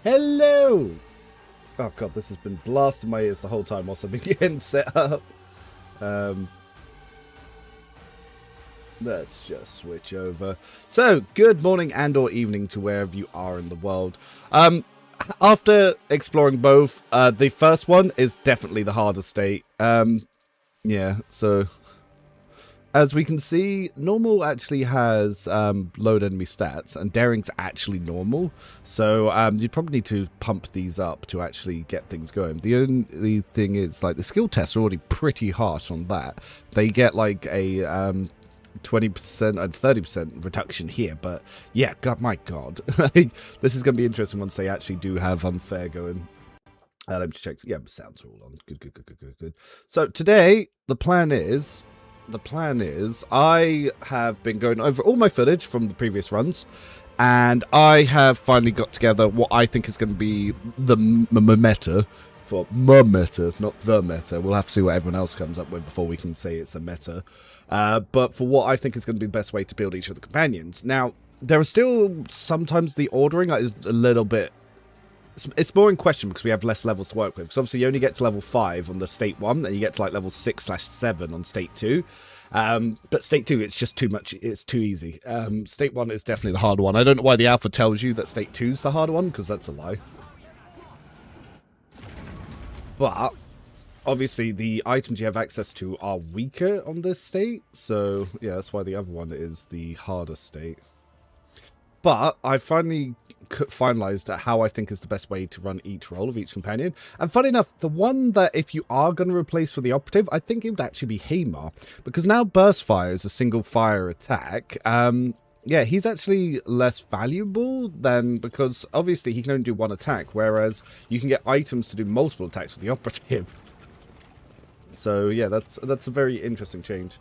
Hello! Oh god, this has been blasting my ears the whole time whilst I've been getting set up. Let's just switch over. So, good morning and or evening to wherever you are in the world. After exploring both, the first one is definitely the hardest state. Yeah, so as we can see, normal actually has load enemy stats, and daring's actually normal. So you'd probably need to pump these up to actually get things going. The only thing is, like, the skill tests are already pretty harsh on that. They get like a 20% and 30% reduction here, but yeah, God, my God, this is going to be interesting once they actually do have unfair going. Let me just check. Yeah, sounds are all on. Good. So today the plan is I have been going over all my footage from the previous runs, and I have finally got together what I think is going to be the meta. For meta, not the meta. We'll have to see what everyone else comes up with before we can say it's a meta. But for what I think is going to be the best way to build each of the companions. Now, there are still sometimes the ordering is a little bit... It's more in question because we have less levels to work with. Because obviously you only get to level 5 on the state 1, and you get to like level 6/7 on state 2. But state 2, it's just too much. It's too easy. State 1 is definitely the hard one. I don't know why the alpha tells you that state 2 is the hard one, because that's a lie. But obviously the items you have access to are weaker on this state. So yeah, that's why the other one is the harder state. But I finally finalized how I think is the best way to run each role of each companion. And funny enough, the one that if you are going to replace for the operative, I think it would actually be Hamar. Because now burst fire is a single fire attack. Yeah, he's actually less valuable than, because obviously he can only do one attack, whereas you can get items to do multiple attacks with the operative. So yeah, that's a very interesting change.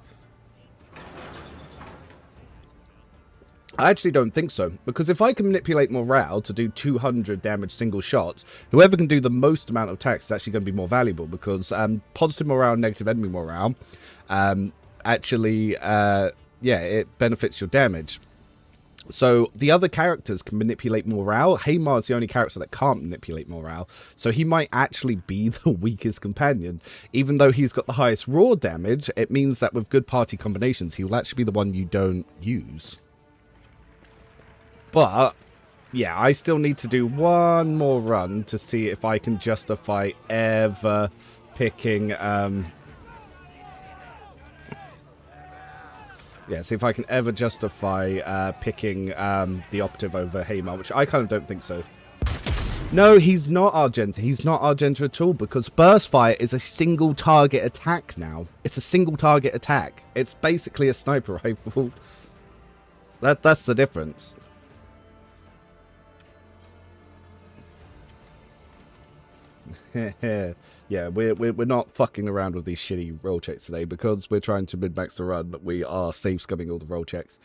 I actually don't think so, because if I can manipulate morale to do 200 damage single shots, whoever can do the most amount of attacks is actually going to be more valuable, because positive morale and negative enemy morale actually, yeah, it benefits your damage. So the other characters can manipulate morale. Hamar is the only character that can't manipulate morale, so he might actually be the weakest companion. Even though he's got the highest raw damage, it means that with good party combinations, he will actually be the one you don't use. But, yeah, I still need to do one more run to see if I can justify ever picking... yeah, see if I can ever justify picking the operative over Hamar, which I kind of don't think so. No, he's not Argenta. He's not Argenta at all, because burst fire is a single target attack now. It's a single target attack. It's basically a sniper rifle. That's the difference. Yeah, we're not fucking around with these shitty roll checks today, because we're trying to min-max the run. We are safe scumming all the roll checks.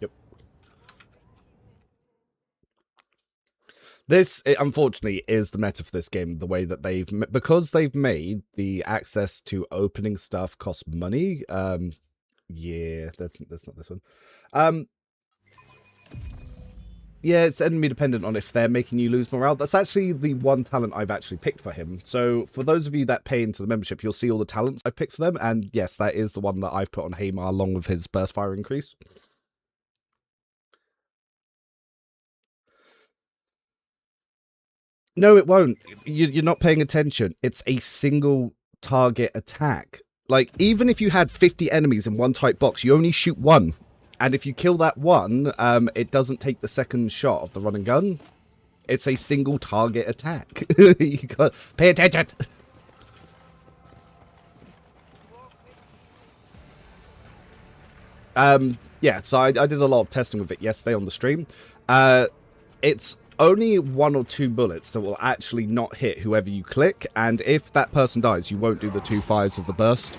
Yep. This, unfortunately, is the meta for this game, the way that because they've made the access to opening stuff cost money. Yeah, that's not this one. Yeah, it's enemy dependent on if they're making you lose morale. That's actually the one talent I've actually picked for him. So for those of you that pay into the membership, you'll see all the talents I've picked for them. And yes, that is the one that I've put on Hamar along with his burst fire increase. No, it won't. You're not paying attention. It's a single target attack. Like, even if you had 50 enemies in one tight box, you only shoot one. And if you kill that one, it doesn't take the second shot of the run and gun. It's a single target attack. You got pay attention. Yeah, so I did a lot of testing with it yesterday on the stream. It's only 1 or 2 bullets that will actually not hit whoever you click, and if that person dies, you won't do the 2 fires of the burst.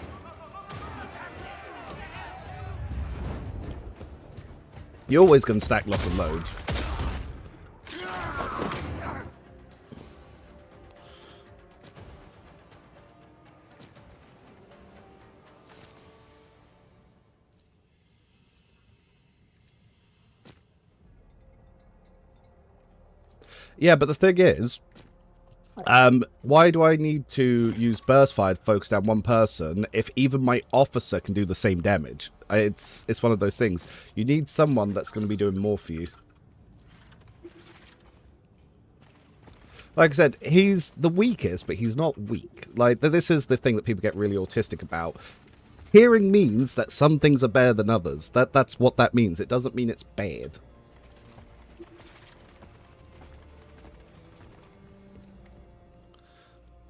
You're always going to stack, lock, and load. Yeah, but the thing is, why do I need to use burst fire to focus down one person if even my officer can do the same damage? It's one of those things. You need someone that's going to be doing more for you. Like I said, he's the weakest, but he's not weak. Like, this is the thing that people get really autistic about. Tiering means that some things are better than others. That's what that means. It doesn't mean it's bad.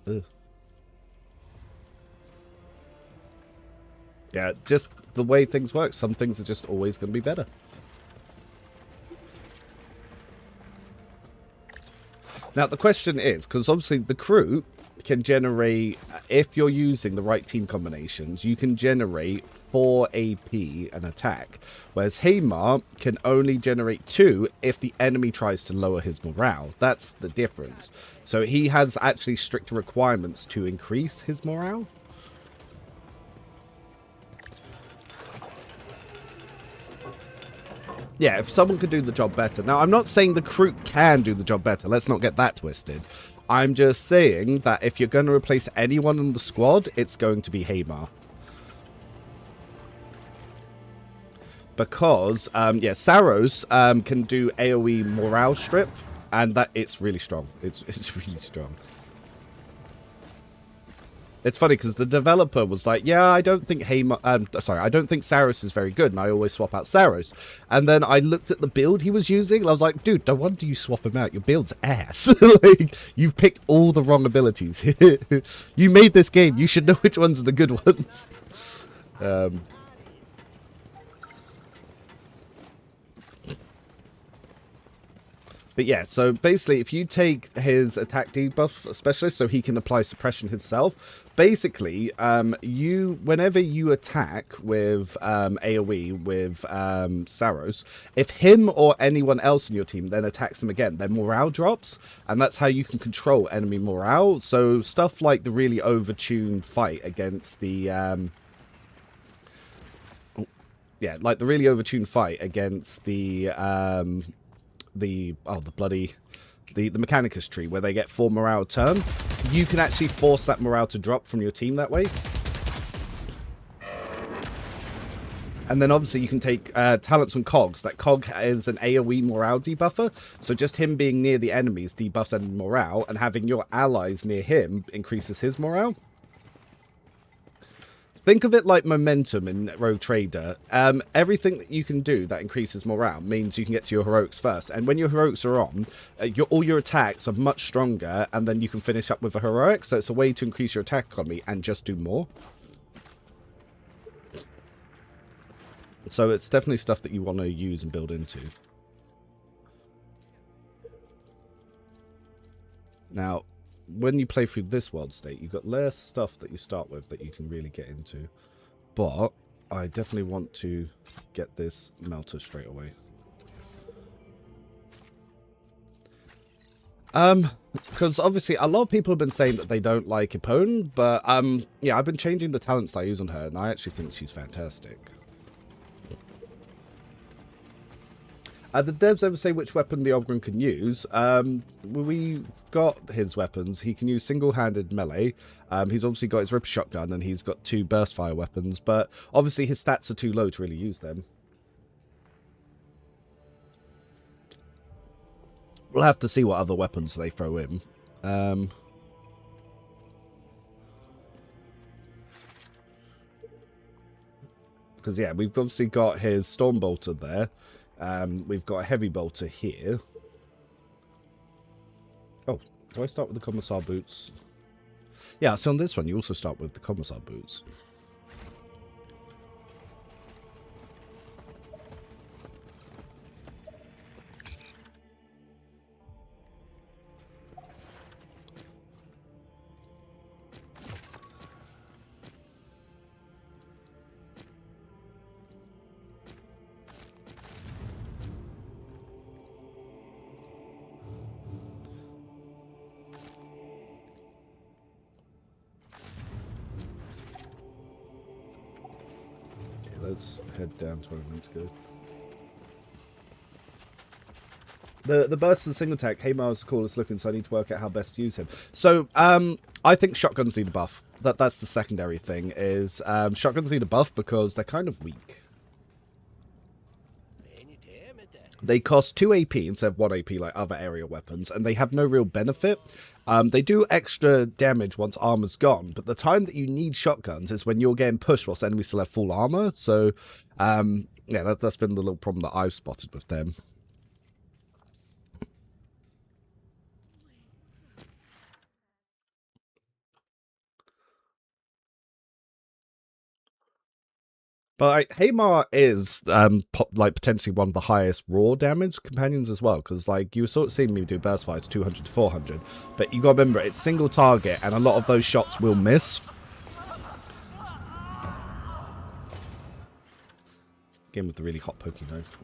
Ugh. Yeah, just the way things work. Some things are just always going to be better. Now, the question is, because obviously the crew can generate, if you're using the right team combinations, you can generate 4 AP an attack, whereas Hamar can only generate 2 if the enemy tries to lower his morale. That's the difference. So he has actually stricter requirements to increase his morale. Yeah, if someone could do the job better. Now, I'm not saying the crew can do the job better. Let's not get that twisted. I'm just saying that if you're going to replace anyone in the squad, it's going to be Hamar. Because, yeah, Saros can do AoE morale strip, and that it's really strong. It's really strong. It's funny because the developer was like, yeah, I don't think I don't think Saros is very good, and I always swap out Saros. And then I looked at the build he was using, and I was like, dude, no wonder you swap him out. Your build's ass. Like, you've picked all the wrong abilities. You made this game. You should know which ones are the good ones. But yeah, so basically, if you take his attack debuff specialist, so he can apply suppression himself, basically, whenever you attack with AoE with Saros, if him or anyone else in your team then attacks him again, their morale drops, and that's how you can control enemy morale. So stuff like the really overtuned fight against the like the really overtuned fight against the Mechanicus tree, where they get 4 morale a turn, you can actually force that morale to drop from your team that way. And then obviously you can take talents and cogs. That cog is an AoE morale debuffer, so just him being near the enemies debuffs enemy morale, and having your allies near him increases his morale. Think of it like momentum in Rogue Trader. Everything that you can do that increases morale means you can get to your heroics first. And when your heroics are on, all your attacks are much stronger, and then you can finish up with a heroic. So it's a way to increase your attack economy and just do more. So it's definitely stuff that you want to use and build into. Now, when you play through this world state, you've got less stuff that you start with that you can really get into. But I definitely want to get this melter straight away. Because obviously a lot of people have been saying that they don't like Ipone, but yeah, I've been changing the talents I use on her, and I actually think she's fantastic. The devs ever say which weapon the Ogren can use? We got his weapons. He can use single-handed melee. He's obviously got his Ripper Shotgun, and he's got 2 burst fire weapons, but obviously his stats are too low to really use them. We'll have to see what other weapons they throw in. Because, yeah, we've obviously got his Storm Bolter there. We've got a Heavy Bolter here. Oh, do I start with the Commissar Boots? Yeah, so on this one, you also start with the Commissar Boots. Let's head down to where we need to go. The burst and single attack, Haymar's the coolest looking, so I need to work out how best to use him. So, I think shotguns need a buff. That's the secondary thing, is shotguns need a buff because they're kind of weak. They cost 2 AP instead of 1 AP like other area weapons, and they have no real benefit. They do extra damage once armor's gone, but the time that you need shotguns is when you're getting pushed whilst enemies still have full armor. So, yeah, that's been the little problem that I've spotted with them. But Haymar is like potentially one of the highest raw damage companions as well, because like you were sort of seeing me do burst fire to 200 to 400, but you got to remember it's single target, and a lot of those shots will miss. Again with the really hot pokey knife.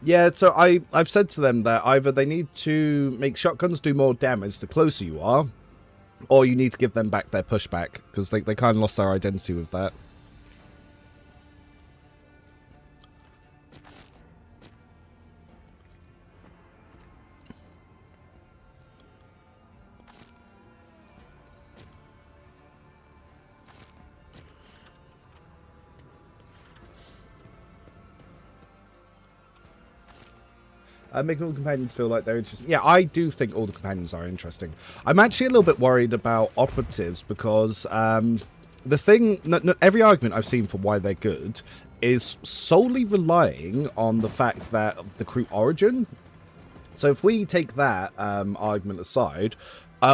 Yeah, so I've said to them that either they need to make shotguns do more damage the closer you are, or you need to give them back their pushback, because they kind of lost their identity with that. Making all the companions feel like they're interesting. Yeah, I do think all the companions are interesting. I'm actually a little bit worried about operatives because the thing, every argument I've seen for why they're good is solely relying on the fact that the crew origin. So if we take that argument aside,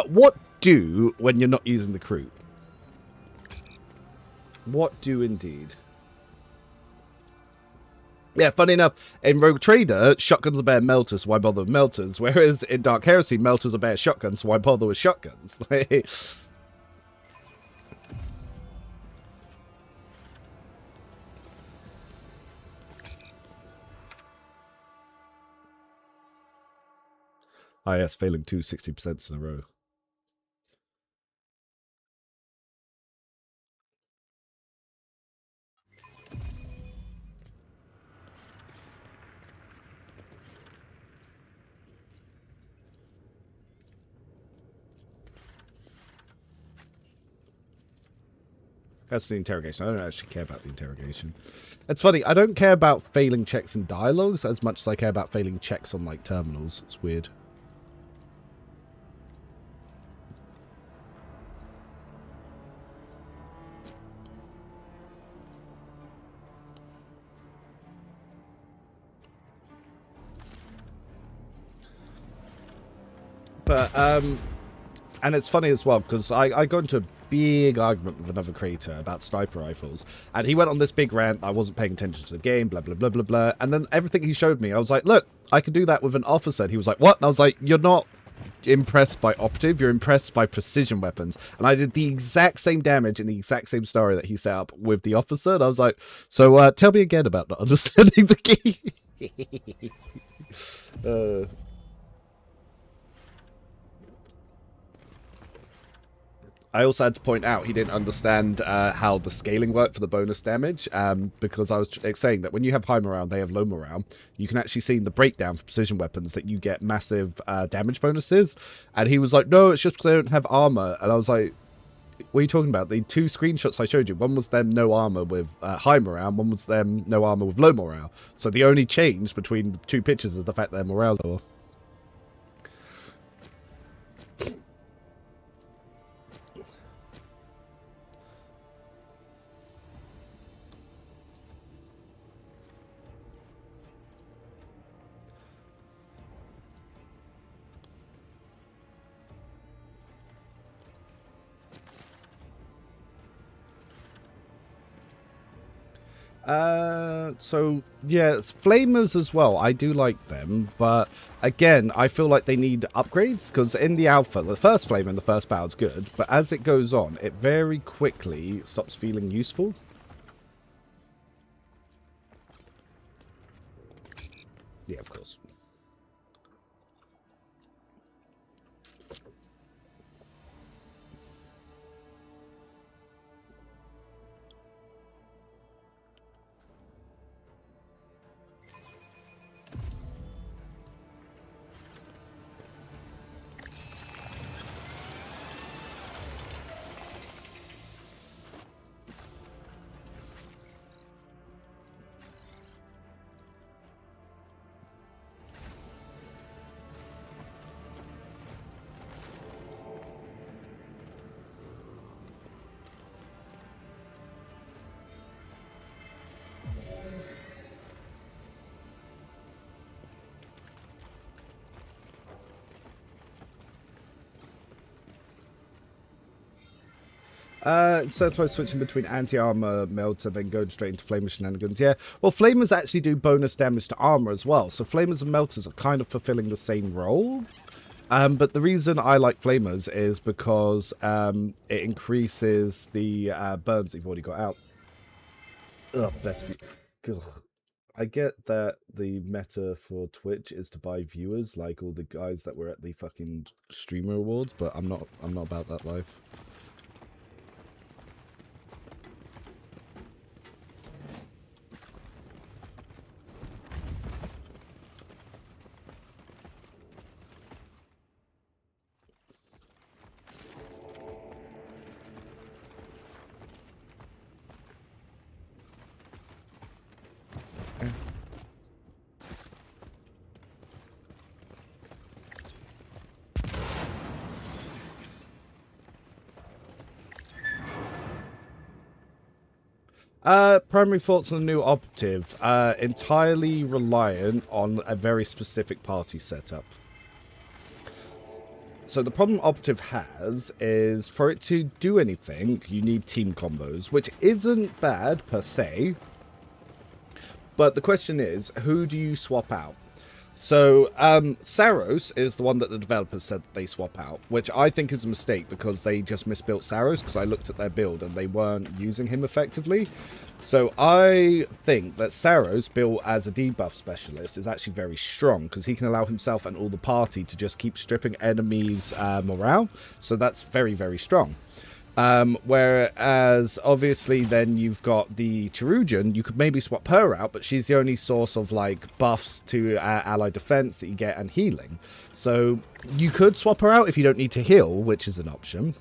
what do when you're not using the crew? What do indeed? Yeah, funny enough, in Rogue Trader, shotguns are better melters, so why bother with melters? Whereas in Dark Heresy, melters are better shotguns, so why bother with shotguns? Ah, yes, failing 60% in a row. That's the interrogation. I don't actually care about the interrogation. It's funny, I don't care about failing checks in dialogues as much as I care about failing checks on, like, terminals. It's weird. But, and it's funny as well, because I got into a big argument with another creator about sniper rifles, and he went on this big rant. I wasn't paying attention to the game, blah blah blah blah blah, and then everything he showed me, I was like, look, I can do that with an officer. And he was like, what? And I was like, you're not impressed by operative, you're impressed by precision weapons. And I did the exact same damage in the exact same story that he set up with the officer, and I was like, so tell me again about not understanding the key. I also had to point out he didn't understand how the scaling worked for the bonus damage, because I was saying that when you have high morale, they have low morale. You can actually see in the breakdown for precision weapons that you get massive damage bonuses. And he was like, no, it's just because they don't have armor. And I was like, what are you talking about? The two screenshots I showed you, one was them no armor with high morale, and one was them no armor with low morale. So the only change between the two pictures is the fact that their morale's lower. So yeah, it's flamers as well. I do like them, but again, I feel like they need upgrades, because in the alpha, the first flamer in the first battle is good, but as it goes on, it very quickly stops feeling useful. Yeah, of course. Instead of switching between anti-armor melter, then going straight into flamer shenanigans. Yeah, well, flamers actually do bonus damage to armor as well, so flamers and melters are kind of fulfilling the same role. But the reason I like flamers is because it increases the burns that you've already got out. Ugh, best view. Ugh. I get that the meta for Twitch is to buy viewers, like all the guys that were at the fucking streamer awards, but I'm not about that life. Primary thoughts on the new Operative. Entirely reliant on a very specific party setup. So the problem Operative has is for it to do anything, you need team combos, which isn't bad per se. But the question is, who do you swap out? So, Saros is the one that the developers said that they swap out, which I think is a mistake because they just misbuilt Saros because I looked at their build and they weren't using him effectively. So I think that Saros, built as a debuff specialist, is actually very strong because he can allow himself and all the party to just keep stripping enemies' morale. So that's very, very strong. Whereas obviously then you've got the Cherugian, you could maybe swap her out, but she's the only source of like buffs to ally defense that you get and healing. So you could swap her out if you don't need to heal, which is an option.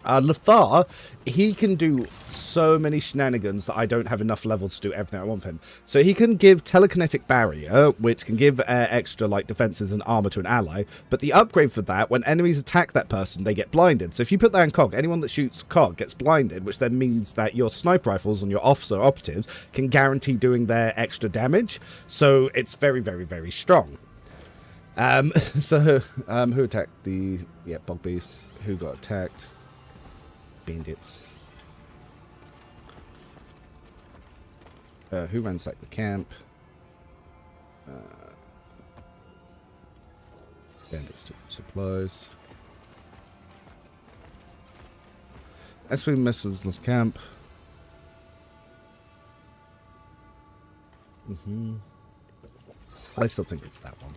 Lothar, he can do so many shenanigans that I don't have enough levels to do everything I want from him. So he can give telekinetic barrier, which can give extra like defenses and armor to an ally. But the upgrade for that, when enemies attack that person, they get blinded. So if you put that in COG, anyone that shoots COG gets blinded, which then means that your sniper rifles on your officer operatives can guarantee doing their extra damage. So it's very, very, very strong. Who attacked the bog beast? Who got attacked? Bandits. Who ransacked the camp? Bandits took supplies. X-Wing missiles in the camp. I still think it's that one.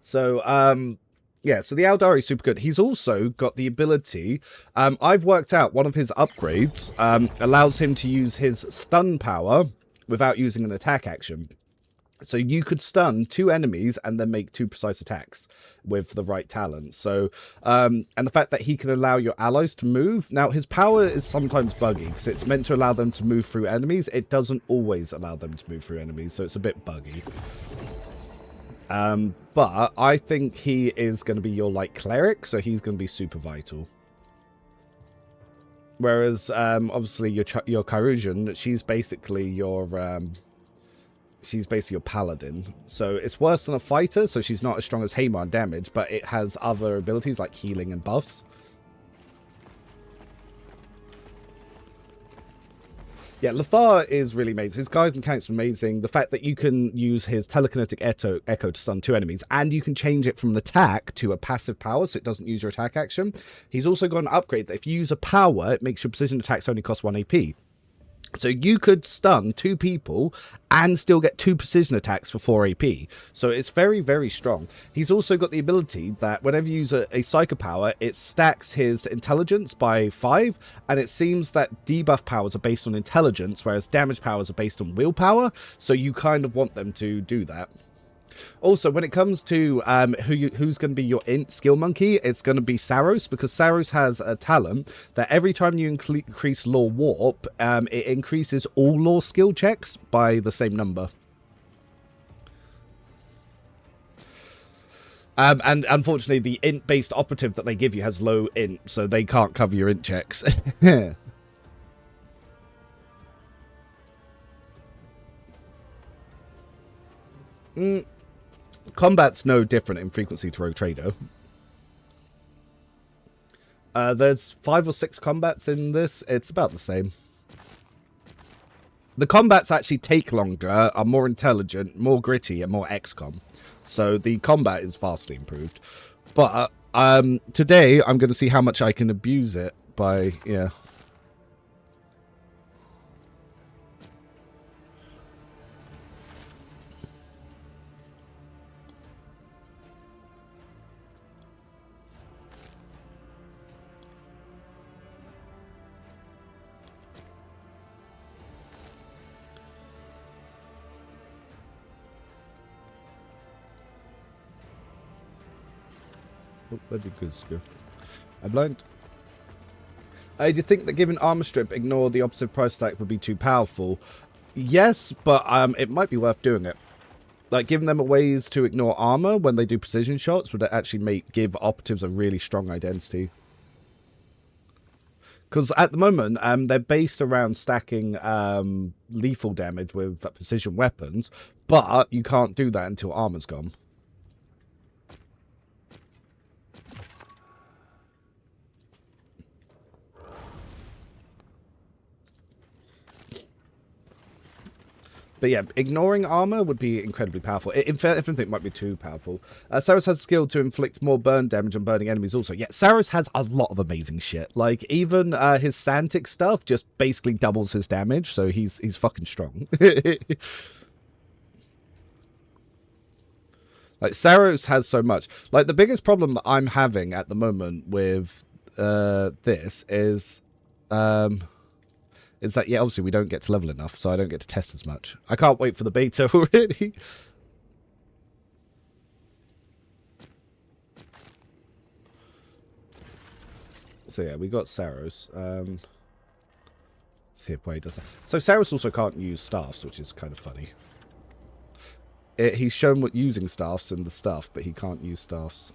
So, yeah, so the Aldari is super good. He's also got the ability, I've worked out one of his upgrades allows him to use his stun power without using an attack action. So you could stun 2 enemies and then make 2 precise attacks with the right talent. So, and the fact that he can allow your allies to move. Now, his power is sometimes buggy because it's meant to allow them to move through enemies. It doesn't always allow them to move through enemies, so it's a bit buggy. But I think he is going to be your, like, cleric, so he's going to be super vital. Whereas, obviously, your Cherugian, she's basically your paladin. So it's worse than a fighter, so she's not as strong as Hamar in damage, but it has other abilities like healing and buffs. Yeah, Lothar is really amazing. His guidance mechanics are amazing. The fact that you can use his telekinetic echo to stun 2 enemies, and you can change it from an attack to a passive power, so it doesn't use your attack action. He's also got an upgrade that if you use a power, it makes your precision attacks only cost 1 AP. So you could stun 2 people and still get 2 precision attacks for 4 AP. So it's very, very strong. He's also got the ability that whenever you use a psycho power, it stacks his intelligence by 5. And it seems that debuff powers are based on intelligence, whereas damage powers are based on willpower. So you kind of want them to do that. Also, when it comes to who's going to be your int skill monkey, it's going to be Saros, because Saros has a talent that every time you increase law warp, it increases all law skill checks by the same number. And unfortunately, the int-based operative that they give you has low int, so they can't cover your int checks. Combat's no different in frequency to Rogue Trader. There's 5 or 6 combats in this. It's about the same. The combats actually take longer, are more intelligent, more gritty, and more XCOM. So the combat is vastly improved. But today, I'm going to see how much I can abuse it by, yeah. Oh, where did Goose go? I'm blind. Do you think that giving armor strip ignore the opposite price stack would be too powerful? Yes, but it might be worth doing it. Like, giving them ways to ignore armor when they do precision shots would actually give operatives a really strong identity. Because at the moment, they're based around stacking lethal damage with precision weapons, but you can't do that until armor's gone. But yeah, ignoring armor would be incredibly powerful. In fact, everything might be too powerful. Saros has a skill to inflict more burn damage on burning enemies also. Yeah, Saros has a lot of amazing shit. Like, even his Santic stuff just basically doubles his damage, so he's fucking strong. Like, Saros has so much. Like, the biggest problem that I'm having at the moment with this is that, yeah, obviously we don't get to level enough, so I don't get to test as much. I can't wait for the beta already. So yeah, we got Saros. Let's see why he does that. So Saros also can't use staffs, which is kind of funny. He's shown what using staffs in the stuff, but he can't use staffs.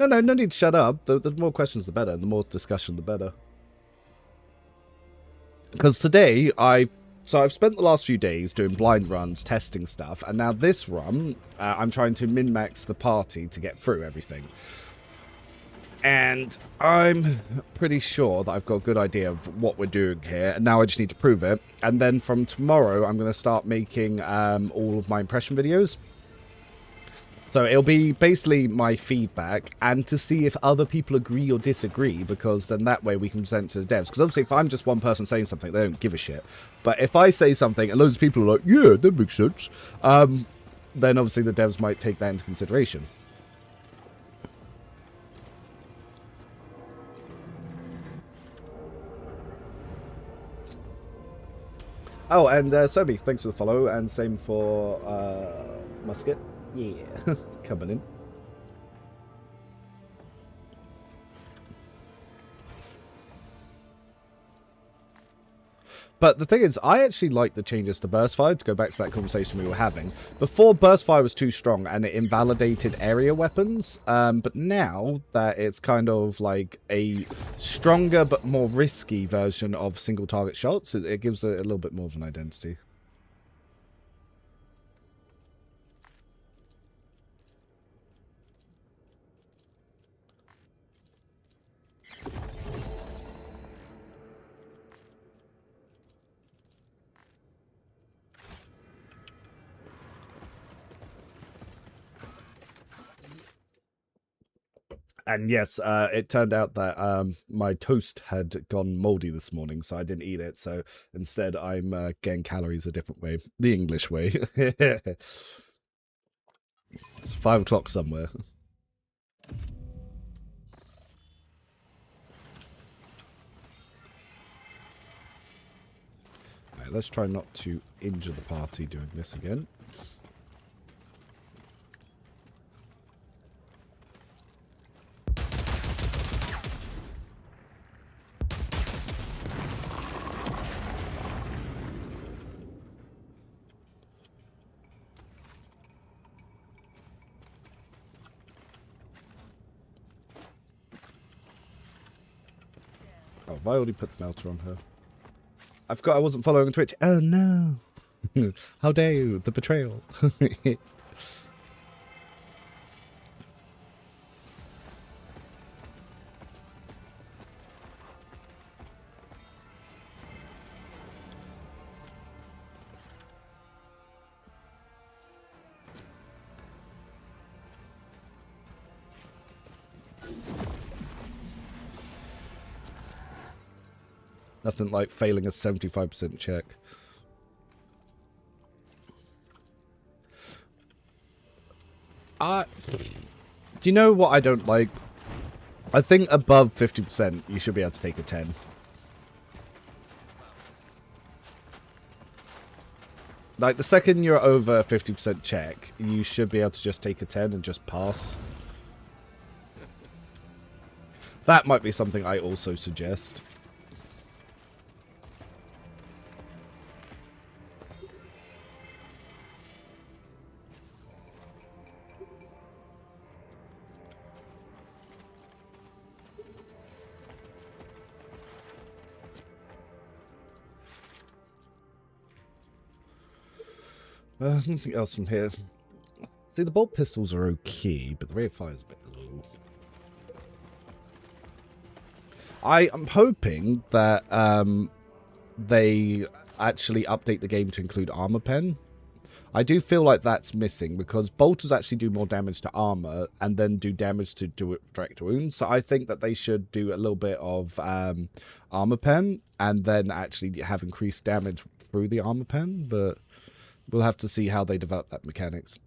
No need to shut up. The more questions, the better. And the more discussion, the better. Because today, I've spent the last few days doing blind runs, testing stuff. And now this run, I'm trying to min-max the party to get through everything. And I'm pretty sure that I've got a good idea of what we're doing here. And now I just need to prove it. And then from tomorrow, I'm going to start making all of my impression videos. So it'll be basically my feedback and to see if other people agree or disagree, because then that way we can present to the devs. Because obviously if I'm just one person saying something, they don't give a shit. But if I say something and loads of people are like, yeah, that makes sense, then obviously the devs might take that into consideration. Oh, and Sobi, thanks for the follow, and same for Musket. Yeah, coming in. But the thing is, I actually like the changes to burst fire, to go back to that conversation we were having. Before, burst fire was too strong and it invalidated area weapons, but now that it's kind of like a stronger but more risky version of single target shots, it gives it a little bit more of an identity. And yes, it turned out that my toast had gone moldy this morning, so I didn't eat it. So instead, I'm getting calories a different way, the English way. It's 5 o'clock somewhere. Right, let's try not to injure the party doing this again. Oh, have I already put the melter on her? I forgot I wasn't following Twitch. Oh no! How dare you? The betrayal. Nothing like failing a 75% check. Do you know what I don't like? I think above 50% you should be able to take a 10. Like the second you're over 50% check, you should be able to just take a 10 and just pass. That might be something I also suggest. Nothing else from here. See, the bolt pistols are okay, but the rate of fire is a bit low. I am hoping that they actually update the game to include armor pen. I do feel like that's missing because bolters actually do more damage to armor and then do damage to direct wounds. So I think that they should do a little bit of armor pen and then actually have increased damage through the armor pen, but we'll have to see how they develop that mechanics.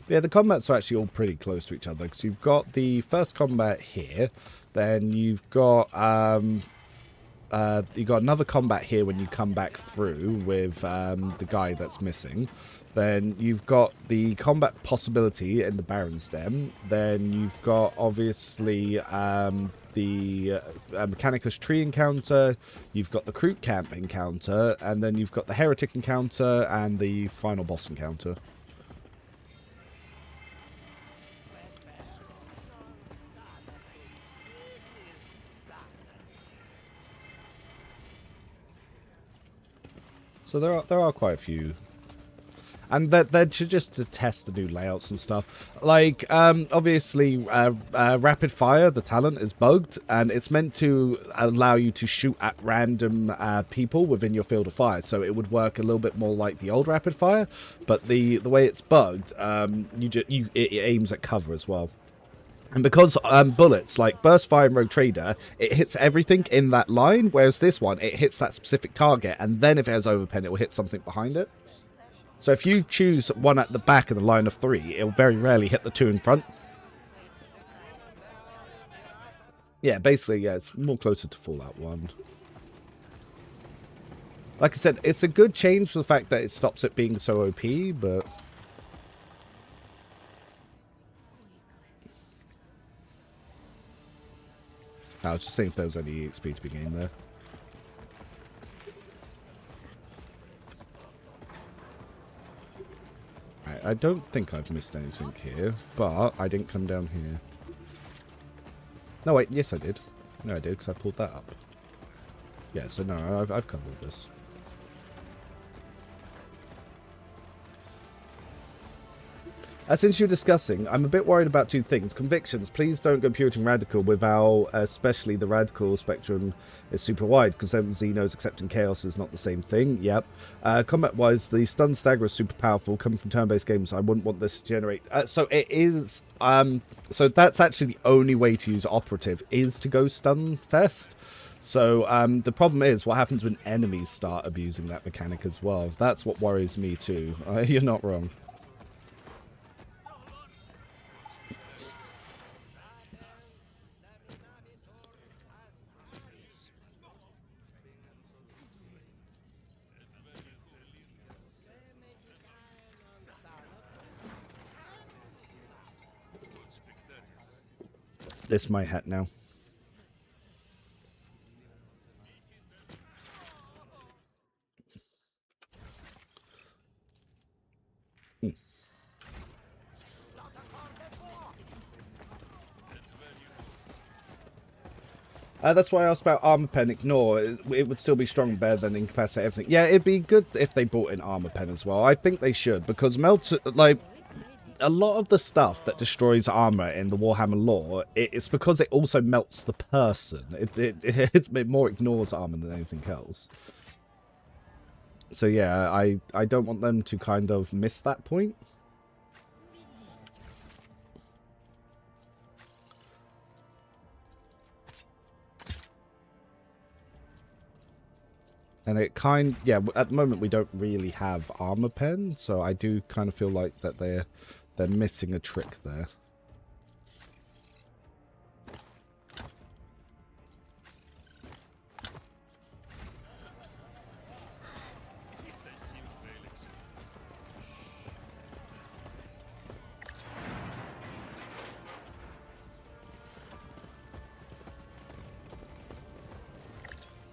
Yeah, the combats are actually all pretty close to each other because you've got the first combat here, then you've got another combat here when you come back through with the guy that's missing. Then you've got the combat possibility in the Baron Stem. Then you've got obviously the Mechanicus Tree encounter. You've got the Creep Camp encounter, and then you've got the Heretic encounter and the final boss encounter. So there are quite a few, and they're just to test the new layouts and stuff. Like obviously, rapid fire, the talent is bugged, and it's meant to allow you to shoot at random people within your field of fire. So it would work a little bit more like the old rapid fire, but the way it's bugged, it aims at cover as well. And because bullets, like Burst Fire and Rogue Trader, it hits everything in that line, whereas this one, it hits that specific target, and then if it has overpen, it will hit something behind it. So if you choose one at the back of the line of 3, it will very rarely hit the 2 in front. Yeah, basically, yeah, it's more closer to Fallout 1. Like I said, it's a good change for the fact that it stops it being so OP, but... I was just seeing if there was any EXP to be gained there. Right, I don't think I've missed anything here, but I didn't come down here. No, wait, yes I did. No, I did, because I pulled that up. Yeah, so no, I've covered this. Since you're discussing, I'm a bit worried about two things. Convictions, please don't go Puritan Radical without, especially the Radical spectrum is super wide, because MZ knows accepting chaos is not the same thing. Yep. Combat-wise, the stun stagger is super powerful. Coming from turn-based games, I wouldn't want this to generate... so it is... so that's actually the only way to use Operative, is to go stun fest. So the problem is what happens when enemies start abusing that mechanic as well. That's what worries me too. You're not wrong. This is my hat now. That's why I asked about armor pen. Ignore. It would still be strong and better than incapacitate everything. Yeah, it'd be good if they brought in armor pen as well. I think they should, because like a lot of the stuff that destroys armor in the Warhammer lore, it's because it also melts the person. It more ignores armor than anything else. So yeah, I don't want them to kind of miss that point. And it yeah, at the moment we don't really have armor pen, so I do kind of feel like that they're missing a trick there.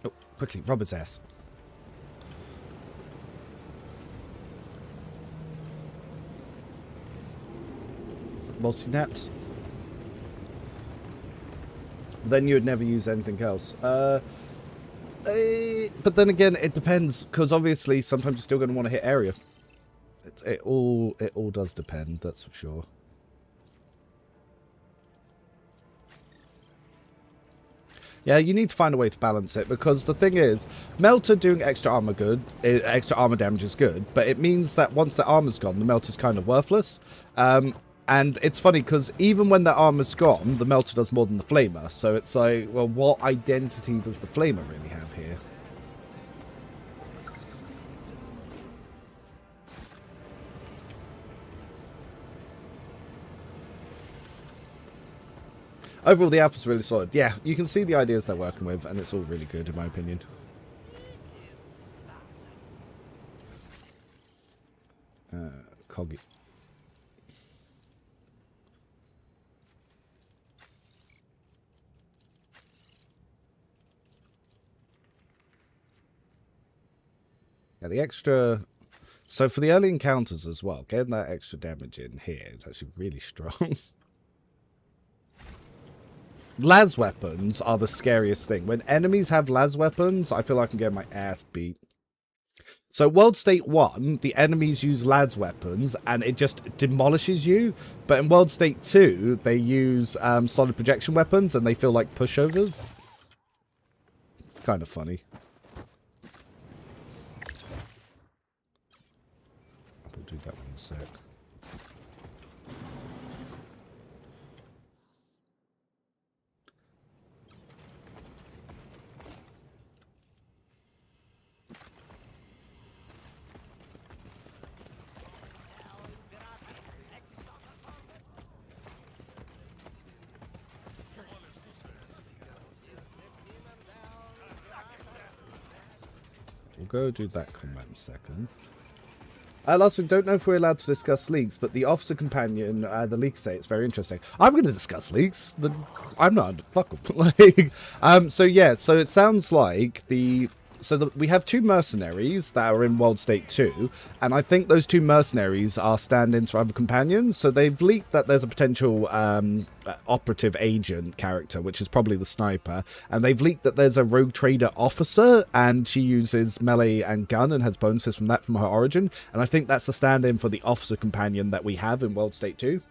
Oh, quickly, Robert's ass. Multi-naps. Then you would never use anything else. But then again, it depends, because obviously sometimes you're still going to want to hit area. It all does depend, that's for sure. Yeah, you need to find a way to balance it, because the thing is, Melter doing extra armor damage is good, but it means that once the armor's gone, the Melter's kind of worthless. And it's funny, because even when the armor's gone, the Melter does more than the Flamer. So it's like, well, what identity does the Flamer really have here? Overall, the alpha's really solid. Yeah, you can see the ideas they're working with, and it's all really good, in my opinion. Coggy. Yeah, the extra... So for the early encounters as well, getting that extra damage in here is actually really strong. Las weapons are the scariest thing. When enemies have las weapons, I feel like I can get my ass beat. So World State 1, the enemies use las weapons, and it just demolishes you. But in World State 2, they use solid projection weapons, and they feel like pushovers. It's kind of funny. We'll do that one in a sec. We'll go do that combat in a second. Last week, don't know if we're allowed to discuss leaks, but the officer companion, the leaks say it's very interesting. I'm going to discuss leaks. I'm not. Fuck them. So yeah, so it sounds like the we have 2 mercenaries that are in World State 2, and I think those 2 mercenaries are stand-ins for other companions. So they've leaked that there's a potential operative agent character, which is probably the sniper, and they've leaked that there's a rogue trader officer, and she uses melee and gun and has bonuses from that from her origin. And I think that's a stand-in for the officer companion that we have in World State 2.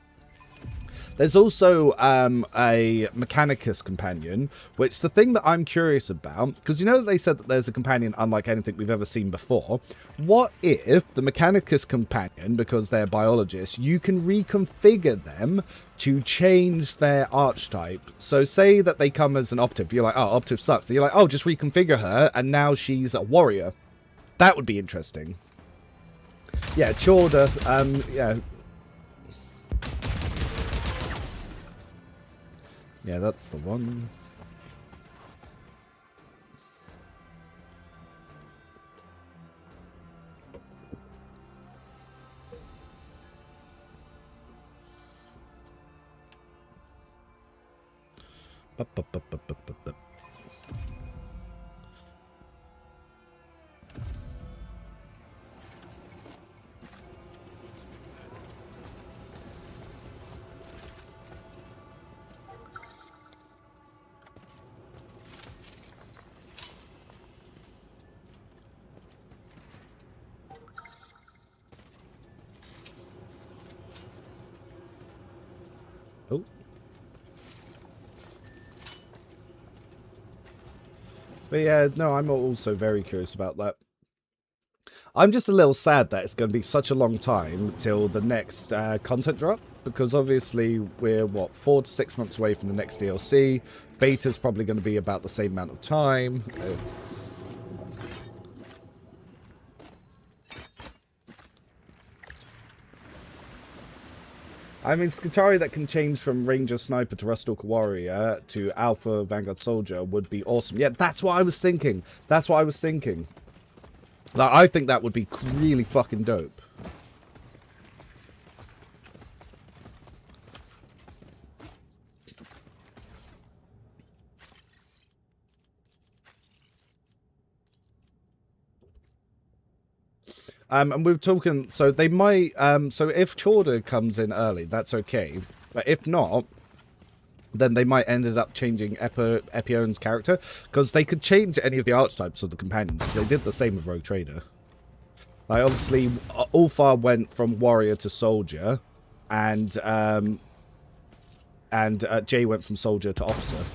There's also a Mechanicus companion, which the thing that I'm curious about, because you know they said that there's a companion unlike anything we've ever seen before. What if the Mechanicus companion, because they're biologists, you can reconfigure them to change their archetype? So say that they come as an Operative, you're like, oh, Operative sucks. Then you're like, oh, just reconfigure her, and now she's a warrior. That would be interesting. Yeah, Chorda, yeah. Yeah, that's the one. Oh. But yeah, no, I'm also very curious about that. I'm just a little sad that it's going to be such a long time till the next content drop, because obviously we're, what, 4 to 6 months away from the next DLC. Beta's probably going to be about the same amount of time. I mean, Skitari that can change from Ranger Sniper to Rustalker Warrior to Alpha Vanguard Soldier would be awesome. Yeah, that's what I was thinking. That's what I was thinking. Like, I think that would be really fucking dope. And we were talking, so they might, so if Chorda comes in early, that's okay. But if not, then they might end up changing Epion's character, because they could change any of the archetypes of the companions, because they did the same with Rogue Trader. Like, obviously, Ulfar went from warrior to soldier, and Jay went from soldier to officer.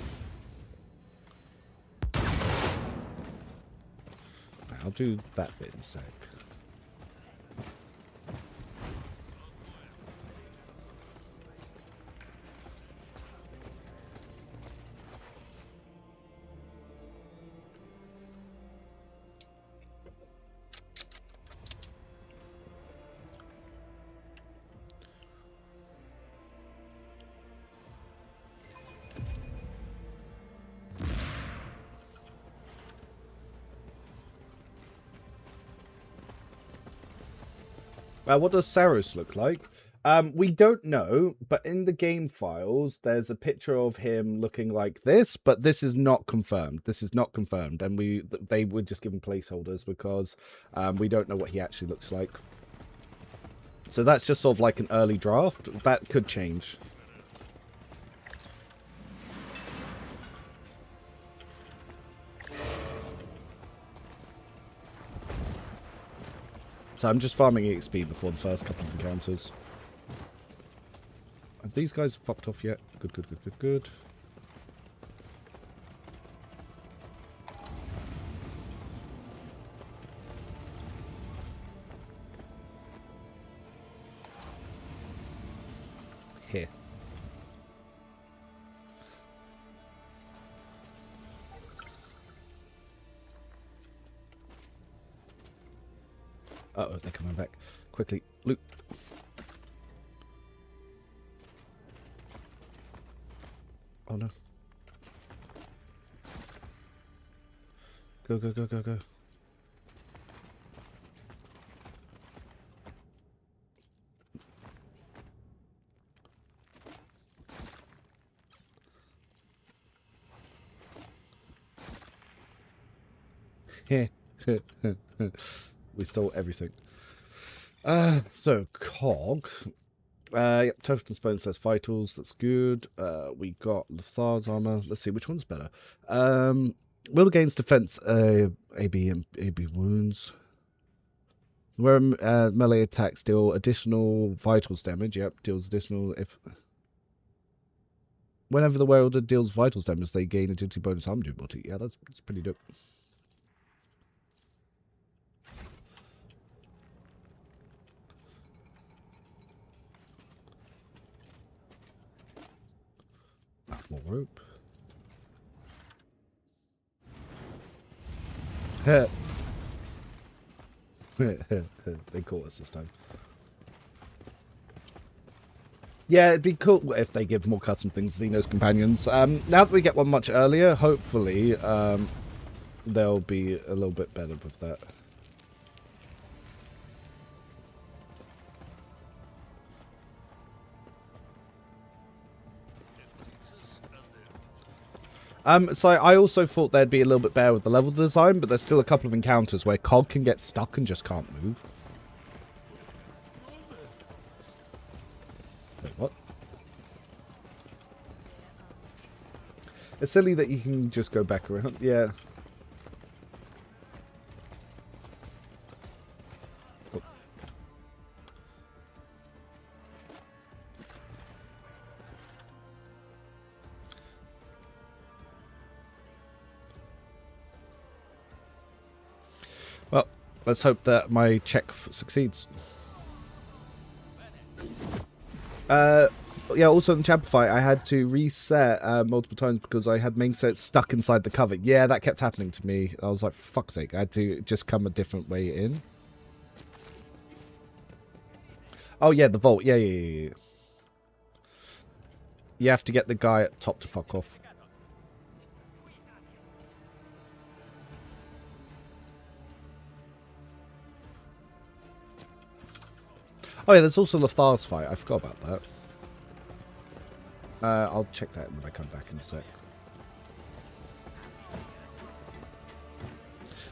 I'll do that bit in a sec. What does Saros look like? We don't know, but in the game files, there's a picture of him looking like this, but this is not confirmed. This is not confirmed, and they were just given placeholders because we don't know what he actually looks like. So that's just sort of like an early draft. That could change. So I'm just farming XP before the first couple of encounters. Have these guys popped off yet? Good, good, good, good, good. Here. Uh-oh, they're coming back. Quickly, loot. Oh no. Go, go, go, go, go. We stole everything. So, Cog. Yep, Toughness Stone says Vitals, that's good. We got Lethar's armor. Let's see, which one's better? Will gains defense, AB and AB wounds. Where melee attacks deal additional vitals damage. Yep, deals additional if... Whenever the wielder deals vitals damage, they gain agility bonus armor durability. Yeah, that's pretty dope. More rope. They caught us this time. Yeah, it'd be cool if they give more custom things to Xeno's companions. Now that we get one much earlier, hopefully they'll be a little bit better with that. So I also thought they'd be a little bit better with the level design, but there's still a couple of encounters where Cog can get stuck and just can't move. Wait, what? It's silly that you can just go back around. Yeah. Oh. Well, let's hope that my check succeeds. Yeah, also in Champify, I had to reset multiple times because I had main set stuck inside the cover. Yeah, that kept happening to me. I was like, for fuck's sake, I had to just come a different way in. Oh, yeah, the vault. Yeah. You have to get the guy at top to fuck off. Oh, yeah, there's also Lethar's fight. I forgot about that. I'll check that when I come back in a sec.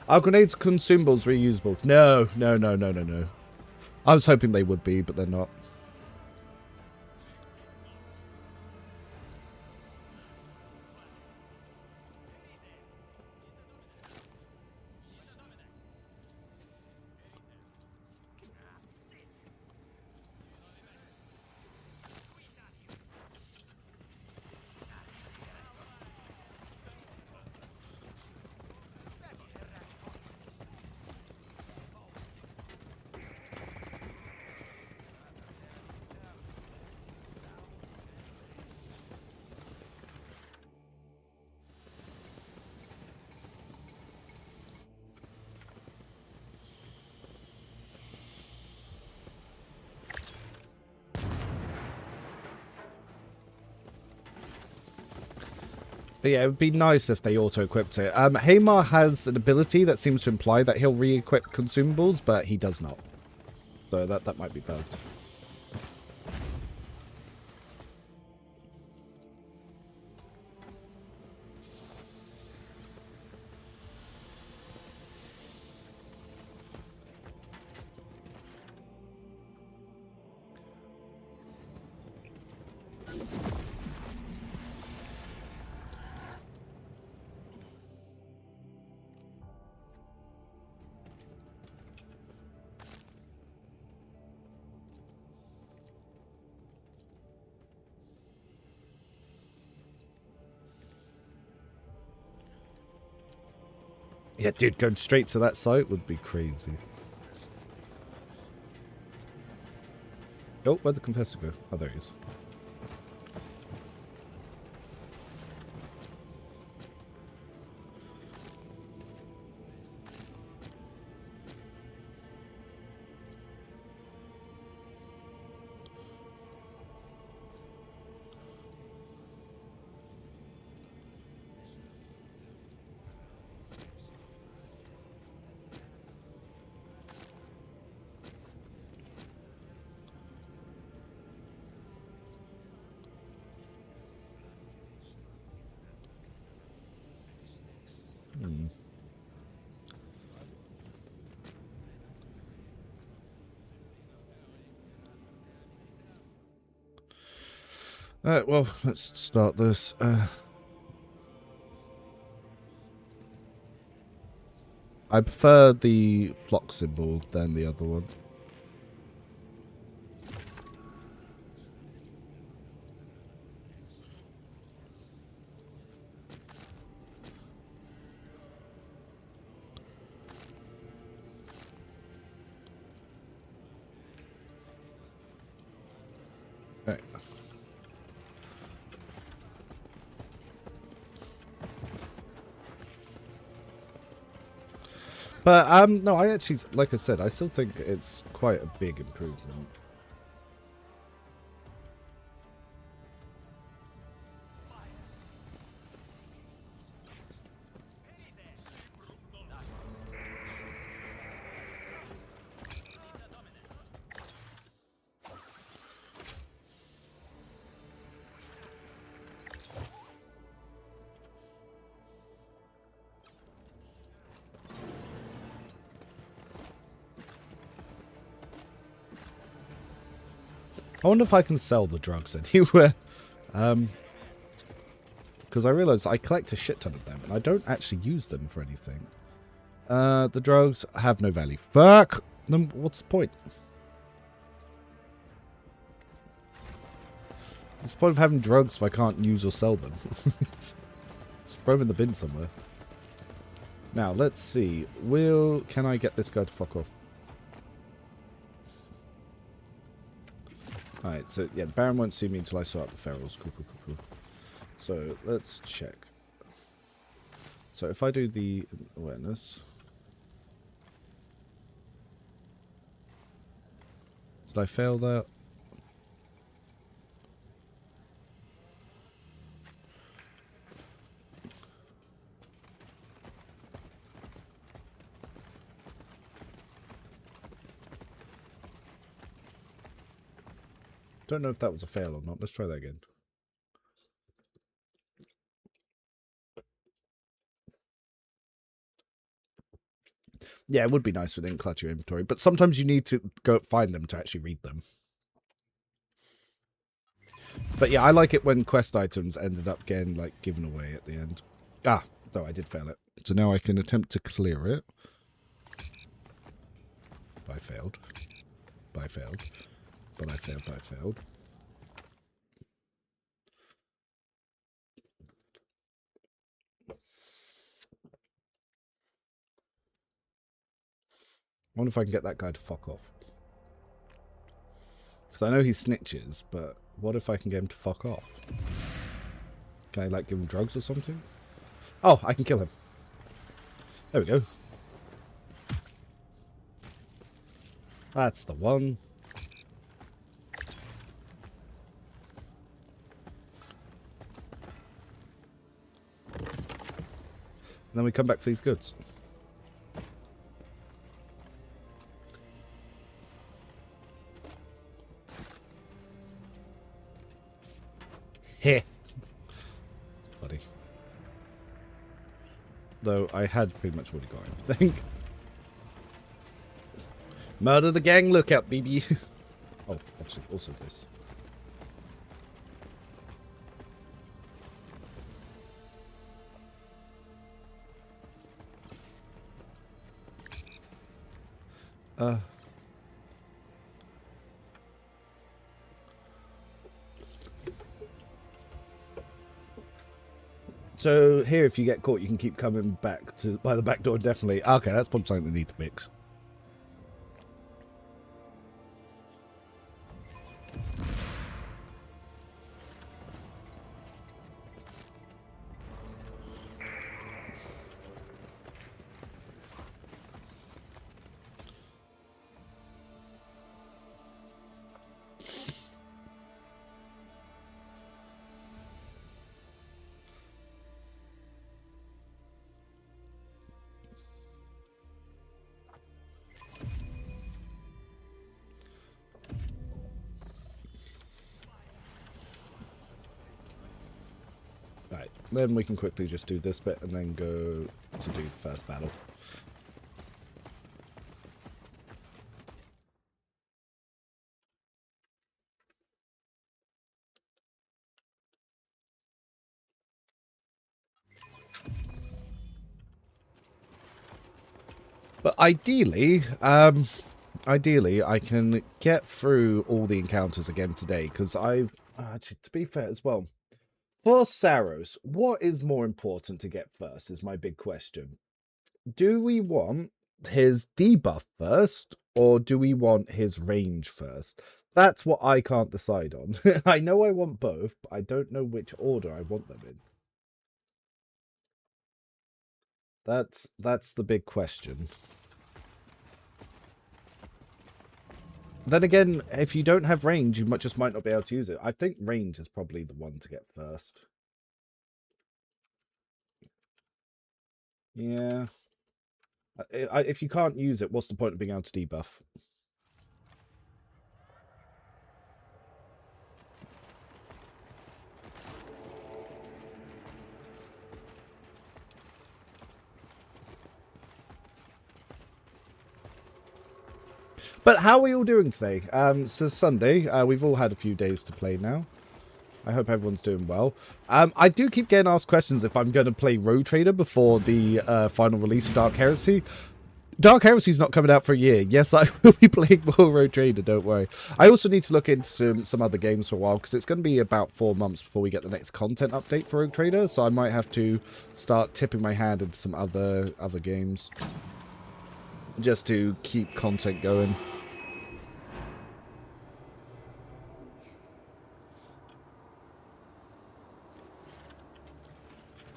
Are grenades consumables reusable? No. I was hoping they would be, but they're not. But yeah, it would be nice if they auto-equipped it. Hamar has an ability that seems to imply that he'll re-equip consumables, but he does not. So that might be bugged. Yeah, dude, going straight to that site would be crazy. Oh, where'd the Confessor go? Oh, there he is. Alright, well, let's start this. I prefer the flock symbol than the other one. Right. But no, I actually, like I said, I still think it's quite a big improvement. I wonder if I can sell the drugs anywhere. Because I realised I collect a shit ton of them, and I don't actually use them for anything. The drugs have no value. Fuck! Then what's the point? What's the point of having drugs if I can't use or sell them? Just throw them in the bin somewhere. Now, let's see. Can I get this guy to fuck off? Alright, so yeah, the Baron won't see me until I sort out the ferals. Cool, cool, cool, cool. So, let's check. So, if I do the awareness... Did I fail that? Don't know if that was a fail or not. Let's try that again. Yeah, it would be nice if it didn't clutch your inventory, but sometimes you need to go find them to actually read them. But yeah, I like it when quest items ended up getting like given away at the end. Ah, no, I did fail it. So now I can attempt to clear it. But I failed. But I failed. But I failed. But I failed. I wonder if I can get that guy to fuck off. Because I know he snitches, but what if I can get him to fuck off? Can I, like, give him drugs or something? Oh, I can kill him. There we go. That's the one. And then we come back for these goods. Heh. Funny. Though I had pretty much already got everything. Murder the gang, look out, baby. Oh, obviously, also this. So here, if you get caught, you can keep coming back to by the back door. Definitely. Okay, that's probably something they need to fix. Right, then we can quickly just do this bit and then go to do the first battle. But ideally, I can get through all the encounters again today, because actually, to be fair as well, for Saros, what is more important to get first is my big question. Do we want his debuff first, or do we want his range first? That's what I can't decide on. I know I want both, but I don't know which order I want them in. That's the big question. Then again, if you don't have range, you just might not be able to use it. I think range is probably the one to get first. Yeah. If you can't use it, what's the point of being able to debuff? But how are we all doing today? So Sunday, we've all had a few days to play now. I hope everyone's doing well. I do keep getting asked questions if I'm going to play Road Trader before the final release of Dark Heresy. Dark Heresy's not coming out for a year. Yes, I will be playing more Road Trader, don't worry. I also need to look into some other games for a while, because it's going to be about 4 months before we get the next content update for Road Trader, so I might have to start tipping my hand into some other games, just to keep content going.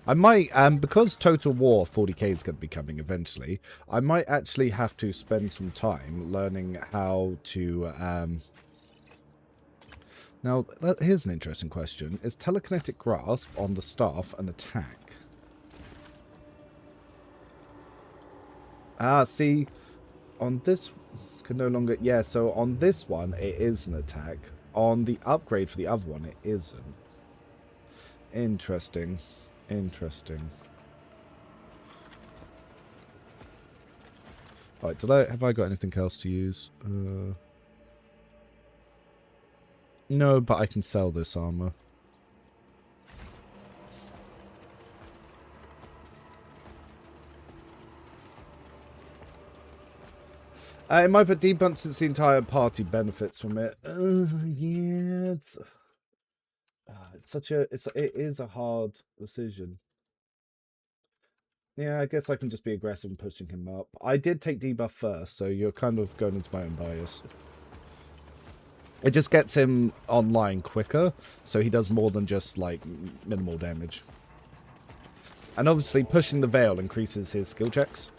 I might, because Total War 40k is going to be coming eventually, I might actually have to spend some time learning how to, Now, here's an interesting question. Is telekinetic grasp on the staff an attack? Ah, see, on this, can no longer, yeah, so on this one, it is an attack. On the upgrade for the other one, it isn't. Interesting. Interesting. Right, have I got anything else to use? No, but I can sell this armor. It might put debunked since the entire party benefits from it. Yeah, it is a hard decision. Yeah, I guess I can just be aggressive and pushing him up. I did take debuff first, so you're kind of going into my own bias. It just gets him online quicker, so he does more than just, like, minimal damage. And obviously, pushing the veil increases his skill checks.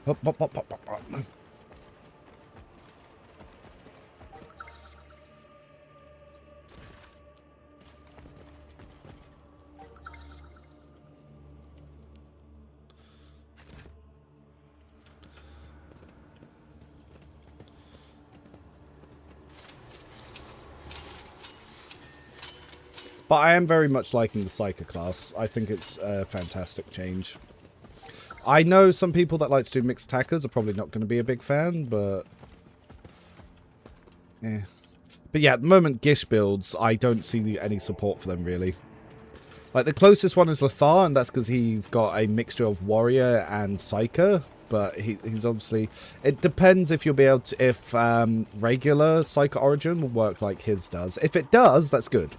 Hop, hop, hop, hop, hop, hop. But I am very much liking the Psyker class. I think it's a fantastic change. I know some people that like to do mixed attackers are probably not going to be a big fan, but... yeah. But yeah, at the moment, Gish builds, I don't see any support for them, really. Like, the closest one is Lothar, and that's because he's got a mixture of Warrior and Psyker. But he's obviously... it depends if you'll be able to... if regular Psyker Origin will work like his does. If it does, that's good.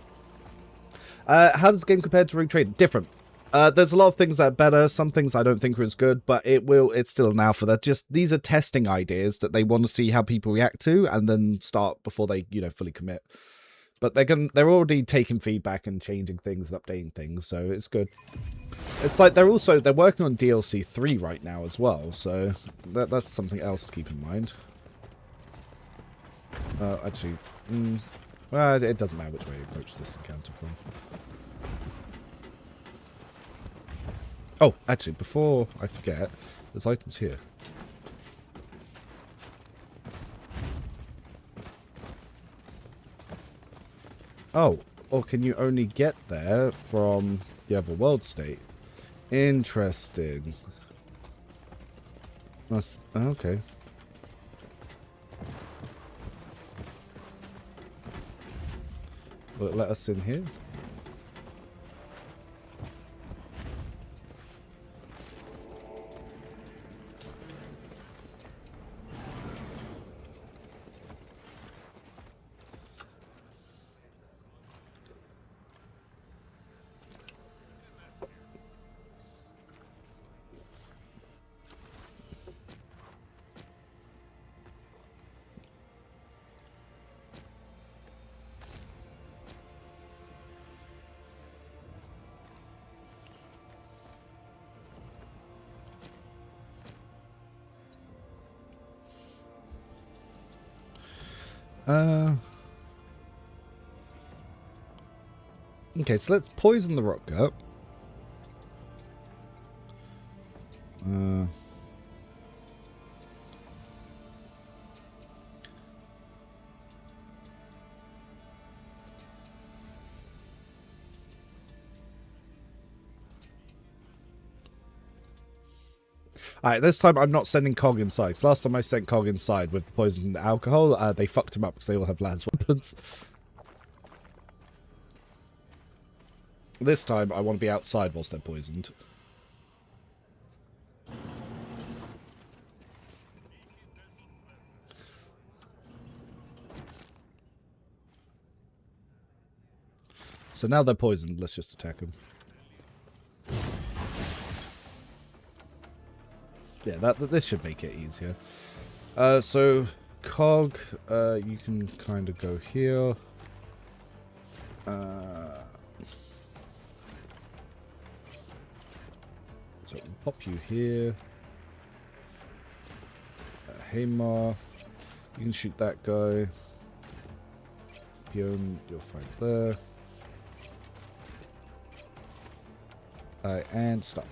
How does the game compare to Rogue Trader? Different. There's a lot of things that are better. Some things I don't think are as good, but it's still an alpha. These are testing ideas that they want to see how people react to, and then start before they, fully commit. But they're already taking feedback and changing things and updating things, so it's good. It's like they're working on DLC 3 right now as well, so that's something else to keep in mind. Actually, well, it doesn't matter which way you approach this encounter from. Oh, actually, before I forget, there's items here. Oh, or can you only get there from the other world state? Interesting. Nice. Okay. Will it let us in here? Okay, so let's poison the rock gut. Alright, this time I'm not sending Cog inside. 'Cause last time I sent Cog inside with the poisoned alcohol, they fucked him up because they all have las weapons. This time I want to be outside whilst they're poisoned. So now they're poisoned, let's just attack them. Yeah, this should make it easier. So, Cog, you can kind of go here. So we'll pop you here. Hamar, you can shoot that guy. Bjorn, you'll fight there. And stop.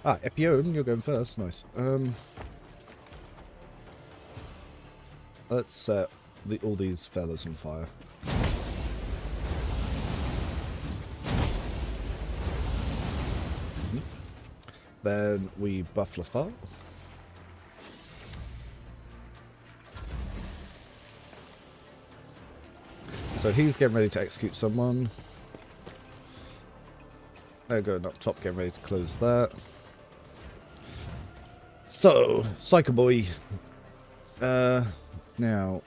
Epione, you're going first. Nice. Let's set all these fellas on fire. Then we buff Lafar. So he's getting ready to execute someone. They're going up top, getting ready to close that. So, Psycho Boy. Now,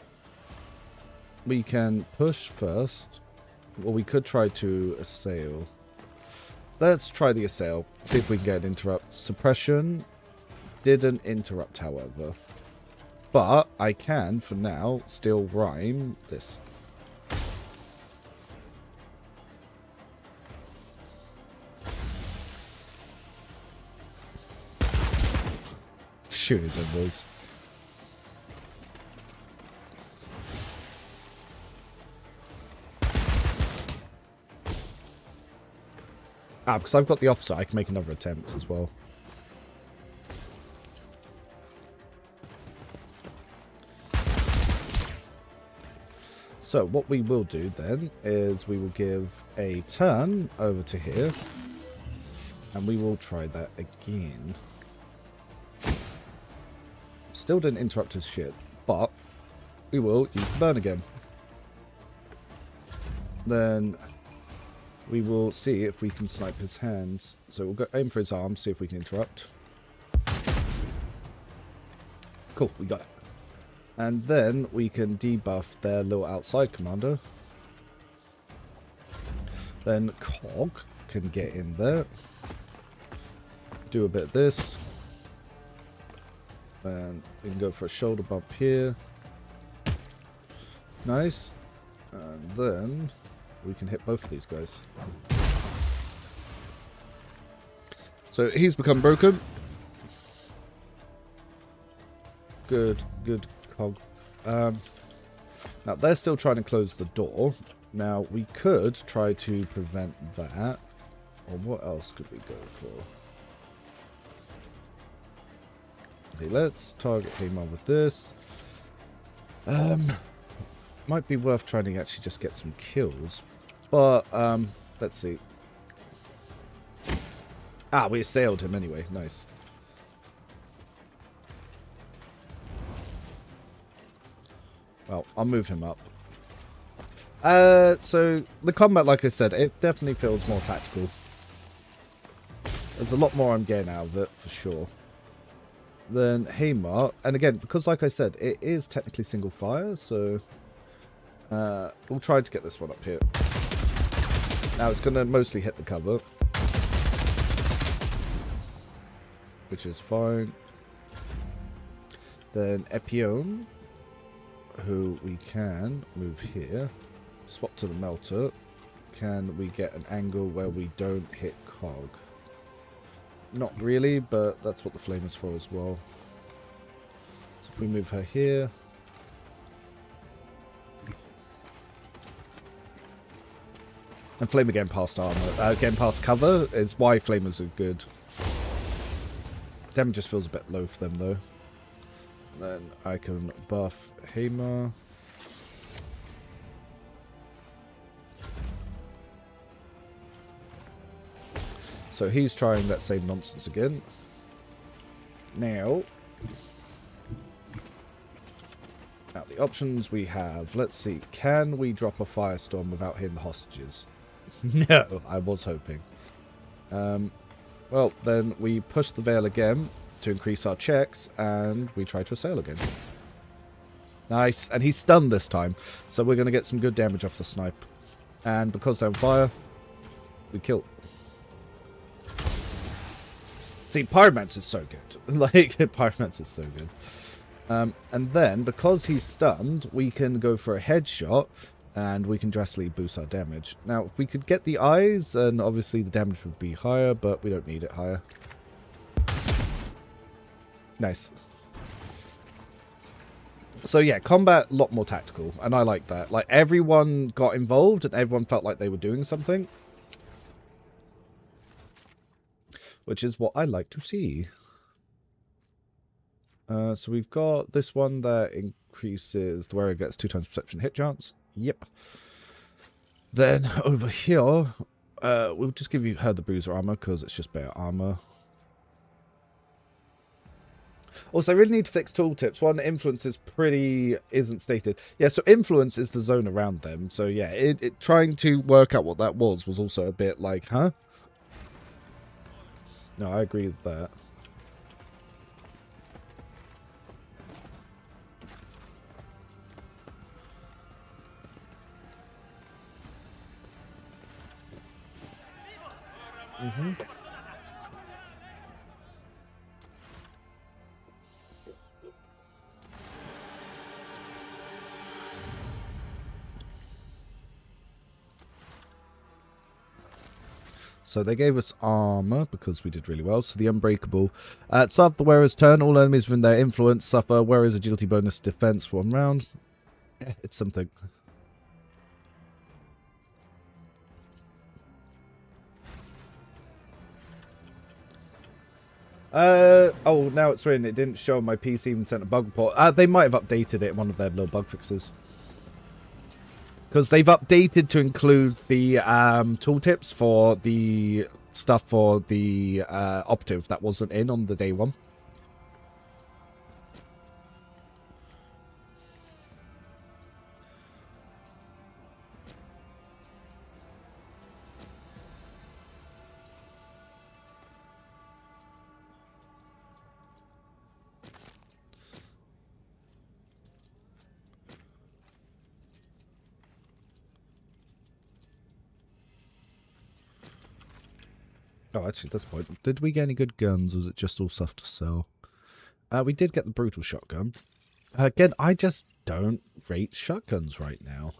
we can push first. Or we could try to assail. Let's try the assail. See if we can get an interrupt. Suppression didn't interrupt, however. But I can, for now, still rhyme this. Shoot his elbows. Because I've got the offset, I can make another attempt as well. So what we will do then is we will give a turn over to here. And we will try that again. Still didn't interrupt his shit, but we will use the burn again. Then we will see if we can snipe his hands. So we'll go aim for his arm, see if we can interrupt. Cool, we got it. And then we can debuff their little outside commander. Then Cog can get in there. Do a bit of this. And we can go for a shoulder bump here. Nice. And then we can hit both of these guys. So he's become broken. Good, good Cog. Now they're still trying to close the door. Now we could try to prevent that. Or what else could we go for? Okay, let's target him on with this. Might be worth trying to actually just get some kills. But, let's see. We assailed him anyway. Nice. Well, I'll move him up. So the combat, like I said, it definitely feels more tactical. There's a lot more I'm getting out of it, for sure. Then Hamar, and again, because like I said, it is technically single fire, so we'll try to get this one up here. Now it's going to mostly hit the cover, which is fine. Then Epione, who we can move here, swap to the melter. Can we get an angle where we don't hit cog? Not really, but that's what the flame is for as well. So if we move her here. And flame again past armor. Again past cover is why flamers are good. Damage just feels a bit low for them though. Then I can buff Hamar. So he's trying that same nonsense again. Now the options we have. Let's see. Can we drop a firestorm without hitting the hostages? No, I was hoping. Well, then we push the veil again to increase our checks, and we try to assail again. Nice. And he's stunned this time, so we're going to get some good damage off the snipe. And because they're on fire, we kill. See, Pyromancer is so good. Like, Pyromancer is so good. And then, because he's stunned, we can go for a headshot, and we can drastically boost our damage. Now, if we could get the eyes, and obviously the damage would be higher, but we don't need it higher. Nice. So yeah, combat, a lot more tactical, and I like that. Like, everyone got involved, and everyone felt like they were doing something. Which is what I like to see. So we've got this one that increases the wearer gets 2 times perception hit chance. Yep. Then over here, we'll just give her the bruiser armor because it's just better armor. Also, I really need to fix tooltips. One, influence is isn't stated. Yeah, so influence is the zone around them. So yeah, trying to work out what that was also a bit like, huh? No, I agree with that. So they gave us armor because we did really well. So the Unbreakable. At start of the wearer's turn, all enemies within their influence suffer wearer's agility bonus defense for 1 round. Yeah, it's something. Oh, now it's written. It didn't show on my PC even sent a bug report. They might have updated it in one of their little bug fixes. Because they've updated to include the tooltips for the stuff for the Operative that wasn't in on the day one. Oh, actually, at this point, did we get any good guns, or was it just all stuff to sell? We did get the brutal shotgun. Again, I just don't rate shotguns right now.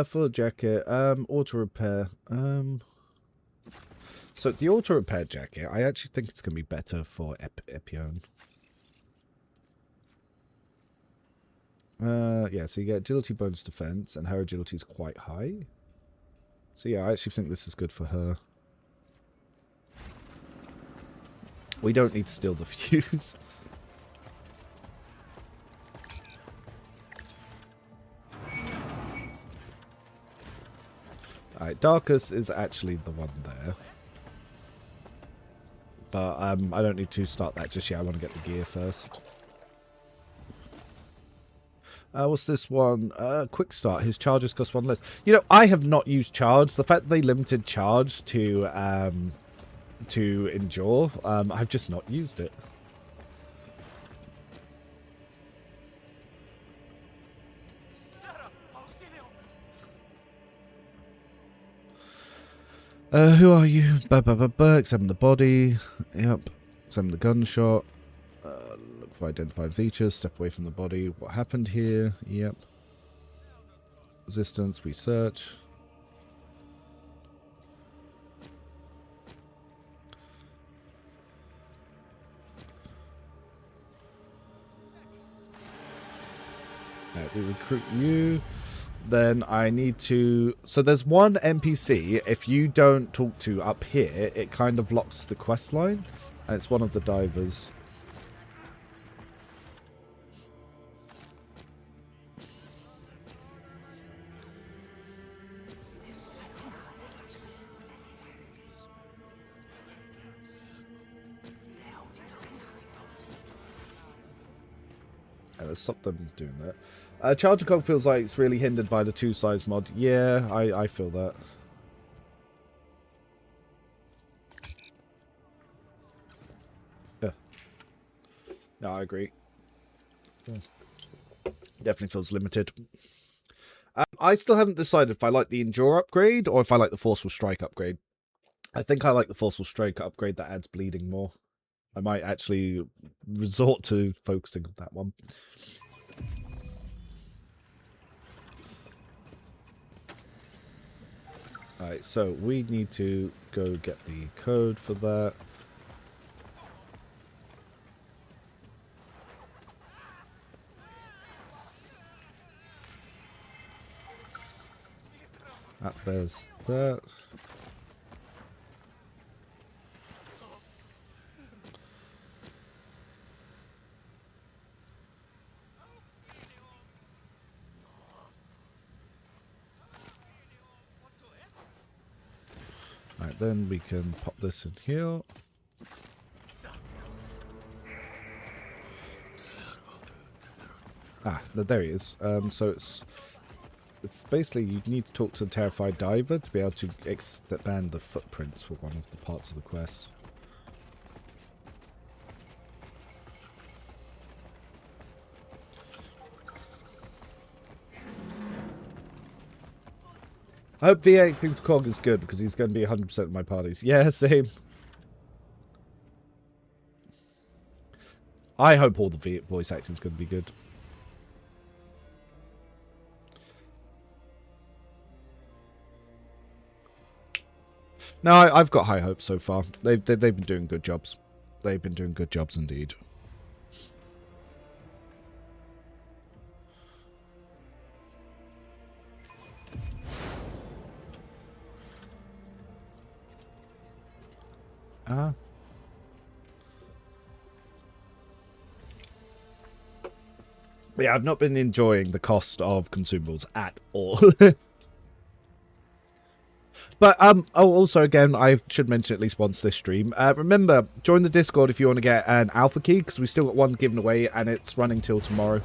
Full jacket, auto repair. So the auto repair jacket, I actually think it's going to be better for Epione. Yeah, so you get agility bonus defense, and her agility is quite high. So yeah, I actually think this is good for her. We don't need to steal the fuse. Alright, Darkus is actually the one there. But I don't need to start that just yet. I want to get the gear first. What's this one? Quick start. His charges cost 1 less. You know, I have not used charge. The fact that they limited charge to endure, I've just not used it. Who are you? Examine the body. Yep. Examine the gunshot. Look for identifying features. Step away from the body. What happened here? Yep. Resistance. We search. We recruit you. Then I need to... So there's one NPC, if you don't talk to up here, it kind of locks the quest line. And it's one of the divers. Let's stop them doing that. Charger cog feels like it's really hindered by the 2-size mod. Yeah, I feel that. Yeah. No, I agree. Yeah. Definitely feels limited. I still haven't decided if I like the Endure upgrade or if I like the Forceful Strike upgrade. I think I like the Forceful Strike upgrade that adds bleeding more. I might actually resort to focusing on that one. Alright, so we need to go get the code for that. There's that. Right, then we can pop this in here. There he is. So it's basically you need to talk to the Terrified Diver to be able to expand the footprints for one of the parts of the quest. I hope V8 for Cog is good because he's going to be 100% of my parties. Yeah, same. I hope all the voice acting is going to be good. No, I've got high hopes so far. They've been doing good jobs. They've been doing good jobs indeed. But yeah, I've not been enjoying the cost of consumables at all. But also again, I should mention at least once this stream. Remember, join the Discord if you want to get an alpha key, because we still got one given away, and it's running till tomorrow.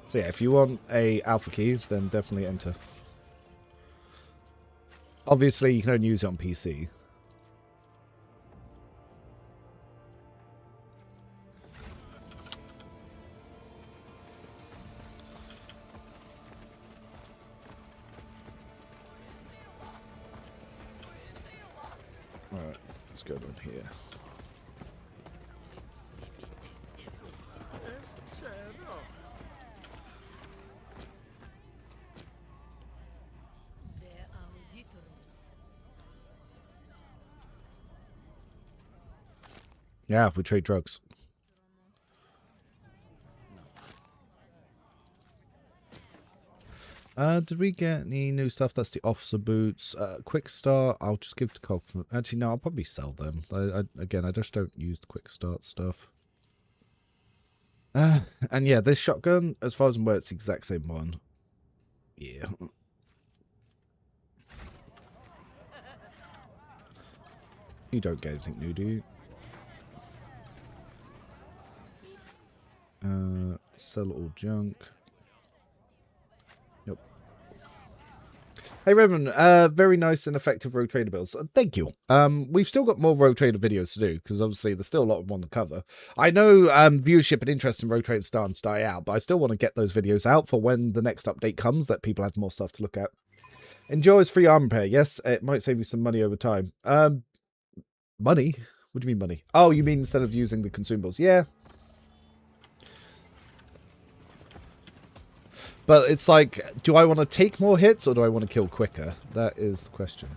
So yeah, if you want a alpha key, then definitely enter. Obviously, you can only use it on PC. Alright, let's go down here. Yeah, we trade drugs. Did we get any new stuff? That's the officer boots. Quick start, I'll just give to Cog. Actually, no, I'll probably sell them. Again, I just don't use the quick start stuff. And yeah, this shotgun, as far as I'm aware, it's the exact same one. Yeah. You don't get anything new, do you? Sell all junk. Nope. Hey Reverend, very nice and effective Rogue Trader builds. Thank you. We've still got more Rogue Trader videos to do, because obviously there's still a lot of one to cover. I know viewership and interest in Rogue Trader starting to die out, but I still want to get those videos out for when the next update comes, that people have more stuff to look at. Enjoys free armor repair. Yes, it might save you some money over time. Money? What do you mean money? Oh, you mean instead of using the consumables? Yeah. But it's like, do I want to take more hits or do I want to kill quicker? That is the question.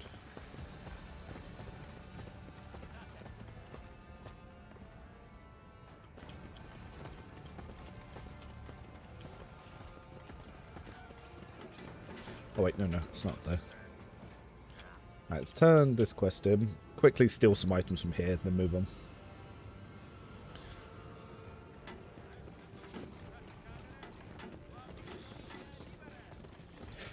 Oh wait, no, it's not there. Alright, let's turn this quest in. Quickly steal some items from here, then move on.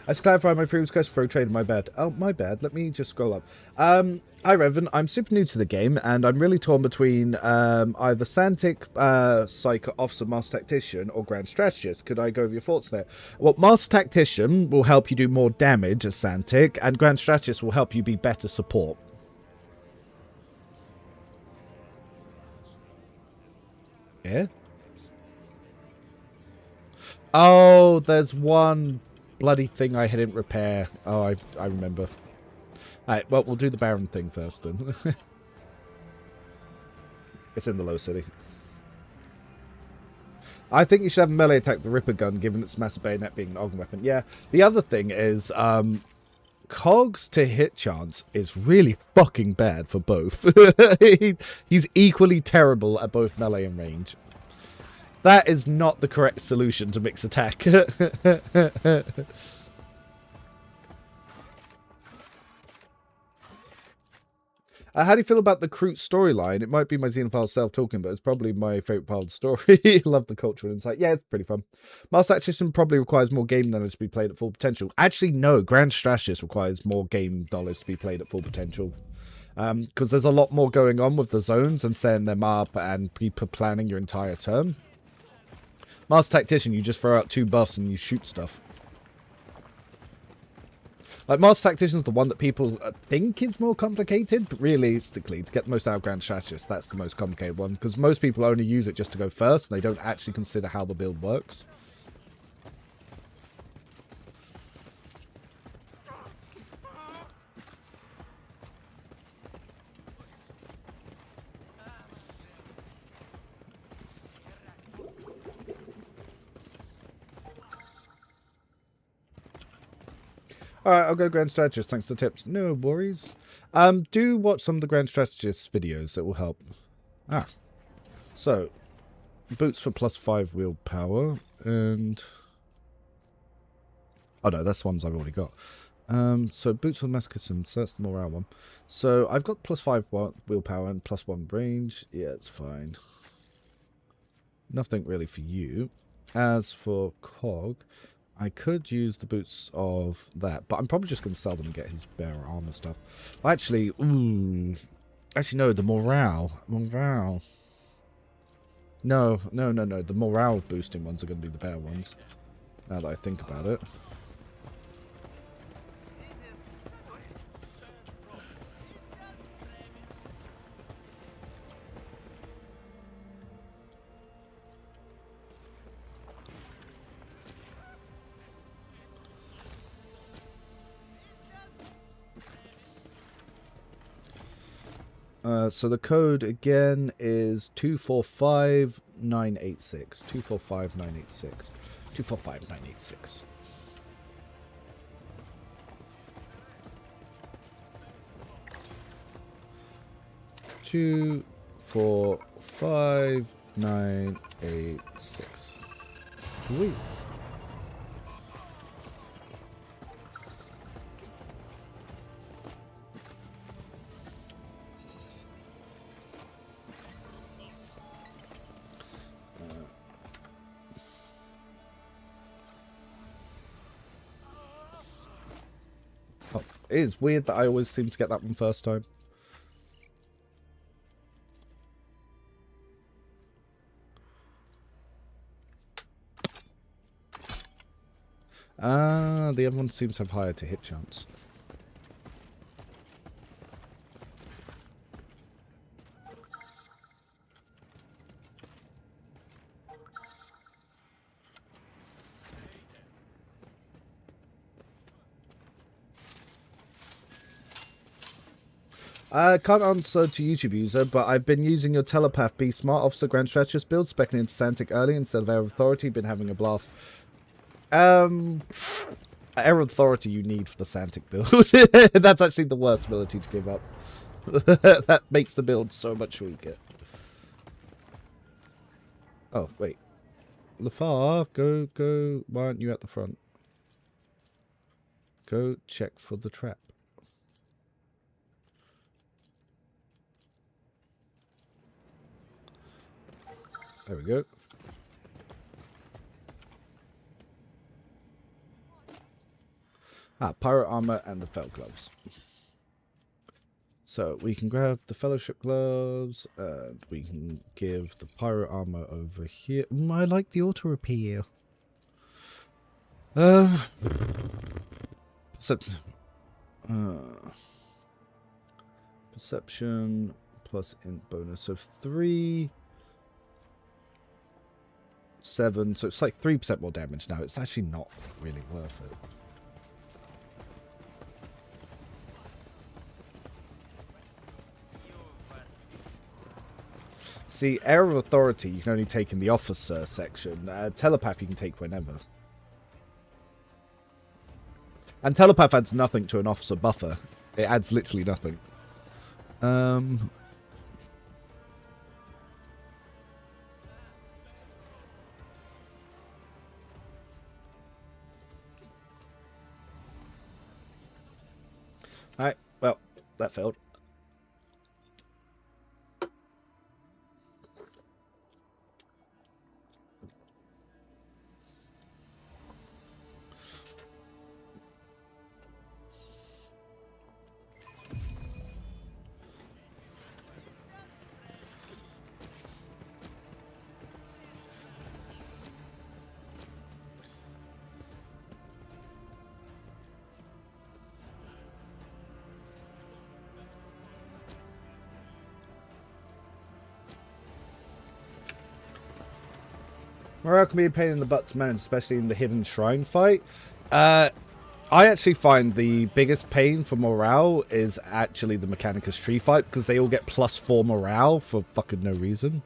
I just clarified my previous quest for Rogue Trader, my bad. Oh, my bad. Let me just scroll up. Hi, Revan. I'm super new to the game, and I'm really torn between either Santic, Psycho Officer, Master Tactician, or Grand Strategist. Could I go over your thoughts there? Well, Master Tactician will help you do more damage as Santic, and Grand Strategist will help you be better support. Yeah? Oh, there's one bloody thing I didn't repair. Oh, I remember. Alright, well, we'll do the Baron thing first then. It's in the low city. I think you should have melee attack the Ripper gun, given its massive bayonet being an Ogden weapon. Yeah, the other thing is, Cog's to hit chance is really fucking bad for both. He's equally terrible at both melee and range. That is not the correct solution to mix attack. How do you feel about the Kroot storyline? It might be my Xenophile self talking, but it's probably my favourite part of the story. Love the cultural insight. Yeah, it's pretty fun. Master Tactician probably requires more game knowledge to be played at full potential. Actually, no. Grand Strategist requires more game knowledge to be played at full potential. Because there's a lot more going on with the zones and setting them up and pre-planning your entire turn. Master Tactician, you just throw out 2 buffs and you shoot stuff. Like, Master Tactician's the one that people think is more complicated, but realistically, to get the most out of Grand Strategist, that's the most complicated one, because most people only use it just to go first, and they don't actually consider how the build works. Alright, I'll go Grand Strategist, thanks for the tips. No worries. Do watch some of the Grand Strategist videos, that will help. So, boots for +5 willpower, and... oh no, that's the ones I've already got. So, boots for masochism, so that's the morale one. So, I've got +5 willpower and +1 range. Yeah, it's fine. Nothing really for you. As for Cog... I could use the boots of that, but I'm probably just going to sell them and get his bearer armor stuff. Actually, actually, no, the morale. No. The morale boosting ones are going to be the better ones, now that I think about it. So the code again is 245986. 245986. 245986. Two, 4, 5, 9, 8, 6. Sweet. Oh, it is weird that I always seem to get that one first time. Ah, the other one seems to have higher to hit chance. Can't answer to YouTube user, but I've been using your telepath Be Smart Officer Grand Strategist build, specking into Santic early instead of Air of Authority, been having a blast. Air of Authority you need for the Santic build. That's actually the worst ability to give up. That makes the build so much weaker. Oh, wait. Lafar, go. Why aren't you at the front? Go check for the trap. There we go. Ah, pirate armor and the felt gloves. So we can grab the fellowship gloves and we can give the pirate armor over here. I like the auto repair. Perception plus int bonus of 3. 7, so it's like 3% more damage now. It's actually not really worth it. See, Air of Authority you can only take in the officer section. Telepath you can take whenever. And Telepath adds nothing to an officer buffer. It adds literally nothing. Alright, well, that failed. Morale can be a pain in the butt to manage, especially in the hidden shrine fight. I actually find the biggest pain for morale is actually the Mechanicus tree fight, because they all get +4 morale for fucking no reason.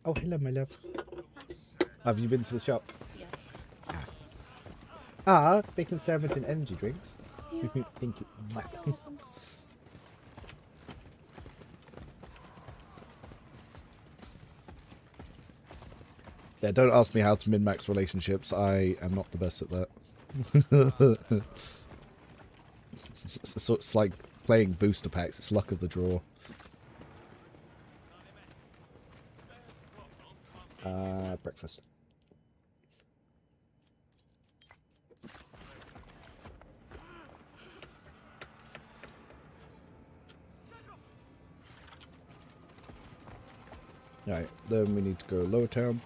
Oh, hello, my love. Have you been to the shop? Yes. Bacon sandwich and energy drinks. Yeah. Thank you. Yeah, don't ask me how to min-max relationships. I am not the best at that. It's like playing booster packs. It's luck of the draw. Breakfast. Alright, then we need to go Lower Town.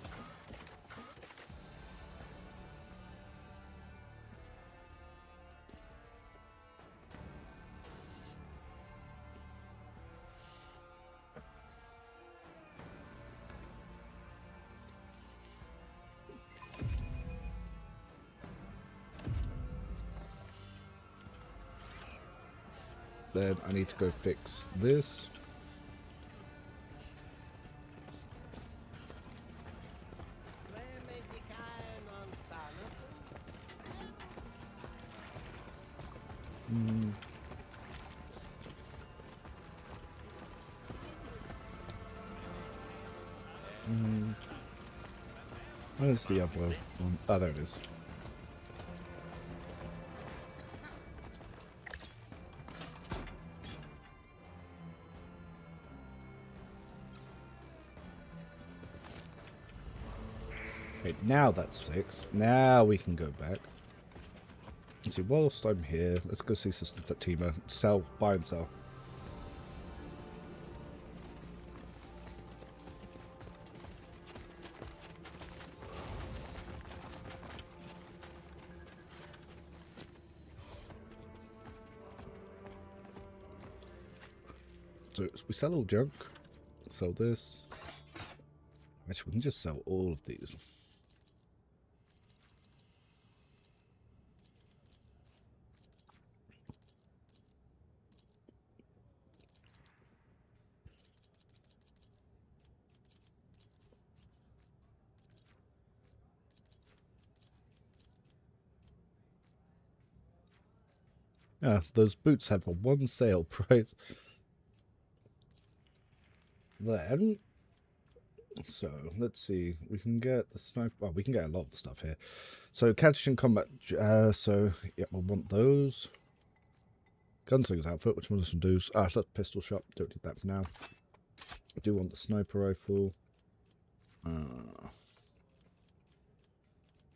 Then I need to go fix this. Where's the other one? Oh, there it is. Okay, now that's fixed. Now we can go back. Let's see, whilst I'm here, let's go see Systems at Tima. Sell, buy and sell. So we sell all junk. Sell this. Actually, we can just sell all of these. Yeah, those boots have a 1 sale price. Then, so let's see. We can get the sniper. Well, we can get a lot of the stuff here. So catching combat. So yeah, we'll want those. Gunslinger's outfit, which one of some do's? Ah, that's pistol shot. Don't need that for now. I do want the sniper rifle.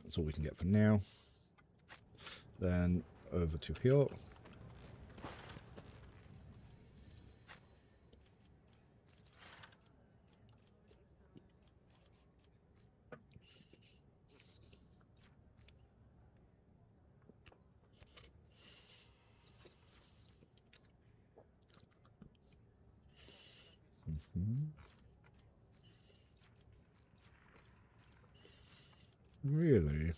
That's all we can get for now. Then over to here. Really?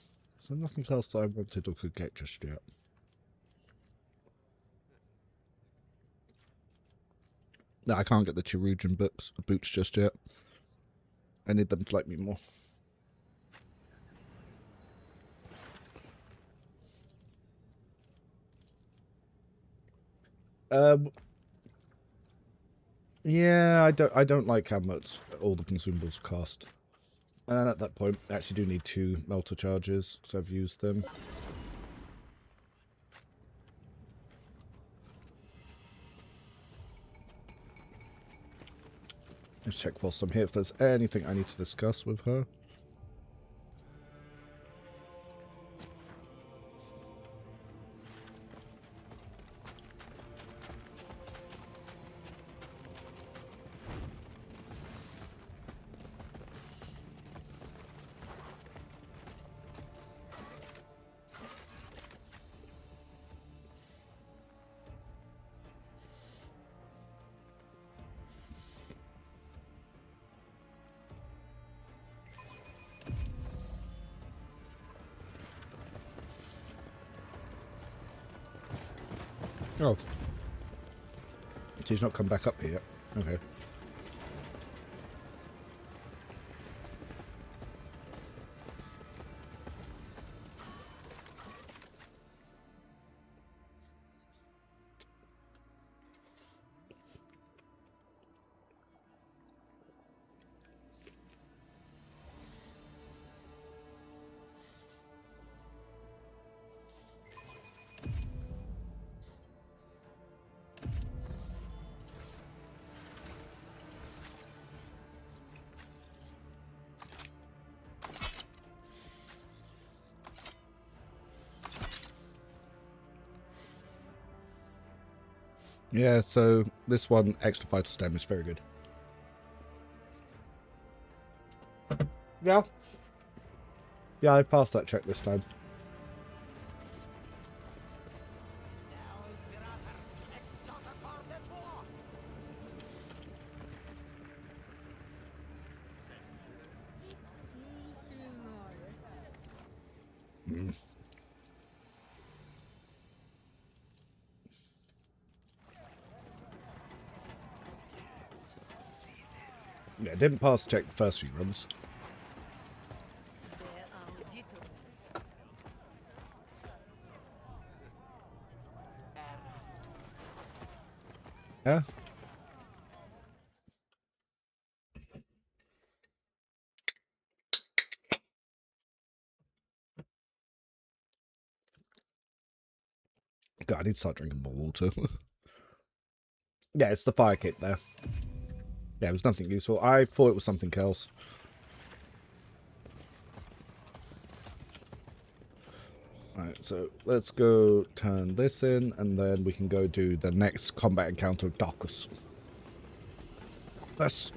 So nothing else that I wanted or could get just yet. No, I can't get the Cherugian boots just yet. I need them to like me more. Yeah, I don't like how much all the consumables cost. And at that point, I actually do need 2 melter charges because I've used them. Let's check whilst I'm here if there's anything I need to discuss with her. Oh. She's not come back up here yet. Okay. Yeah, so this one, extra vital stem, is very good. Yeah. Yeah, I passed that check this time. Yeah, didn't pass check the first few runs. there. God, I need to start drinking more water. Yeah, it's the fire kit there. Yeah, it was nothing useful. I thought it was something else. Alright, so let's go turn this in, and then we can go do the next combat encounter with Darkus. Yes.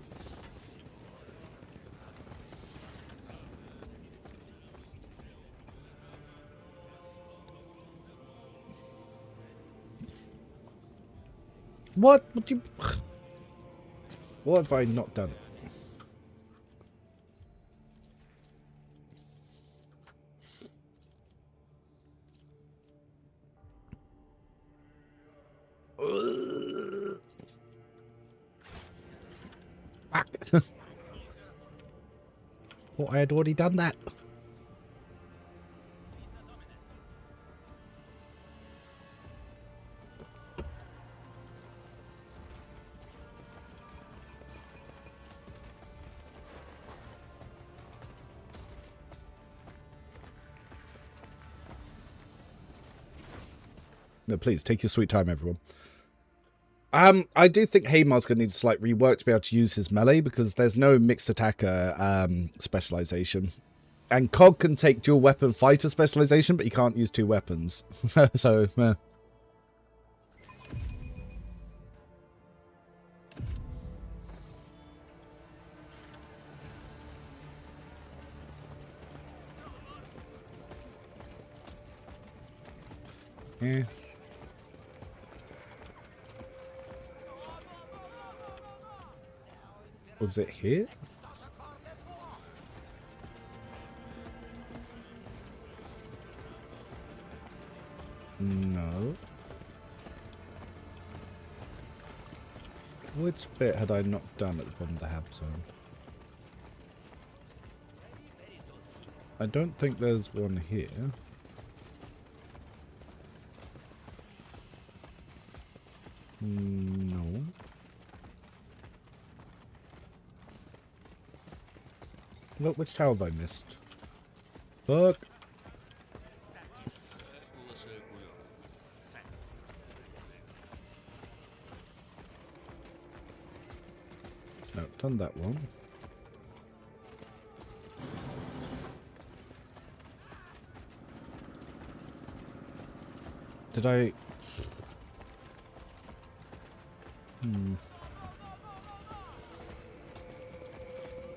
What? What do you... What have I not done? Fuck. Thought I had already done that. No, please, take your sweet time, everyone. I do think Haymar's going to need a slight rework to be able to use his melee, because there's no mixed attacker specialization. And Cog can take dual weapon fighter specialization, but he can't use two weapons. So, yeah. Was it here? No. Which bit had I not done at the bottom of the hab zone? I don't think there's one here. No. Look, which tower have I missed? Fuck. No, done that one. Did I...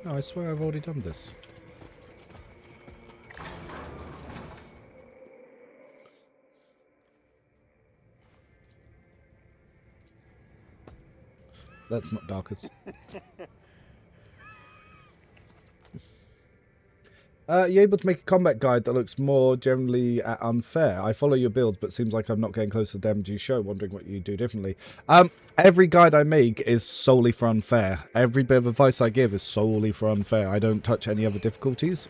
No, I swear I've already done this. That's not Darkus. You're able to make a combat guide that looks more generally unfair. I follow your builds, but seems like I'm not getting close to the damage you show. Wondering what you do differently. Every guide I make is solely for unfair. Every bit of advice I give is solely for unfair. I don't touch any other difficulties.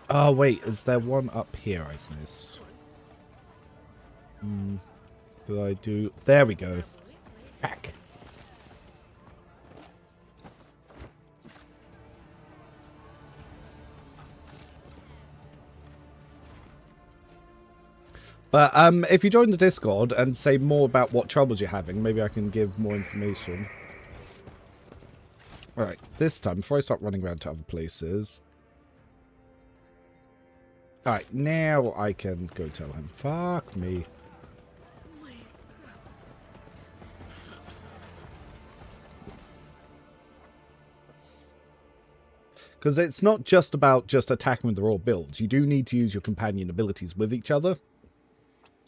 Oh, wait. Is there one up here I've missed? Did I do... There we go. Back. But if you join the Discord and say more about what troubles you're having, maybe I can give more information. Alright, this time, before I start running around to other places... Alright, now I can go tell him. Fuck me. Because it's not just about just attacking with the raw builds. You do need to use your companion abilities with each other.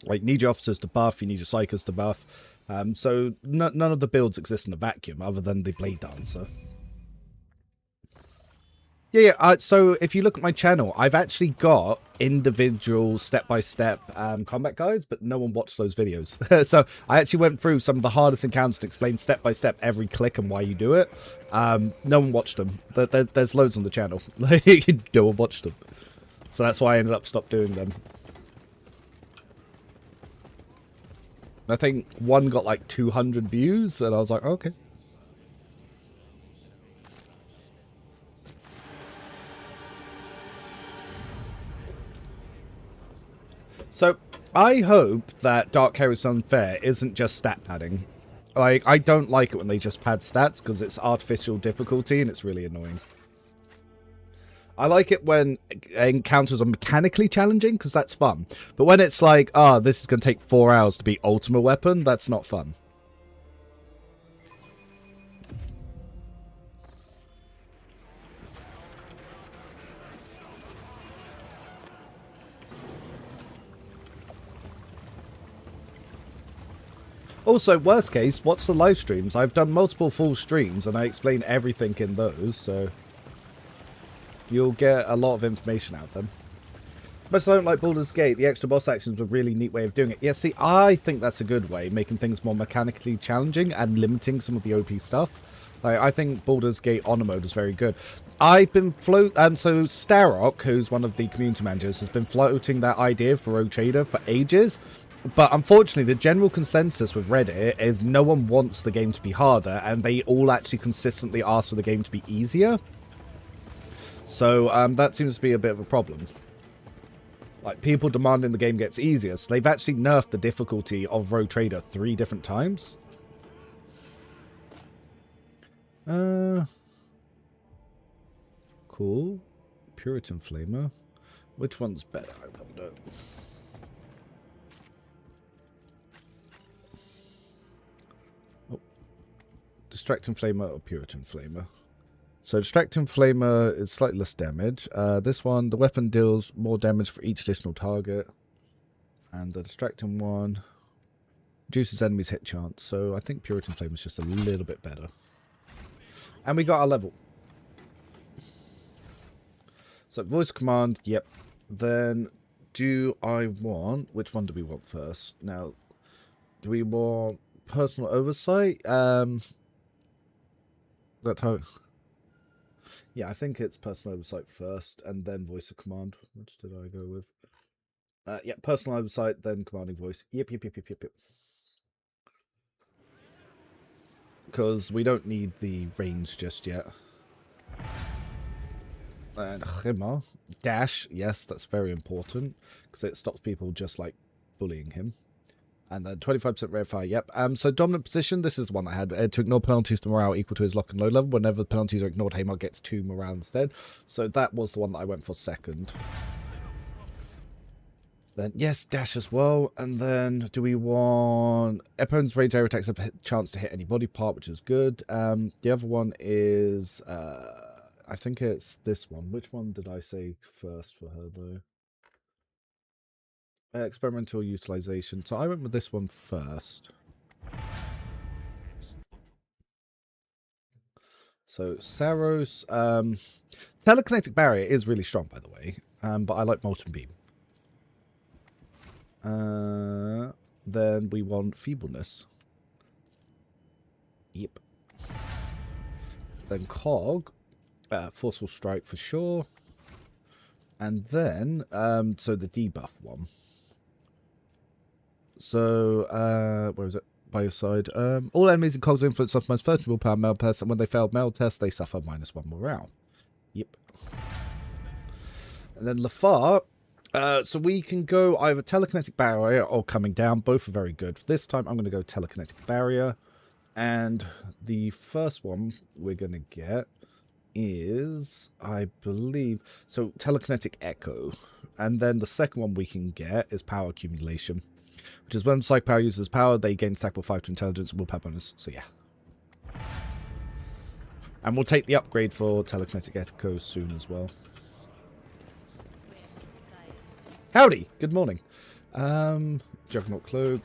Like, you need your officers to buff, you need your psychers to buff. So none of the builds exist in a vacuum other than the Blade Dancer. Yeah. So if you look at my channel, I've actually got individual step-by-step combat guides, but no one watched those videos. So I actually went through some of the hardest encounters to explain step-by-step every click and why you do it. No one watched them. There's loads on the channel. No one watched them. So that's why I ended up stopped doing them. I think one got like 200 views, and I was like, okay. So, I hope that Dark Heresy Unfair isn't just stat padding. Like, I don't like it when they just pad stats, because it's artificial difficulty, and it's really annoying. I like it when encounters are mechanically challenging, because that's fun. But when it's like, this is going to take 4 hours to beat Ultimate Weapon, that's not fun. Also, worst case, watch the live streams. I've done multiple full streams, and I explain everything in those, so you'll get a lot of information out of them. But I don't like Baldur's Gate. The extra boss actions were a really neat way of doing it. Yeah, see, I think that's a good way, making things more mechanically challenging and limiting some of the OP stuff. Like, I think Baldur's Gate Honor Mode is very good. I've been so Starrock, who's one of the community managers, has been floating that idea for Rogue Trader for ages. But unfortunately, the general consensus with Reddit is no one wants the game to be harder, and they all actually consistently ask for the game to be easier. So that seems to be a bit of a problem. Like, people demanding the game gets easier, so they've actually nerfed the difficulty of Rogue Trader 3 different times. Cool. Puritan Flamer. Which one's better, I wonder. Oh. Distracting Flamer or Puritan Flamer? So Distracting Flamer is slightly less damage. This one, the weapon deals more damage for each additional target. And the Distracting one reduces enemies' hit chance. So I think Puritan Flamer is just a little bit better. And we got our level. So voice command, yep. Then do I want, which one do we want first? Now, do we want personal oversight? That's how... Yeah, I think it's personal oversight first, and then voice of command. Which did I go with? Yeah, personal oversight, then commanding voice. Yep. Because we don't need the range just yet. And Chimar. Dash, yes, that's very important. Because it stops people just, like, bullying him. And then 25% rare fire, yep. So dominant position, this is the one I had. To ignore penalties to morale equal to his lock and load level. Whenever the penalties are ignored, Hamar gets 2 morale instead. So that was the one that I went for second. Then, yes, dash as well. And then, do we want... Opponent's range area attacks have a chance to hit any body part, which is good. The other one is... I think it's this one. Which one did I say first for her, though? Experimental utilization. So I went with this one first. So Saros, telekinetic barrier is really strong, by the way, but I like molten beam. Then we want feebleness. Yep. Then cog, forceful strike for sure. And then so the debuff one. So, where is it? By your side. All enemies in Cog's influence suffer minus 30 willpower male test, and when they fail male test, they suffer -1 morale. Yep. And then Lafar. So we can go either telekinetic barrier or coming down. Both are very good. For this time, I'm going to go telekinetic barrier. And the first one we're going to get is, I believe, so telekinetic echo. And then the second one we can get is power accumulation, which is when Psych Power uses power, they gain stackable 5 to intelligence and willpower bonus. So yeah. And we'll take the upgrade for telekinetic echo soon as well. Howdy, good morning. Juggernaut Cloak.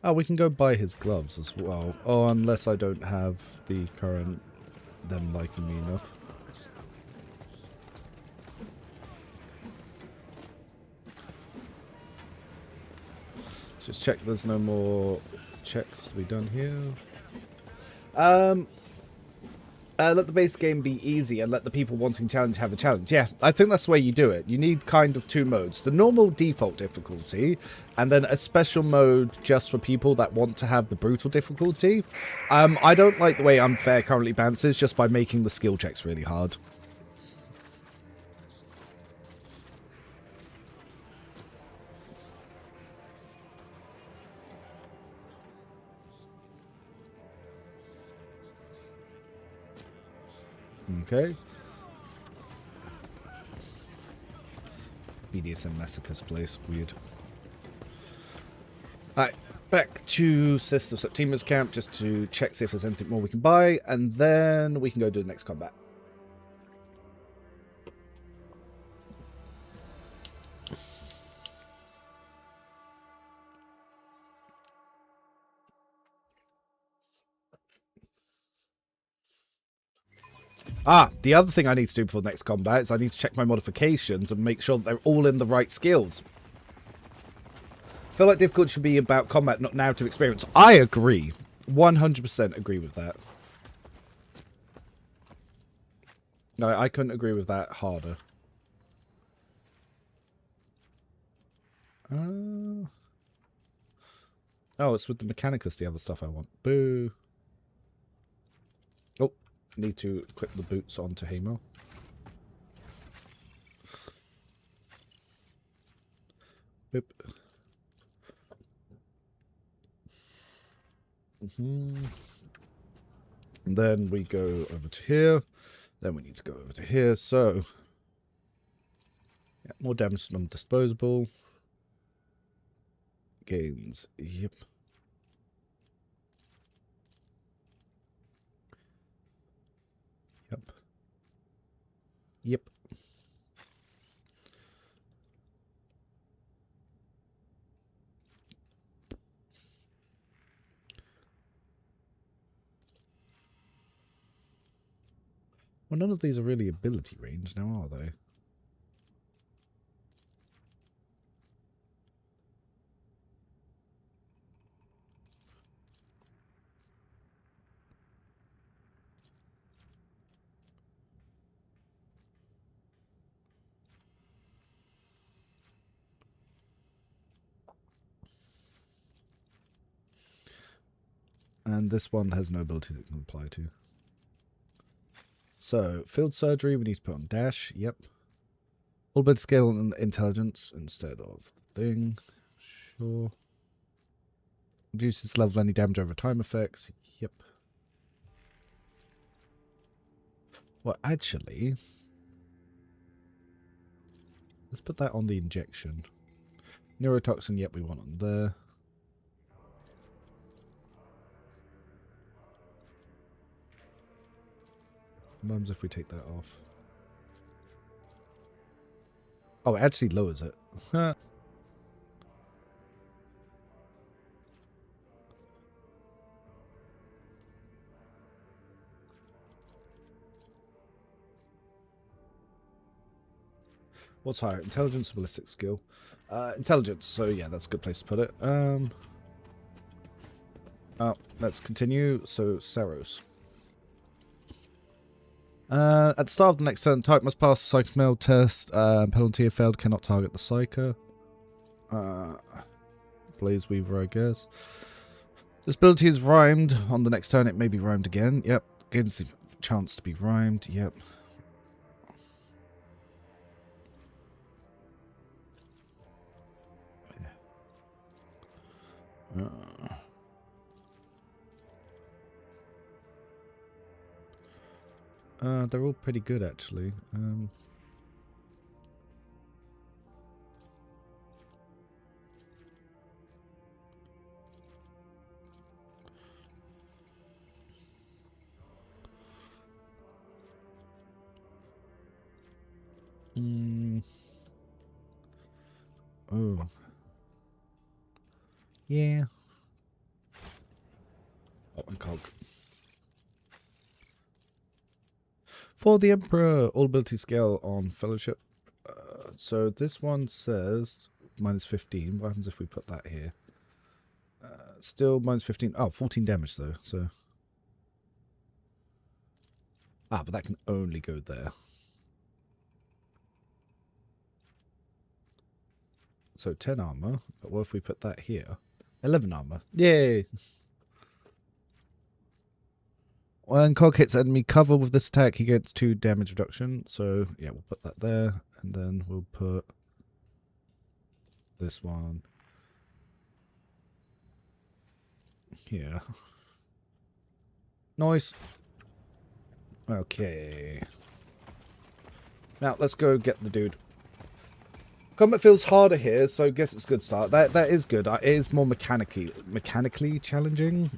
Oh, we can go buy his gloves as well. Oh, unless I don't have the current them liking me enough. Let's just check there's no more checks to be done here. Let the base game be easy and let the people wanting challenge have a challenge. Yeah, I think that's the way you do it. You need kind of two modes. The normal default difficulty and then a special mode just for people that want to have the brutal difficulty. I don't like the way Unfair currently bounces just by making the skill checks really hard. Okay. BDSM massacres place. Weird. Alright, back to Sister Septima's camp just to check see if there's anything more we can buy, and then we can go do the next combat. The other thing I need to do before the next combat is I need to check my modifications and make sure that they're all in the right skills. I feel like difficulty should be about combat, not narrative experience. I agree. 100% agree with that. No, I couldn't agree with that harder. Oh, it's with the Mechanicus, the other stuff I want. Boo. Oh, need to equip the boots onto Hamo. Boop. And then we go over to here. Then we need to go over to here. So, yeah, more damage to non-disposable. Gains. Yep. Yep. Yep. Well, none of these are really ability range now, are they? And this one has no ability that can apply to. So, field surgery, we need to put on dash. Yep. All bit scale and intelligence instead of the thing. Sure. Reduces level any damage over time effects. Yep. Well, actually, let's put that on the injection. Neurotoxin, yep, we want on there. Mums if we take that off. Oh, it actually lowers it. What's higher? Intelligence or ballistic skill? Intelligence, so yeah, that's a good place to put it. Let's continue. So, Saros. At the start of the next turn, type must pass the Psychic Mail test. Penalty if failed, cannot target the Psyker. Blaze Weaver, I guess. This ability is rhymed. On the next turn, it may be rhymed again. Yep. Gains the chance to be rhymed. Yep. They're all pretty good, actually. Oh. Yeah. and cog. For the Emperor, all ability scale on Fellowship. So this one says minus 15. What happens if we put that here? Still minus 15. Oh, 14 damage though. So. Ah, but that can only go there. So 10 armor. But what if we put that here? 11 armor. Yay! When Cog hits enemy cover with this attack, he gets 2 damage reduction. So, yeah, we'll put that there. And then we'll put this one here. Nice. Okay. Now, let's go get the dude. Combat feels harder here, so I guess it's a good start. That is good. It is more mechanically challenging.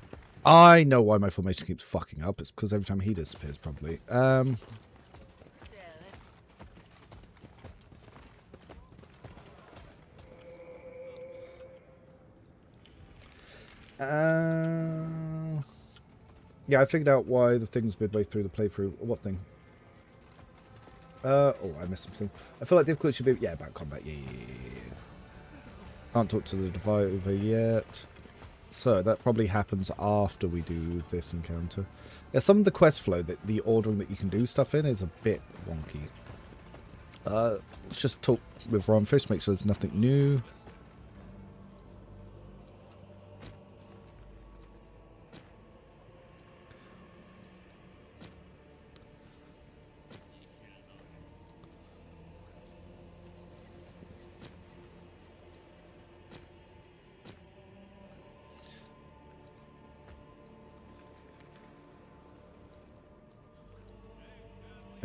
I know why my formation keeps fucking up. It's because every time he disappears, probably. Yeah, I figured out why the thing's midway through the playthrough. What thing? Oh, I missed some things. I feel like difficulty should be... Yeah, about combat. Yeah. Can't talk to the Diver yet. So, that probably happens after we do this encounter. Yeah, some of the quest flow, the ordering that you can do stuff in is a bit wonky. Let's just talk with Romfish, make sure there's nothing new.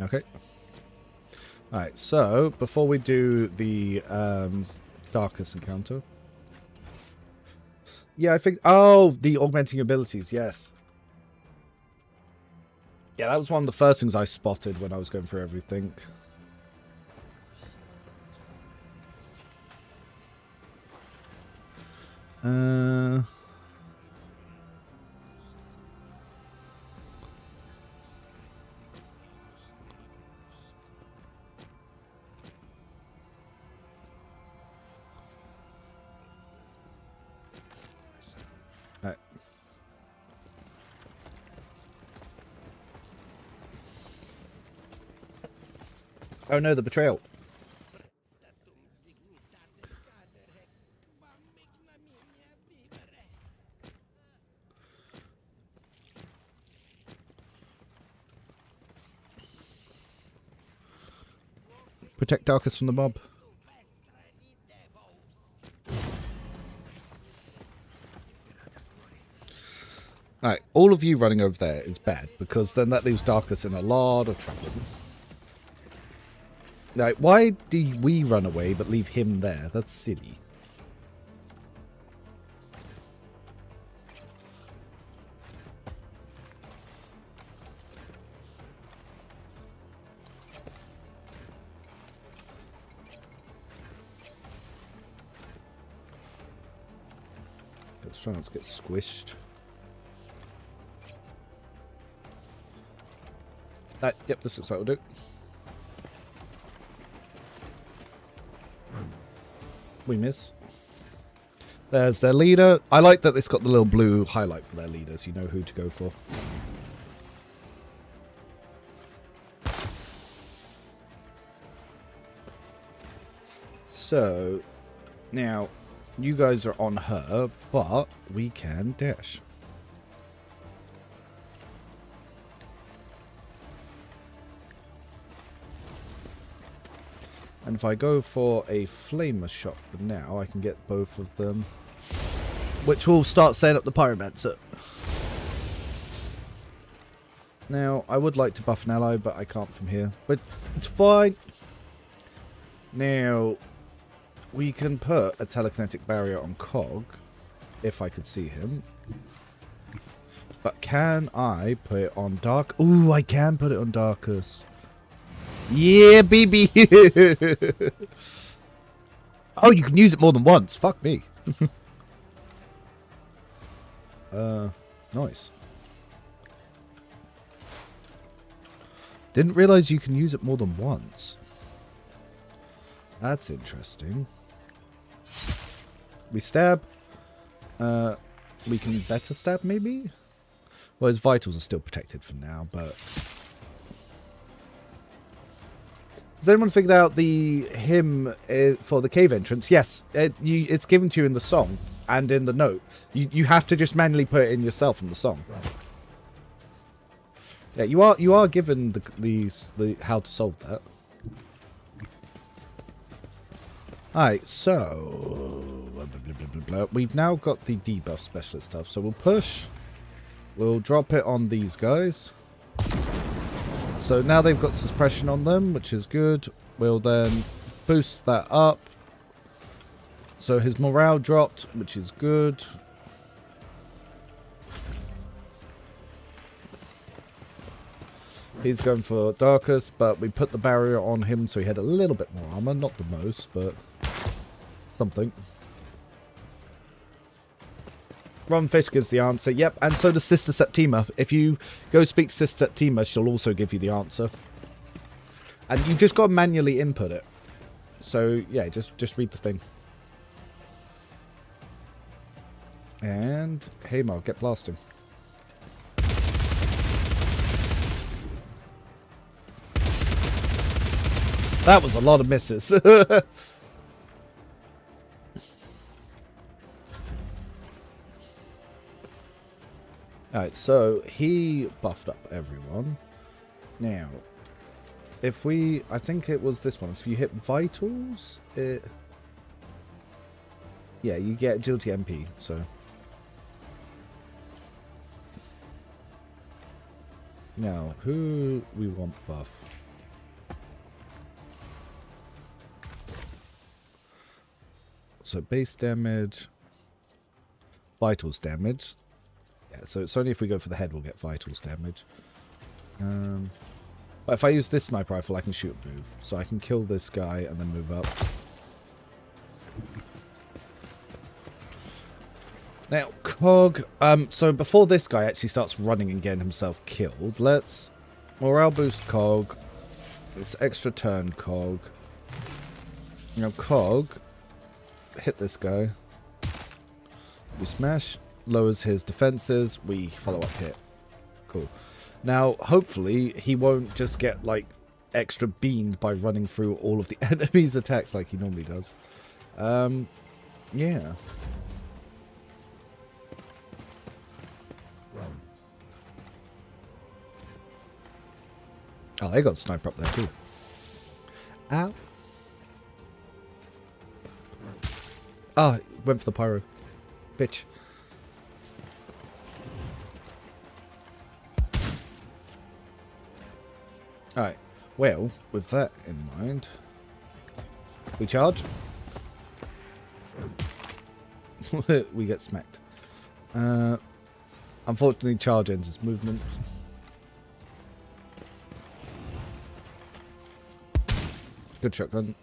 Okay. Alright, so before we do the Darkest encounter. Yeah, I think... Oh, the augmenting abilities, yes. Yeah, that was one of the first things I spotted when I was going through everything. Right. Oh no, the betrayal. Protect Darkest from the mob. Alright, all of you running over there is bad, because then that leaves Darkest in a lot of trouble. Now, why do we run away but leave him there? That's silly. Let's try not to get squished. Yep, this looks like it'll do. We miss. There's their leader. I like that it's got the little blue highlight for their leaders. You know who to go for. So, now, you guys are on her, but we can dash. And if I go for a flamer shot for now, I can get both of them. Which will start setting up the pyromancer. Now, I would like to buff an ally, but I can't from here. But it's fine. Now, we can put a telekinetic barrier on Cog, if I could see him. But can I put it on Dark? Ooh, I can put it on Darkest. Yeah, baby. Oh, you can use it more than once. Fuck me. Nice. Didn't realize you can use it more than once. That's interesting. We stab. We can better stab, maybe? Well, his vitals are still protected for now, but... Has anyone figured out the hymn for the cave entrance? Yes, it's given to you in the song and in the note. You have to just manually put it in yourself in the song. Yeah, you are given the how to solve that. Alright, so blah, blah, blah, blah. We've now got the debuff specialist stuff, so we'll push. We'll drop it on these guys. So now they've got suppression on them, which is good. We'll then boost that up. So his morale dropped, which is good. He's going for Darkest, but we put the barrier on him so he had a little bit more armor. Not the most, but something. Ron Fish gives the answer. Yep, and so does Sister Septima. If you go speak to Sister Septima, she'll also give you the answer. And you just got to manually input it. So, yeah, just read the thing. And, hey, Mark, get blasting. That was a lot of misses. Alright, so he buffed up everyone. Now, if we... I think it was this one. If you hit Vitals, it... Yeah, you get Agility MP, so... Now, who we want buff? So, base damage... Vitals damage... Yeah, so it's only if we go for the head we'll get vitals damage. But if I use this sniper rifle, I can shoot and move. So I can kill this guy and then move up. Now, Cog. So before this guy actually starts running and getting himself killed, let's morale boost Cog. It's extra turn Cog. Now, Cog. Hit this guy. We smash. Lowers his defenses, we follow up hit. Cool. Now, hopefully, he won't just get, like, extra beamed by running through all of the enemy's attacks like he normally does. Yeah. Oh, they got a sniper up there, too. Ow. Ah, oh, went for the pyro. Bitch. Alright, well, with that in mind, we charge. We get smacked. Unfortunately, charge ends his movement. Good shotgun.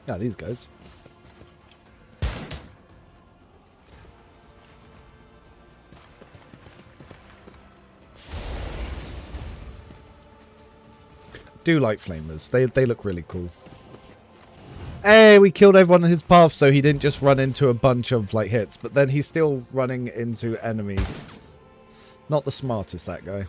Yeah, these guys. Do like flamers. They look really cool. Hey, we killed everyone in his path so he didn't just run into a bunch of like hits, but then he's still running into enemies. Not the smartest, that guy.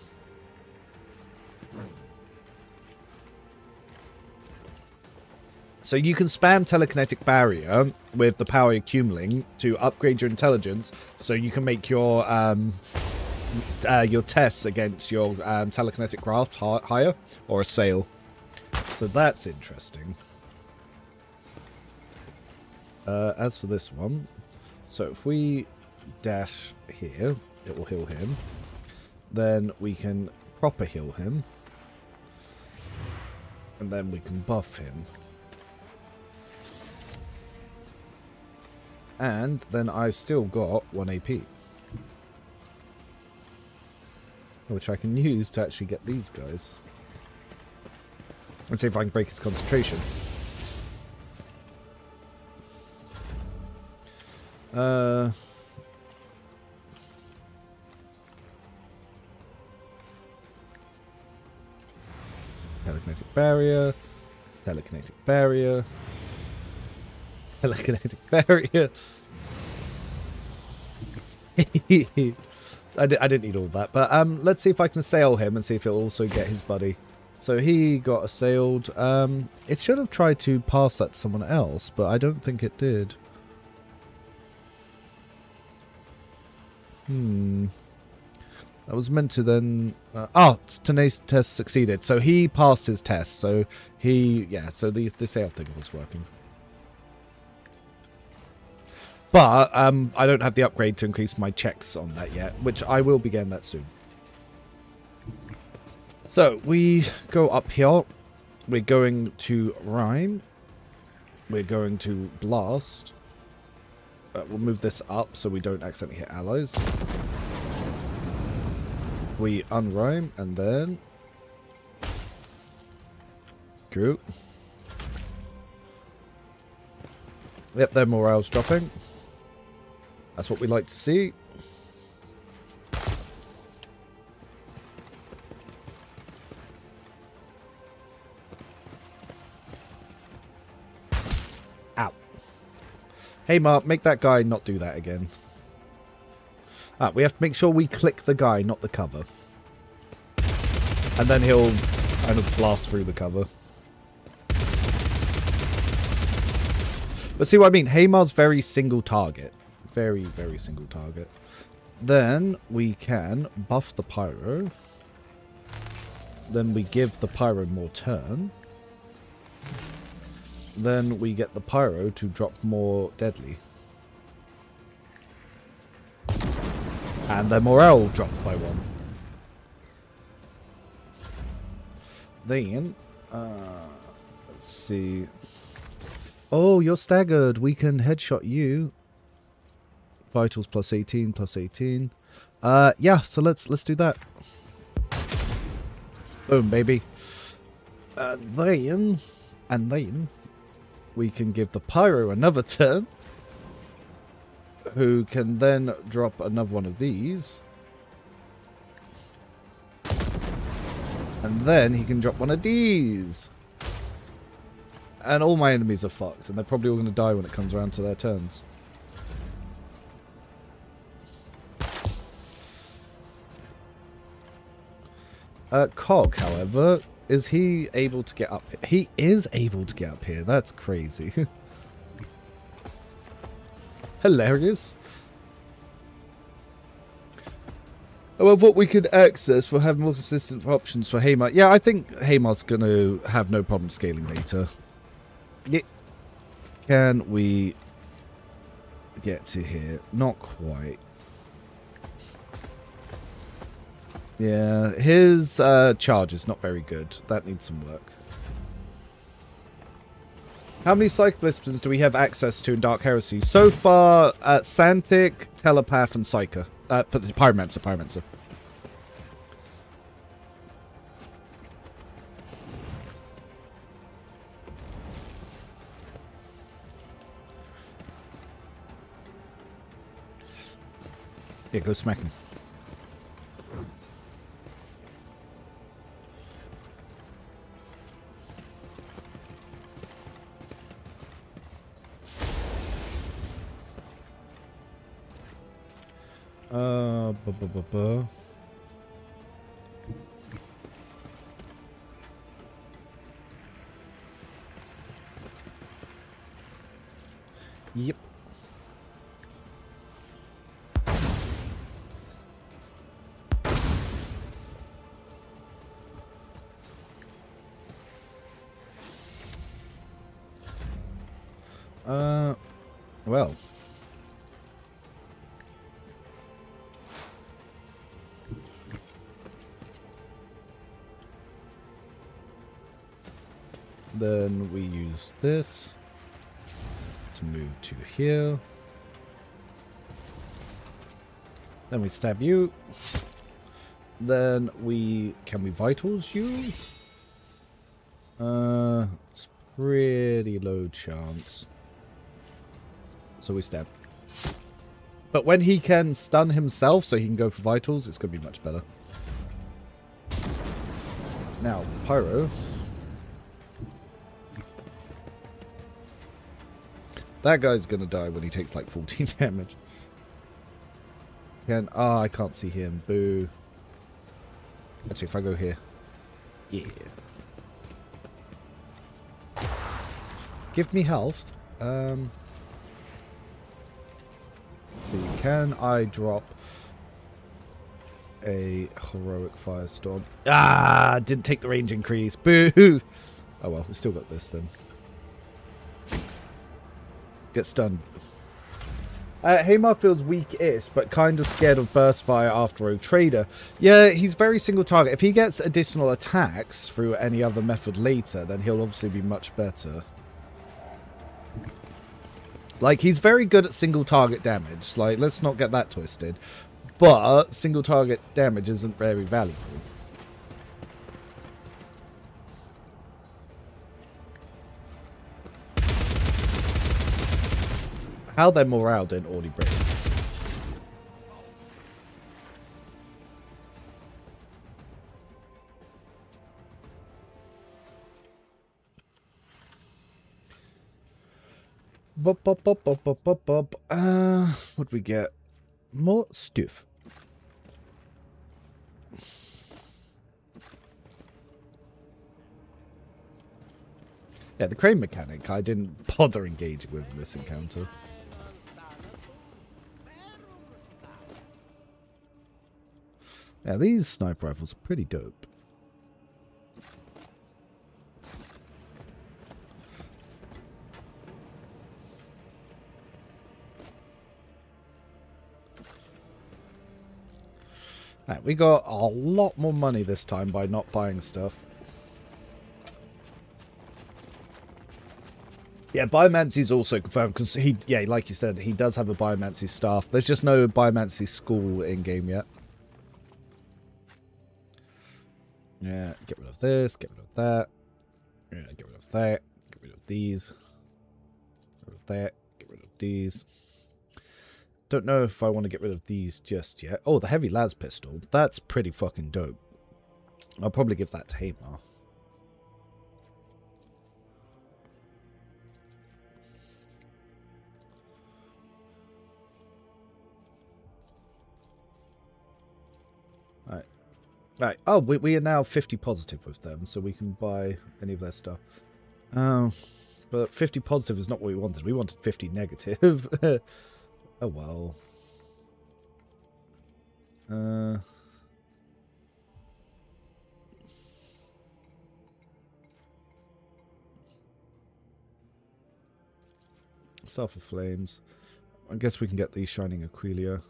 So you can spam telekinetic barrier with the power accumulating to upgrade your intelligence, so you can make your tests against your telekinetic craft higher, or a sail. So that's interesting. As for this one, so if we dash here, it will heal him. Then we can proper heal him, and then we can buff him. And then I've still got 1 AP. Which I can use to actually get these guys. Let's see if I can break his concentration. Telekinetic barrier. Telekinetic barrier. Telekinetic barrier. I didn't need all that, but let's see if I can assail him and see if it'll also get his buddy. So he got assailed. It should have tried to pass that to someone else, but I don't think it did. That was meant to then... Tenace test succeeded. So he passed his test. So he... Yeah, so the sale thing was working. But I don't have the upgrade to increase my checks on that yet, which I will be getting that soon. So we go up here. We're going to rhyme. We're going to blast. We'll move this up so we don't accidentally hit allies. We unrhyme and then group. Yep, their morale's dropping. That's what we like to see. Ow. Hey Mark, make that guy not do that again. We have to make sure we click the guy, not the cover. And then he'll kind of blast through the cover. But see what I mean? Haymar's very single target. Very, very single target. Then we can buff the pyro. Then we give the pyro more turn. Then we get the pyro to drop more deadly. And their morale dropped by 1. Then, let's see. Oh, you're staggered. We can headshot you. Vitals plus 18, plus 18. Yeah, so let's do that. Boom, baby. And then we can give the pyro another turn. Who can then drop another one of these. And then he can drop one of these. And all my enemies are fucked. And they're probably all going to die when it comes around to their turns. Cog, however, is he able to get up here? He is able to get up here. That's crazy. Hilarious. Well, what we could access for having more consistent options for Haymar. Yeah, I think Haymar's going to have no problem scaling later. Yeah. Can we get to here? Not quite. Yeah, his charge is not very good. That needs some work. How many Psychoblisters do we have access to in Dark Heresy? So far, Santic, Telepath, and Psyker. For the Pyromancer. Yeah, go smack him. Yep. Well. Then we use this to move to here. Then we stab you. Then can we vitals you? It's pretty low chance. So we stab. But when he can stun himself so he can go for vitals, it's going to be much better. Now, Pyro. That guy's going to die when he takes like 14 damage. I can't see him. Boo. Actually, if I go here. Yeah. Give me health. Let's see. Can I drop a heroic firestorm? Ah! Didn't take the range increase. Boo! Oh well, we still got this then. Get stunned. Hamar feels weak-ish, but kind of scared of burst fire after Trader. Yeah, he's very single target. If he gets additional attacks through any other method later, then he'll obviously be much better. Like, he's very good at single target damage. Like, let's not get that twisted. But single target damage isn't very valuable. How their morale didn't already break. What'd we get? More stuff. Yeah, the crane mechanic I didn't bother engaging with in this encounter. Yeah, these sniper rifles are pretty dope. Right, we got a lot more money this time by not buying stuff. Yeah, Biomancy's also confirmed because yeah, like you said, he does have a Biomancy staff. There's just no Biomancy school in game yet. Yeah, get rid of this, get rid of that. Yeah, get rid of that, get rid of these. Get rid of that, get rid of these. Don't know if I want to get rid of these just yet. Oh, the heavy las pistol. That's pretty fucking dope. I'll probably give that to Hamar. Alright. Right. Oh, we are now 50 positive with them, so we can buy any of their stuff. But 50 positive is not what we wanted. We wanted 50 negative. Oh, well. Sulphur Flames. I guess we can get the Shining Aquilia.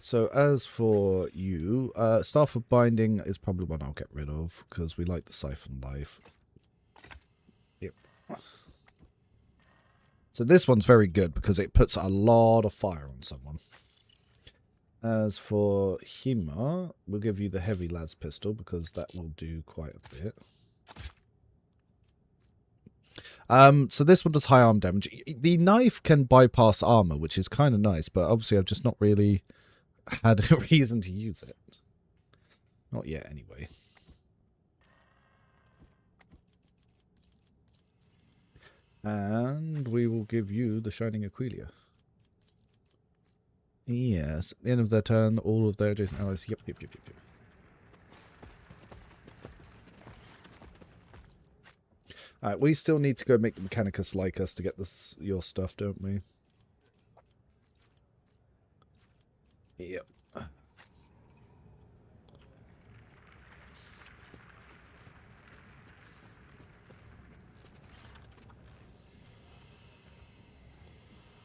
So as for you, Staff of Binding is probably one I'll get rid of because we like the Siphon Life. Yep. So this one's very good because it puts a lot of fire on someone. As for Hima, we'll give you the Heavy Las Pistol because that will do quite a bit. So this one does high arm damage. The knife can bypass armor, which is kind of nice, but obviously I've just not really had a reason to use it. Not yet, anyway. And we will give you the Shining Aquilia. Yes, at the end of their turn, all of their adjacent allies. Yep. Alright, we still need to go make the Mechanicus like us to get this your stuff, don't we? Yep.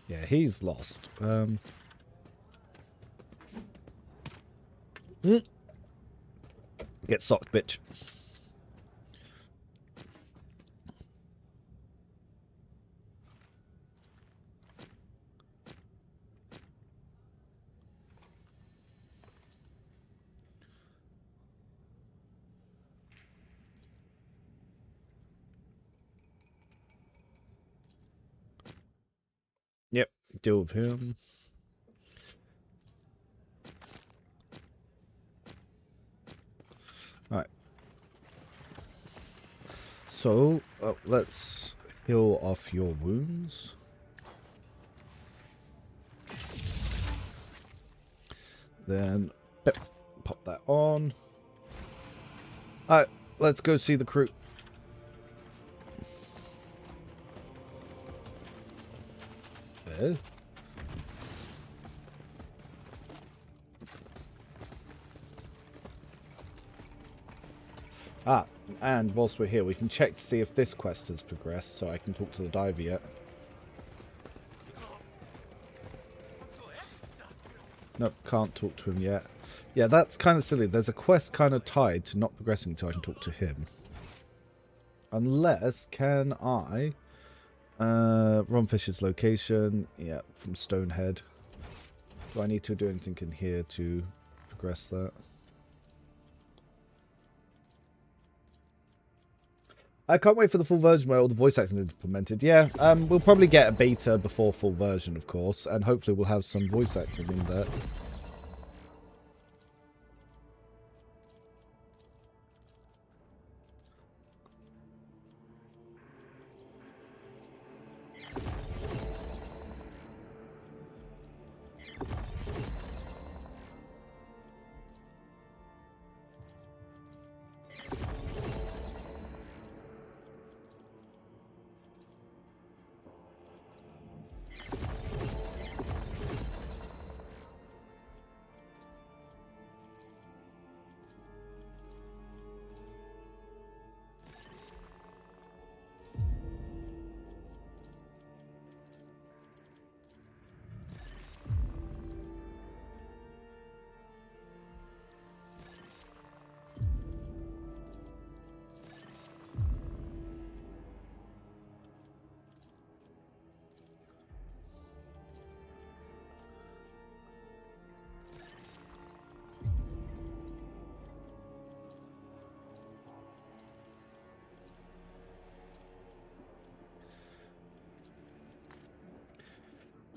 Yeah, he's lost. Get socked, bitch. deal with him. Alright. So, let's heal off your wounds. Then, pop that on. Alright, let's go see the crew. Okay. Ah, and whilst we're here, we can check to see if this quest has progressed, so I can talk to the diver yet. Nope, can't talk to him yet. Yeah, that's kind of silly. There's a quest kind of tied to not progressing until I can talk to him. Unless, can I... Ron Fisher's location. Yeah, from Stonehead. Do I need to do anything in here to progress that? I can't wait for the full version where all the voice acting is implemented. Yeah, we'll probably get a beta before full version, of course, and hopefully we'll have some voice acting in there.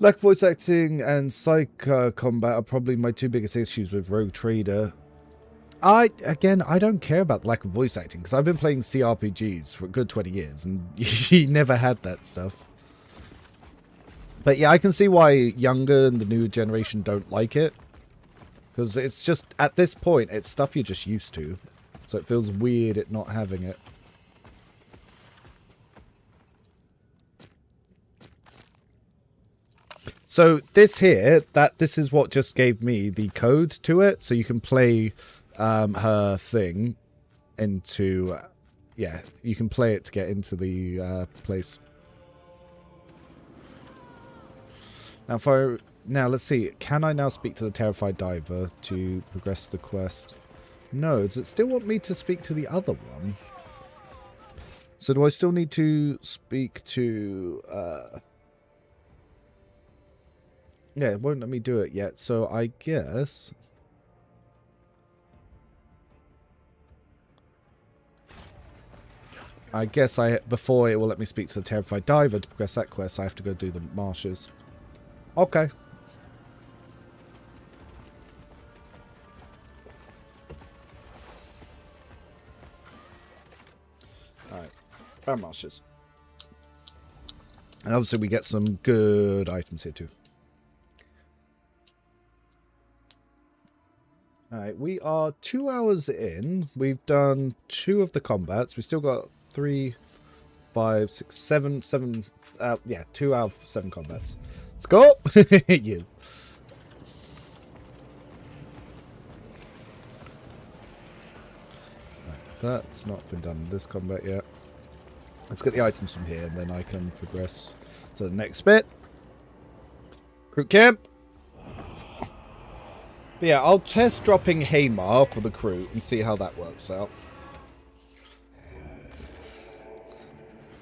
Lack of voice acting and psych combat are probably my two biggest issues with Rogue Trader. I don't care about the lack of voice acting, because I've been playing CRPGs for a good 20 years, and you never had that stuff. But yeah, I can see why younger and the newer generation don't like it. Because it's just, at this point, it's stuff you're just used to. So it feels weird at not having it. So this here, this is what just gave me the code to it, so you can play her thing into, yeah, you can play it to get into the place. Now let's see, can I now speak to the terrified diver to progress the quest? No, does it still want me to speak to the other one? So do I still need to speak to... Yeah, it won't let me do it yet, so I guess... before it will let me speak to the terrified diver to progress that quest, I have to go do the marshes. Okay. Alright, Brown marshes. And obviously we get some good items here too. Alright, we are 2 hours in. We've done 2 of the combats. We still got 3, 5, 6, 7, yeah, 2 out of 7 combats. Let's go! You. Right, that's not been done in this combat yet. Let's get the items from here, and then I can progress to the next bit. Crew camp! But yeah, I'll test dropping Hamar for the crew and see how that works out.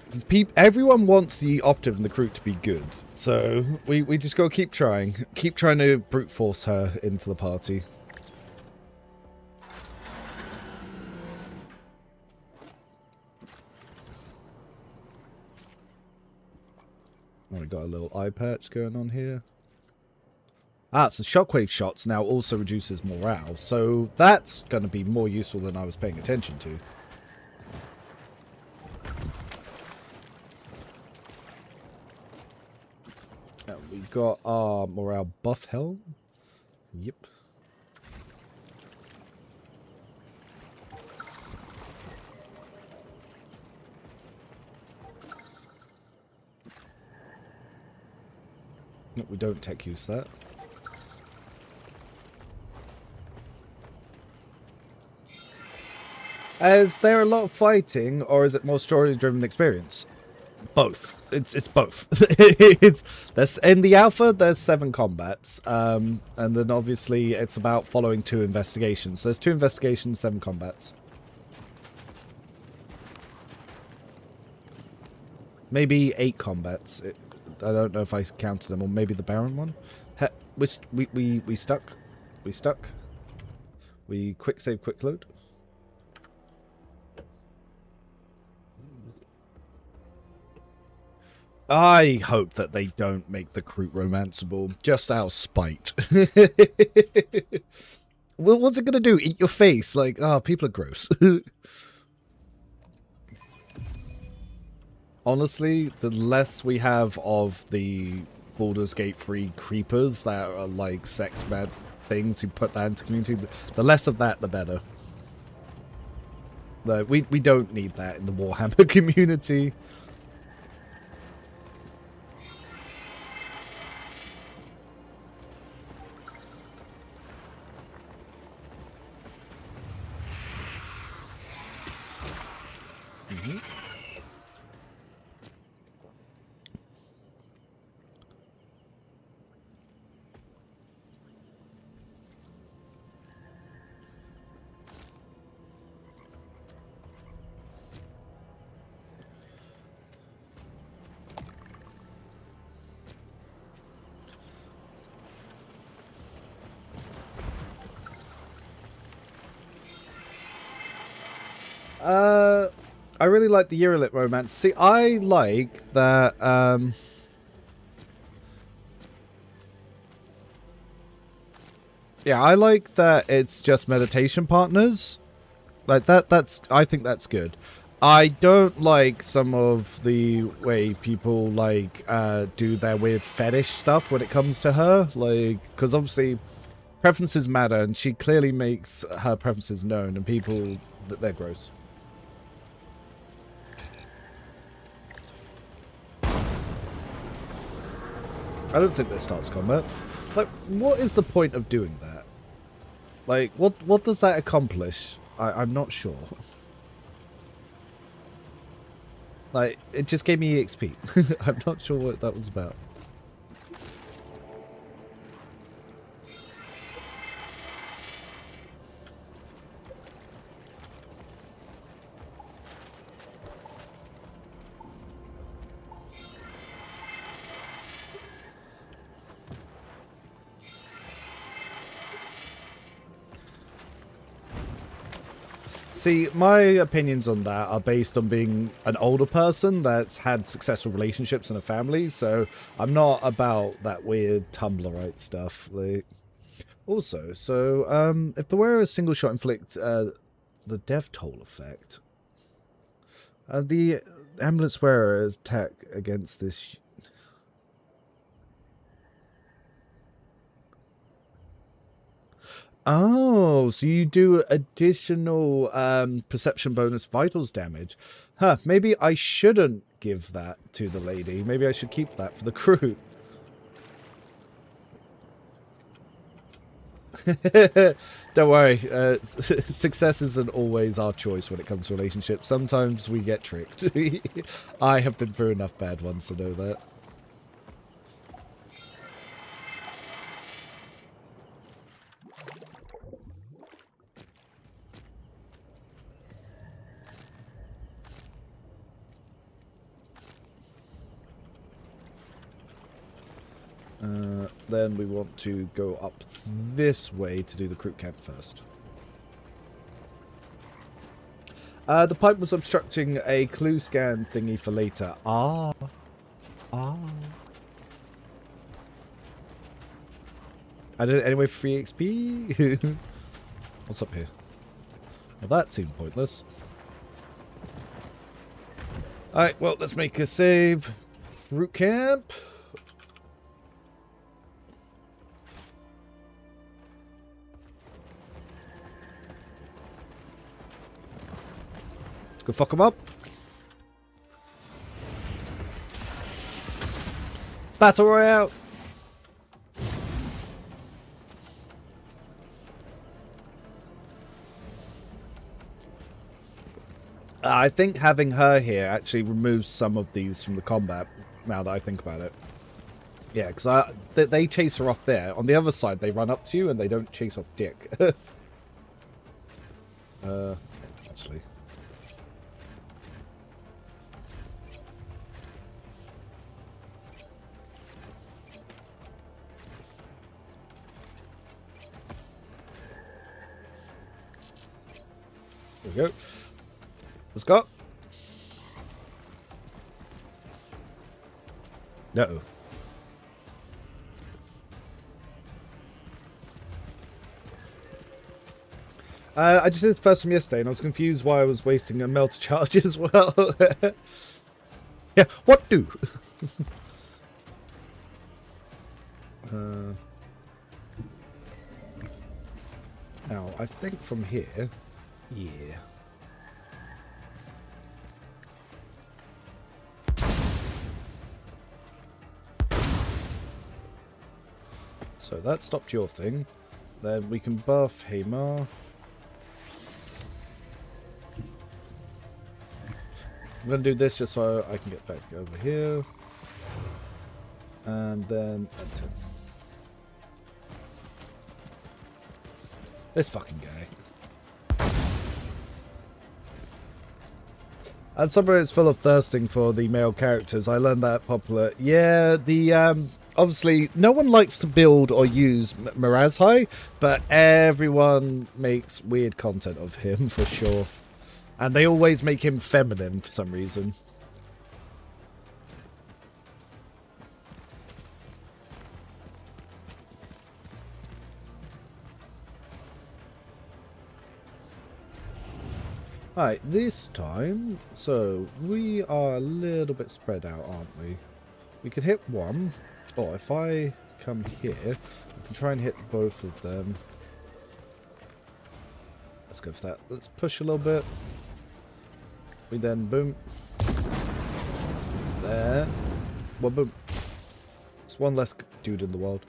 Because everyone wants the Operative and the crew to be good, so we just gotta keep trying. Keep trying to brute force her into the party. Oh, we got a little eye patch going on here. Ah, so shockwave shots now also reduces morale, so that's going to be more useful than I was paying attention to. We got our morale buff helm. Yep. No, we don't tech use that. Is there a lot of fighting, or is it more story-driven experience? Both. It's both. There's in the alpha. There's 7 combats, and then obviously it's about following 2 investigations. So there's 2 investigations, 7 combats. Maybe 8 combats. I don't know if I counted them, or maybe the Baron one. We stuck. We stuck. We quick save, quick load. I hope that they don't make the Kroot romanceable, just out of spite. Well, what's it gonna do? Eat your face? Like, oh, people are gross. Honestly, the less we have of the Baldur's Gate 3 creepers that are like sex mad things who put that into community, the less of that, the better. Like, we don't need that in the Warhammer community. I really like the Eurolit romance. See, I like that, yeah, I like that it's just meditation partners. Like, I think that's good. I don't like some of the way people, like, do their weird fetish stuff when it comes to her. Like, because obviously preferences matter, and she clearly makes her preferences known, and people, they're gross. I don't think this starts combat. Like, what is the point of doing that? Like, what does that accomplish? I'm not sure. Like, it just gave me EXP. I'm not sure what that was about. See, my opinions on that are based on being an older person that's had successful relationships and a family, so I'm not about that weird Tumblrite stuff. Like, also, so if the wearer is single shot inflict the death toll effect, the amulet's wearer's attack against this. Oh, so you do additional perception bonus vitals damage. Huh, maybe I shouldn't give that to the lady. Maybe I should keep that for the crew. Don't worry, success isn't always our choice when it comes to relationships. Sometimes we get tricked. I have been through enough bad ones to know that. Then we want to go up this way to do the Kroot camp first. The pipe was obstructing a clue scan thingy for later. Ah. I did it anyway for free XP. What's up here? Well, that seemed pointless. Alright, well, let's make a save. Root camp. Go fuck them up. Battle Royale. I think having her here actually removes some of these from the combat, now that I think about it. Yeah, because they chase her off there. On the other side, they run up to you and they don't chase off Dick. Actually. There we go. Let's go. Uh-oh. I just did this first from yesterday, and I was confused why I was wasting a melter charge as well. Yeah, what do? Now, I think from here, yeah. So that stopped your thing. Then we can buff Hamar. I'm going to do this just so I can get back over here. And then enter. This fucking guy. And somewhere it's full of thirsting for the male characters. I learned that popular. Yeah, the obviously no one likes to build or use Mirazhai, but everyone makes weird content of him for sure. And they always make him feminine for some reason. Alright, this time, so we are a little bit spread out, aren't we? We could hit one, or if I come here, I can try and hit both of them. Let's go for that. Let's push a little bit. We then boom. There. Well, boom. It's one less dude in the world.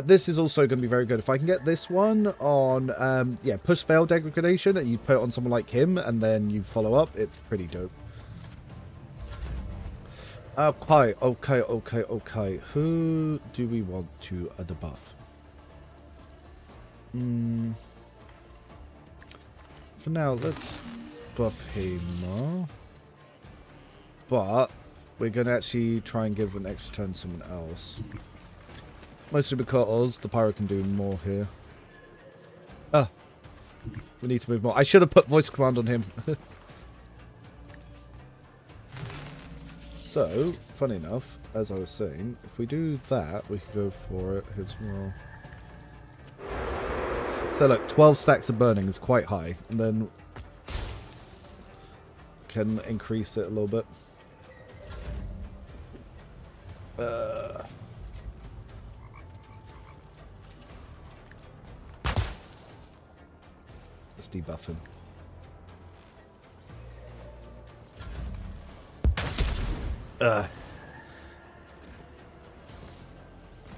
This is also going to be very good. If I can get this one on, yeah, push fail degradation, and you put it on someone like him, and then you follow up, it's pretty dope. Okay. Who do we want to debuff? For now, let's buff him. But we're going to actually try and give an extra turn to someone else. Mostly because the pyro can do more here. Ah, we need to move more. I should have put voice command on him. So, funny enough, as I was saying, if we do that, we can go for it as well. So look, 12 stacks of burning is quite high, and then can increase it a little bit. Let's debuff him.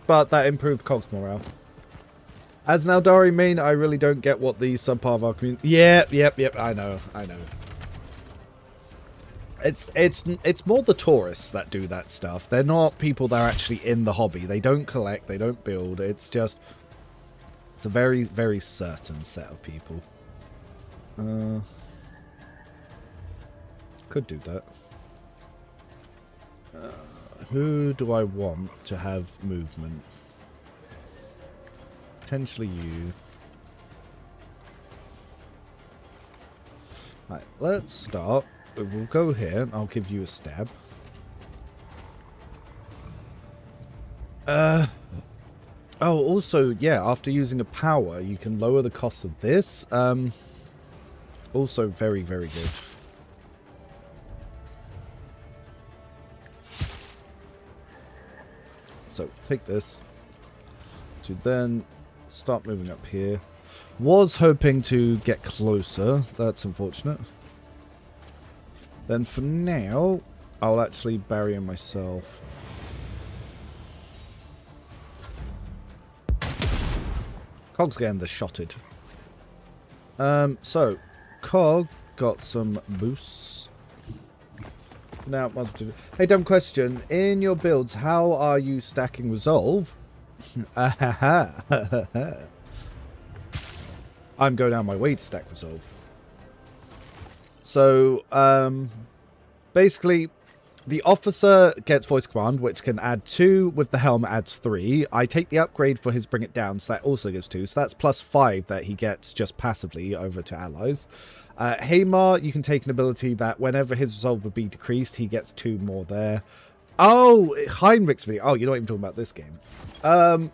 But that improved Cogs morale. As an Eldari main, I really don't get what the subpar of our community... Yep, I know. It's more the tourists that do that stuff. They're not people that are actually in the hobby. They don't collect, they don't build. It's just... It's a very, very certain set of people. Could do that. Who do I want to have movement? Potentially you. Right, let's start. We'll go here and I'll give you a stab. Oh, Oh, also, yeah, after using a power, you can lower the cost of this. Also very, very good. So, take this to then start moving up here. Was hoping to get closer. That's unfortunate. Then for now, I'll actually barrier myself. Cog's getting the shotted. So, Cog got some boosts. Now, hey, dumb question. In your builds, how are you stacking resolve? I'm going out my way to stack resolve. So, basically, the officer gets voice command, which can add 2. With the helm, adds 3. I take the upgrade for his bring it down, so that also gives 2. So that's plus 5 that he gets just passively over to allies. Hamar, you can take an ability that whenever his resolve would be decreased, he gets 2 more there. Oh, Heinrich's video. Oh, you're not even talking about this game.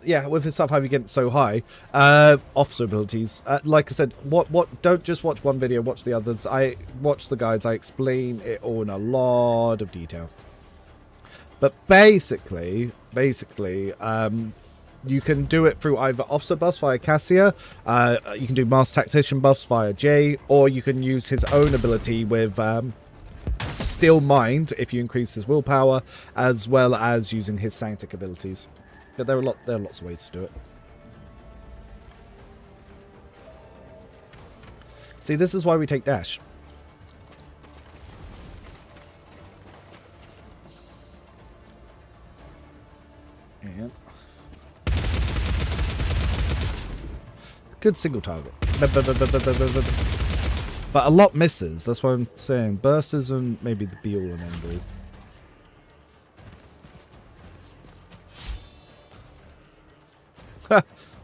Yeah, with his stuff, how you get so high. Officer abilities. Like I said, don't just watch one video, watch the others. I watch the guides. I explain it all in a lot of detail. But basically, you can do it through either officer buffs via Cassia, you can do Master Tactician buffs via Jay, or you can use his own ability with Still Mind if you increase his willpower, as well as using his Sanctic abilities. But there are lots of ways to do it. See, this is why we take dash. And good single target. But a lot misses. That's why I'm saying burst isn't maybe the be all and end all.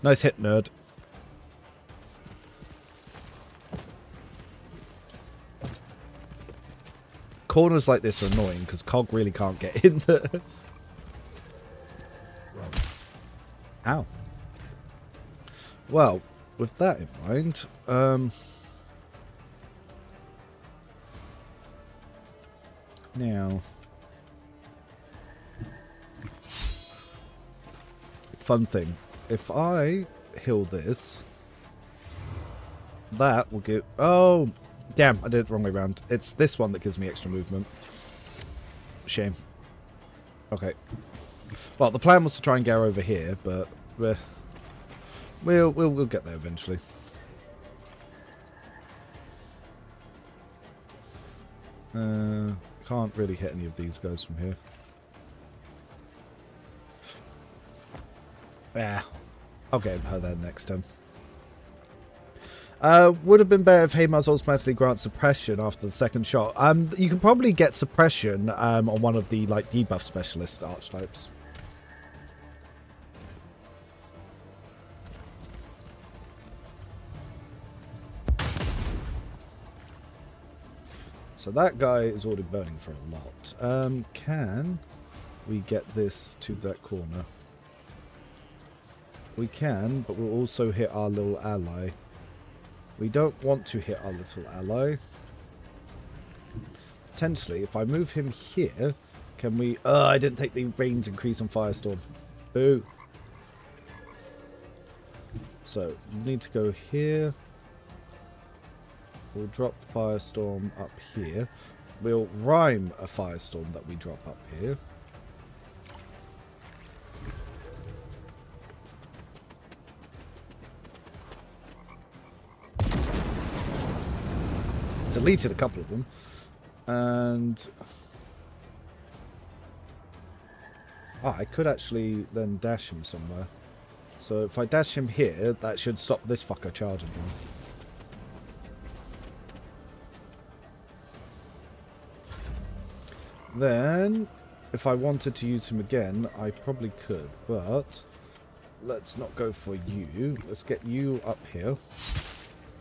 Nice hit, nerd. Corners like this are annoying because Cog really can't get in there. Ow. Well, with that in mind, now, fun thing. If I heal this, that will give... Oh, damn, I did it the wrong way around. It's this one that gives me extra movement. Shame. Okay. Well, the plan was to try and go over here, but we'll get there eventually. Can't really hit any of these guys from here. Yeah, I'll get her there next time. Would have been better if Hamar's automatically grants suppression after the second shot. You can probably get suppression on one of the like debuff specialist archetypes. So that guy is already burning for a lot. Can we get this to that corner? We can, but we'll also hit our little ally. We don't want to hit our little ally. Potentially, if I move him here, can we... I didn't take the range increase on Firestorm. Boo. So, you need to go here. We'll drop Firestorm up here. We'll rhyme a Firestorm that we drop up here. Deleted a couple of them. And... I could actually then dash him somewhere. So if I dash him here, that should stop this fucker charging him. Then, if I wanted to use him again, I probably could, but let's not go for you. Let's get you up here.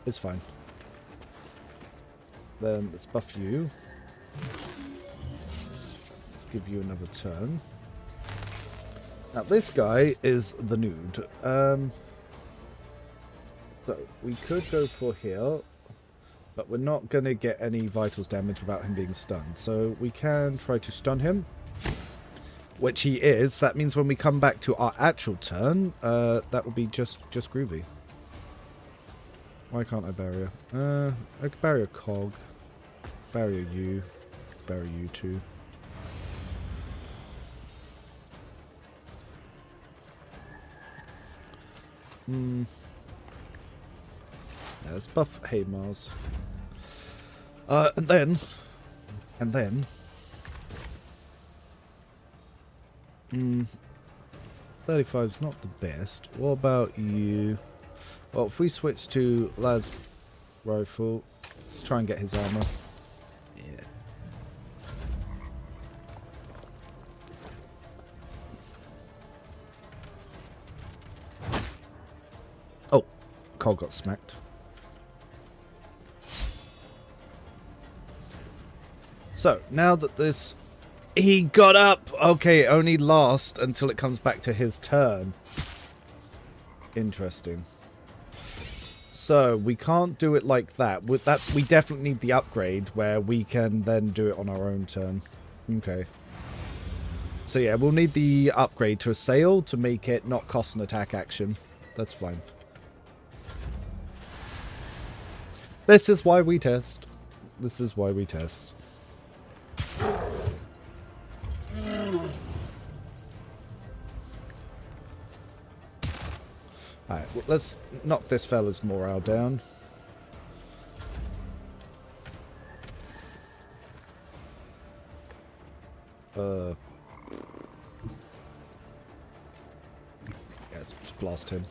It's fine. Then let's buff you. Let's give you another turn. Now this guy is the nude. So we could go for here, but we're not going to get any vitals damage without him being stunned. So we can try to stun him, which he is. That means when we come back to our actual turn, that will be just groovy. Why can't I barrier? I could barrier cog, barrier you too. Yeah, let's buff Haymars. And then 35 is not the best. What about you? Well, if we switch to Lad's rifle, let's try and get his armor. Yeah. Oh, Cole got smacked. So, now that this... He got up! Okay, it only lasts until it comes back to his turn. Interesting. So, we can't do it like that. We definitely need the upgrade where we can then do it on our own turn. Okay. So yeah, we'll need the upgrade to Assail to make it not cost an attack action. That's fine. This is why we test. This is why we test. Alright, well, let's knock this fella's morale down. Yeah, let's just blast him.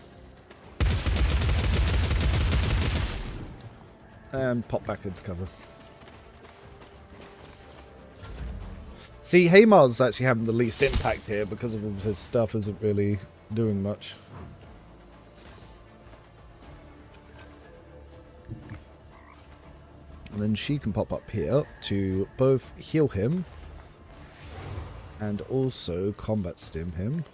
And pop back into cover. See, Haymar's actually having the least impact here because of his stuff isn't really doing much. And then she can pop up here to both heal him and also combat stim him.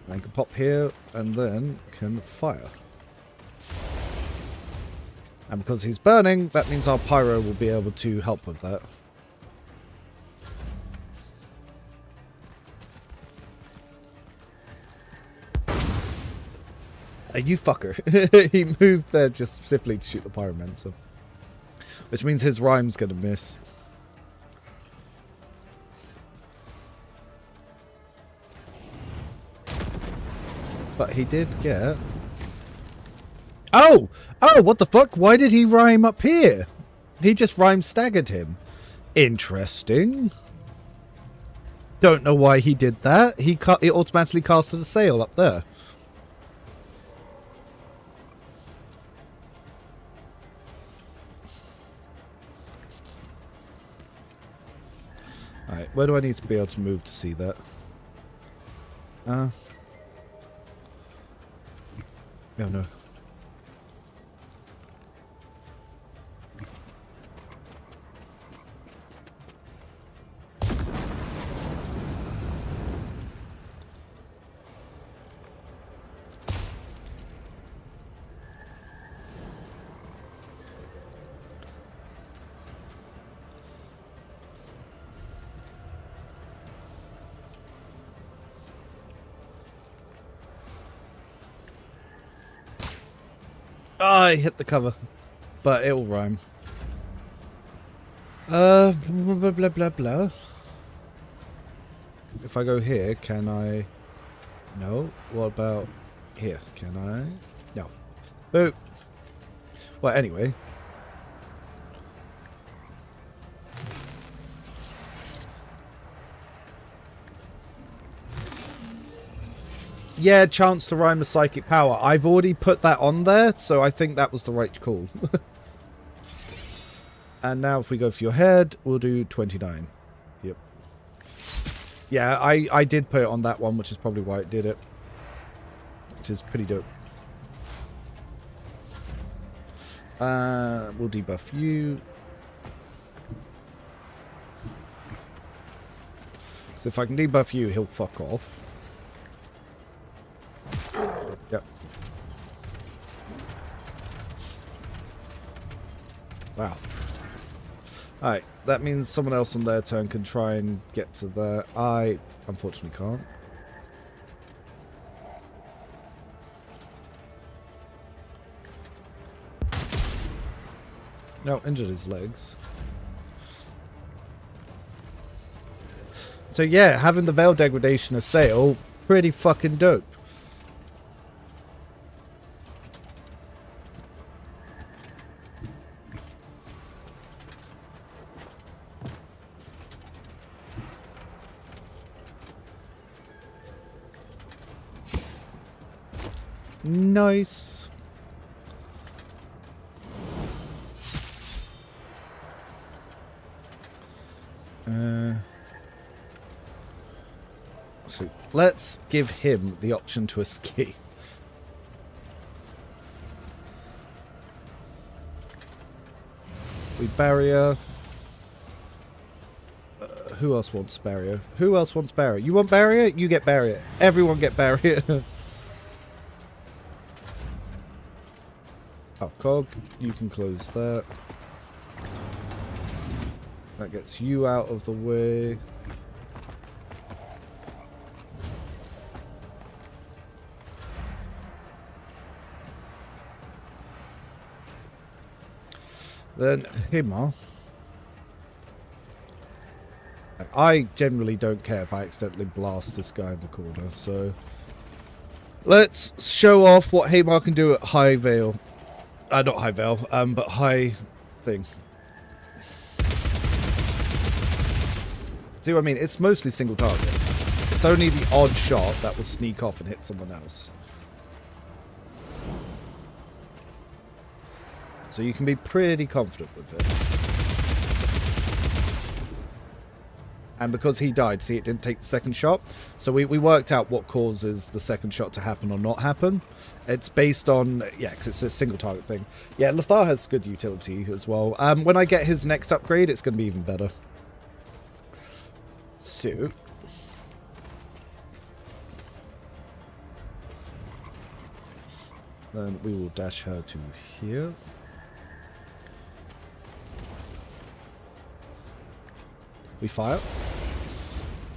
And can pop here and then can fire. And because he's burning, that means our pyro will be able to help with that. You fucker. He moved there just specifically to shoot the pyromancer. Which means his rhyme's gonna miss. But he did get... Oh! Oh, what the fuck? Why did he rhyme up here? He just rhyme staggered him. Interesting. Don't know why he did that. He automatically casted a sail up there. Alright, where do I need to be able to move to see that? Oh no. Oh, I hit the cover. But it'll rhyme. Blah, blah, blah, blah, blah. If I go here, can I... No. What about here? Can I? No. Boo. Well, anyway. Yeah, chance to rhyme a psychic power. I've already put that on there, so I think that was the right call. And now if we go for your head, we'll do 29. Yep. Yeah, I did put it on that one, which is probably why it did it. Which is pretty dope. We'll debuff you. So if I can debuff you, he'll fuck off. Yep. Wow. Alright, that means someone else on their turn can try and get to there. I unfortunately can't. No, injured his legs. So yeah, having the Veil Degradation Assail, pretty fucking dope. Nice. So let's give him the option to escape. We barrier. Who else wants barrier? Who else wants barrier? You want barrier? You get barrier. Everyone get barrier. Oh, Cog, you can close that. That gets you out of the way. Then Hima. I generally don't care if I accidentally blast this guy in the corner, so let's show off what Hamar can do at high veil. Not high veil, but high thing. See what I mean? It's mostly single target. It's only the odd shot that will sneak off and hit someone else. So you can be pretty confident with it. And because he died, see, it didn't take the second shot. So we worked out what causes the second shot to happen or not happen. It's based on, yeah, because it's a single target thing. Yeah, Lothar has good utility as well. When I get his next upgrade, it's going to be even better. So then we will dash her to here. We fire.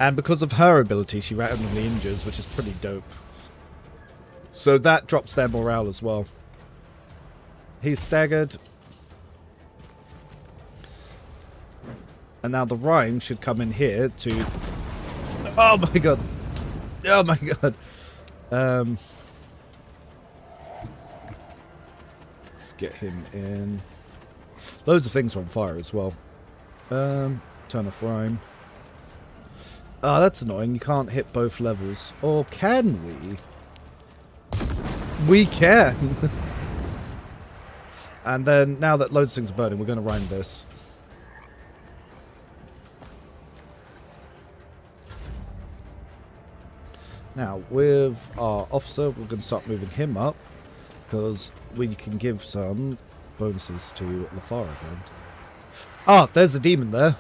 And because of her ability, she randomly injures, which is pretty dope. So that drops their morale as well. He's staggered. And now the rhyme should come in here to... Oh my god. Oh my god. Let's get him in. Loads of things are on fire as well. Turn off rhyme. Ah, that's annoying. You can't hit both levels. Or can we? We can. And then, now that loads of things are burning, we're going to rhyme this. Now, with our officer, we're going to start moving him up, because we can give some bonuses to Lothar again. Ah, there's a demon there.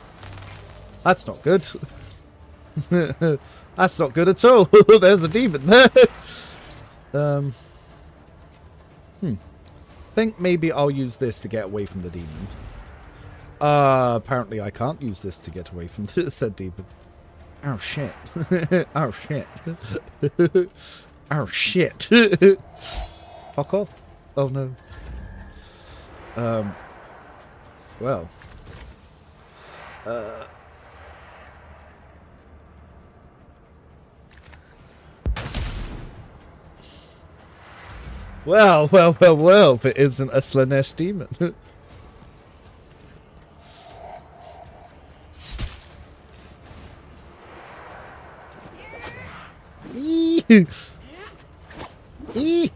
That's not good. That's not good at all. There's a demon there. Think maybe I'll use this to get away from the demon. Apparently I can't use this to get away from said demon. Oh shit. Oh shit. Oh shit. Fuck off. Oh no. Well. Well, well, well, well, if it isn't a Slanesh demon. Eee! Eee!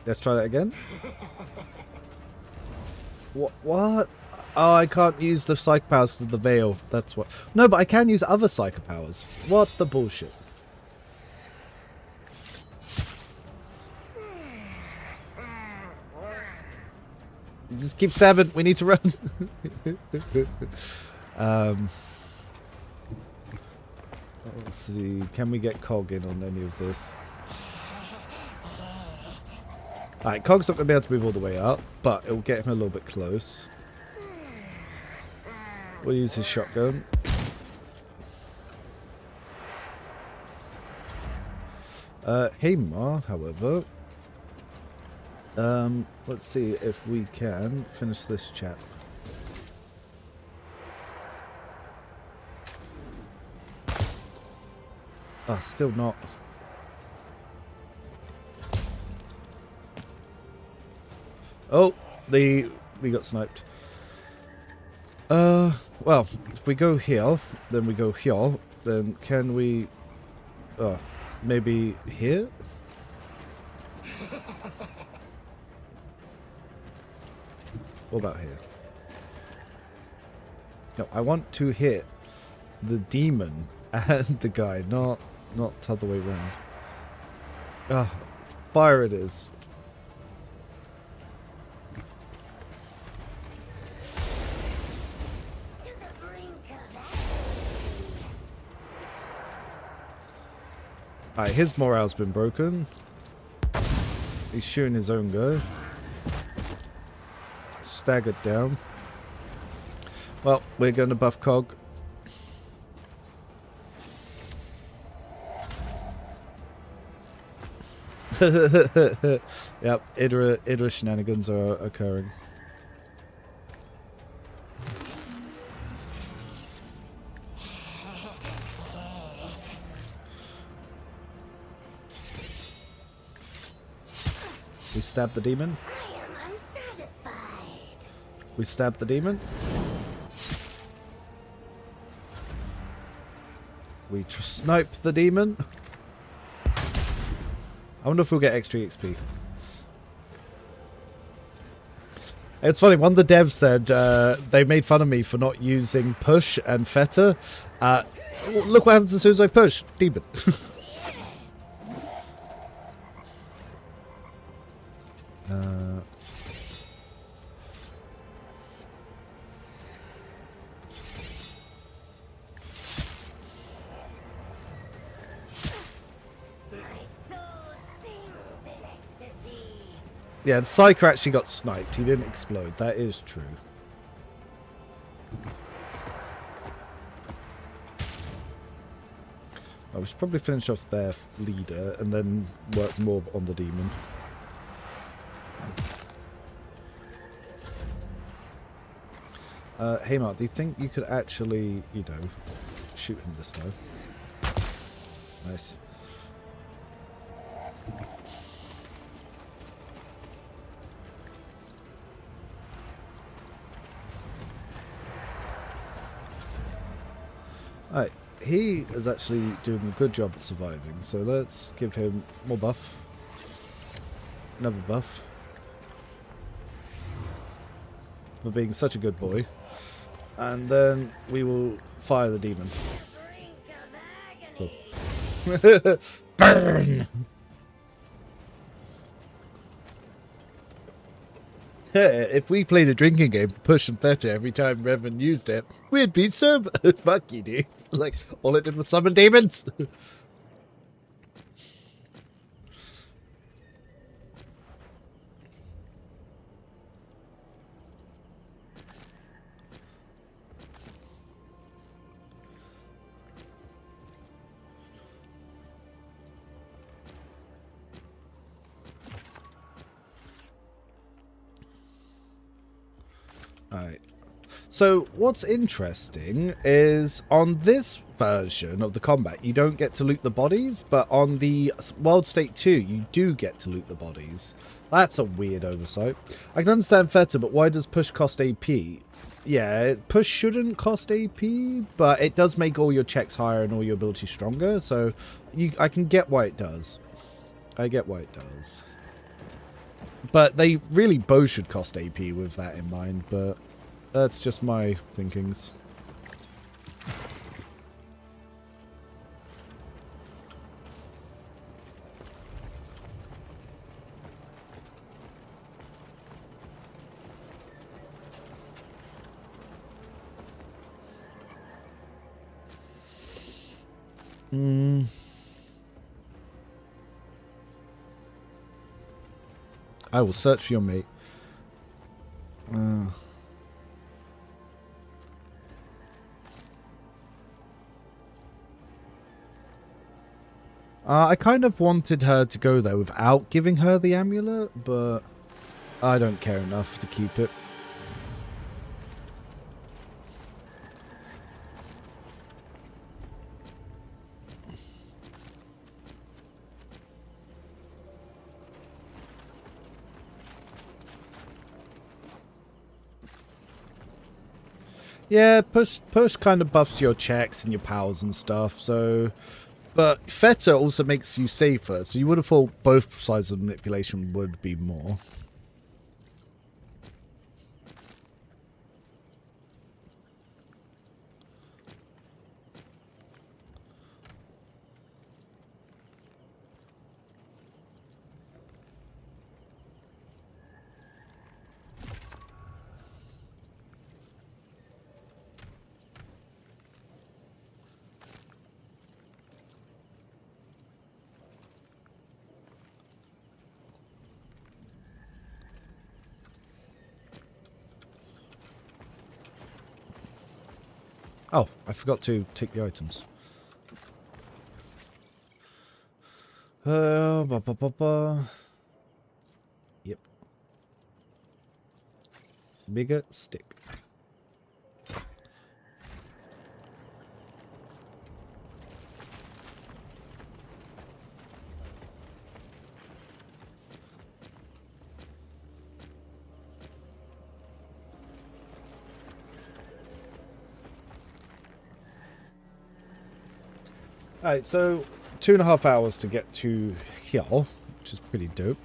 Let's try that again. What? Oh, I can't use the psych powers because of the veil. That's what. No, but I can use other psych powers. What the bullshit? Just keep stabbing. We need to run. Let's see. Can we get Cog in on any of this? Alright, Cog's not going to be able to move all the way up, but it'll get him a little bit close. We'll use his shotgun. Hamar, however, let's see if we can finish this chap. Ah, still not. Oh, we got sniped. Well, if we go here, then we go here, then can we... maybe here? What about here? No, I want to hit the demon and the guy, not the other way around. Ah, fire it is. Alright, his morale's been broken. He's shooting his own guy. Staggered down. Well, we're going to buff Cog. Yep, Idra shenanigans are occurring. We stab the demon. I am unsatisfied. We stab the demon. We snipe the demon. I wonder if we'll get extra XP. It's funny, one of the devs said they made fun of me for not using push and fetter. Look what happens as soon as I push. Demon. Yeah, the Psyker actually got sniped. He didn't explode. That is true. I should probably finish off their leader and then work more on the demon. Hey Mark, do you think you could actually, you know, shoot him this time? Nice. Alright, he is actually doing a good job at surviving, so let's give him more buff. Another buff. For being such a good boy. And then we will fire the demon. Cool. Burn! If we played a drinking game for push and theta every time Revan used it, we'd be so... Fuck you, dude. Like, all it did was summon demons. Alright. So, what's interesting is on this version of the combat, you don't get to loot the bodies, but on the World State 2, you do get to loot the bodies. That's a weird oversight. I can understand Feta, but why does push cost AP? Yeah, push shouldn't cost AP, but it does make all your checks higher and all your abilities stronger, so I can get why it does. I get why it does. But they really both should cost AP with that in mind, but that's just my thinkings. I will search for your mate. I kind of wanted her to go there without giving her the amulet, but I don't care enough to keep it. Yeah, push kind of buffs your checks and your powers and stuff, so... But Feta also makes you safer, so you would have thought both sides of manipulation would be more. Oh, I forgot to take the items. Yep. Bigger stick. Alright, so 2.5 hours to get to here, which is pretty dope.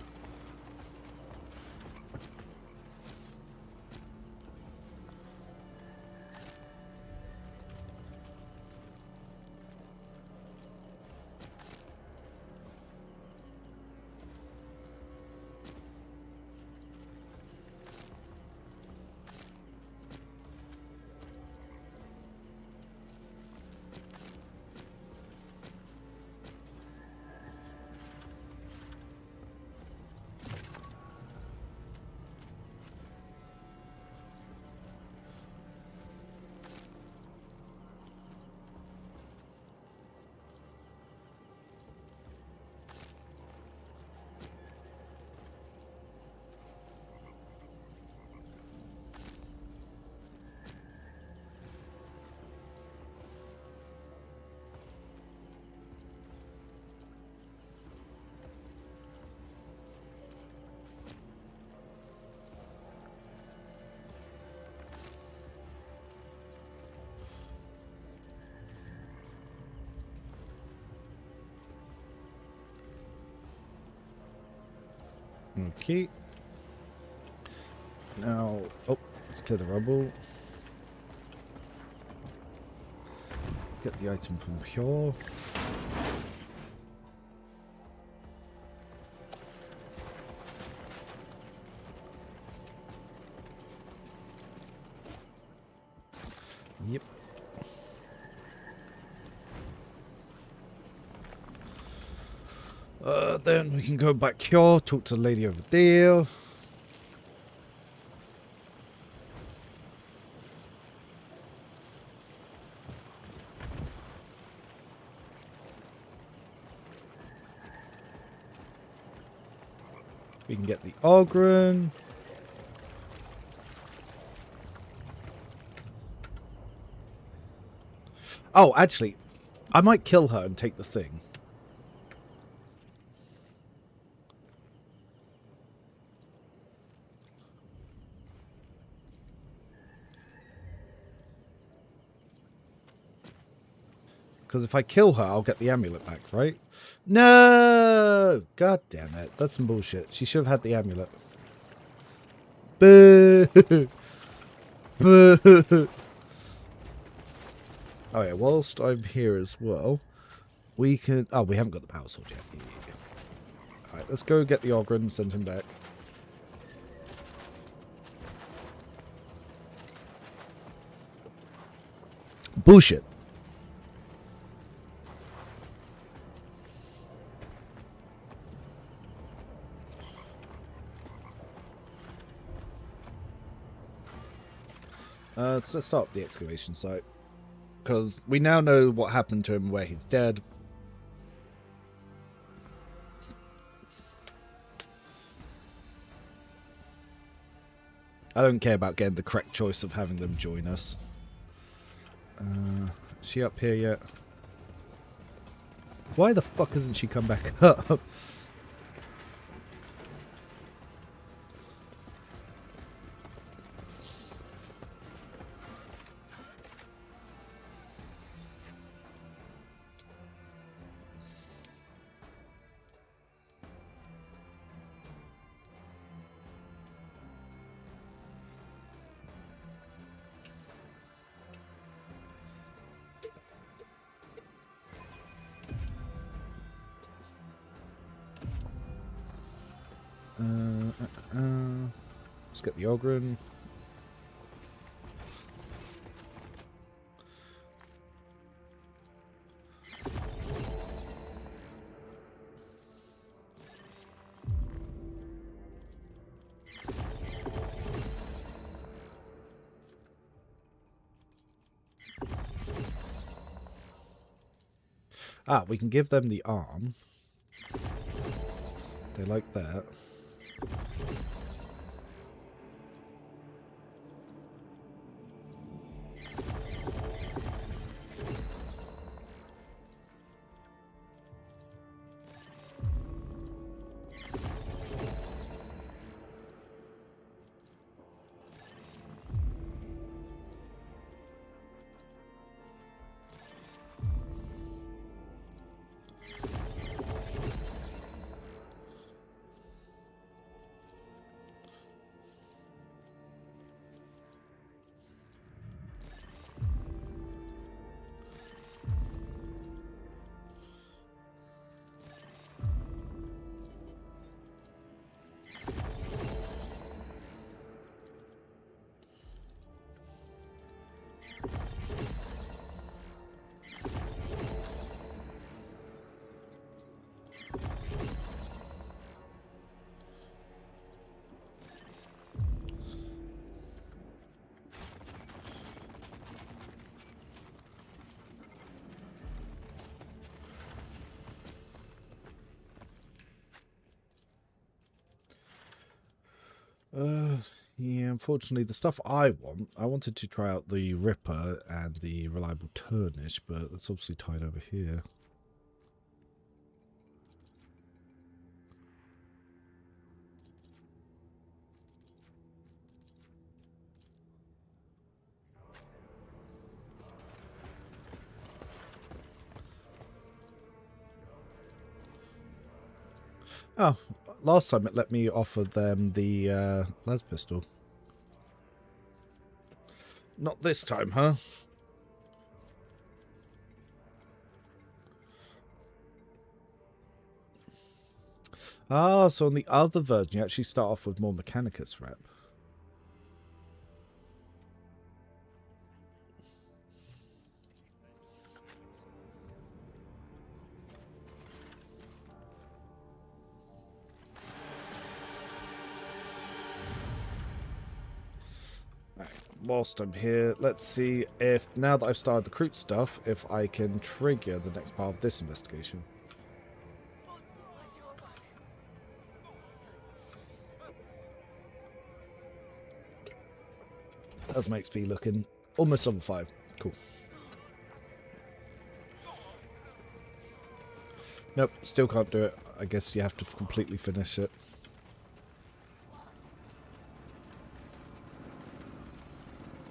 Okay. Now, oh, let's clear the rubble. Get the item from here. Yep. Then we can go back here, talk to the lady over there. We can get the Ogren. Oh, actually, I might kill her and take the thing. Because if I kill her, I'll get the amulet back, right? No! God damn it. That's some bullshit. She should have had the amulet. Boo! Boo! Oh yeah, whilst I'm here as well, we can... Oh, we haven't got the power sword yet. Alright, let's go get the Ogren and send him back. Bullshit. let's start the excavation site. Because we now know what happened to him, where he's dead. I don't care about getting the correct choice of having them join us. Is she up here yet? Why the fuck hasn't she come back up? Let's get the Ogryn. Ah, we can give them the arm. They like that. Yeah, unfortunately, the stuff I wanted to try out the Ripper and the Reliable Turnish, but it's obviously tied over here. Oh, last time it let me offer them the las pistol. Not this time, huh? Ah, so on the other version, you actually start off with more Mechanicus rep. Whilst I'm here, let's see if, now that I've started the recruit stuff, if I can trigger the next part of this investigation. That's my XP looking almost level 5. Cool. Nope, still can't do it. I guess you have to completely finish it.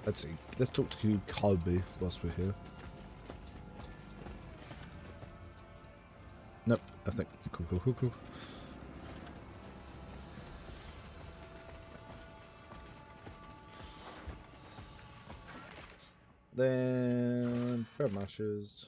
Let's see. Let's talk to Kalbi whilst we're here. Nope, nothing. Cool. Then Bird Mashes.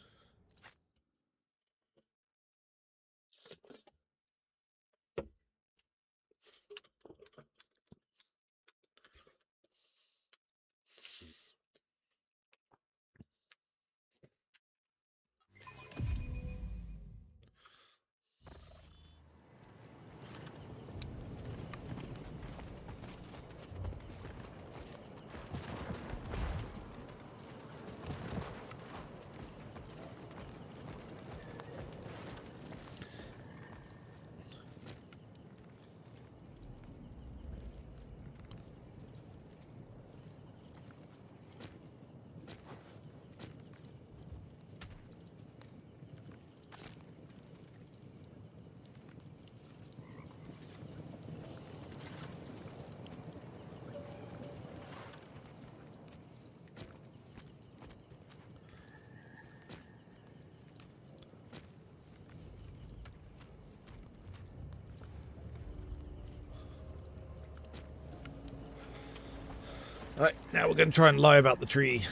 Right, now we're going to try and lie about the tree.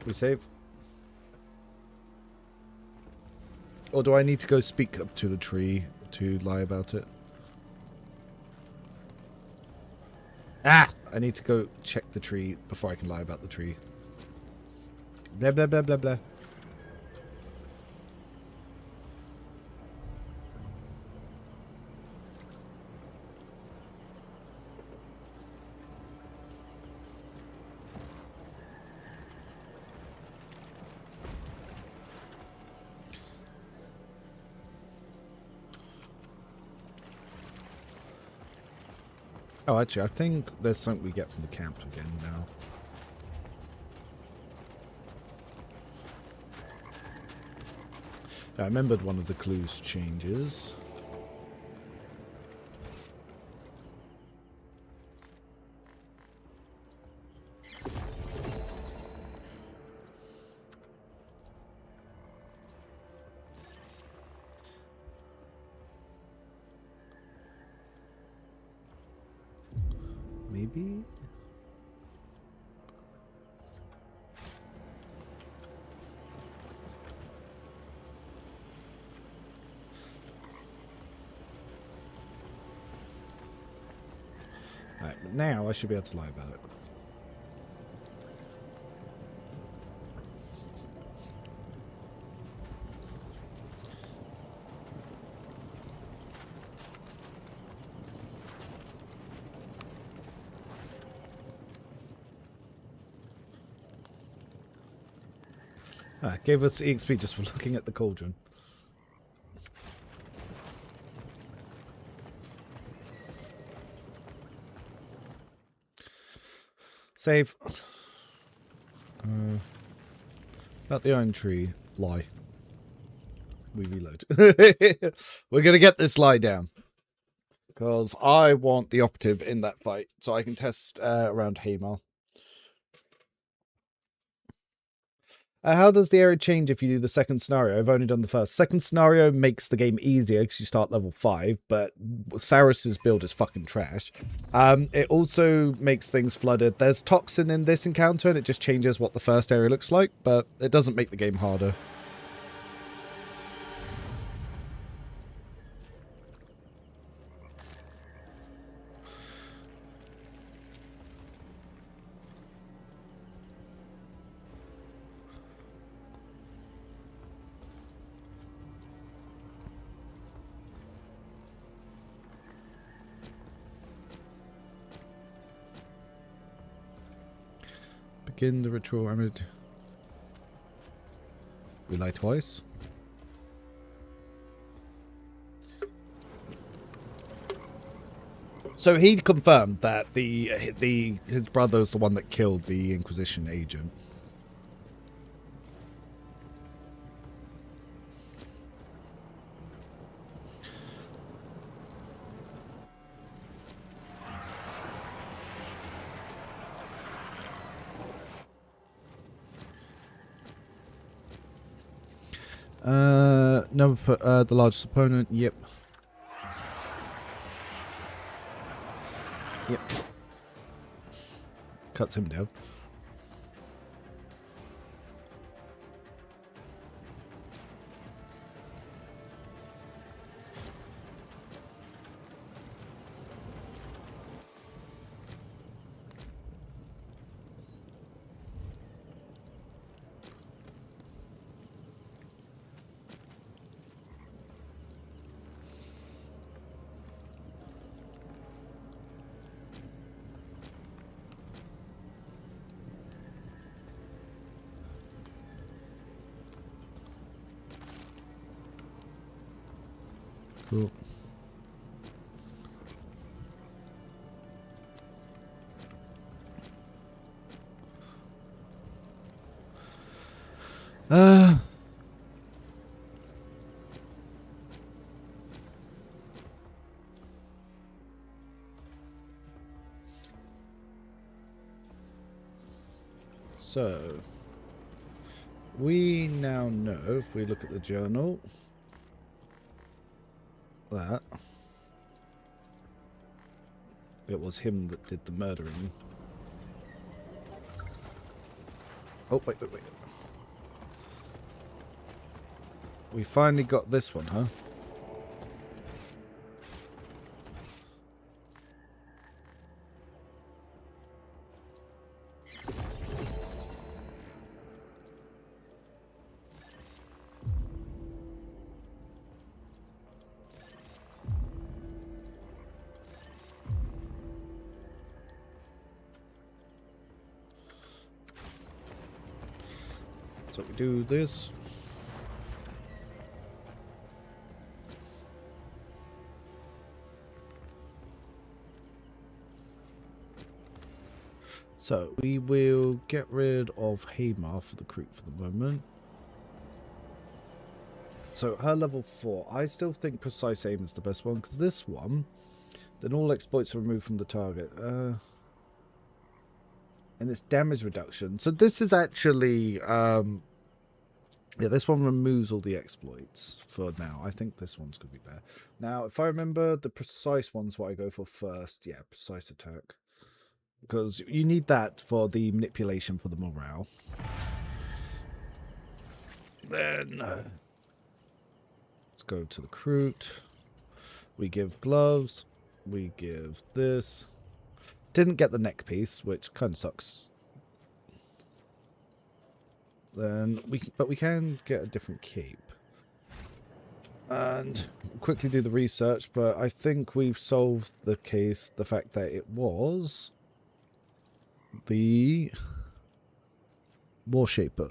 We save? Or do I need to go speak up to the tree to lie about it? Ah! I need to go check the tree before I can lie about the tree. Blah, blah, blah, blah, blah. Oh, actually, I think there's something we get from the camp again now. I remembered one of the clues changes. Maybe? Alright, but now I should be able to lie about it. Ah, gave us EXP just for looking at the cauldron. Save. About the iron tree. Lie. We reload. We're going to get this lie down. Because I want the operative in that fight. So I can test around Hamar. How does the area change if you do the second scenario? I've only done the first. Second scenario makes the game easier because you start level 5, but Saris's build is fucking trash. It also makes things flooded. There's toxin in this encounter, and it just changes what the first area looks like, but it doesn't make the game harder. Begin the ritual remedy. We lie twice. So he confirmed that his brother's the one that killed the Inquisition agent. Number for the largest opponent. Yep. Yep. Cuts him down. Cool. So we now know if we look at the journal. that. It was him that did the murdering. Oh, wait. We finally got this one, huh? So we do this. So we will get rid of Hamar for the creep for the moment. So her level 4. I still think precise aim is the best one, because this one, then all exploits are removed from the target. And it's damage reduction. So this is actually yeah, this one removes all the exploits for now. I think this one's going to be better. Now, if I remember, the precise one's what I go for first. Yeah, precise attack. Because you need that for the manipulation for the morale. Then, let's go to the recruit. We give gloves. We give this. Didn't get the neck piece, which kind of sucks. Then but we can get a different cape. And quickly do the research, but I think we've solved the case, the fact that it was the War Shaper.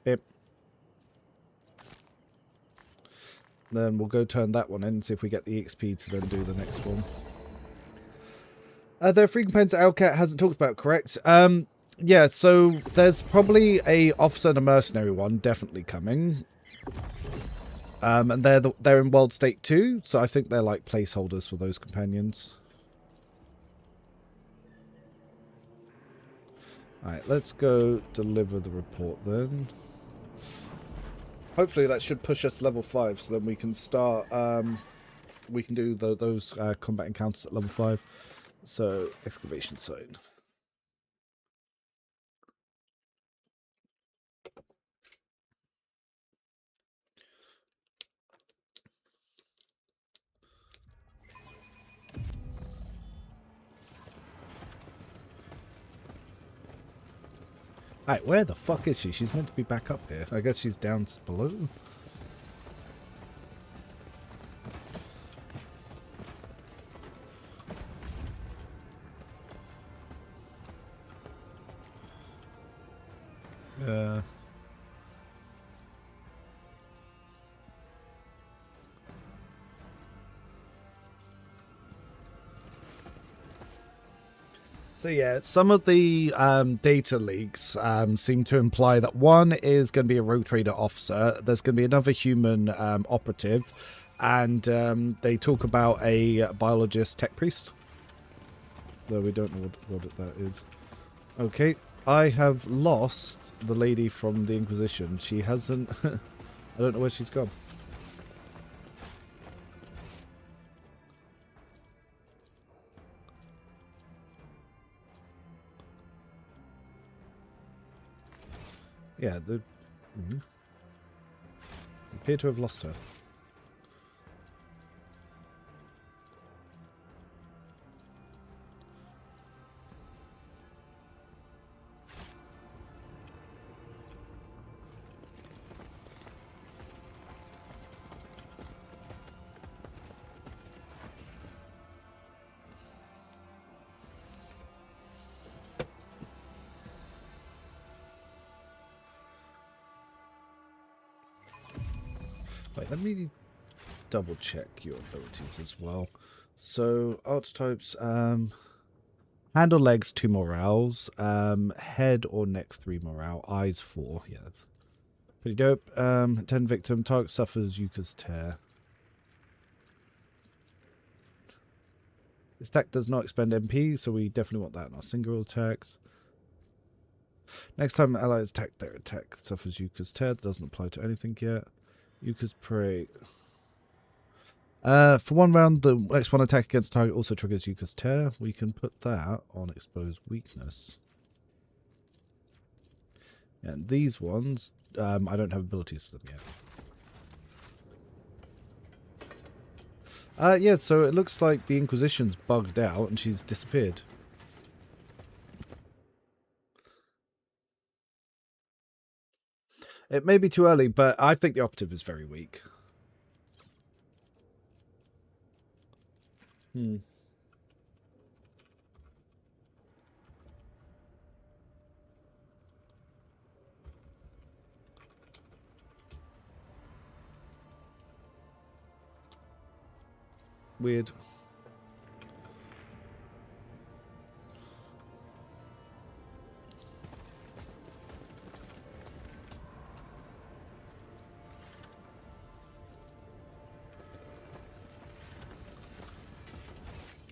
Yep. Then we'll go turn that one in and see if we get the XP to then do the next one. There are 3 components that Alcat hasn't talked about, correct? Yeah, so there's probably a officer and a mercenary one definitely coming. And they're in World State 2, so I think they're like placeholders for those companions. Alright, let's go deliver the report then. Hopefully that should push us to level 5, so then we can start, we can do those combat encounters at level 5. So, excavation zone. Alright, where the fuck is she? She's meant to be back up here. I guess she's down below. So yeah, some of the data leaks seem to imply that one is going to be a rogue trader officer, there's going to be another human operative, and they talk about a biologist tech priest. Though we don't know what that is. Okay, I have lost the lady from the Inquisition. She hasn't... I don't know where she's gone. Yeah, appear to have lost her. Wait, let me double check your abilities as well. So, archetypes, hand or legs, 2 morales, head or neck, 3 morale, eyes, 4. Yeah, that's pretty dope. 10 victim, target suffers Yuka's tear. This attack does not expend MP, so we definitely want that in our single attacks. Next time an ally is attacked, their attack suffers Yuka's tear. That doesn't apply to anything yet. Yuka's prey. For 1 round, the next one attack against target also triggers Yuka's tear. We can put that on exposed weakness. And these ones, I don't have abilities for them yet. Yeah, so it looks like the Inquisition's bugged out and she's disappeared. It may be too early, but I think the Operative is very weak. Weird.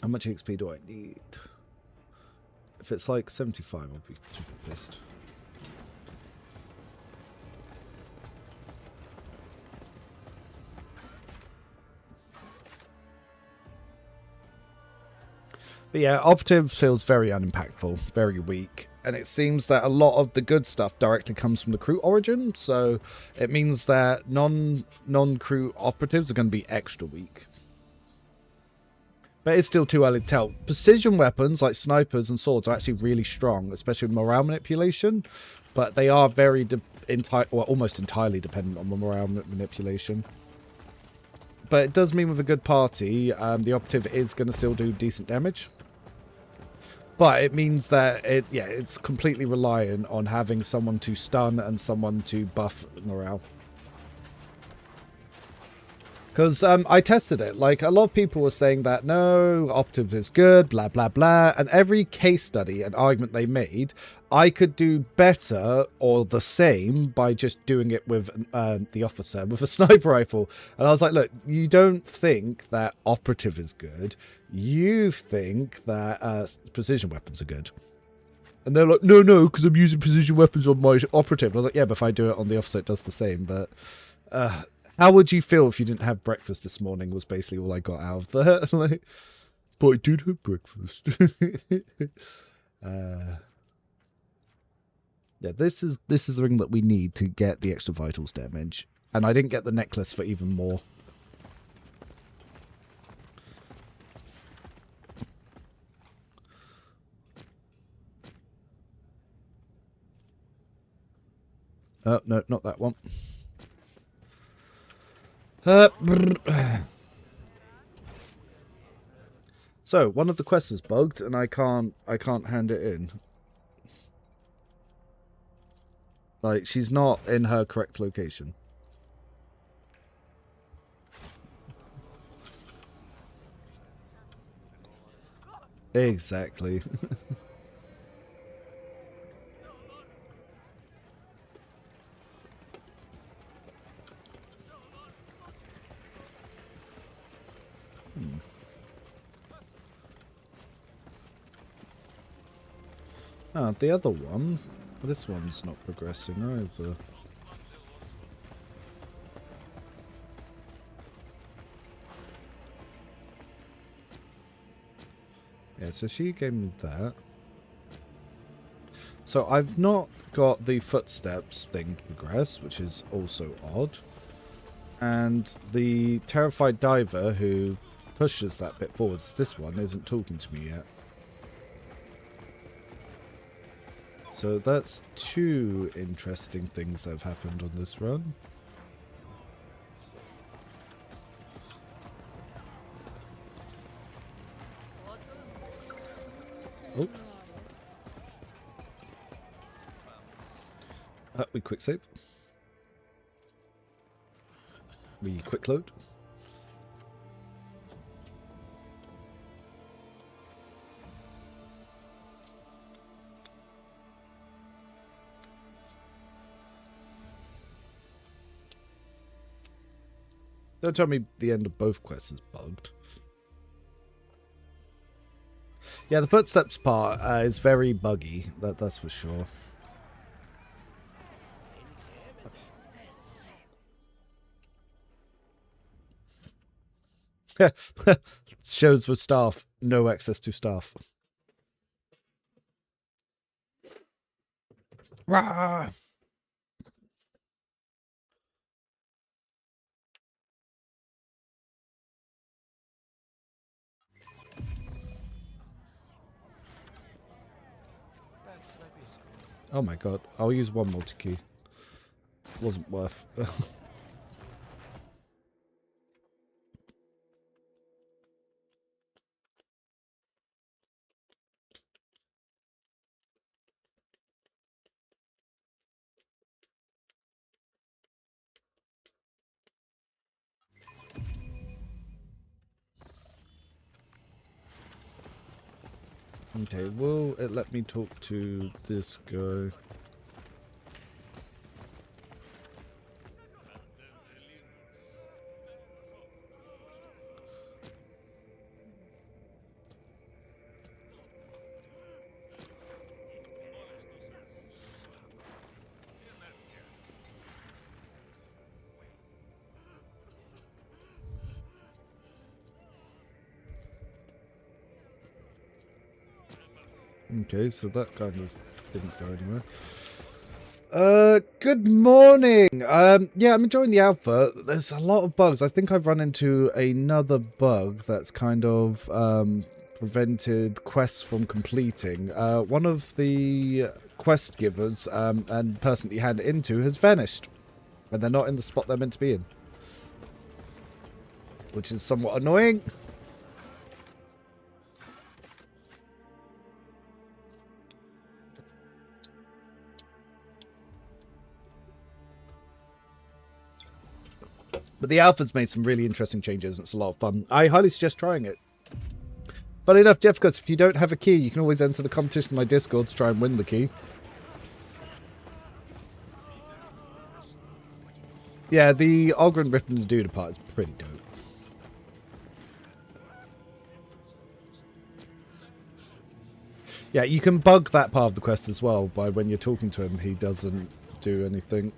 How much XP do I need? If it's like 75, I'll be super pissed. But yeah, Operative feels very unimpactful, very weak. And it seems that a lot of the good stuff directly comes from the crew origin. So it means that non-crew operatives are going to be extra weak. But it's still too early to tell. Precision weapons like snipers and swords are actually really strong, especially with morale manipulation. But they are very, almost entirely dependent on the morale manipulation. But it does mean with a good party, the Operative is going to still do decent damage. But it means that it's completely reliant on having someone to stun and someone to buff morale. Because I tested it. Like, a lot of people were saying that, no, Operative is good, blah, blah, blah. And every case study and argument they made, I could do better or the same by just doing it with the officer, with a sniper rifle. And I was like, look, you don't think that Operative is good. You think that precision weapons are good. And they're like, no, because I'm using precision weapons on my Operative. And I was like, yeah, but if I do it on the officer, it does the same. But how would you feel if you didn't have breakfast this morning was basically all I got out of that. Like, but I did have breakfast. Yeah, this is the ring that we need to get the extra vitals damage. And I didn't get the necklace for even more. Oh, no, not that one. So, one of the quests is bugged and I can't hand it in. Like, she's not in her correct location. Exactly. The other one, this one's not progressing either. Yeah, so she gave me that. So I've not got the footsteps thing to progress, which is also odd. And the terrified diver who pushes that bit forwards, this one, isn't talking to me yet. So that's two interesting things that have happened on this run. Oh. We quick save. We quick load. Don't tell me the end of both quests is bugged. Yeah, the footsteps part is very buggy, that's for sure. Shows with staff, no access to staff. Rah! Oh my god, I'll use one multi-key. Wasn't worth. Okay, will it let me talk to this guy? Okay, so that kind of didn't go anywhere. Good morning. Yeah, I'm enjoying the alpha. There's a lot of bugs. I think I've run into another bug that's kind of prevented quests from completing. One of the quest givers and person that you hand it into has vanished, and they're not in the spot they're meant to be in, which is somewhat annoying. But the alpha's made some really interesting changes, and it's a lot of fun. I highly suggest trying it. Funny enough, Jeff, because if you don't have a key, you can always enter the competition in my Discord to try and win the key. Yeah, the Ogren ripping the dude apart is pretty dope. Yeah, you can bug that part of the quest as well by when you're talking to him, he doesn't do anything.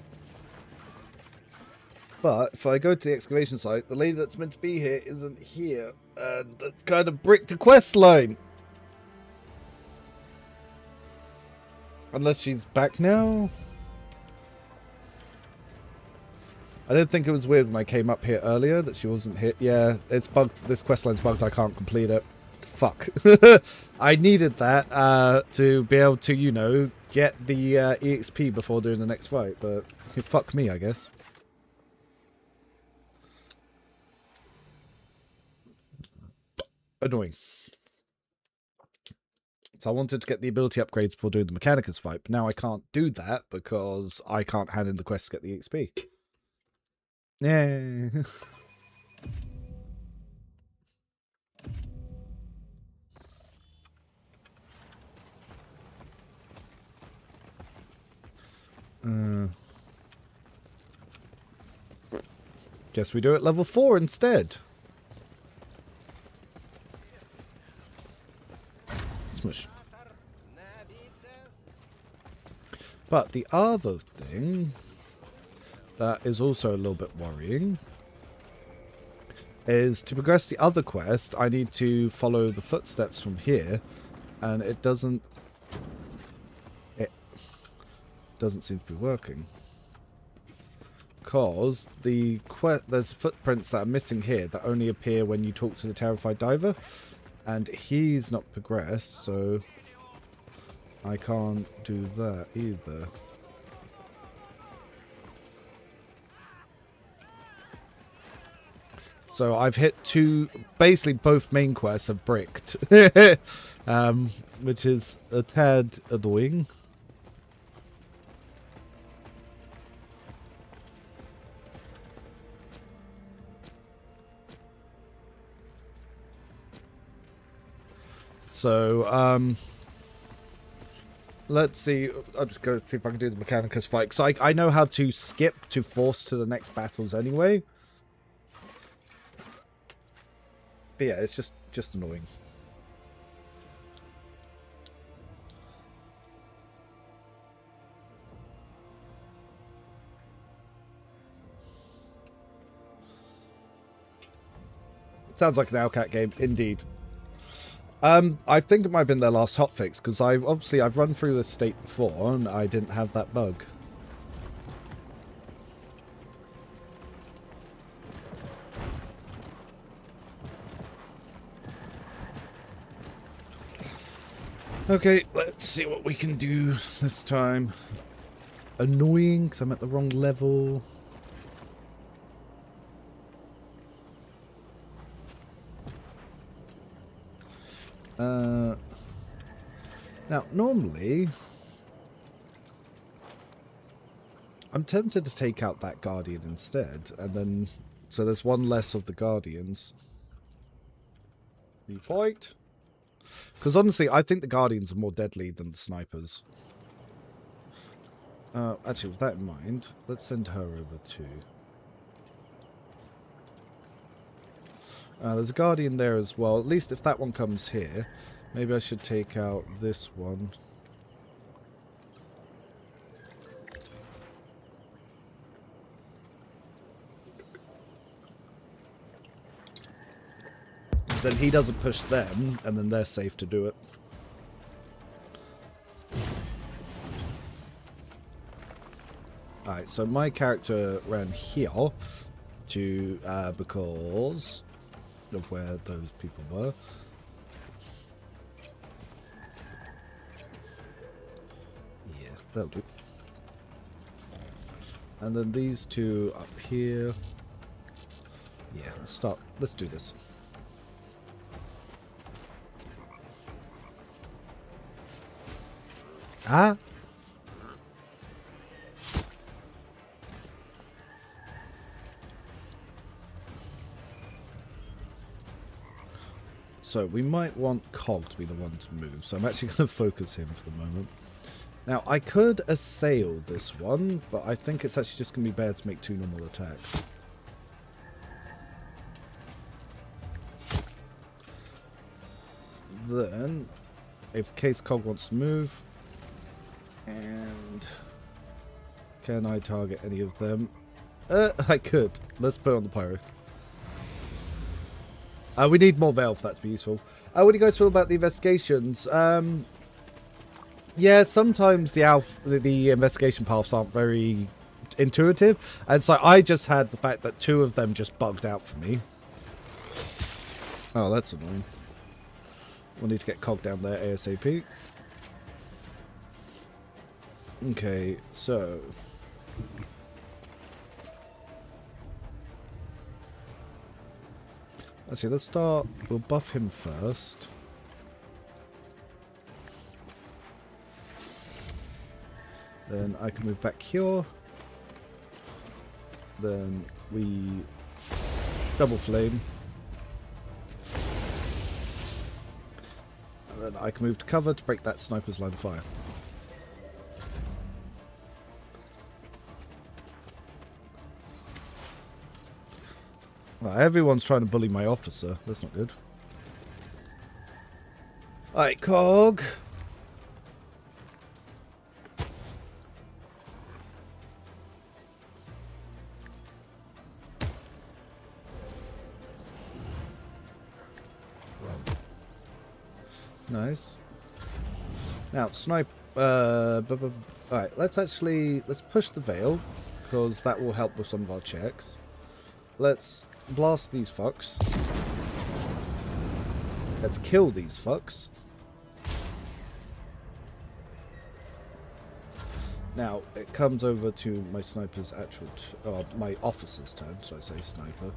But if I go to the excavation site, the lady that's meant to be here isn't here, and it's kind of bricked the quest line. Unless she's back now. I didn't think it was weird when I came up here earlier that she wasn't here. Yeah, it's bugged. This quest line's bugged. I can't complete it. Fuck. I needed that to be able to, you know, get the EXP before doing the next fight, but fuck me, I guess. Annoying. So I wanted to get the ability upgrades before doing the Mechanicus fight, but now I can't do that because I can't hand in the quest to get the XP. Yay. Guess we do it level 4 instead. Smush. But the other thing that is also a little bit worrying is to progress the other quest, I need to follow the footsteps from here, and it doesn't seem to be working. Because there's footprints that are missing here that only appear when you talk to the terrified diver, and he's not progressed, so I can't do that either. So I've hit basically both main quests have bricked, which is a tad annoying. So, let's see. I'm just going to see if I can do the Mechanicus fight. Because I know how to skip to force to the next battles anyway. But yeah, it's just annoying. Sounds like an Owlcat game, indeed. I think it might have been their last hotfix, because I've run through this state before, and I didn't have that bug. Okay, let's see what we can do this time. Annoying, because I'm at the wrong level. Now, normally, I'm tempted to take out that Guardian instead, and then, so there's one less of the Guardians. You fight? Because honestly, I think the Guardians are more deadly than the snipers. Actually, with that in mind, let's send her over too. There's a Guardian there as well. At least if that one comes here, maybe I should take out this one. Then he doesn't push them, and then they're safe to do it. Alright, so my character ran here to because of where those people were. Yeah, that'll do. And then these two up here. Yeah, let's do this. Ah. So we might want Cog to be the one to move, so I'm actually going to focus him for the moment. Now, I could assail this one, but I think it's actually just going to be better to make 2 normal attacks. Then, in case Cog wants to move, and can I target any of them? I could. Let's put it on the pyro. We need more Veil for that to be useful. What do you guys feel about the investigations? Yeah, sometimes the investigation paths aren't very intuitive, and so I just had the fact that 2 of them just bugged out for me. Oh, that's annoying. We'll need to get Cog down there ASAP. Okay, so actually, let's start. We'll buff him first. Then I can move back here. Then we double flame. And then I can move to cover to break that sniper's line of fire. Well, everyone's trying to bully my officer. That's not good. Alright, Cog. Nice. Now, snipe. Alright, let's push the Veil, because that will help with some of our checks. Let's blast these fucks. Let's kill these fucks. Now, it comes over to my sniper's actual... my officer's turn, should I say, sniper.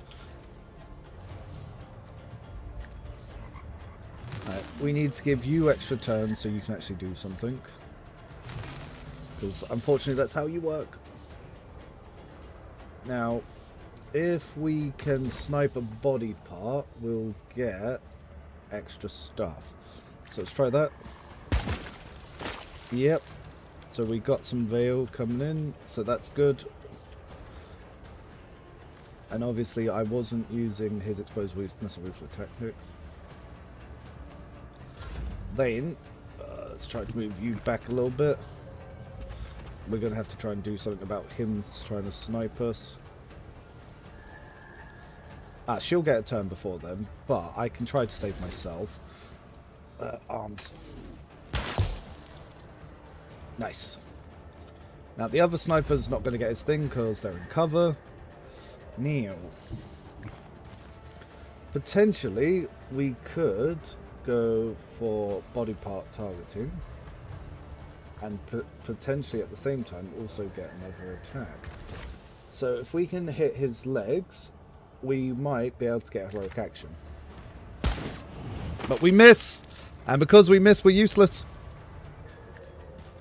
Alright, we need to give you extra turns so you can actually do something. Because, unfortunately, that's how you work. Now... if we can snipe a body part, we'll get extra stuff. So let's try that. Yep. So we got some Veil coming in, so that's good. And obviously I wasn't using his exposed missile rifle tactics. Then, let's try to move you back a little bit. We're going to have to try and do something about him trying to snipe us. She'll get a turn before them, but I can try to save myself. Arms. Nice. Now, the other sniper's not going to get his thing because they're in cover. Now, potentially, we could go for body part targeting. And potentially, at the same time, also get another attack. So, if we can hit his legs, we might be able to get heroic action. But we miss! And because we miss, we're useless.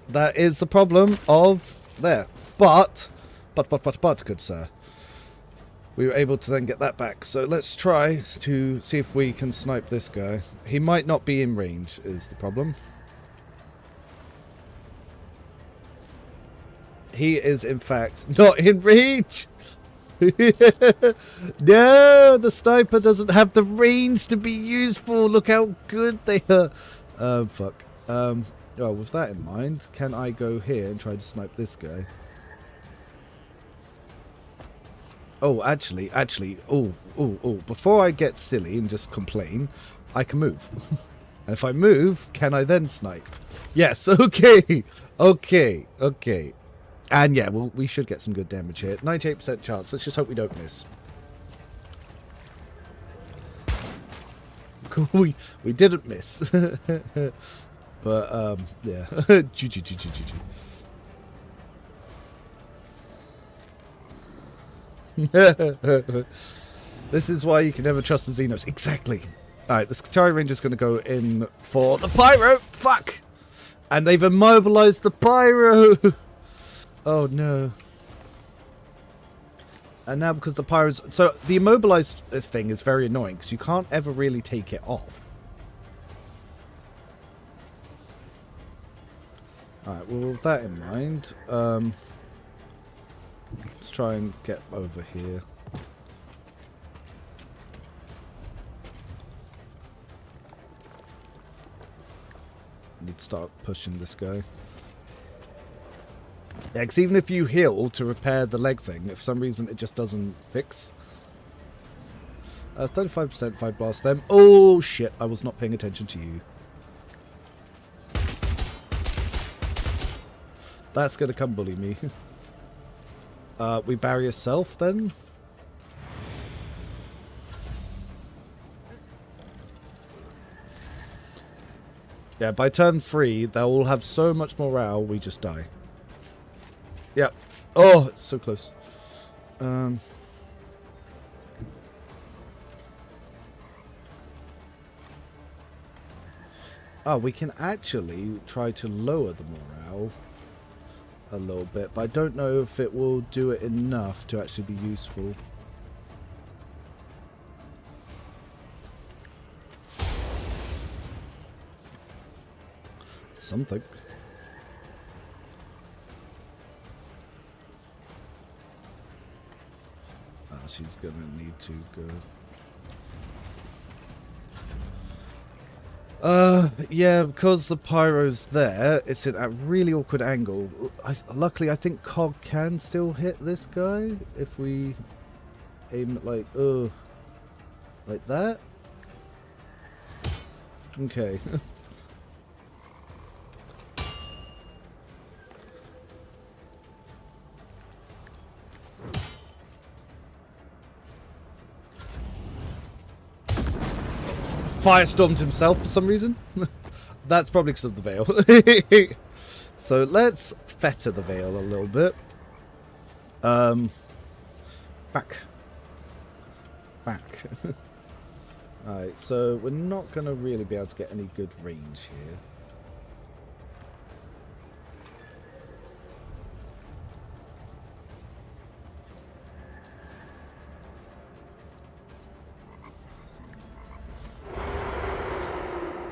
That is the problem of there. But, good sir. We were able to then get that back. So let's try to see if we can snipe this guy. He might not be in range, is the problem. He is, in fact, not in range. No, the sniper doesn't have the range to be useful. Look how good they are. Fuck. Well, with that in mind, can I go here and try to snipe this guy? Oh, actually, before I get silly and just complain, I can move. And if I move, can I then snipe? Yes, okay. Okay. And yeah, well, we should get some good damage here. 98% chance. Let's just hope we don't miss. Cool, we didn't miss. But, yeah. GG. This is why you can never trust the Xenos. Exactly. Alright, the Skitari Ranger's going to go in for the Pyro. Fuck! And they've immobilized the Pyro! Oh, no. And now because the Pyro's... So, the immobilized thing is very annoying because you can't ever really take it off. Alright, well, with that in mind, let's try and get over here. Need to start pushing this guy. Yeah, because even if you heal to repair the leg thing, if for some reason it just doesn't fix. 35% 5 blast them. Oh, shit, I was not paying attention to you. That's going to come bully me. We barrier self then? Yeah, by turn 3, they'll all have so much morale, we just die. Yep. Oh, it's so close. Oh, we can actually try to lower the morale a little bit, but I don't know if it will do it enough to actually be useful. Something. She's gonna need to go. Yeah, because the Pyro's there, it's in a really awkward angle. Luckily, I think Cog can still hit this guy if we aim it like that. Okay. Firestormed himself for some reason. That's probably because of the veil. So let's fetter the veil a little bit. Back. Alright, so we're not going to really be able to get any good range here.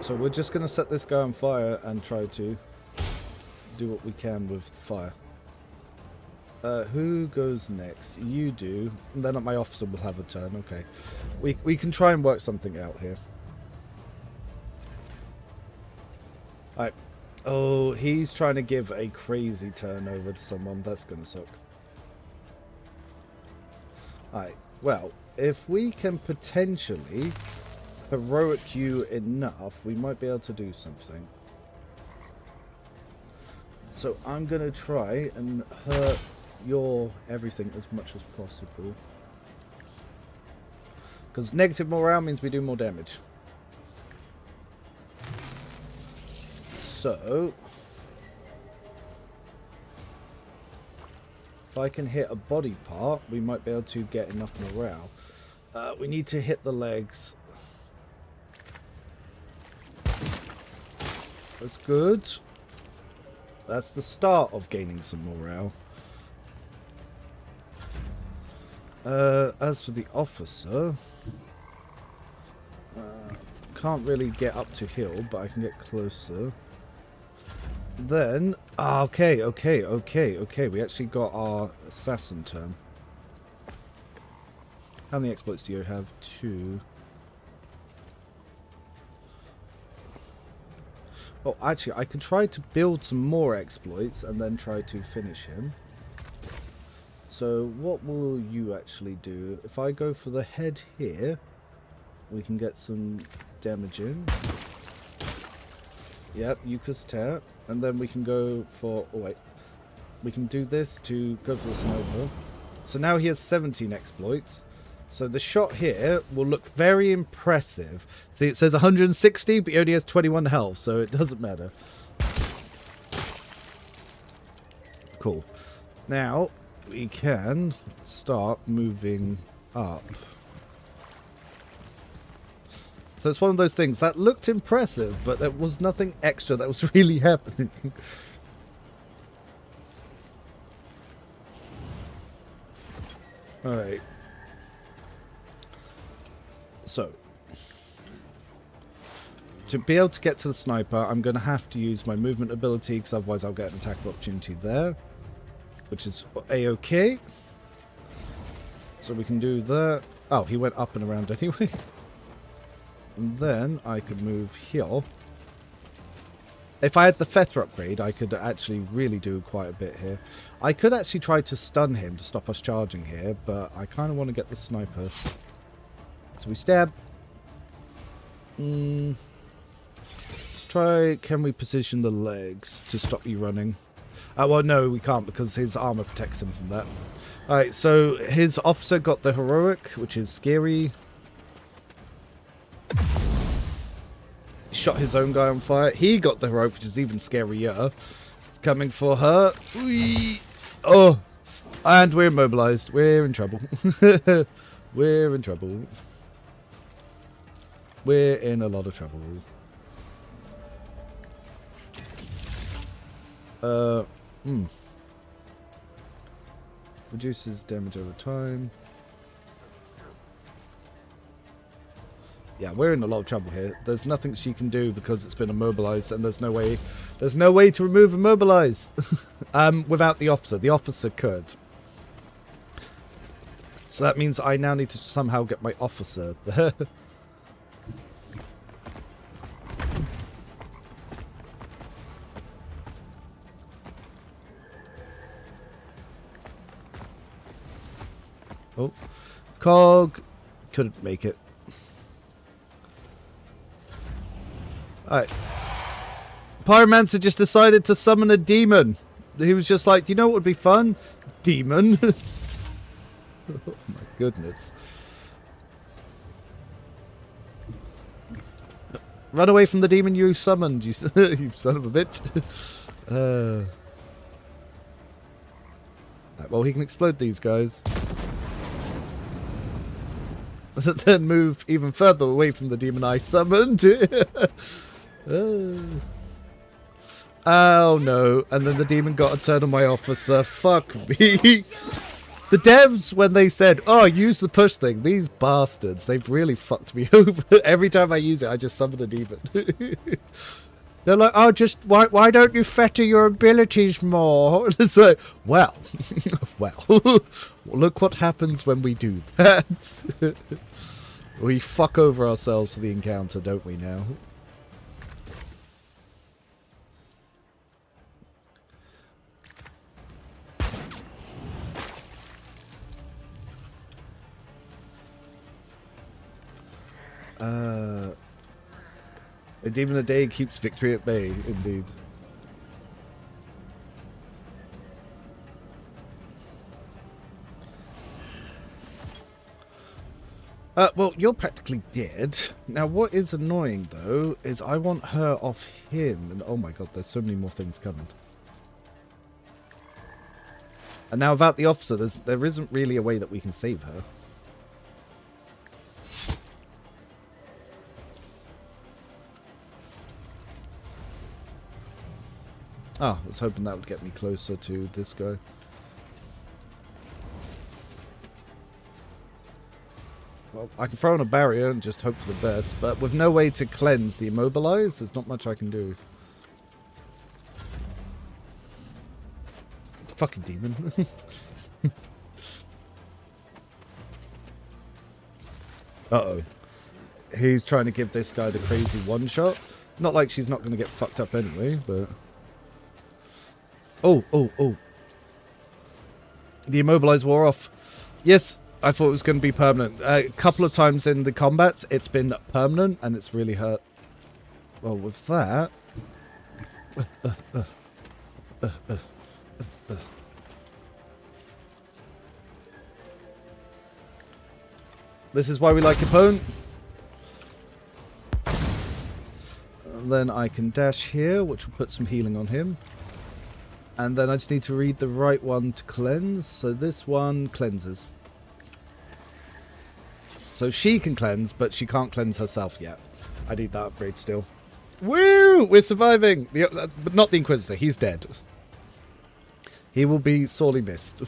So we're just going to set this guy on fire and try to do what we can with fire. Who goes next? You do. And then my officer will have a turn. Okay. We can try and work something out here. Alright. Oh, he's trying to give a crazy turn over to someone. That's going to suck. Alright. Well, if we can potentially heroic you enough, we might be able to do something. So I'm going to try and hurt your everything as much as possible. Because negative morale means we do more damage. So, if I can hit a body part, we might be able to get enough morale. We need to hit the legs. That's good. That's the start of gaining some morale. As for the officer, can't really get up to hill, but I can get closer. Then, okay. We actually got our assassin turn. How many exploits do you have? 2. Oh, actually, I can try to build some more exploits and then try to finish him. So, what will you actually do? If I go for the head here, we can get some damage in. Yep, Euchre's Tear. And then we can go for... Oh, wait. We can do this to go for the snowball. So now he has 17 exploits. So the shot here will look very impressive. See, it says 160, but he only has 21 health, so it doesn't matter. Cool. Now, we can start moving up. So it's one of those things that looked impressive, but there was nothing extra that was really happening. Alright. So, to be able to get to the sniper, I'm going to have to use my movement ability, because otherwise I'll get an attack of opportunity there, which is A-OK. So we can do that. Oh, he went up and around anyway. And then I could move here. If I had the fetter upgrade, I could actually really do quite a bit here. I could actually try to stun him to stop us charging here, but I kind of want to get the sniper. So we stab. Let's try, can we position the legs to stop you running? Well, no, we can't because his armor protects him from that. Alright, so his officer got the heroic, which is scary. Shot his own guy on fire. He got the heroic, which is even scarier. It's coming for her. Whee! Oh! And we're immobilized. We're in trouble. We're in trouble. We're in a lot of trouble. Reduces damage over time. Yeah, we're in a lot of trouble here. There's nothing she can do because it's been immobilized, and there's no way to remove immobilize without the officer. The officer could. So that means I now need to somehow get my officer there. Oh, Cog couldn't make it. Alright. Pyromancer just decided to summon a demon. He was just like, you know what would be fun? Demon. Oh my goodness. Run away from the demon you summoned, you, you son of a bitch. Right, well, he can explode these guys. Then move even further away from the demon I summoned. Oh no, and then the demon got a turn on my officer. Fuck me. The devs, when they said, oh, use the push thing, these bastards, they've really fucked me over. Every time I use it, I just summon a demon. They're like, oh, just, why don't you fetter your abilities more? It's like, well, well, look what happens when we do that. We fuck over ourselves for the encounter, don't we now? A demon a day keeps victory at bay, indeed. Well, you're practically dead. Now, what is annoying, though, is I want her off him. And oh my god, there's so many more things coming. And now about the officer, there isn't really a way that we can save her. Ah, I was hoping that would get me closer to this guy. Well, I can throw on a barrier and just hope for the best, but with no way to cleanse the immobilized, there's not much I can do. Fucking demon. Uh-oh. He's trying to give this guy the crazy one-shot. Not like she's not going to get fucked up anyway, but... Oh, oh, oh. The immobilized wore off. Yes, I thought it was going to be permanent. A couple of times in the combats, it's been permanent, and it's really hurt. Well, with that... This is why we like opponent. And then I can dash here, which will put some healing on him. And then I just need to read the right one to cleanse. So this one cleanses. So she can cleanse, but she can't cleanse herself yet. I need that upgrade still. Woo! We're surviving! But not the Inquisitor. He's dead. He will be sorely missed.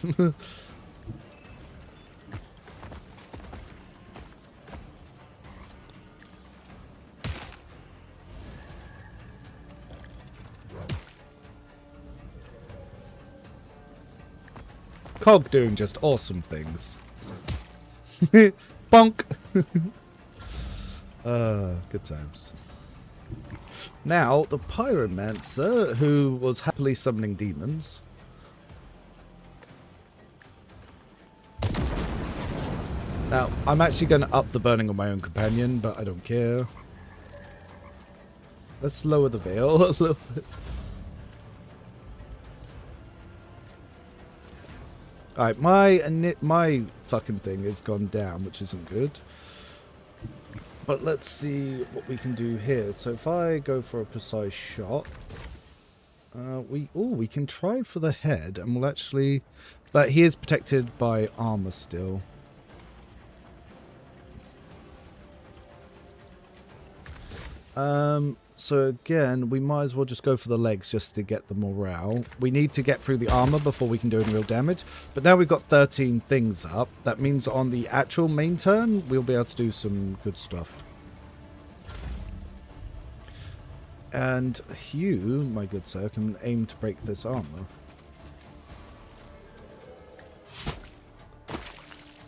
Cog doing just awesome things. Bonk! Good times. Now, the Pyromancer, who was happily summoning demons. Now, I'm actually going to up the burning of my own companion, but I don't care. Let's lower the veil a little bit. Alright, my fucking thing has gone down, which isn't good. But let's see what we can do here. So if I go for a precise shot, we can try for the head, and we'll actually... But he is protected by armor still. So again, we might as well just go for the legs just to get the morale. We need to get through the armor before we can do any real damage. But now we've got 13 things up. That means on the actual main turn, we'll be able to do some good stuff. And you, my good sir, can aim to break this armor.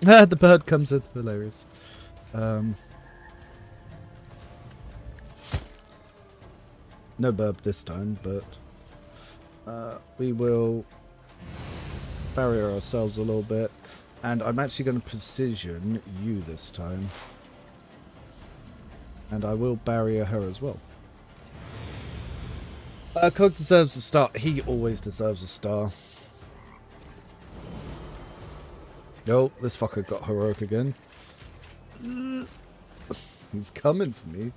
Ah, the bird comes in. Hilarious. No burb this time, but we will barrier ourselves a little bit. And I'm actually going to precision you this time. And I will barrier her as well. Cog deserves a star. He always deserves a star. Oh, this fucker got heroic again. He's coming for me.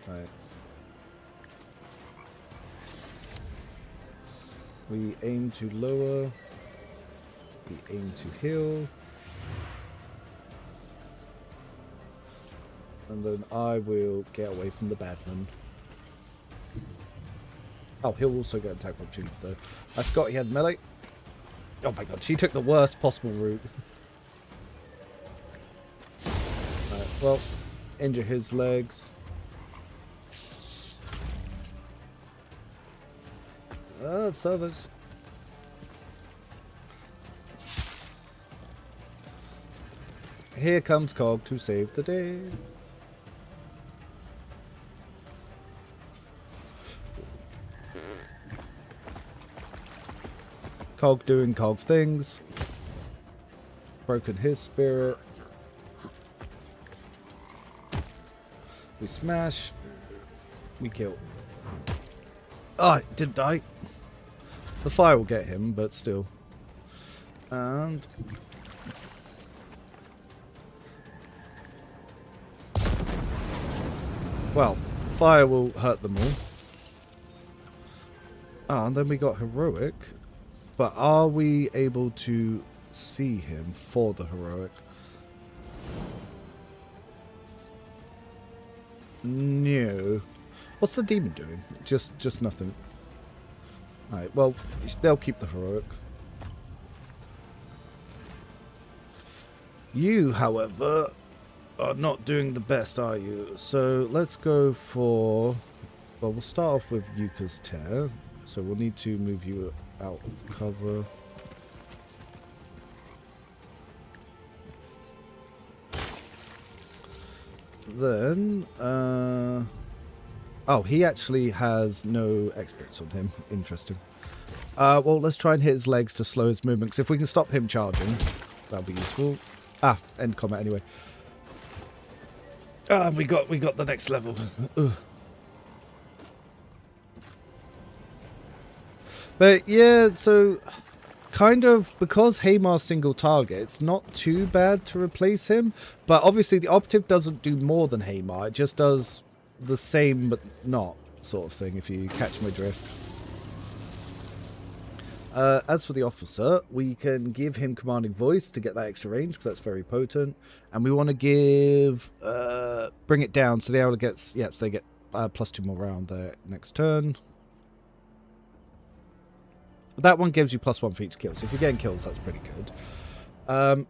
Right. We aim to lower. We aim to heal. And then I will get away from the badman. Oh, he'll also get attack opportunity though. I forgot he had melee. Oh my god, she took the worst possible route. Right, well, injure his legs. Servers. Here comes Cog to save the day. Cog doing Cog things. Broken his spirit. We smash. We kill. Oh, it didn't die. The fire will get him, but still. And... well, fire will hurt them all. Ah, and then we got heroic. But are we able to see him for the heroic? No. What's the demon doing? Just nothing. Alright, well, they'll keep the heroic. You, however, are not doing the best, are you? So let's go for... well, we'll start off with Yuka's Tear. So we'll need to move you out of cover. Then, oh, he actually has no experts on him. Interesting. Well, let's try and hit his legs to slow his movement, because if we can stop him charging, that'll be useful. Ah, end combat anyway. Ah, we got the next level. Ugh. But yeah, so kind of because Haymar's single target, it's not too bad to replace him. But obviously the Operative doesn't do more than Haymar. It just does the same but not sort of thing, if you catch my drift. As for the Officer, we can give him Commanding Voice to get that extra range, because that's very potent. And we want to give... bring it down, so the Owler gets... yeah, so they get +2 more round their next turn. That one gives you +1 for each kill, so if you're getting kills, that's pretty good.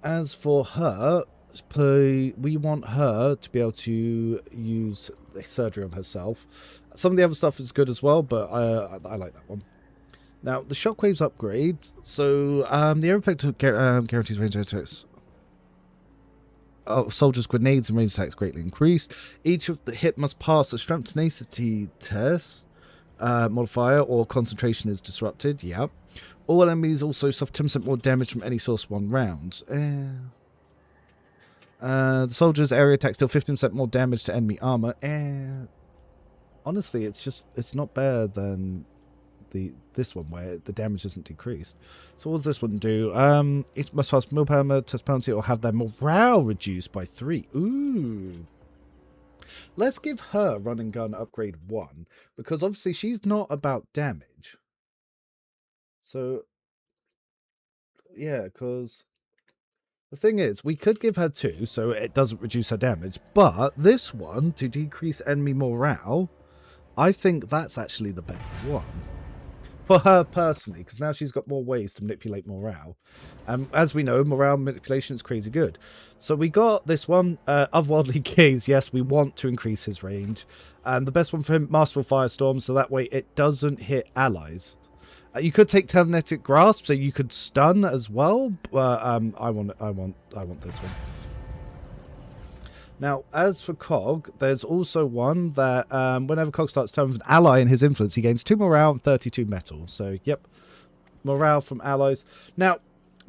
As for her, we want her to be able to use surgery on herself. Some of the other stuff is good as well, but I like that one. Now, the Shockwaves upgrade, so the air effect guarantees range attacks. Oh, soldiers' grenades and range attacks greatly increased. Each of the hit must pass a strength tenacity test modifier, or concentration is disrupted. Yeah. All enemies also suffer 10% more damage from any source 1 round. The soldier's area attack still 15% more damage to enemy armor. Honestly, it's not better than this one where the damage isn't decreased. So what does this one do? It must pass willpower test penalty or have their morale reduced by 3. Ooh. Let's give her Run and Gun upgrade 1, because obviously she's not about damage. So, yeah, because the thing is, we could give her 2, so it doesn't reduce her damage, but this one, to decrease enemy morale, I think that's actually the better one. For her personally, because now she's got more ways to manipulate morale. As we know, morale manipulation is crazy good. So we got this one, Otherworldly Gaze. Yes, we want to increase his range. And the best one for him, Masterful Firestorm, so that way it doesn't hit allies. You could take Telekinetic Grasp, so you could stun as well. But I want this one. Now, as for Cog, there's also one that whenever Cog starts turning with an ally in his influence, he gains 2 morale and 32 metal. So, yep, morale from allies. Now,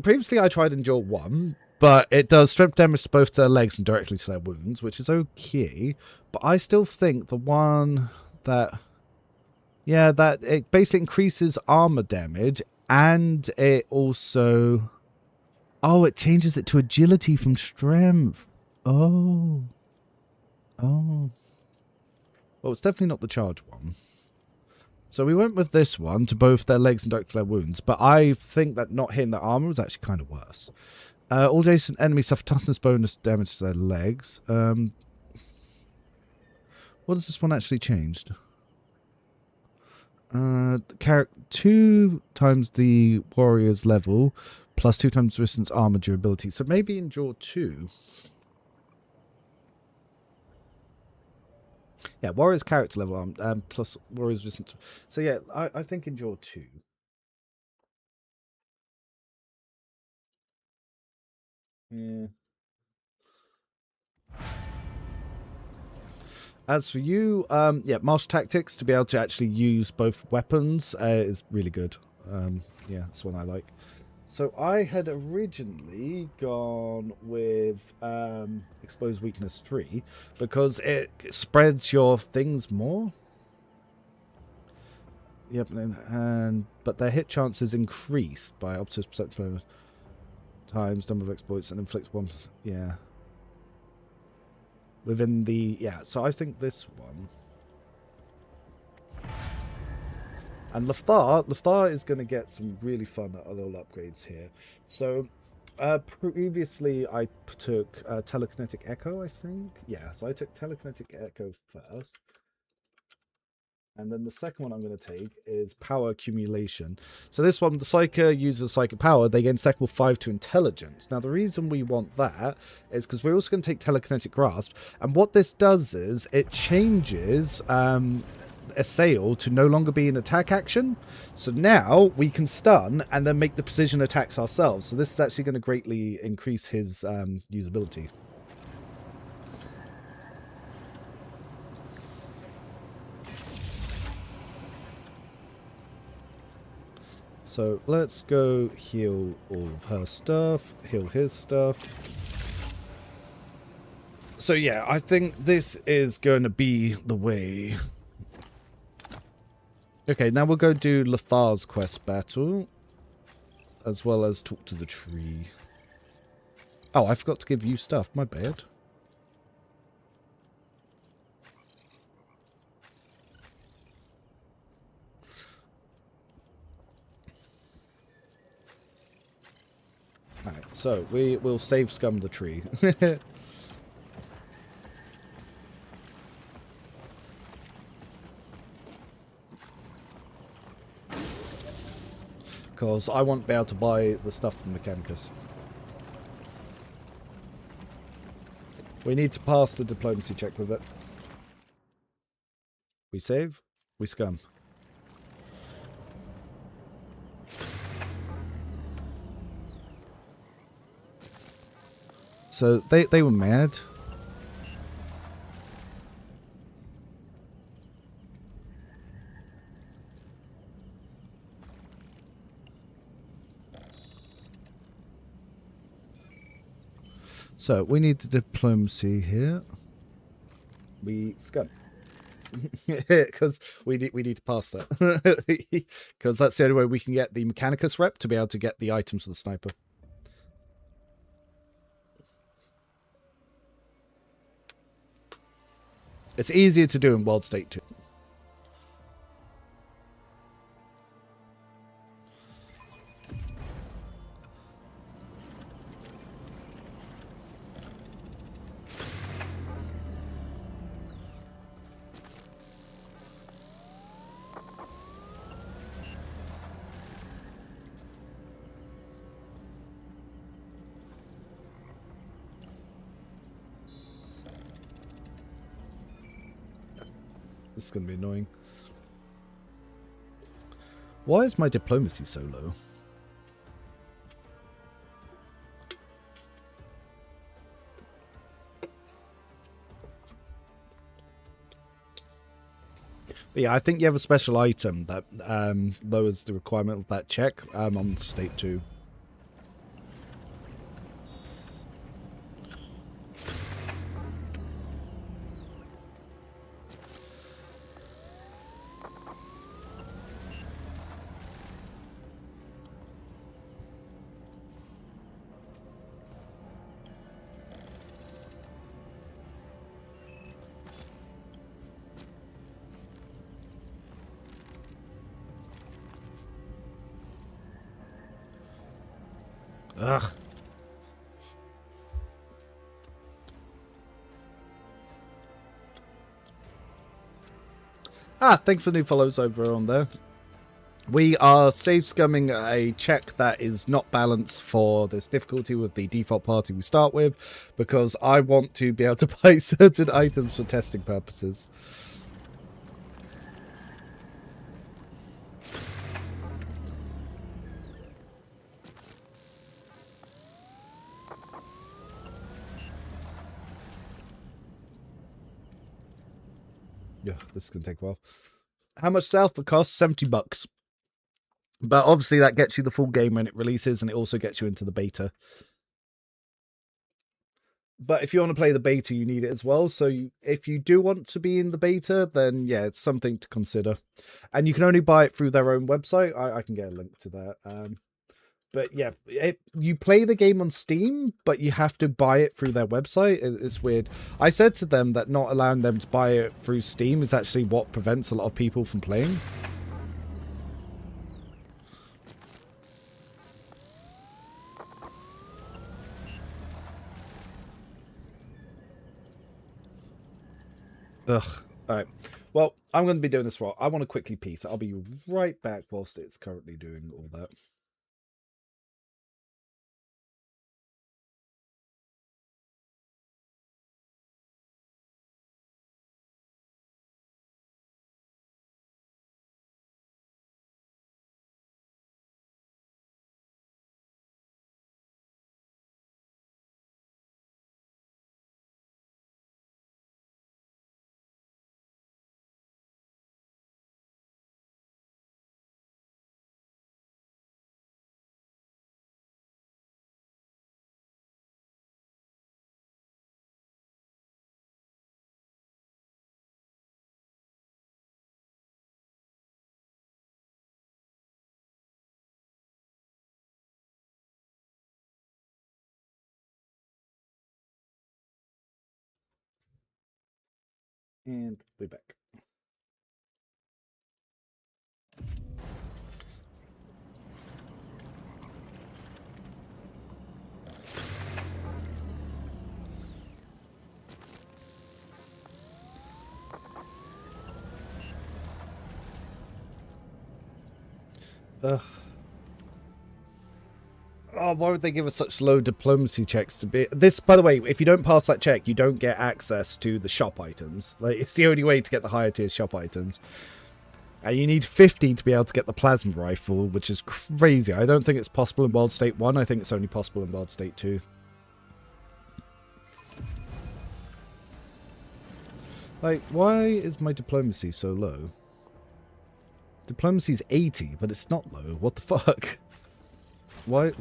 previously I tried Endure 1, but it does strength damage to both their legs and directly to their wounds, which is okay. But I still think the one that... yeah, that it basically increases armor damage, and it also... oh, it changes it to agility from strength. Oh. Well, it's definitely not the charge one. So we went with this one to both their legs and direct to their wounds, but I think that not hitting their armor was actually kind of worse. All adjacent enemies suffer toughness bonus damage to their legs. What has this one actually changed? 2 times the warrior's level, plus 2 times resistance armor durability. So maybe Endure 2. Yeah, warrior's character level plus warrior's resistance. So yeah, I think Endure 2. Yeah. As for you, yeah, martial tactics to be able to actually use both weapons is really good. Yeah, that's one I like. So I had originally gone with Exposed Weakness 3 because it spreads your things more. Yep, but their hit chance is increased by up to percent times number of exploits and inflicts one. Yeah. Within the so I think this one. And Lafthar is going to get some really fun little upgrades here. So previously I took Telekinetic Echo, I think. Yeah, so I took Telekinetic Echo first. And then the second one I'm going to take is Power Accumulation. So this one, the Psyker uses Psychic Power. They gain stackable 5 to Intelligence. Now, the reason we want that is because we're also going to take Telekinetic Grasp. And what this does is it changes Assail to no longer be an attack action. So now we can stun and then make the precision attacks ourselves. So this is actually going to greatly increase his usability. So let's go heal all of her stuff, heal his stuff. So yeah, I think this is going to be the way. Okay, now we'll go do Lathar's quest battle, as well as talk to the tree. Oh, I forgot to give you stuff, my bad. Alright, so we will save scum the tree. Because I won't be able to buy the stuff from Mechanicus. We need to pass the diplomacy check with it. We save, we scum. So they were mad. So we need the diplomacy here. We scum. Because we need to pass that. Because that's the only way we can get the Mechanicus rep to be able to get the items for the sniper. It's easier to do in World State 2. This is going to be annoying. Why is my diplomacy so low? But yeah, I think you have a special item that lowers the requirement of that check on State 2. Ugh. Thanks for new follows over on there. We are save scumming a check that is not balanced for this difficulty with the default party we start with, because I want to be able to buy certain items for testing purposes. Yeah, this is going to take a while. How much south would cost? $70. But obviously that gets you the full game when it releases, and it also gets you into the beta. But if you want to play the beta, you need it as well. So if you do want to be in the beta, then yeah, it's something to consider. And you can only buy it through their own website. I can get a link to that. But yeah, you play the game on Steam, but you have to buy it through their website. It's weird. I said to them that not allowing them to buy it through Steam is actually what prevents a lot of people from playing. Ugh. All right. Well, I'm going to be doing this for. I want to quickly pee, so I'll be right back whilst it's currently doing all that. And we're back. Ugh. Oh, why would they give us such low diplomacy checks to be... This, by the way, if you don't pass that check, you don't get access to the shop items. Like, it's the only way to get the higher tier shop items. And you need 50 to be able to get the plasma rifle, which is crazy. I don't think it's possible in World State 1. I think it's only possible in World State 2. Like, why is my diplomacy so low? Diplomacy's 80, but it's not low. What the fuck? Why?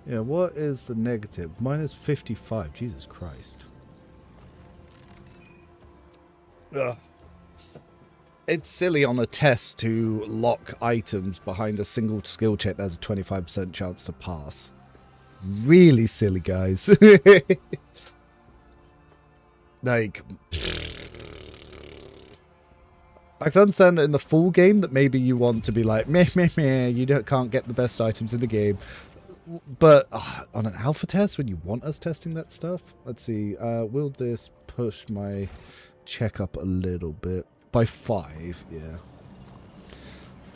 Yeah, what is the negative? Minus 55. Jesus Christ. Ugh. It's silly on a test to lock items behind a single skill check that has a 25% chance to pass. Really silly, guys. Like, I can understand in the full game that maybe you want to be like, meh, meh, meh, you can't get the best items in the game. But on an alpha test, when you want us testing that stuff, let's see, will this push my check up a little bit? By 5, yeah.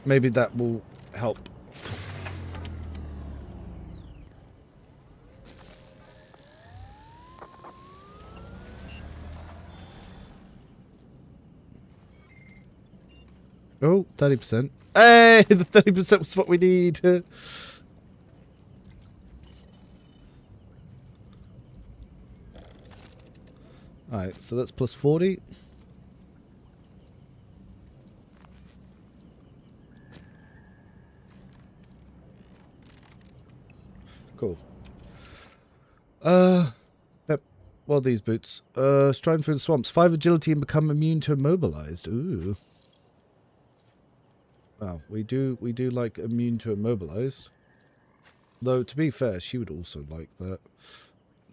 Maybe that will help. Oh, 30%. Hey, the 30% was what we need. Alright, so that's plus 40. Cool. What are these boots? Stride through the swamps. 5 agility and become immune to immobilized. Ooh. Wow, we do like immune to immobilized. Though, to be fair, she would also like that.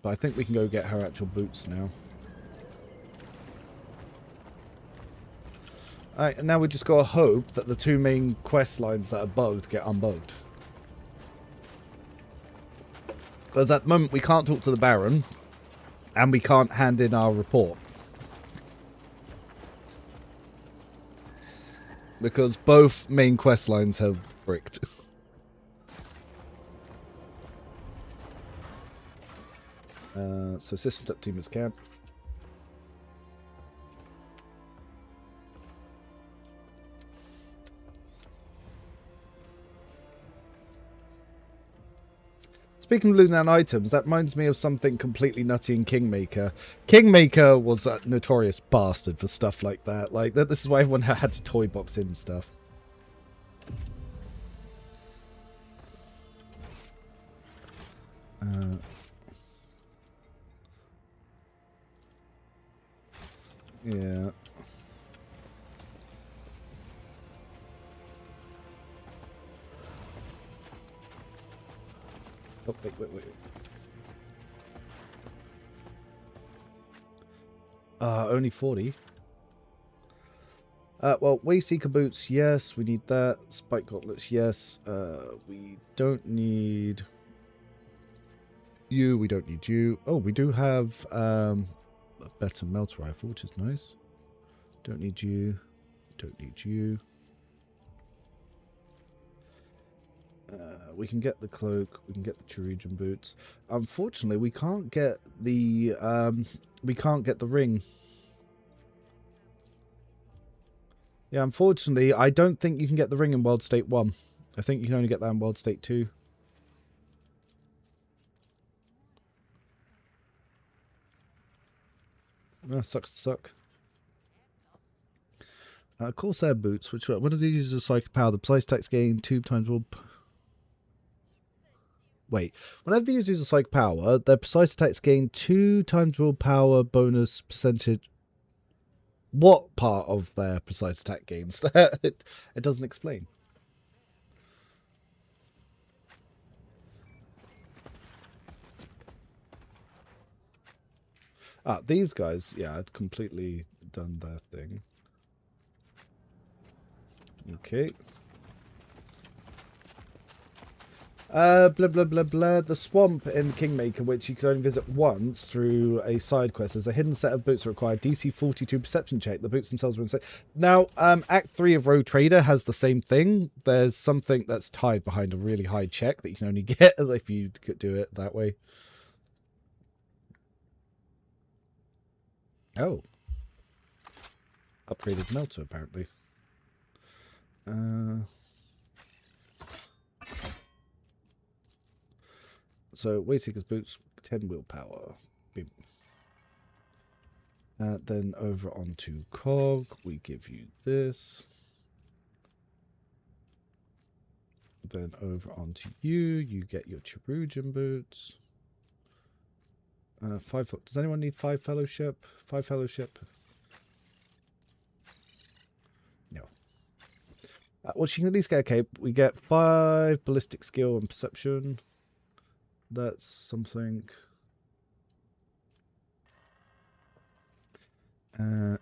But I think we can go get her actual boots now. Alright, and now we just gotta hope that the 2 main quest lines that are bugged get unbugged. Because at the moment we can't talk to the Baron, and we can't hand in our report. Because both main quest lines have bricked. So systems up team is camp. Speaking of losing down items, that reminds me of something completely nutty in Kingmaker. Kingmaker was a notorious bastard for stuff like that. Like, this is why everyone had to toy box in stuff. Yeah. Oh, wait. Only 40. Well, Wayseeker boots, yes, we need that. Spike gauntlets, yes. We don't need you. We don't need you. Oh, we do have a better melt rifle, which is nice. Don't need you. Don't need you. We can get the cloak. We can get the Cherugian boots. Unfortunately, we can't get the ring. Yeah, unfortunately, I don't think you can get the ring in World State 1. I think you can only get that in World State 2. Sucks to suck. Corsair boots, which one of these uses a psychic power? The precise attacks gain 2 times more. Wait, whenever these use a psychic power, their precise attacks gain 2 times willpower bonus percentage. What part of their precise attack gains? it doesn't explain. These guys, yeah, had completely done their thing. Okay. Blah, blah, blah, blah. The swamp in Kingmaker, which you can only visit once through a side quest. There's a hidden set of boots that require DC 42 perception check. The boots themselves are insane. Now, Act 3 of Rogue Trader has the same thing. There's something that's tied behind a really high check that you can only get if you could do it that way. Oh. Upgraded melter, apparently. So, Wayseeker's boots, 10 willpower. Beam. Then over onto Cog, we give you this. Then over onto you, you get your Cherugian boots. 5. Does anyone need 5 fellowship? 5 fellowship? No. Well, she can at least get a cape. We get 5 ballistic skill and perception. That's something. Yeah,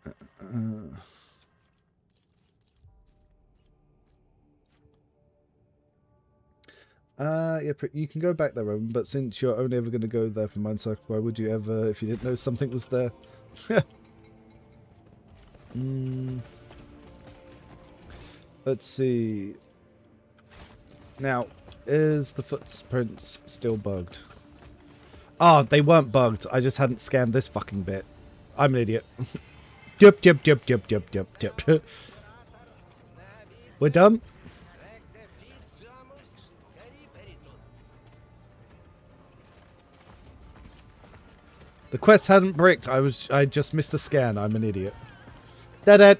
you can go back there, Roman, but since you're only ever going to go there for Mine Circle, why would you ever, if you didn't know something was there? Let's see. Now, is the footprints still bugged? Oh, they weren't bugged. I just hadn't scanned this fucking bit. I'm an idiot. Yep. We're done? The quest hadn't bricked. I just missed a scan. I'm an idiot. Da.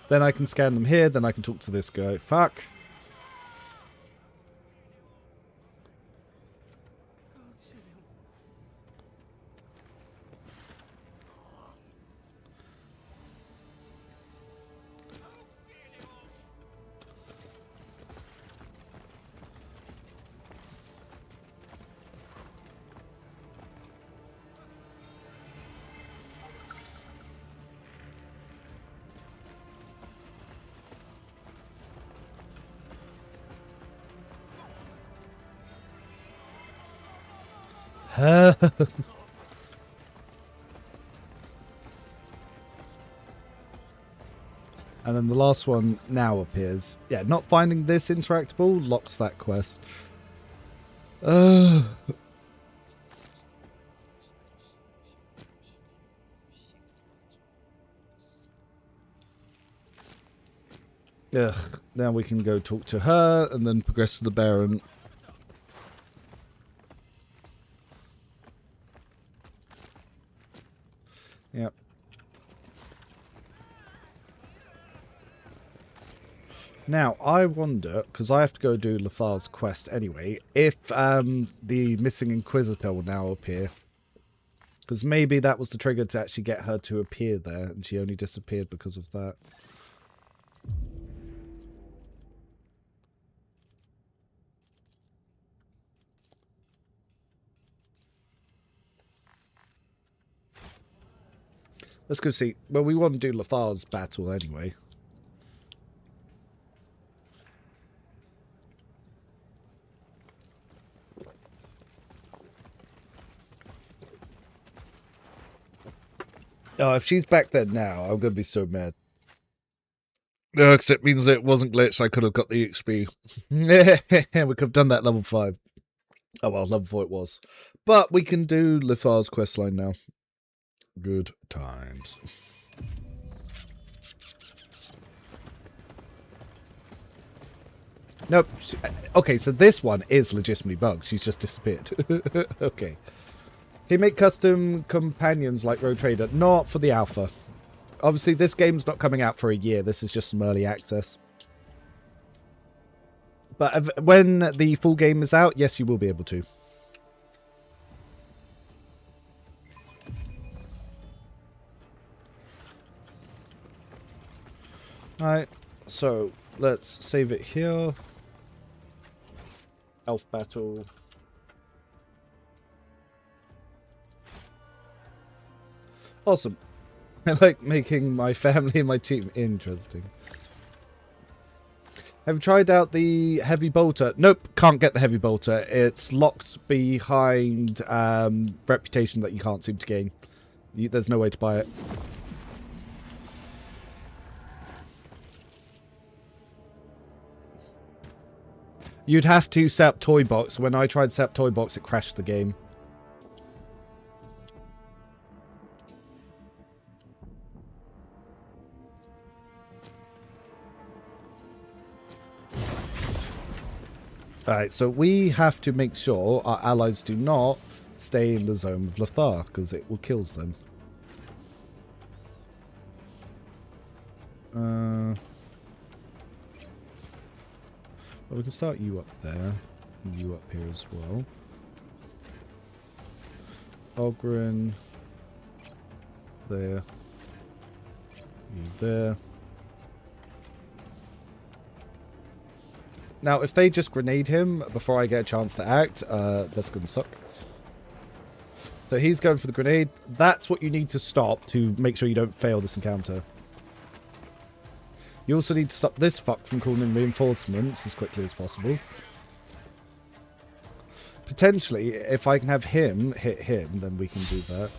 Then I can scan them here. Then I can talk to this guy. Fuck. And then the last one now appears. Yeah, not finding this interactable locks that quest. Ugh. Now we can go talk to her and then progress to the Baron. Yep. Now, I wonder, because I have to go do Lethar's quest anyway, if the missing Inquisitor will now appear. Because maybe that was the trigger to actually get her to appear there, and she only disappeared because of that. Let's go see. Well, we want to do Lethar's battle anyway. Oh, if she's back there now, I'm going to be so mad. No, because it means that it wasn't glitched. I could have got the XP. We could have done that level 5. Oh, well, level 4 it was. But we can do Lethar's questline now. Good times. Nope. Okay, so this one is legitimately bugged. She's just disappeared. Okay. Can you make custom companions like Road Trader? Not for the alpha. Obviously, this game's not coming out for a year. This is just some early access. But when the full game is out, yes, you will be able to. Alright, so let's save it here. Elf battle. Awesome. I like making my family and my team interesting. Have you tried out the heavy bolter? Nope, can't get the heavy bolter. It's locked behind reputation that you can't seem to gain. There's no way to buy it. You'd have to set up Toy Box. When I tried to set up Toy Box, it crashed the game. Alright, so we have to make sure our allies do not stay in the zone of Lothar, because it will kill them. Well, we can start you up there, and you up here as well. Ogren. There. You there. Now, if they just grenade him before I get a chance to act, that's going to suck. So he's going for the grenade. That's what you need to stop to make sure you don't fail this encounter. You also need to stop this fuck from calling in reinforcements as quickly as possible. Potentially, if I can have him hit him, then we can do that.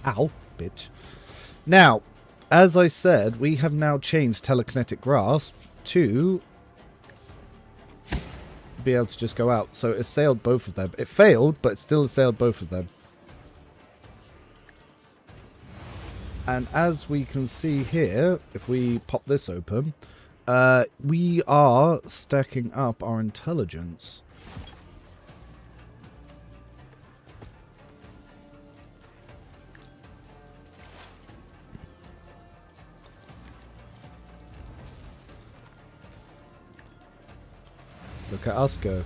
Ow, bitch. Now, as I said, we have now changed telekinetic grasp to be able to just go out. So it assailed both of them. It failed, but it still assailed both of them. And as we can see here, if we pop this open, we are stacking up our intelligence. Look at us go.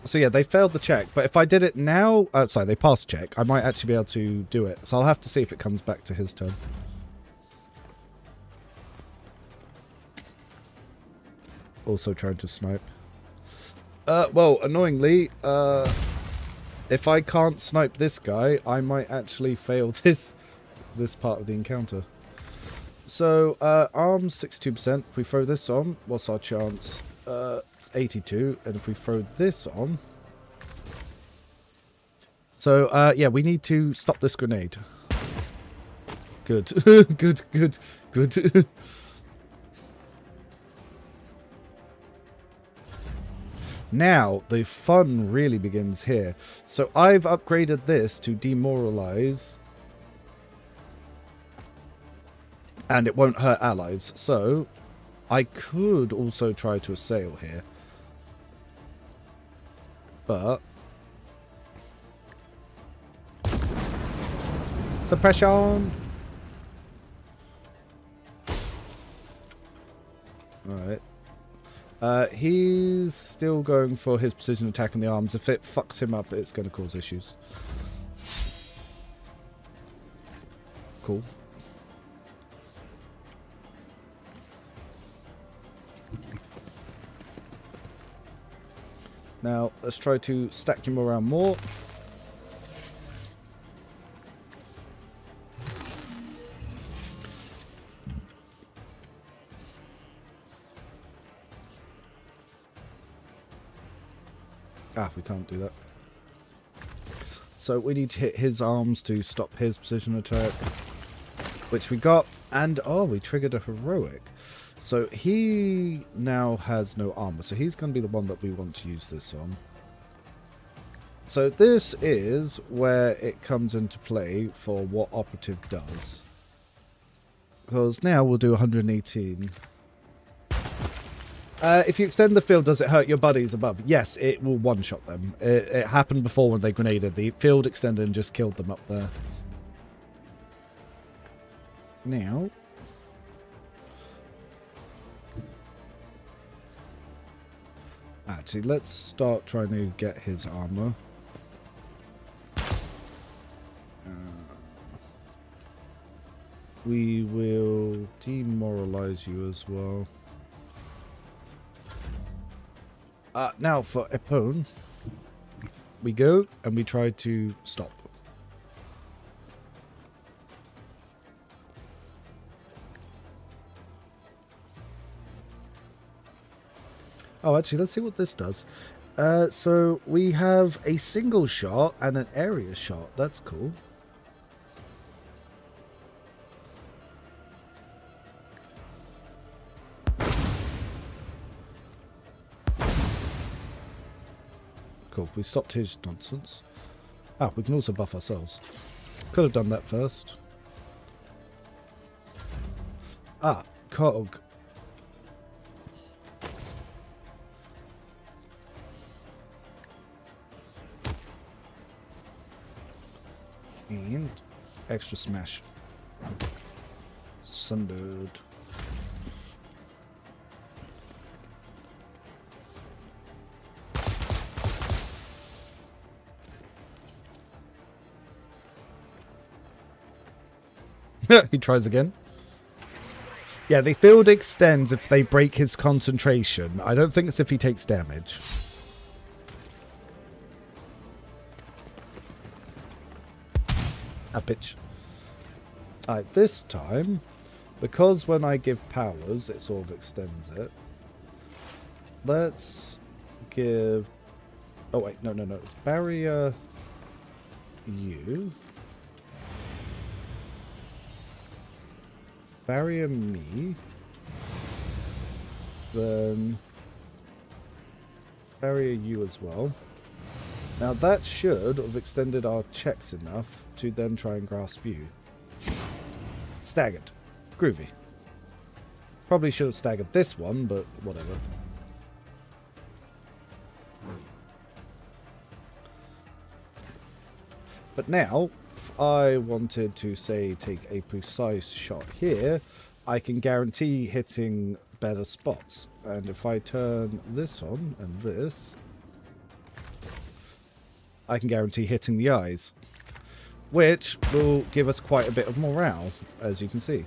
So yeah, they failed the check, but if I did it now, sorry, they passed check, I might actually be able to do it. So I'll have to see if it comes back to his turn. Also trying to snipe. Well, annoyingly, if I can't snipe this guy, I might actually fail this part of the encounter. So, arms 62%. If we throw this on, what's our chance? 82, and if we throw this on, so yeah, we need to stop this grenade. Good. Good. Now, the fun really begins here. So I've upgraded this to demoralize. And it won't hurt allies. So I could also try to assail here. But suppression. Alright. He's still going for his precision attack in the arms. If it fucks him up, it's going to cause issues. Cool. Now, let's try to stack him around more. Ah, we can't do that. So we need to hit his arms to stop his precision attack, which we got. And, oh, we triggered a heroic. So he now has no armor, so he's going to be the one that we want to use this on. So this is where it comes into play for what Operative does. Because now we'll do 118. If you extend the field, does it hurt your buddies above? Yes, it will one-shot them. It happened before when they grenaded. The field extended and just killed them up there. Now... actually, let's start trying to get his armor. We will demoralize you as well. Now for Epone, we go and we try to stop. Oh, actually, let's see what this does. So we have a single shot and an area shot. That's cool. Cool, we stopped his nonsense. Ah, we can also buff ourselves. Could have done that first. Ah, cog. And extra smash. Sundered. He tries again. Yeah, the field extends if they break his concentration. I don't think it's if he takes damage. A pitch. Alright, this time, because when I give powers, it sort of extends it. Let's give... oh, wait, no. It's barrier you. Barrier me. Then barrier you as well. Now that should have extended our checks enough to then try and grasp you. Staggered. Groovy. Probably should have staggered this one, but whatever. But now, if I wanted to, say, take a precise shot here, I can guarantee hitting better spots. And if I turn this on and this, I can guarantee hitting the eyes, which will give us quite a bit of morale, as you can see.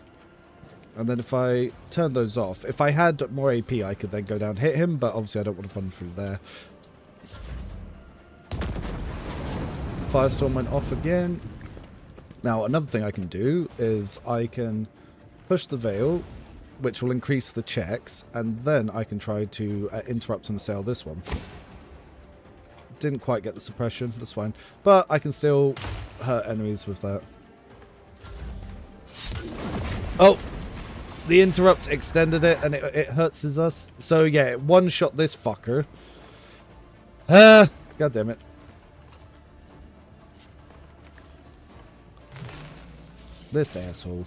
And then if I turn those off, if I had more AP, I could then go down and hit him, but obviously I don't want to run through there. Firestorm went off again. Now, another thing I can do is I can push the veil, which will increase the checks, and then I can try to interrupt and assail this one. Didn't quite get the suppression, that's fine. But I can still hurt enemies with that. Oh! The interrupt extended it, and it hurts us. So yeah, it one-shot this fucker. God damn it. This asshole.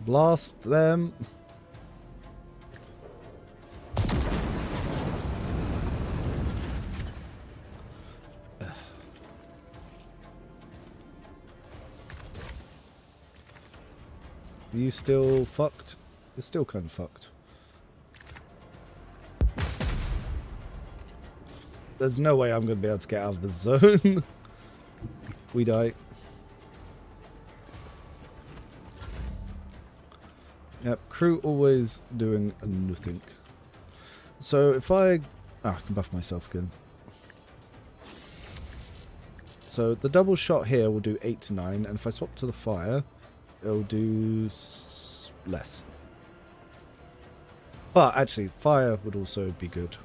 Blast them. Are you still fucked? You're still kind of fucked. There's no way I'm going to be able to get out of the zone. We die. Yep, crew always doing nothing. So if I can buff myself again. So the double shot here will do 8 to 9, and if I swap to the fire, it'll do less. But actually, fire would also be good.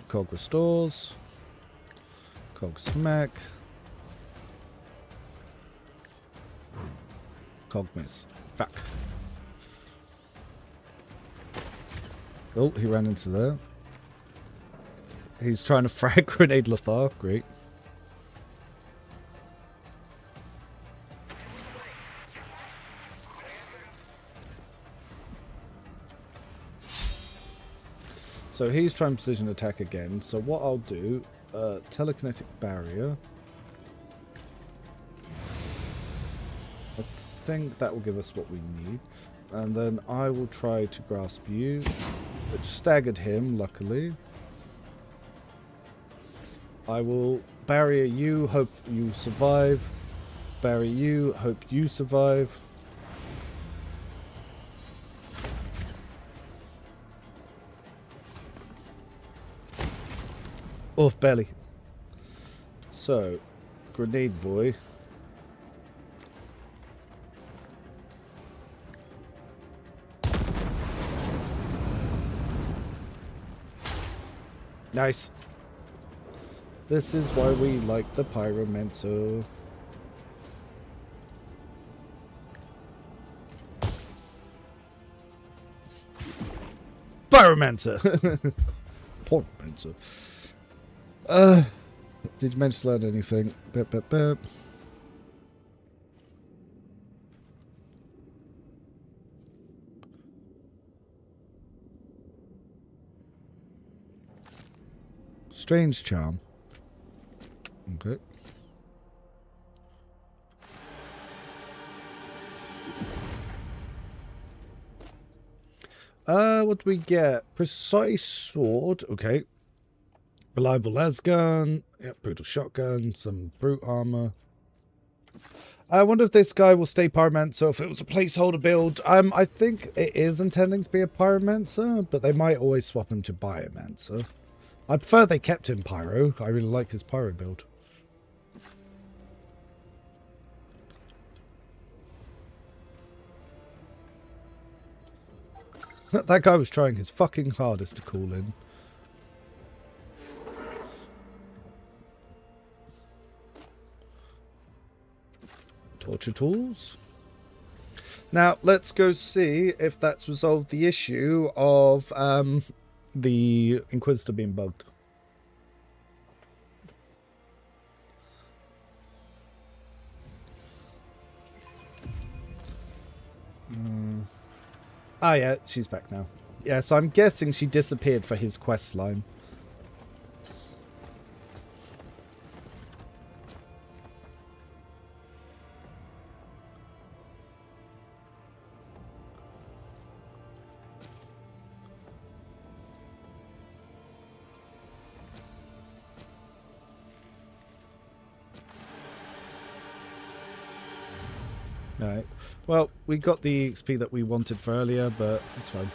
Cog restores. Cog smack. Cog miss. Fuck. Oh, he ran into there. He's trying to frag grenade Lothar. Great. So he's trying precision attack again. So what I'll do, telekinetic barrier. I think that will give us what we need. And then I will try to grasp you, which staggered him, luckily. I will barrier you, hope you survive. Barrier you, hope you survive. Oh, barely. So, grenade boy. Nice. This is why we like the pyromancer. Pyromancer. Pyromancer. Did you manage to learn anything? Beep, beep, beep. Strange charm. Okay. What do we get? Precise sword. Okay. Reliable lasgun. Yep, brutal shotgun. Some brute armor. I wonder if this guy will stay pyromancer. If it was a placeholder build. I think it is intending to be a pyromancer, but they might always swap him to biomancer. I prefer they kept him pyro. I really like his pyro build. That guy was trying his fucking hardest to call in. Torture tools. Now, let's go see if that's resolved the issue of the Inquisitor being bugged. Ah, yeah, she's back now. Yeah, so I'm guessing she disappeared for his quest line. Alright. Well, we got the XP that we wanted for earlier, but it's fine.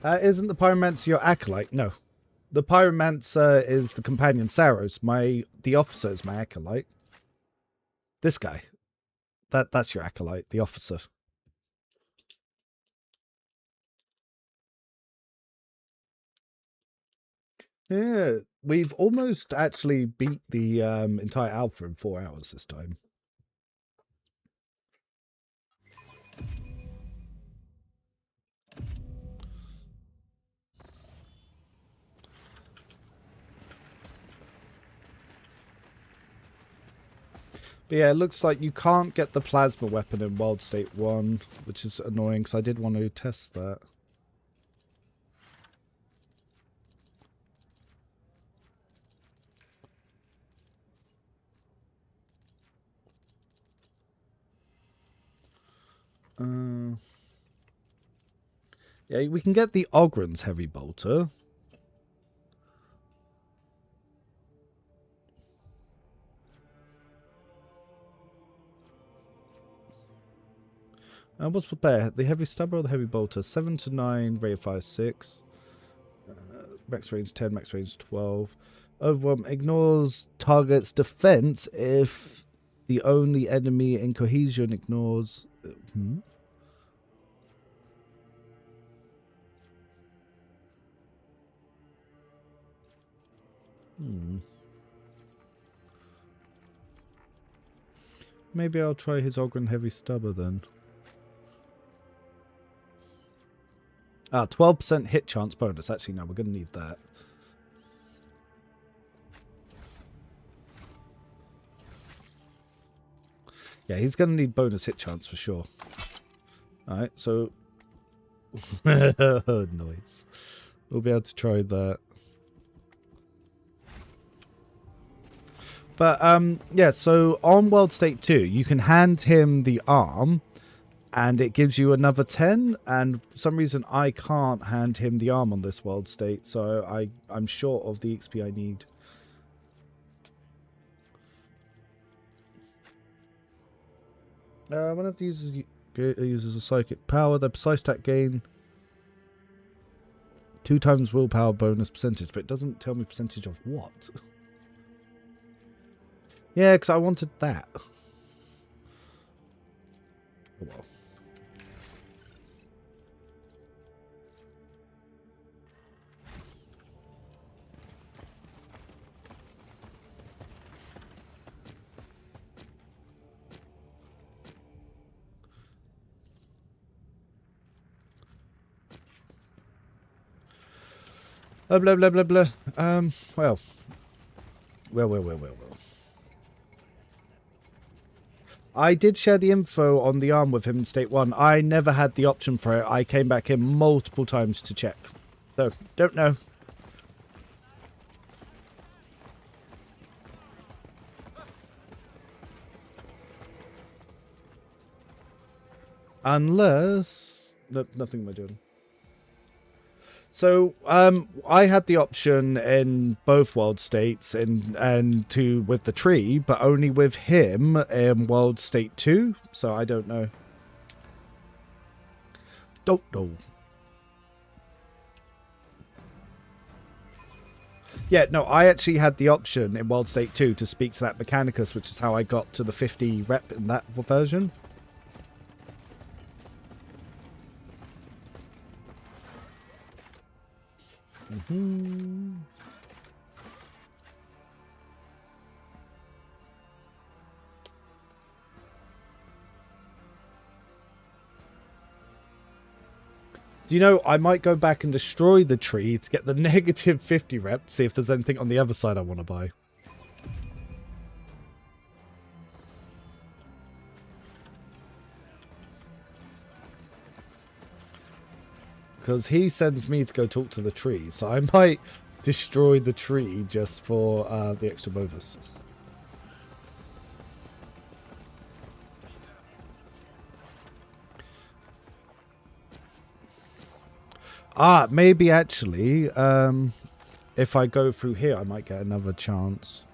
Isn't the pyromancer your acolyte? No. The pyromancer is the companion Saros. The officer is my acolyte. This guy. That's your acolyte, the officer. Yeah, we've almost actually beat the entire alpha in 4 hours this time. But yeah, it looks like you can't get the plasma weapon in World State 1, which is annoying because I did want to test that. Yeah, we can get the Ogryn's Heavy Bolter. What's there? The Heavy Stubber or the Heavy Bolter? 7 to 9, rate of fire 6. Max range 10, max range 12. Overwhelm ignores target's defense if the only enemy in cohesion ignores... Maybe I'll try his Ogryn Heavy Stubber then. 12% hit chance bonus. Actually, no, we're going to need that. Yeah, he's going to need bonus hit chance for sure. Alright, so... Nice. We'll be able to try that. But, yeah, so on World State 2, you can hand him the arm, and it gives you another 10, and for some reason I can't hand him the arm on this World State, so I'm short of the XP I need. One of the users uses a psychic power, their precise attack gain 2 times willpower bonus percentage, but it doesn't tell me percentage of what. Yeah, because I wanted that. Oh, well. Blah, blah, blah, blah. Well. I did share the info on the arm with him in State 1. I never had the option for it. I came back in multiple times to check. So, don't know. Unless... No, nothing am I doing. So, I had the option in both world states and with the tree, but only with him in World State 2, so I don't know. Don't know. Yeah, no, I actually had the option in World State 2 to speak to that Mechanicus, which is how I got to the 50 rep in that version. Do you know, I might go back and destroy the tree to get the negative 50 rep, see if there's anything on the other side I want to buy. Because he sends me to go talk to the tree, so I might destroy the tree just for the extra bonus. Maybe actually, if I go through here, I might get another chance.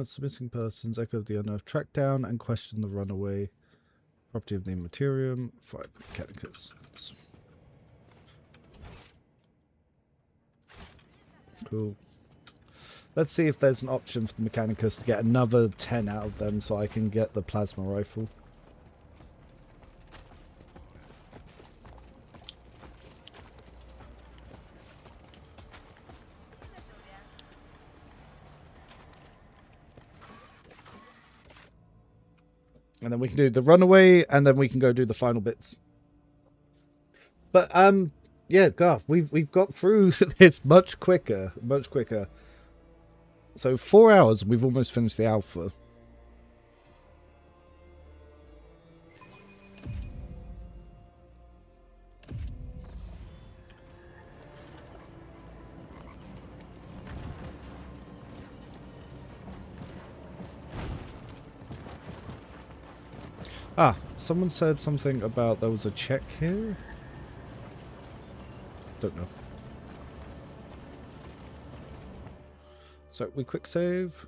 Loadouts, missing persons, echo of the unearthed, track down and question the runaway. Property of the Materium, 5 Mechanicus. Cool. Let's see if there's an option for the Mechanicus to get another 10 out of them so I can get the plasma rifle. And then we can do the runaway, and then we can go do the final bits. But yeah, God, we've got through this much quicker, much quicker. So 4 hours, we've almost finished the alpha. Ah, someone said something about there was a check here. Don't know. So we quick save.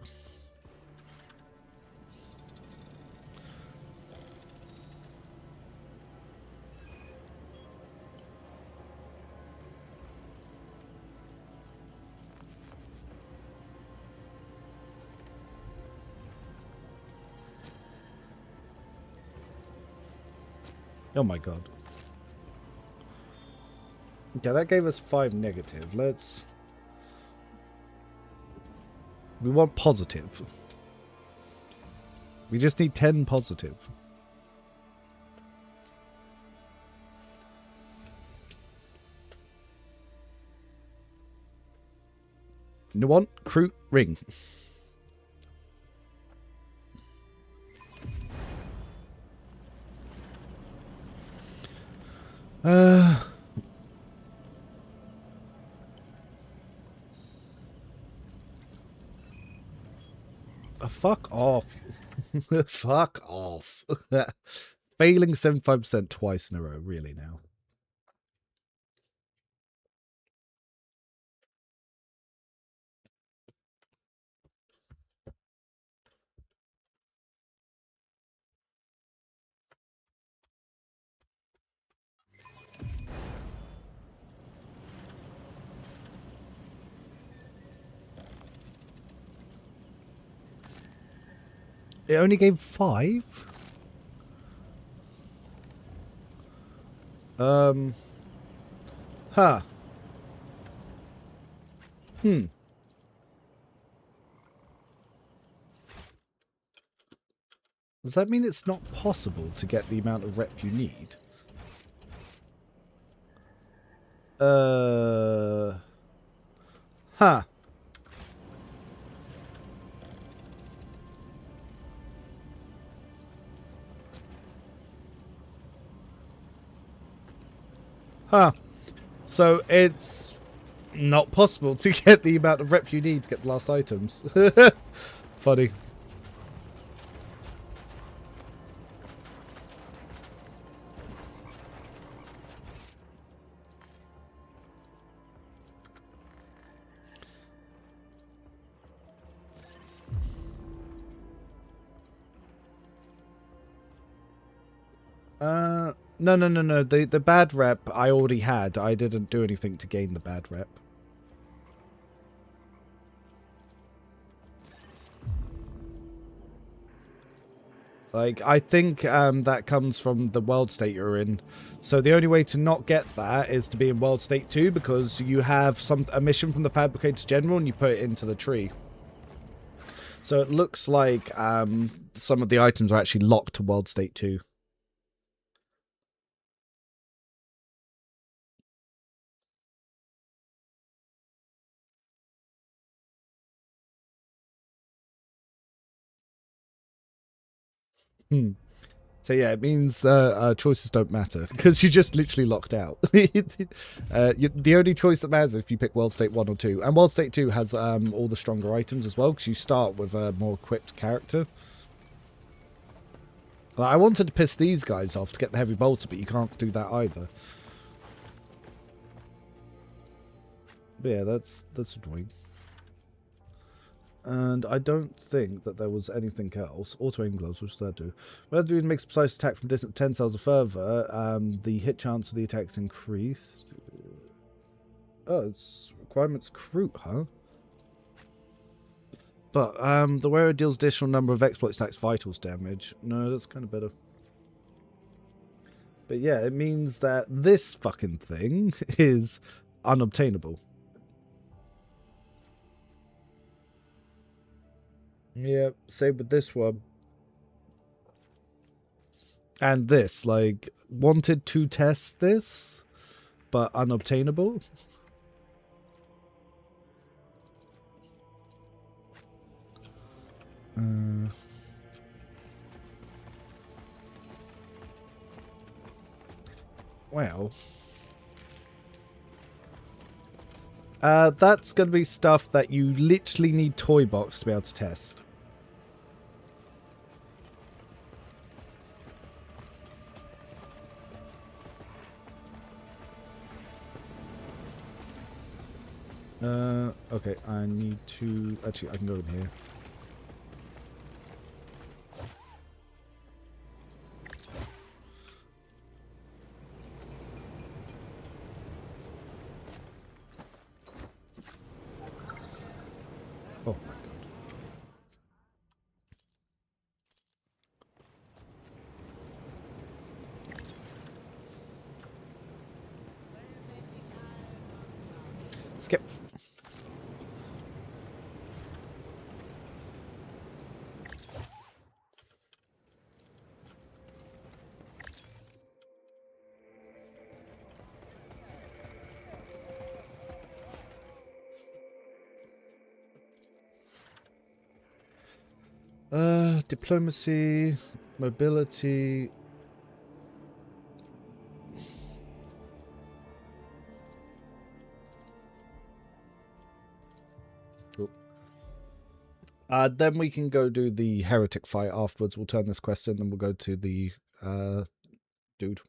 Oh my god. Okay, that gave us 5 negative. Let's... We want positive. We just need 10 positive. You want Crute Ring. Fuck off. Fuck off. Failing 75% twice in a row, really now. It only gave 5? Huh. Does that mean it's not possible to get the amount of rep you need? Huh. Huh. So it's not possible to get the amount of rep you need to get the last items. Funny. No. The bad rep I already had. I didn't do anything to gain the bad rep. Like, I think that comes from the world state you're in. So the only way to not get that is to be in world state 2, because you have a mission from the Fabricator General and you put it into the tree. So it looks like some of the items are actually locked to world state 2. So yeah, it means choices don't matter, because you're just literally locked out. The only choice that matters is if you pick World State 1 or 2. And World State 2 has all the stronger items as well, because you start with a more equipped character. I wanted to piss these guys off to get the Heavy Bolter, but you can't do that either. But yeah, that's annoying. And I don't think that there was anything else. Auto-aim gloves, which does that do? Whenever you makes a precise attack from distance 10 cells or further, the hit chance of the attack is increased. Oh, it's requirements crude, huh? But the wearer deals additional number of exploit stacks vitals damage. No, that's kind of better. But yeah, it means that this fucking thing is unobtainable. Yep, same with this one. And this, like, wanted to test this, but unobtainable. Well. That's going to be stuff that you literally need Toy Box to be able to test. Okay, I need to... Actually, I can go in here. Oh, my God. Skip. Diplomacy, mobility. Cool. Then we can go do the heretic fight afterwards. We'll turn this quest in, then we'll go to the dude.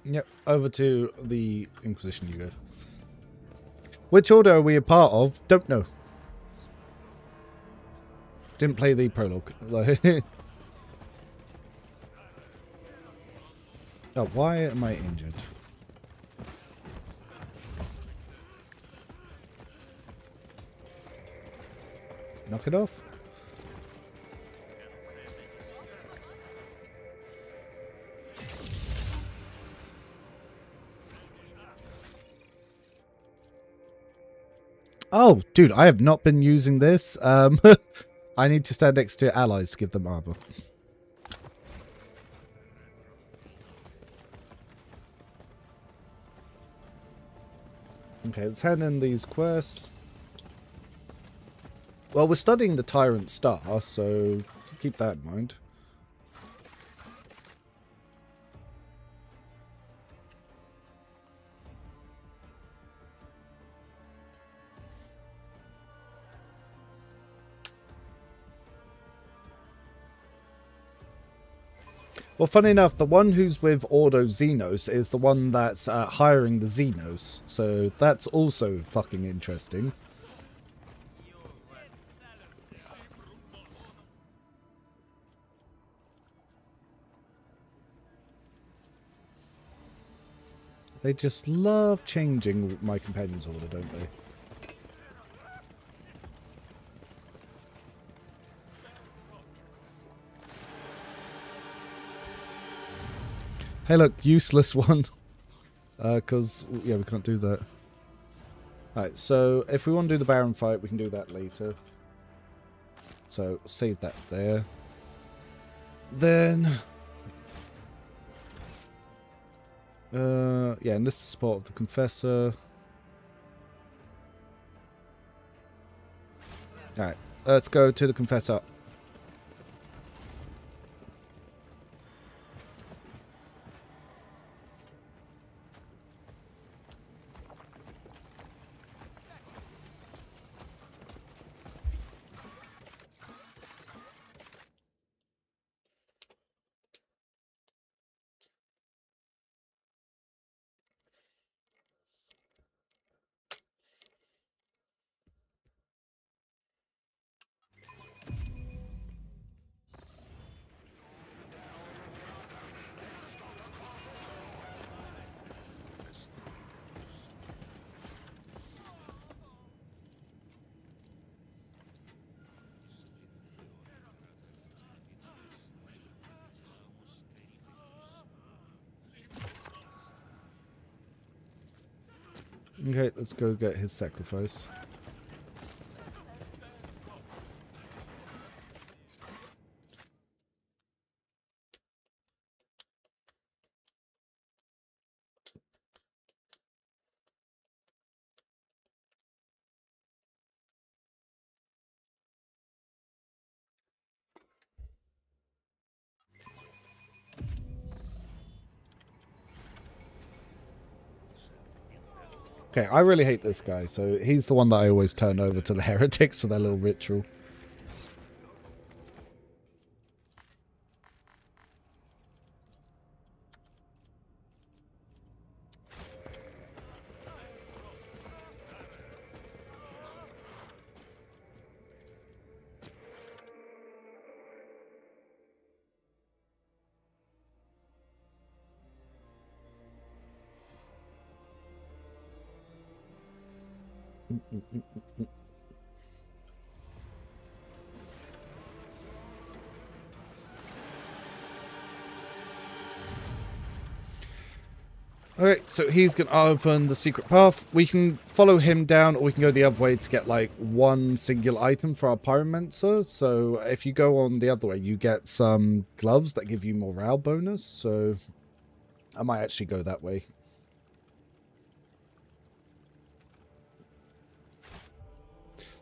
Yep, over to the Inquisition you go. Which order are we a part of? Don't know. Didn't play the prologue. Oh, why am I injured? Knock it off. Oh, dude, I have not been using this. I need to stand next to allies to give them armor. Okay, let's hand in these quests. Well, we're studying the Tyrant Star, so keep that in mind. Well, funny enough, the one who's with Ordo Xenos is the one that's hiring the Xenos, so that's also fucking interesting. They just love changing my companion's order, don't they? Hey, look, useless one. Because, yeah, we can't do that. Alright, so if we want to do the Baron fight, we can do that later. So, save that there. Then... yeah, enlist the support of the Confessor. Alright, let's go to the Confessor. Okay, let's go get his sacrifice. Okay, I really hate this guy, so he's the one that I always turn over to the heretics for their little ritual. Okay, so he's going to open the secret path. We can follow him down, or we can go the other way to get, like, one singular item for our pyromancer. So if you go on the other way, you get some gloves that give you morale bonus. So I might actually go that way.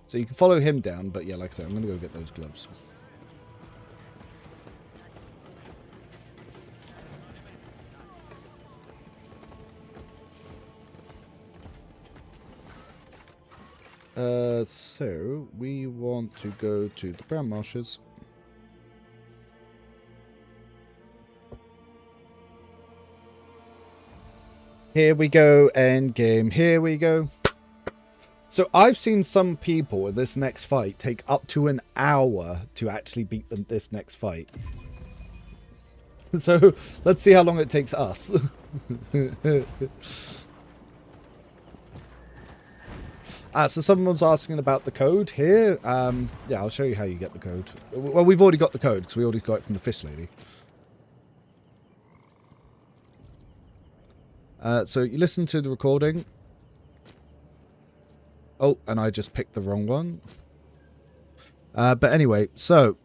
So you can follow him down, but yeah, like I said, I'm going to go get those gloves. So we want to go to the Brown Marshes. Here we go, end game. Here we go. So I've seen some people in this next fight take up to an hour to actually beat this next fight. So let's see how long it takes us. So someone's asking about the code here. Yeah, I'll show you how you get the code. Well, we've already got the code because we already got it from the fish lady. So you listen to the recording. Oh, and I just picked the wrong one. But anyway, so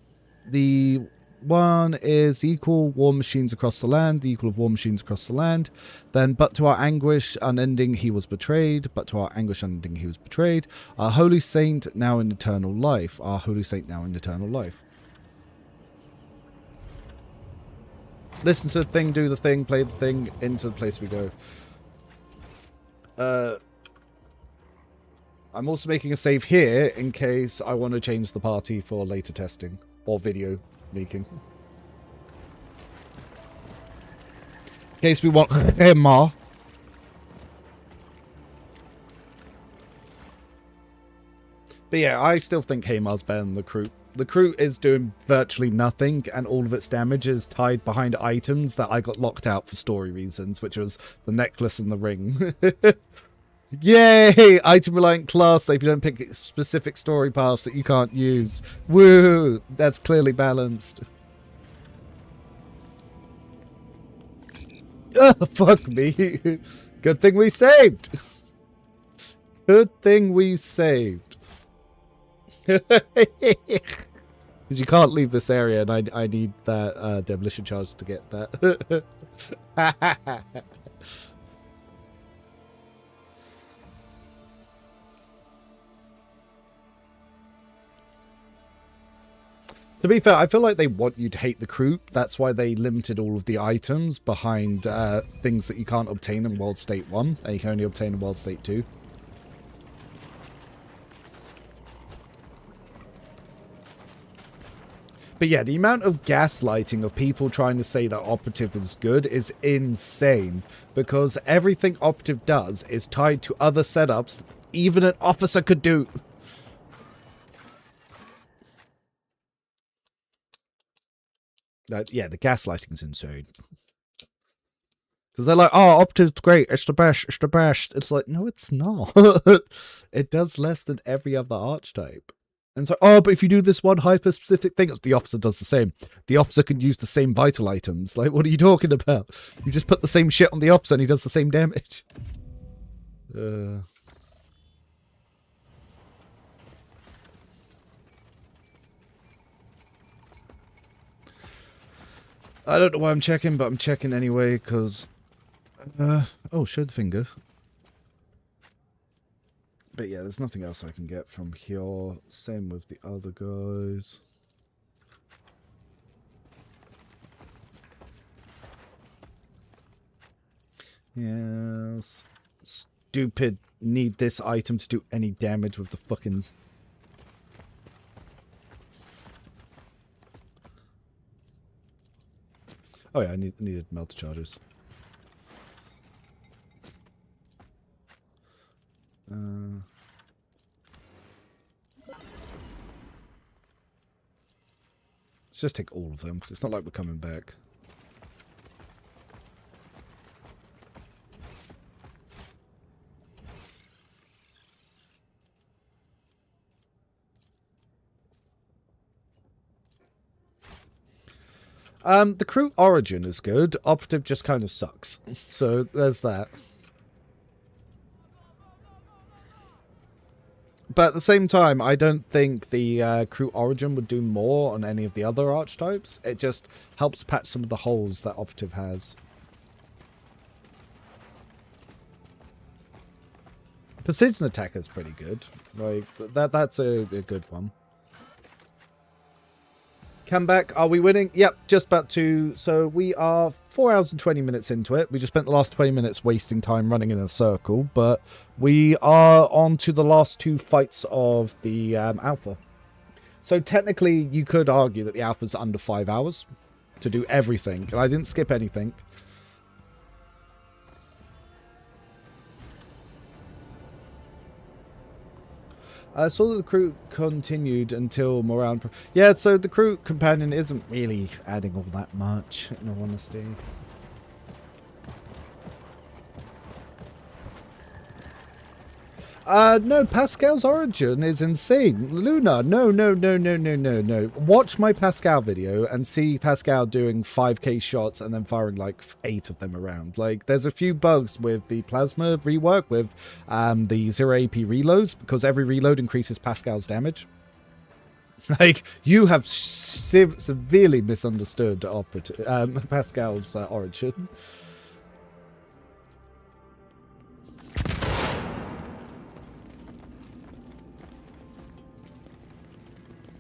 the one is equal war machines across the land, the equal of war machines across the land. Then, but to our anguish unending he was betrayed, but to our anguish unending he was betrayed. Our holy saint now in eternal life, our holy saint now in eternal life. Listen to the thing, do the thing, play the thing, into the place we go. I'm also making a save here in case I want to change the party for later testing or video making. In case we want more. But yeah, I still think Hamar's better than the Crew. The Crew is doing virtually nothing, and all of its damage is tied behind items that I got locked out for story reasons, which was the necklace and the ring. Yay! Item reliant class that if you don't pick specific story paths that you can't use. Woo! That's clearly balanced. Oh, fuck me. Good thing we saved. Good thing we saved. Because you can't leave this area, and I need that demolition charge to get that. To be fair, I feel like they want you to hate the crew. That's why they limited all of the items behind things that you can't obtain in World State 1, and you can only obtain in World State 2. But yeah, the amount of gaslighting of people trying to say that Operative is good is insane. Because everything Operative does is tied to other setups that even an officer could do. Yeah, the gaslighting is insane. Because they're like, oh, Optive's great, it's the best, it's the best. It's like, no, it's not. It does less than every other archetype. And so, oh, but if you do this one hyper-specific thing, the officer does the same. The officer can use the same vital items. Like, what are you talking about? You just put the same shit on the officer and he does the same damage. I don't know why I'm checking, but I'm checking anyway, because... oh, show the finger. But yeah, there's nothing else I can get from here. Same with the other guys. Yes. Stupid need this item to do any damage with the fucking... Oh yeah, I needed melter charges. Let's just take all of them, because it's not like we're coming back. The crew origin is good. Operative just kind of sucks. So there's that. But at the same time, I don't think the crew origin would do more on any of the other archetypes. It just helps patch some of the holes that Operative has. Precision attack is pretty good. Like that's a good one. Comeback, are we winning? Yep, just about to. So we are 4 hours and 20 minutes into it. We just spent the last 20 minutes wasting time running in a circle, but we are on to the last 2 fights of the alpha. So technically, you could argue that the alpha's under 5 hours to do everything, and I didn't skip anything. I saw that the crew continued until morale... Yeah, so the crew companion isn't really adding all that much, in all honesty. No, Pascal's origin is insane. Luna, no. Watch my Pascal video and see Pascal doing 5k shots and then firing like 8 of them around. Like, there's a few bugs with the plasma rework with the 0 AP reloads, because every reload increases Pascal's damage. Like, you have severely misunderstood Pascal's origin.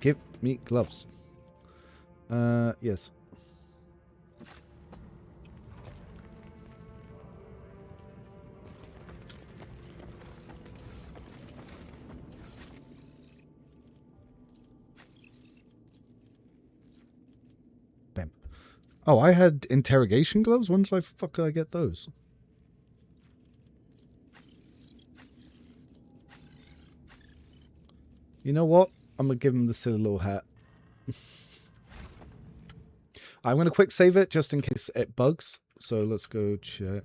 Give me gloves. Yes. Bam. Oh, I had interrogation gloves? When did I fuck did I get those? You know what? I'm going to give him the silly little hat. I'm going to quick save it just in case it bugs. So let's go check.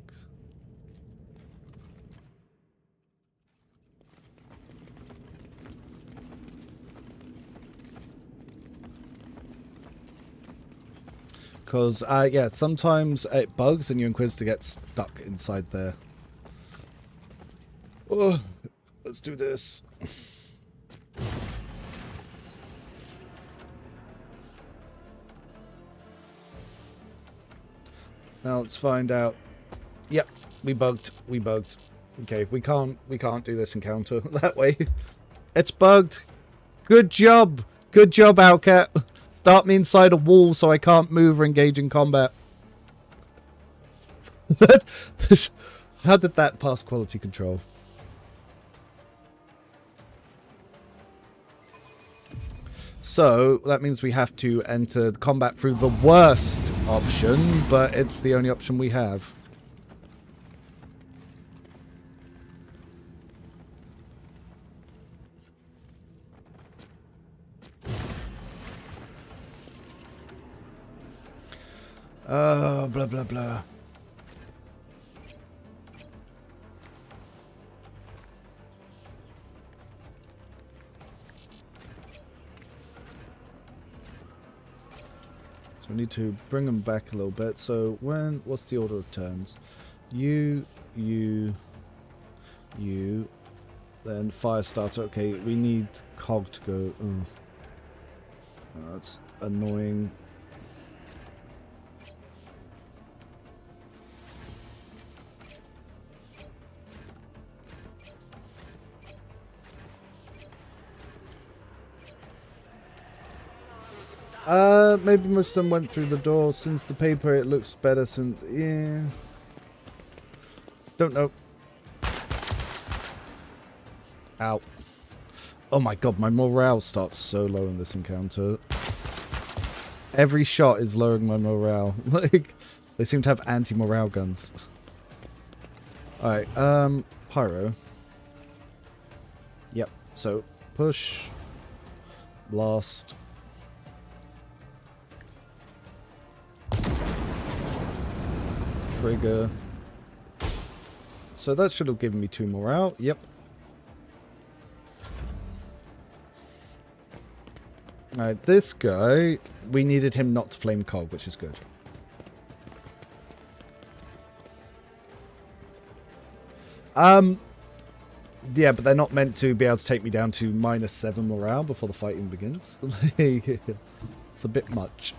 Because, yeah, sometimes it bugs and your Inquisitor gets stuck inside there. Oh, let's do this. Now let's find out. Yep, we bugged. We bugged. Okay, we can't do this encounter that way. It's bugged. Good job. Good job, Owlcat. Start me inside a wall so I can't move or engage in combat. How did that pass quality control? So, that means we have to enter the combat through the worst option, but it's the only option we have. Blah, blah, blah. So we need to bring them back a little bit. So what's the order of turns? You, then fire starter. Okay, we need cog to go. Oh, that's annoying. Maybe most of them went through the door. Since the paper, it looks better since... Yeah. Don't know. Ow. Oh my god, my morale starts so low in this encounter. Every shot is lowering my morale. Like, they seem to have anti-morale guns. Alright, Pyro. Yep, so, push. Blast. Trigger. So that should have given me 2 morale. Yep. Alright, this guy, we needed him not to flame cog, which is good. Yeah, but they're not meant to be able to take me down to -7 morale before the fighting begins. It's a bit much.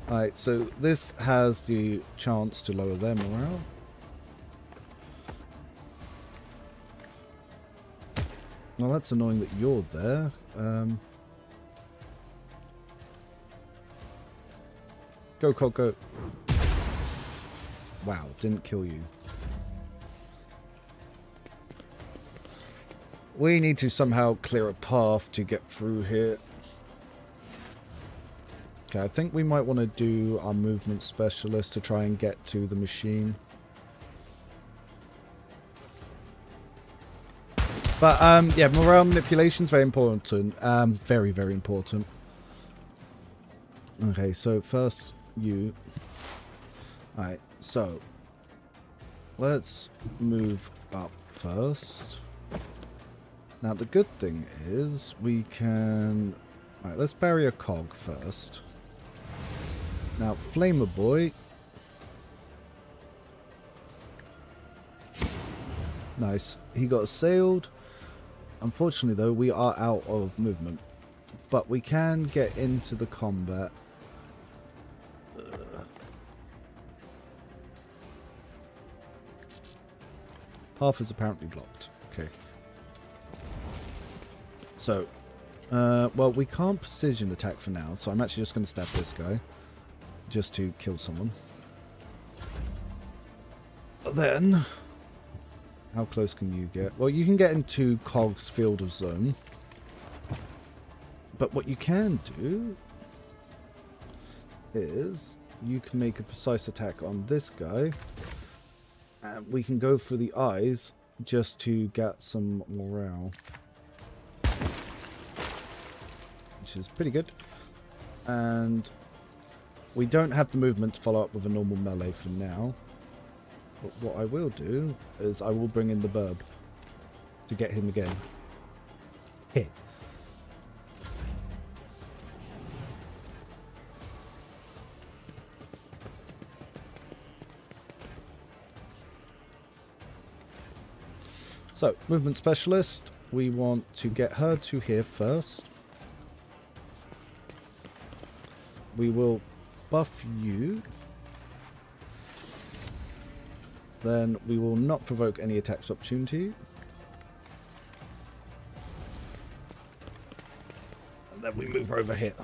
Alright, so this has the chance to lower their morale. Well, that's annoying that you're there. Go, Cog, go. Wow, didn't kill you. We need to somehow clear a path to get through here. Okay, I think we might want to do our movement specialist to try and get to the machine. But, yeah, morale manipulation is very important. Very, very important. Okay, so first you. Alright, so let's move up first. Now, the good thing is we can... Alright, let's bury a cog first. Now, Flamer Boy. Nice. He got assailed. Unfortunately, though, we are out of movement. But we can get into the combat. Half is apparently blocked. Okay. So, well, we can't precision attack for now, so I'm actually just going to stab this guy. Just to kill someone. But then... How close can you get? Well, you can get into Cog's field of zone. But what you can do is you can make a precise attack on this guy. And we can go for the eyes just to get some morale. Which is pretty good. And we don't have the movement to follow up with a normal melee for now. But what I will do is I will bring in the burb to get him again. Hit. So, movement specialist. We want to get her to here first. We will buff you. Then we will not provoke any attacks of opportunity. And then we move her over here.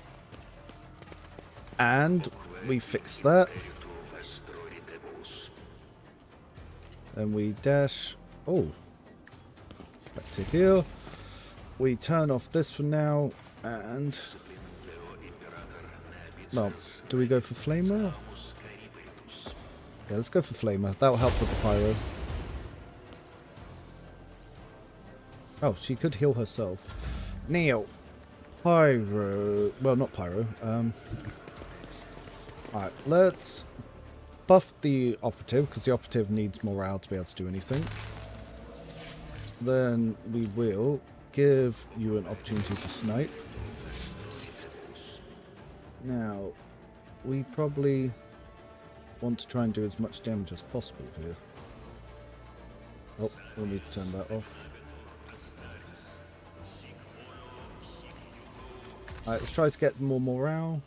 And we fix that. Then we dash. Oh. Back to here. We turn off this for now. And... well, do we go for Flamer? Yeah, let's go for Flamer. That'll help with the Pyro. Oh, she could heal herself. Neo. Pyro. Well, not Pyro. Alright, let's buff the Operative, because the Operative needs morale to be able to do anything. Then we will give you an opportunity to snipe. Now, we probably want to try and do as much damage as possible here. Oh, we'll need to turn that off. Alright, let's try to get more morale.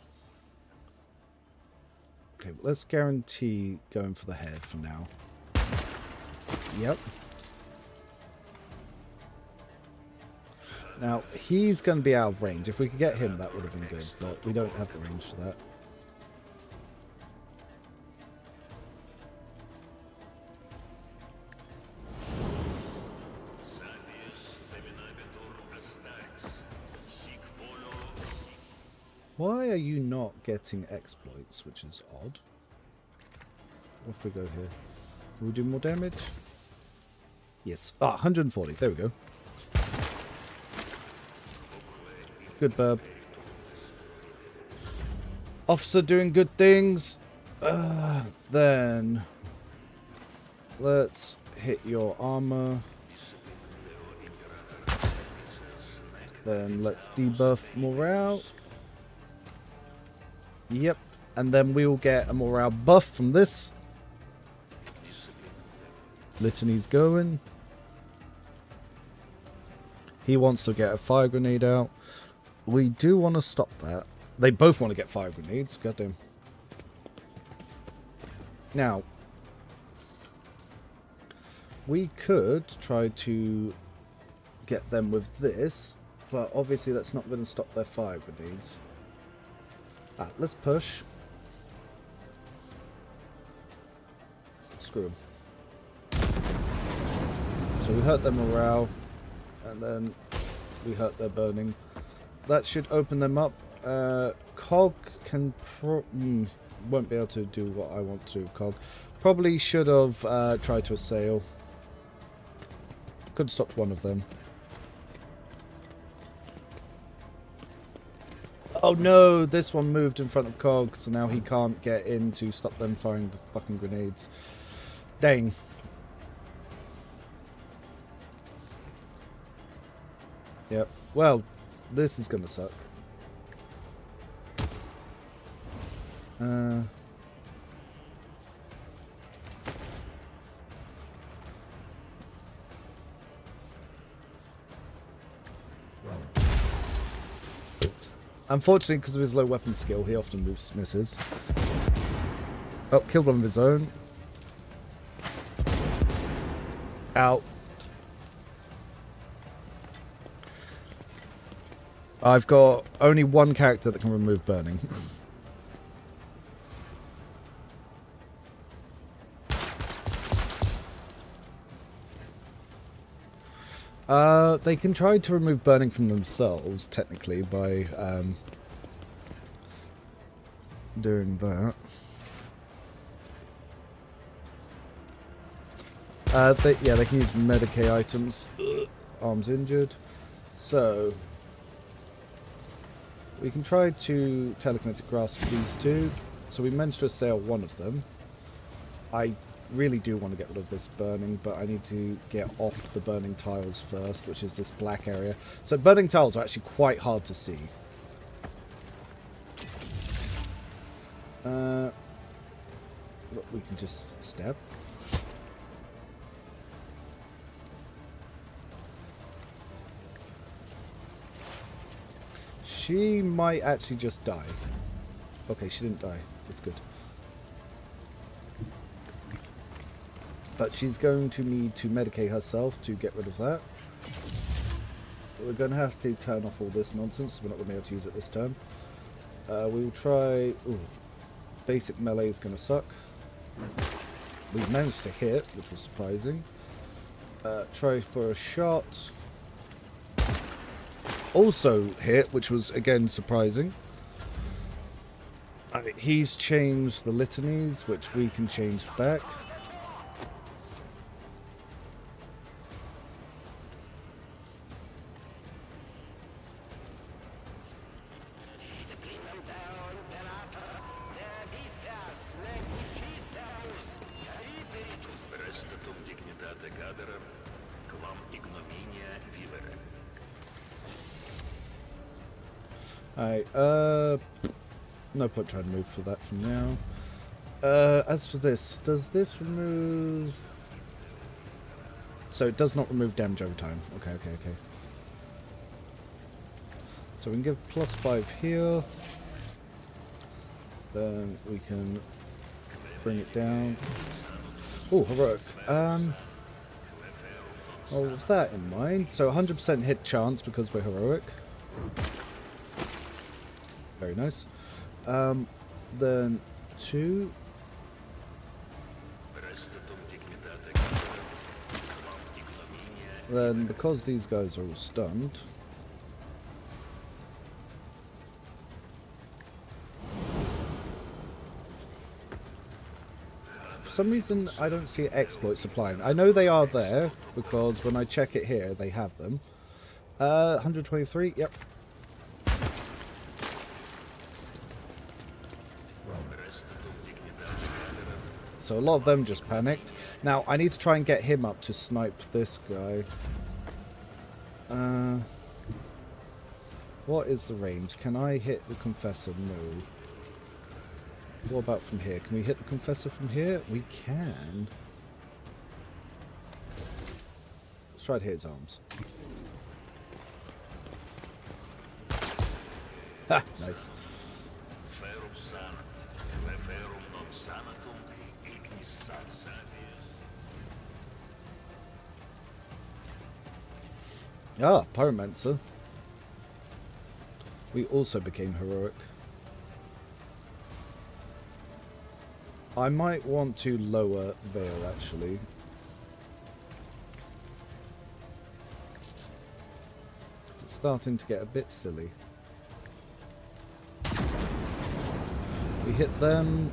Okay, let's guarantee going for the head for now. Yep. Now, he's going to be out of range. If we could get him, that would have been good, but we don't have the range for that. Why are you not getting exploits, which is odd? What if we go here? Will we do more damage? Yes. Ah, 140. There we go. Good burb. Officer doing good things. Then let's hit your armor. Then let's debuff morale. Yep. And then we will get a morale buff from this. Litany's going. He wants to get a fire grenade out. We do want to stop that. They both want to get fire grenades. Goddamn. Now, we could try to get them with this, but obviously that's not going to stop their fire grenades. Let's push. Screw them. So we hurt their morale, and then we hurt their burning. That should open them up. Cog can won't be able to do what I want to. Cog probably should have tried to assail. Could have stopped one of them. Oh no, this one moved in front of Cog, so now he can't get in to stop them firing the fucking grenades. Dang. Yep. Well, this is gonna suck. Unfortunately, because of his low weapon skill, he often misses. Oh, killed one of his own. Out. I've got only one character that can remove burning. They can try to remove burning from themselves, technically, by doing that. They can use Medicaid items. Arms injured. So, we can try to telekinetic grasp these two. So we managed to assail one of them. I really do want to get rid of this burning, but I need to get off the burning tiles first, which is this black area. So burning tiles are actually quite hard to see. Look, we can just stab. She might actually just die. Okay, she didn't die. That's good. But she's going to need to medicate herself to get rid of that. We're going to have to turn off all this nonsense. We're not going to be able to use it this turn. We will try... Ooh, basic melee is going to suck. We've managed to hit, which was surprising. Try for a shot. Also hit, which was again surprising. He's changed the litanies, which we can change back. Alright, no point trying to move for that from now. As for this, does this remove... So it does not remove damage over time. Okay. So we can give +5 here. Then we can bring it down. Oh, heroic. Well, with that in mind, so 100% hit chance because we're heroic. Very nice. Then 2. Then because these guys are all stunned, for some reason I don't see exploits applying. I know they are there because when I check it here they have them. 123, yep. So a lot of them just panicked. Now, I need to try and get him up to snipe this guy. What is the range? Can I hit the Confessor? No. What about from here? Can we hit the Confessor from here? We can. Let's try to hit his arms. Ha! Nice. Ah, Pyromancer. We also became heroic. I might want to lower Veil, actually. It's starting to get a bit silly. We hit them.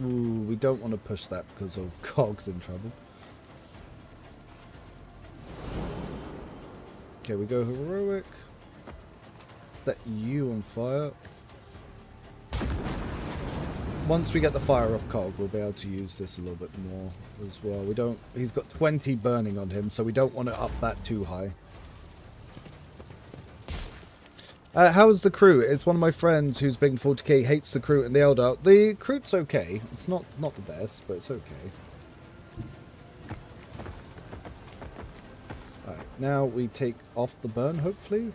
Ooh, we don't want to push that because of Cog's in trouble. Okay, we go heroic. Set you on fire. Once we get the fire off Cog, we'll be able to use this a little bit more as well. We don't. He's got 20 burning on him, so we don't want to up that too high. How's the crew? It's one of my friends who's big 40k, hates the crew and the Elder. The crew's okay. It's not the best, but it's okay. Alright, now we take off the burn, hopefully.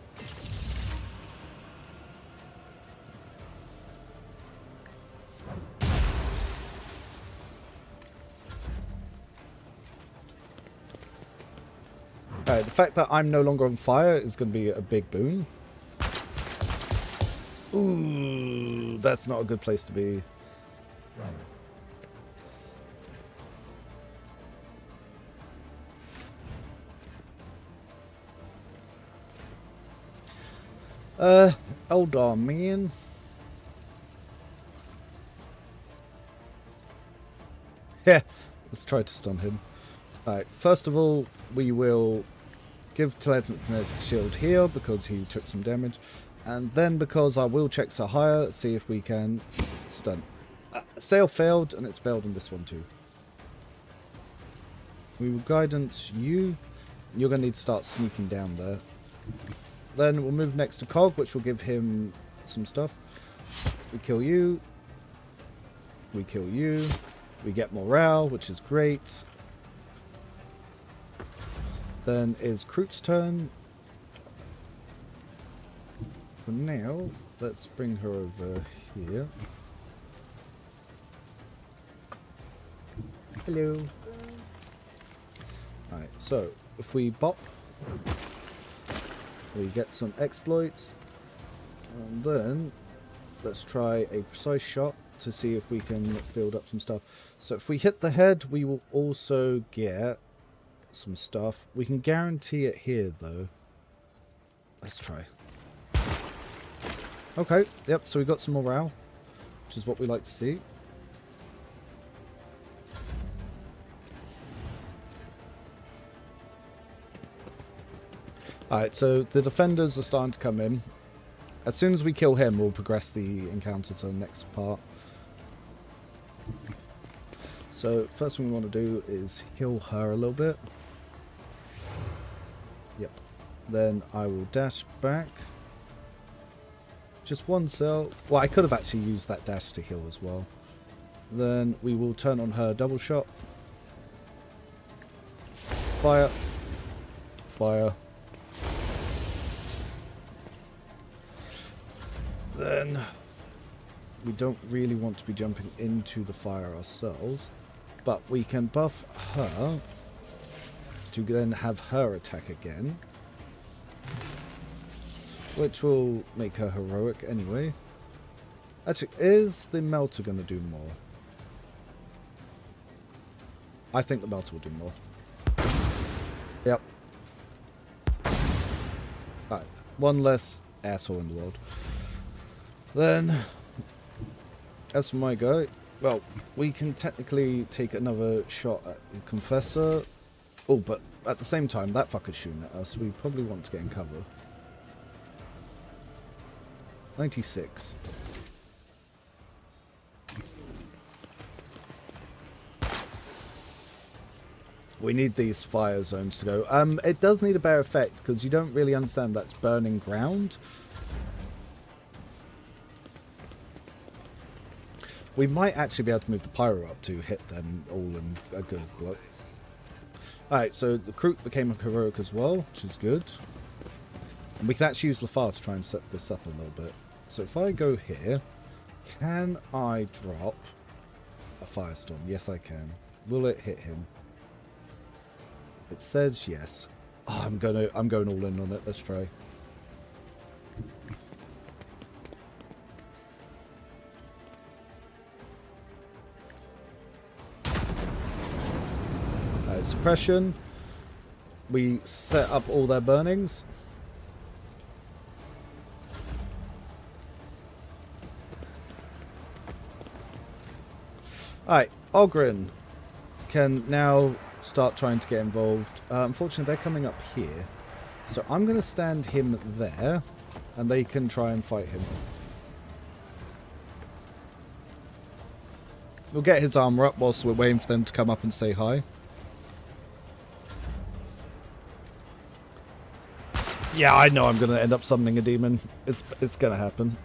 Alright, the fact that I'm no longer on fire is going to be a big boon. Ooh, that's not a good place to be. Eldar man. Yeah, let's try to stun him. Alright, first of all, we will give telekinetic shield here because he took some damage. And then because our will checks are higher, let's see if we can stun. Sail failed, and it's failed on this one too. We will guidance you. You're going to need to start sneaking down there. Then we'll move next to Cog, which will give him some stuff. We kill you. We kill you. We get morale, which is great. Then is Kroot's turn. For now, let's bring her over here. Hello. Alright, so if we bop, we get some exploits, and then let's try a precise shot to see if we can build up some stuff. So if we hit the head, we will also get some stuff. We can guarantee it here though. Let's try. Okay, yep, so we got some morale, which is what we like to see. Alright, so the defenders are starting to come in. As soon as we kill him, we'll progress the encounter to the next part. So, first thing we want to do is heal her a little bit. Yep. Then I will dash back. Just one cell. Well, I could have actually used that dash to heal as well. Then we will turn on her double shot. Fire. Fire. Then we don't really want to be jumping into the fire ourselves, but we can buff her to then have her attack again, which will make her heroic anyway. Actually, is the melter going to do more? I think the melter will do more. Yep. Alright, one less asshole in the world. Then, as for my guy, well, we can technically take another shot at the Confessor. Oh, but at the same time, that fucker's shooting at us. We probably want to get in cover. 96. We need these fire zones to go. It does need a better effect, because you don't really understand that's burning ground. We might actually be able to move the pyro up to hit them all in a good block. Alright, so the Kroot became a heroic as well, which is good. And we can actually use Lafar to try and set this up a little bit. So if I go here, can I drop a firestorm? Yes, I can. Will it hit him? It says yes. Oh, I'm going all in on it. Let's try. Suppression. We set up all their burnings. Alright, Ogren can now start trying to get involved. Unfortunately, they're coming up here. So I'm going to stand him there, and they can try and fight him. We'll get his armor up whilst we're waiting for them to come up and say hi. Yeah, I know I'm going to end up summoning a demon. It's going to happen.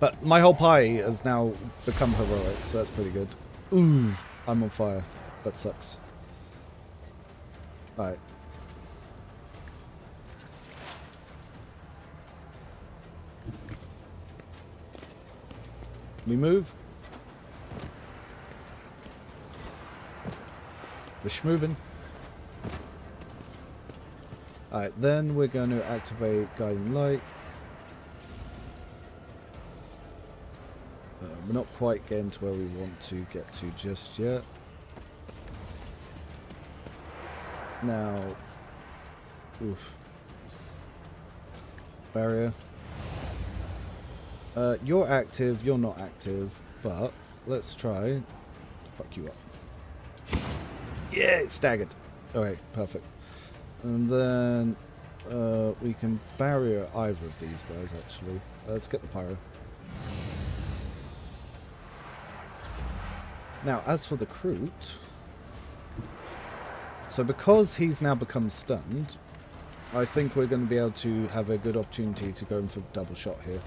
But my whole pie has now become heroic, so that's pretty good. Ooh, I'm on fire. That sucks. Alright. We move. We're schmoving. Alright, then we're going to activate Guiding Light. We're not quite getting to where we want to get to just yet. Now, oof. Barrier. You're active, you're not active, but let's try to fuck you up. Yeah, it's staggered. Alright, perfect. And then we can barrier either of these guys, actually. Let's get the pyro. Now, as for the Kroot, so because he's now become stunned, I think we're going to be able to have a good opportunity to go in for double shot here.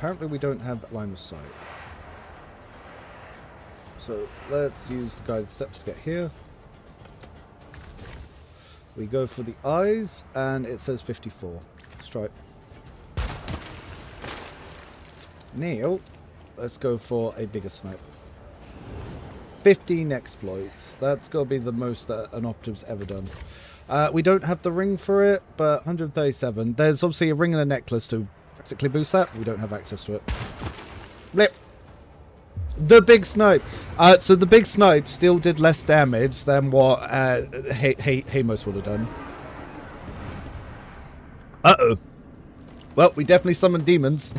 apparently we don't have line of sight. So let's use the guided steps to get here. We go for the eyes, and it says 54. Let's try it. Now, let's go for a bigger snipe. 15 exploits. That's got to be the most that an operative's ever done. We don't have the ring for it, but 137. There's obviously a ring and a necklace to basically boost that. We don't have access to it. Blip. The big snipe. So the big snipe still did less damage than what Hamos would have done. Uh-oh. Well, we definitely summoned demons.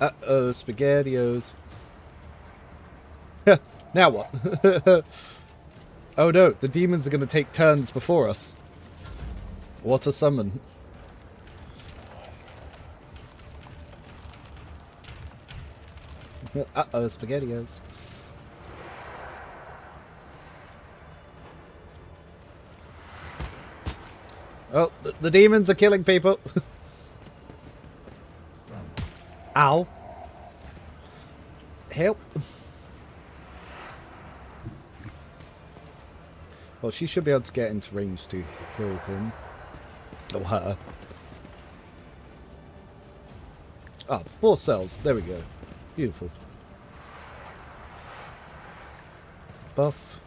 Uh-oh, SpaghettiOs. Now what? Oh no, the demons are going to take turns before us. What a summon. Uh-oh, SpaghettiOs. Oh, the demons are killing people. Ow. Help. Well, she should be able to get into range to heal him. Or her. Ah, 4 cells. There we go. Beautiful. Buff.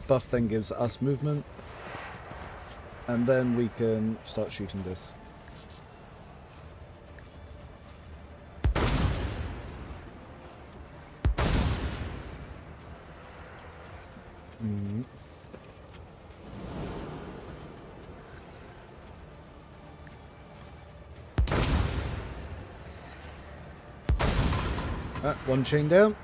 Buff then gives us movement. And then we can start shooting this. One chain down.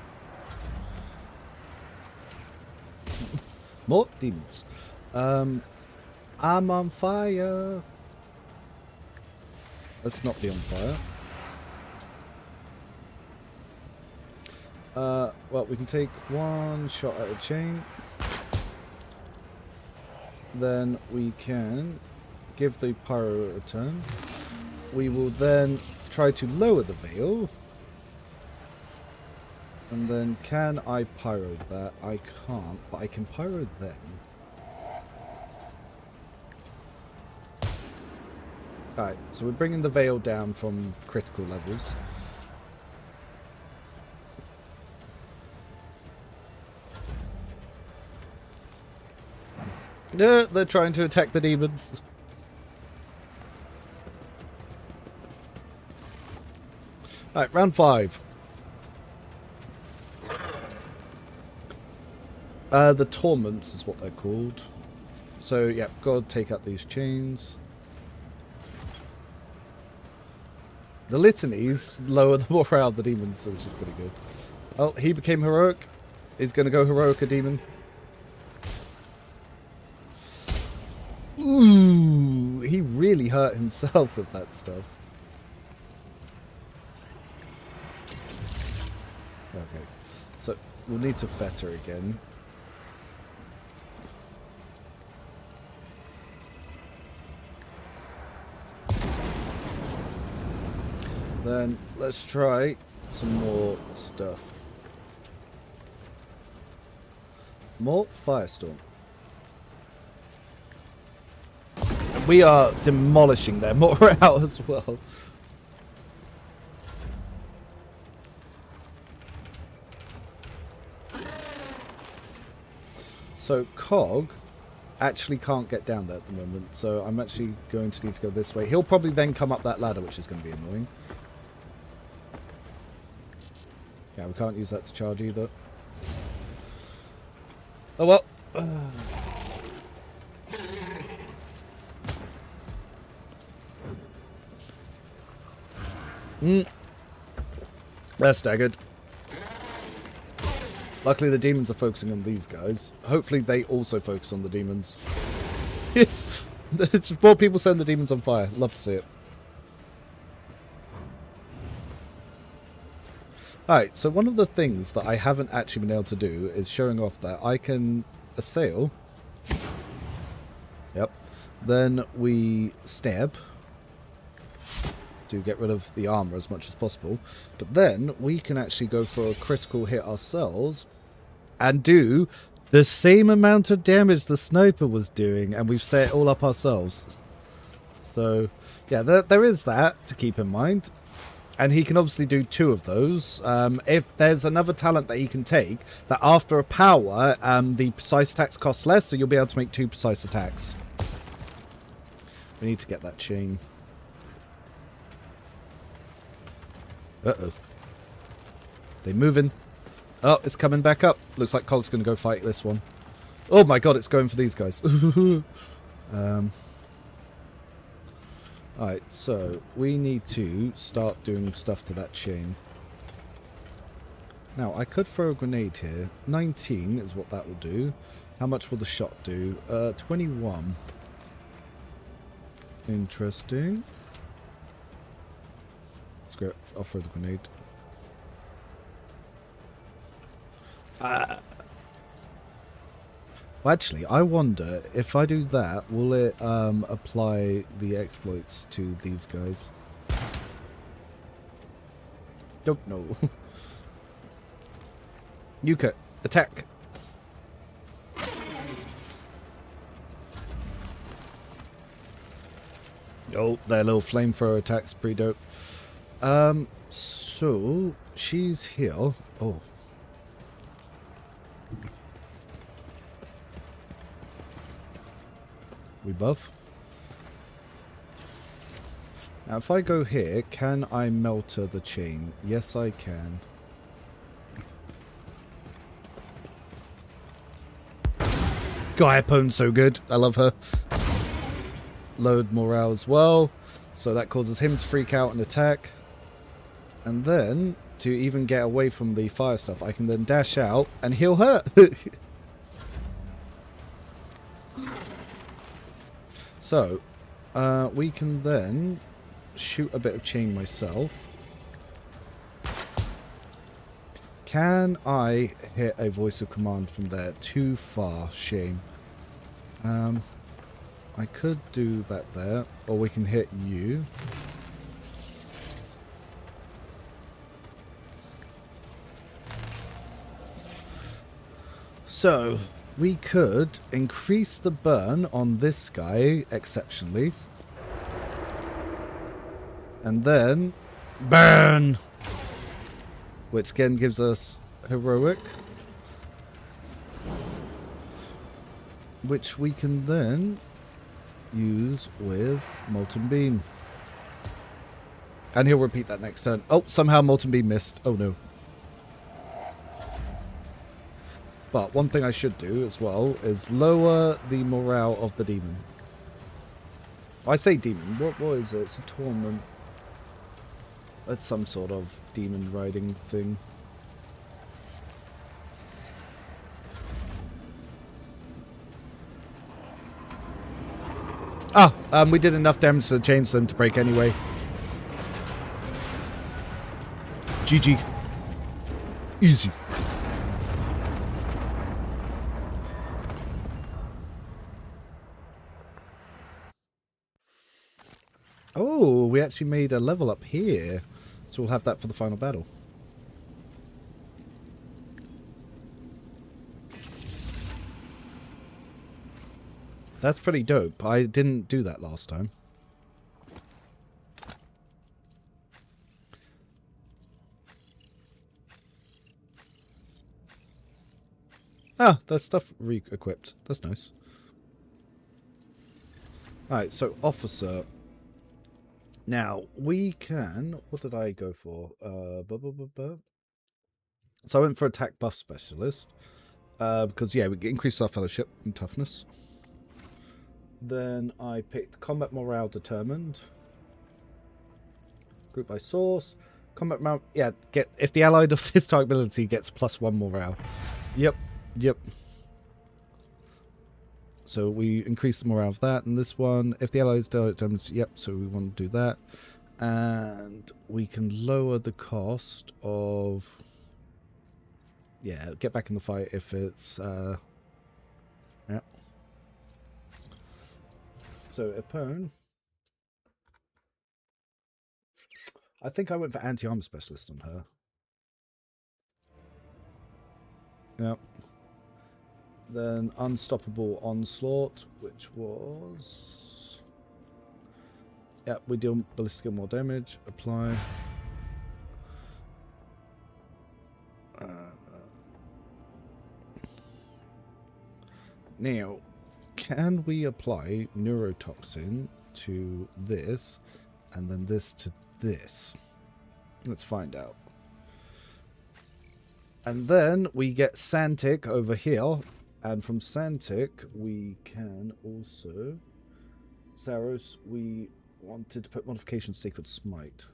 More demons. I'm on fire. Let's not be on fire. Well, we can take one shot at a chain. Then we can give the pyro a turn. We will then try to lower the veil. And then can I pyro that? I can't, but I can pyro them. Alright, so we're bringing the veil down from critical levels. They're trying to attack the demons. Alright, round 5. The torments is what they're called. So, yeah, gotta take out these chains. The litanies lower the morale of the demons, which is pretty good. Oh, he became heroic. He's gonna go heroic a demon. Ooh, he really hurt himself with that stuff. Okay, so we'll need to fetter again. Then let's try some more stuff. More firestorm. We are demolishing their morale as well. So Cog actually can't get down there at the moment, so I'm actually going to need to go this way. He'll probably then come up that ladder, which is going to be annoying. Yeah, we can't use that to charge either. Oh well. They're staggered. Luckily the demons are focusing on these guys. Hopefully they also focus on the demons. It's more people setting the demons on fire. Love to see it. Alright, so one of the things that I haven't actually been able to do is showing off that I can assail. Yep. Then we stab to get rid of the armor as much as possible. But then we can actually go for a critical hit ourselves and do the same amount of damage the sniper was doing, and we've set it all up ourselves. So, yeah, there is that to keep in mind. And he can obviously do 2 of those. If there's another talent that he can take, that after a power, the precise attacks cost less, so you'll be able to make 2 precise attacks. We need to get that chain. Uh-oh. They moving. Oh, it's coming back up. Looks like Cog's going to go fight this one. Oh my god, it's going for these guys. Alright, so we need to start doing stuff to that chain. Now, I could throw a grenade here. 19 is what that will do. How much will the shot do? 21. Interesting. Let's go. I'll throw the grenade. Well, actually, I wonder if I do that, will it apply the exploits to these guys? Don't know. Yuka, attack! Oh, their little flamethrower attack's pretty dope. So she's here. Oh. We buff. Now if I go here, can I melter the chain? Yes, I can. God, Epone's so good. I love her. Load morale as well. So that causes him to freak out and attack. And then, to even get away from the fire stuff, I can then dash out and heal her. So, we can then shoot a bit of chain myself. Can I hit a voice of command from there? Too far, shame. I could do that there, or we can hit you. So, we could increase the burn on this guy exceptionally. And then burn! Which again gives us heroic. Which we can then use with Molten Beam. And he'll repeat that next turn. Oh, somehow Molten Beam missed. Oh no. But one thing I should do as well is lower the morale of the demon. I say demon. What is it? It's a tournament. It's some sort of demon riding thing. Ah, we did enough damage to change them to break anyway. GG. Easy. Oh, we actually made a level up here. So we'll have that for the final battle. That's pretty dope. I didn't do that last time. Ah, that stuff re-equipped. That's nice. Alright, so officer. Now, we can... What did I go for? So I went for attack buff specialist. Because, yeah, we increased our fellowship and toughness. Then I picked combat morale determined. Group by source. Combat morale... Yeah, if the allied of this target ability gets +1 morale. Yep. So we increase the morale of that, and this one, if the allies determined, yep, so we want to do that. And we can lower the cost of... Yeah, get back in the fight if it's... yeah. So Epone. I think I went for anti-armor specialist on her. Yep. Then unstoppable onslaught, which was... Yep, we deal ballistic more damage. Apply. Now, can we apply neurotoxin to this and then this to this? Let's find out. And then we get Santic over here, and from Santic we can also... Saros, we wanted to put modification Sacred Smite.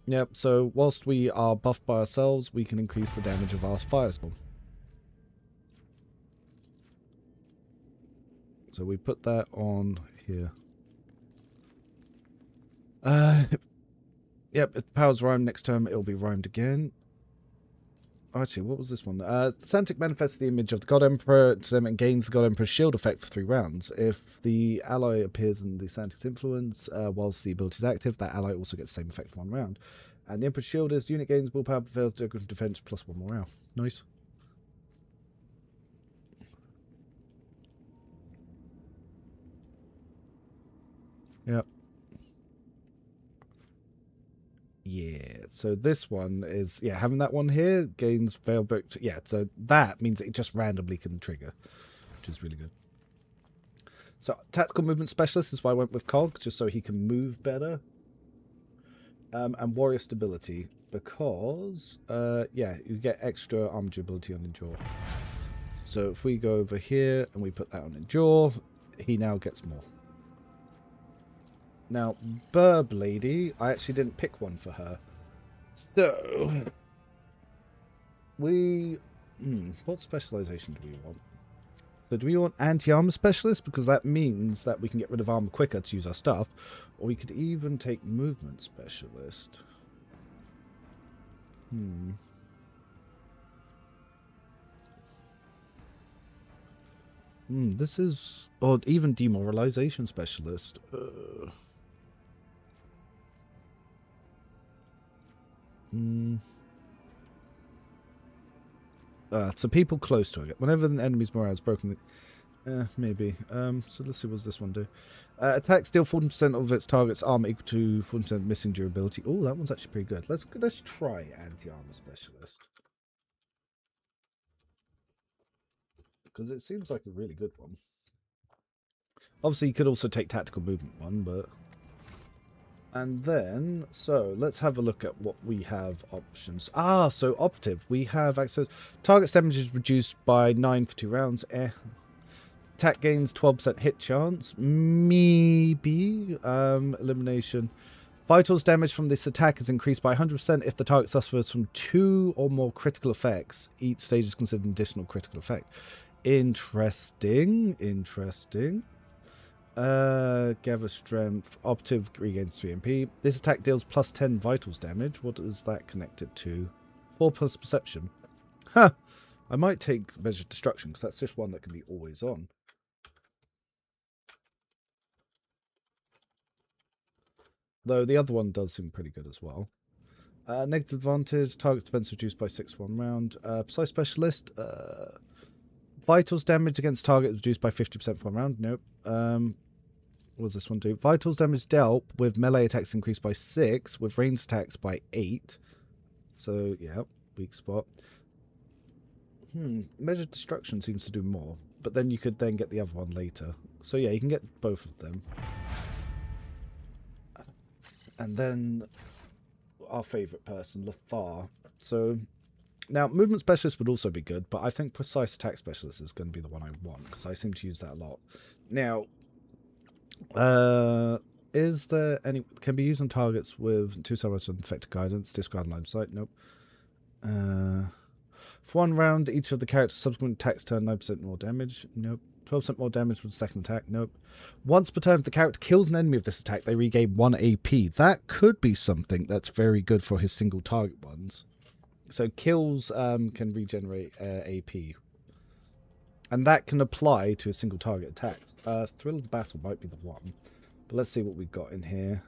Yep, so whilst we are buffed by ourselves, we can increase the damage of our firestorm. So we put that on here. Yep, if the power's rhymed next turn, it'll be rhymed again. Actually, what was this one? Santic manifests the image of the God Emperor to them and gains the God Emperor's shield effect for 3 rounds. If the ally appears in the Santic's influence whilst the ability is active, that ally also gets the same effect for 1 round. And the Emperor's shield is unit gains willpower, fails to defense plus 1 morale. Nice. Yep. Yeah, so this one is, yeah, having that one here gains fail book. Yeah, so that means it just randomly can trigger, which is really good. So tactical movement specialist is why I went with Cog, just so he can move better. And warrior stability, because, yeah, you get extra armor durability on Endure. So if we go over here and we put that on Endure, he now gets more. Now, Burb Lady, I actually didn't pick one for her. So, we... what specialization do we want? So do we want anti-armor specialist? Because that means that we can get rid of armor quicker to use our stuff. Or we could even take movement specialist. This is... or even demoralization specialist. So people close to it. Whenever an enemy's morale is broken... maybe. So let's see what does this one do. Attacks deal 40% of its target's armor equal to 40% missing durability. Oh, that one's actually pretty good. Let's try anti-armor specialist. Because it seems like a really good one. Obviously, you could also take tactical movement one, but... And then, so let's have a look at what we have options. So Operative, we have access. Target's damage is reduced by 9 for 2 rounds. Attack gains 12% hit chance. Maybe. Elimination. Vitals damage from this attack is increased by 100% if the target suffers from 2 or more critical effects. Each stage is considered an additional critical effect. Interesting. Gather strength. Operative regains 3 MP. This attack deals plus 10 vitals damage. What is that connected to? 4 plus perception. Huh. I might take measured destruction because that's just one that can be always on. Though the other one does seem pretty good as well. Negative advantage. Target's defense reduced by 6 1 round. Precise specialist. Vitals damage against target reduced by 50% for 1 round. Nope. What does this one do? Vitals damage dealt with melee attacks increased by 6, with ranged attacks by 8. So, yeah, weak spot. Measured destruction seems to do more, but then you could then get the other one later. So, yeah, you can get both of them. And then our favourite person, Lothar. So, now, movement specialist would also be good, but I think precise attack specialist is going to be the one I want, because I seem to use that a lot. Now, is there any... can be used on targets with 2 sides of effective guidance, discard line of sight? Nope. For 1 round, each of the character's subsequent attacks turn 9% more damage. Nope. 12% more damage with the second attack. Nope. Once per turn, if the character kills an enemy with this attack, they regain 1 AP. That could be something that's very good for his single target ones. So kills can regenerate AP. And that can apply to a single target attack. Thrill of Battle might be the one. But let's see what we've got in here.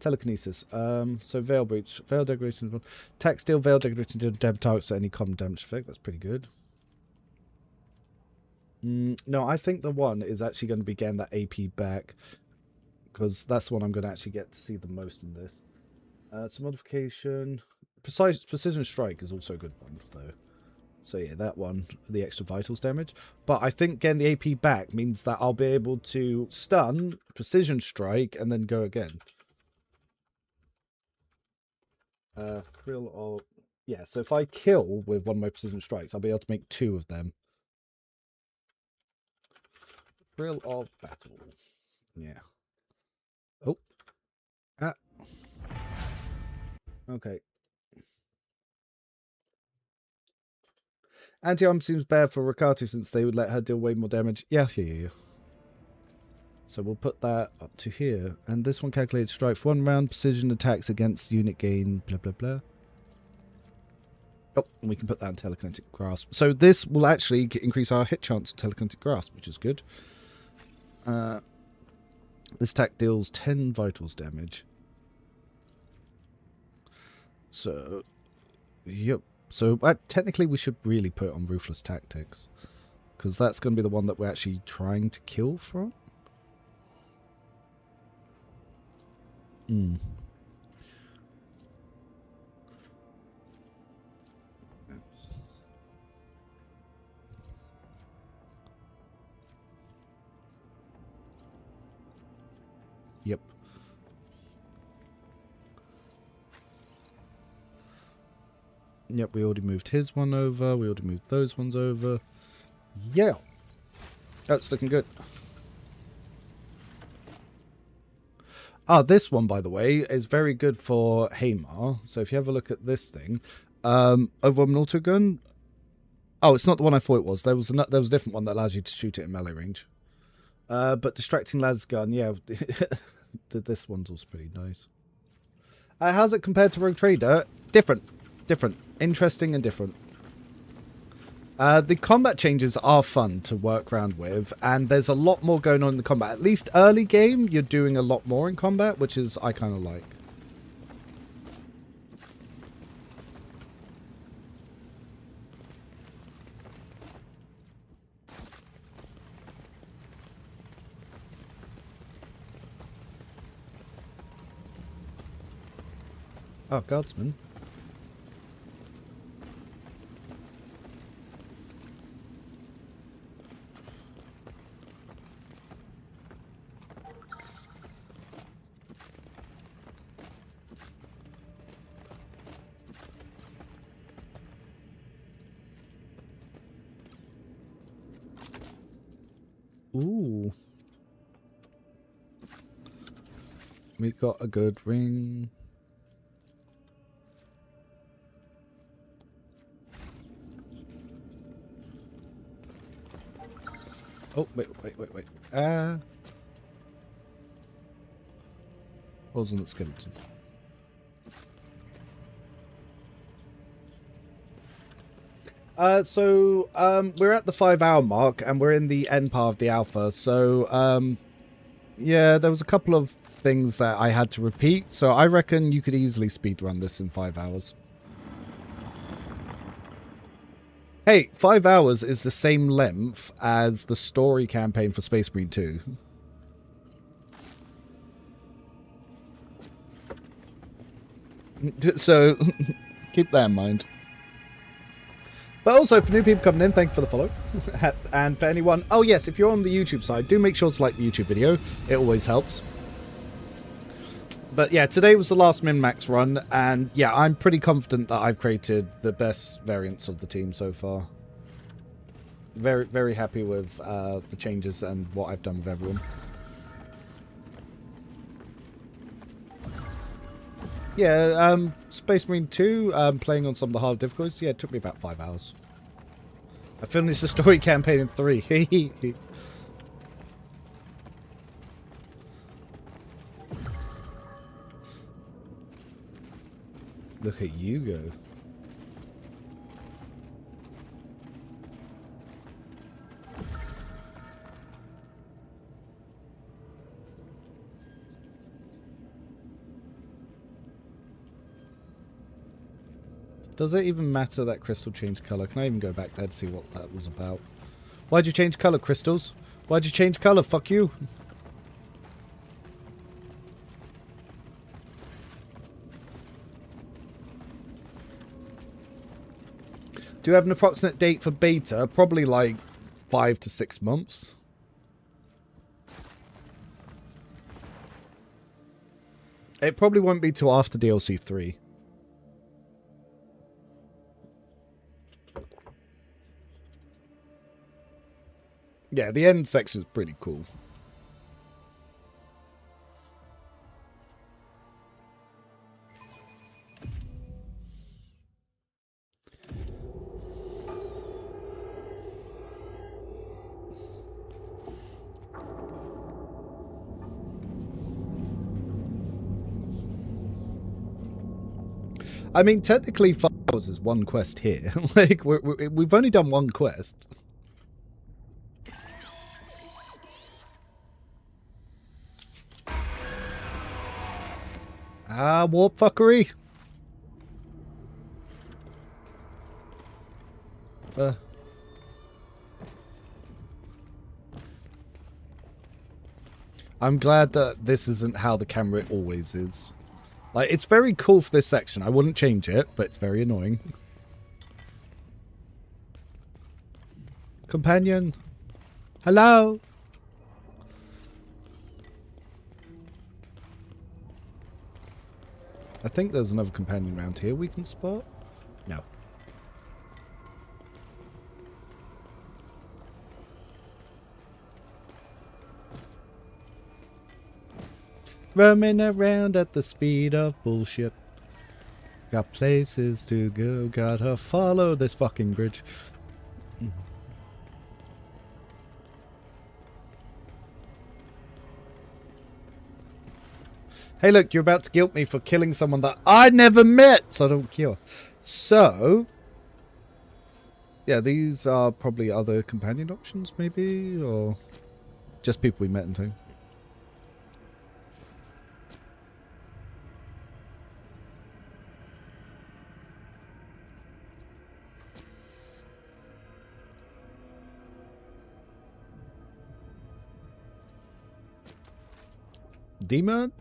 Telekinesis. So Veil Breach. Veil Degradation. Attack Steel Veil Degradation to damage targets to any common damage effect. That's pretty good. No, I think the one is actually going to be getting that AP back. Because that's the one I'm going to actually get to see the most in this. Some modification. Precision Strike is also a good one, though. So yeah, that one, the extra vitals damage. But I think getting the AP back means that I'll be able to stun, Precision Strike, and then go again. Thrill of... Yeah, so if I kill with one of my Precision Strikes, I'll be able to make 2 of them. Thrill of Battle. Yeah. Oh. Ah. Okay. Anti-arm seems bad for Rakatu since they would let her deal way more damage. Yeah. So we'll put that up to here. And this one calculates strike for 1 round, precision attacks against unit gain, blah, blah, blah. Oh, and we can put that in Telekinetic Grasp. So this will actually increase our hit chance of Telekinetic Grasp, which is good. This attack deals 10 vitals damage. So, yep. So technically we should really put it on Ruthless Tactics. Because that's going to be the one that we're actually trying to kill from. Yep. Yep, we already moved his one over. We already moved those ones over. Yeah. That's looking good. Ah, this one, by the way, is very good for Hamar. So if you have a look at this thing, overwhelming autogun. Oh, it's not the one I thought it was. There was a different one that allows you to shoot it in melee range. But distracting las gun, yeah, this one's also pretty nice. How's it compared to Rogue Trader? Different, interesting and different. The combat changes are fun to work around with, and there's a lot more going on in the combat. At least early game, you're doing a lot more in combat, which is I kind of like. Oh, guardsman. Ooh. We've got a good ring. Oh, wait. Wasn't it skeleton? We're at the 5-hour mark, and we're in the end part of the alpha. So, yeah, there was a couple of things that I had to repeat. So I reckon you could easily speedrun this in 5 hours. Hey, 5 hours is the same length as the story campaign for Space Marine 2. So, keep that in mind. But also, for new people coming in, thank you for the follow. And for anyone... Oh, yes, if you're on the YouTube side, do make sure to like the YouTube video. It always helps. But yeah, today was the last min-max run, and yeah, I'm pretty confident that I've created the best variants of the team so far. Very, very happy with the changes and what I've done with everyone. Yeah, Space Marine 2, playing on some of the hard difficulties, yeah, it took me about 5 hours. I finished the story campaign in 3. Look at you go. Does it even matter that crystal changed colour? Can I even go back there to see what that was about? Why'd you change colour, crystals? Why'd you change colour? Fuck you. Do you have an approximate date for beta? Probably like 5 to 6 months. It probably won't be till after DLC 3. Yeah, the end section is pretty cool. I mean, technically 5 hours is one quest here. Like, we've only done one quest. Ah, warp fuckery. I'm glad that this isn't how the camera always is. Like, it's very cool for this section. I wouldn't change it, but it's very annoying. Companion. Hello. I think there's another companion around here we can spot. No. Roaming around at the speed of bullshit. Got places to go, gotta follow this fucking bridge. Hey look, you're about to guilt me for killing someone that I never met, so I don't care. So, yeah, these are probably other companion options maybe, or just people we met in town. Demon?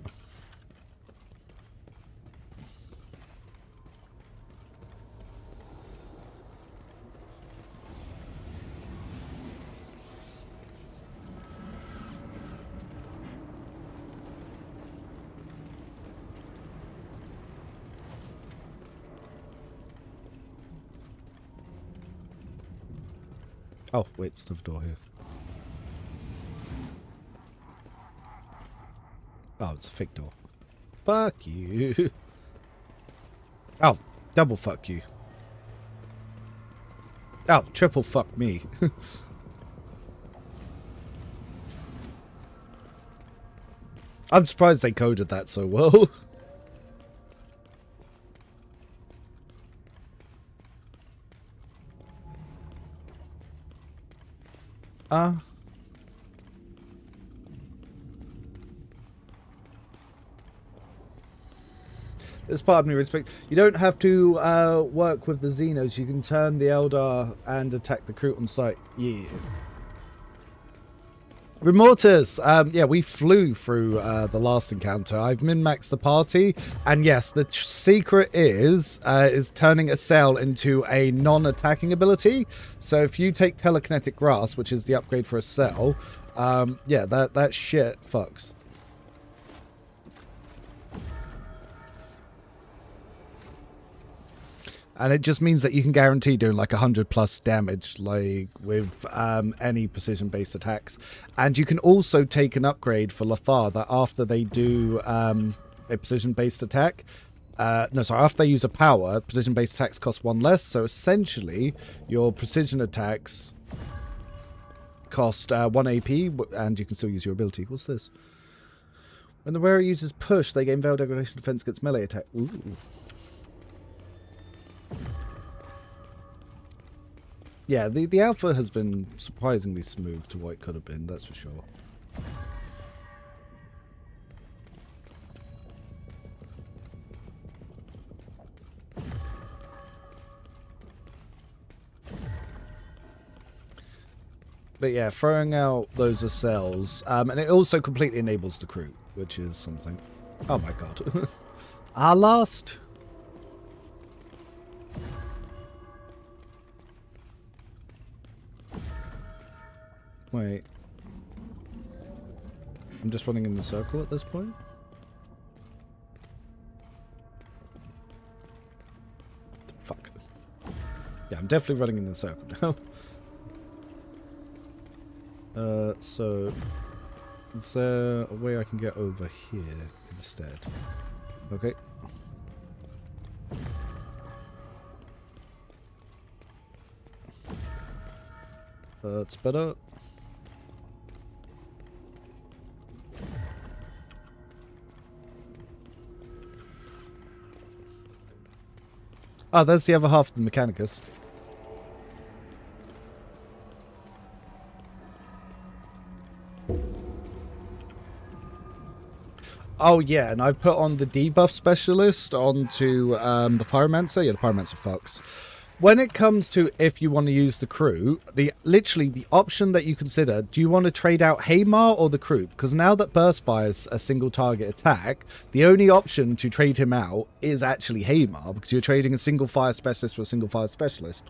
Oh, wait, it's the door here. Oh, it's a fake door. Fuck you. Oh, double fuck you. Oh, triple fuck me. I'm surprised they coded that so well. There's part of me respect. You don't have to work with the Xenos. You can turn the Eldar and attack the crew on site. Yeah. Remortus, yeah, we flew through the last encounter. I've min-maxed the party, and yes, the secret is turning a cell into a non-attacking ability. So if you take telekinetic grasp, which is the upgrade for a cell, yeah, that shit fucks. And it just means that you can guarantee doing like 100+ damage, like with any precision-based attacks. And you can also take an upgrade for Lothar that after they do a precision-based attack, no, sorry, after they use a power, precision-based attacks cost 1 less. So essentially, your precision attacks cost 1 AP, and you can still use your ability. What's this? When the wearer uses push, they gain veil degradation defense against melee attack. Ooh. Yeah, the alpha has been surprisingly smooth to what it could have been, that's for sure. But yeah, throwing out those are cells. And it also completely enables the crew, which is something. Oh my god. Our last. Wait. I'm just running in the circle at this point. Fuck. Yeah, I'm definitely running in the circle now. So is there a way I can get over here instead? Okay. That's better. Oh, there's the other half of the Mechanicus. Oh yeah, and I've put on the debuff specialist onto the pyromancer. Yeah, the pyromancer fucks. When it comes to if you want to use the crew, literally the option that you consider, do you want to trade out Haymar or the crew? Because now that Burst fires a single target attack, the only option to trade him out is actually Haymar, because you're trading a single fire specialist for a single fire specialist.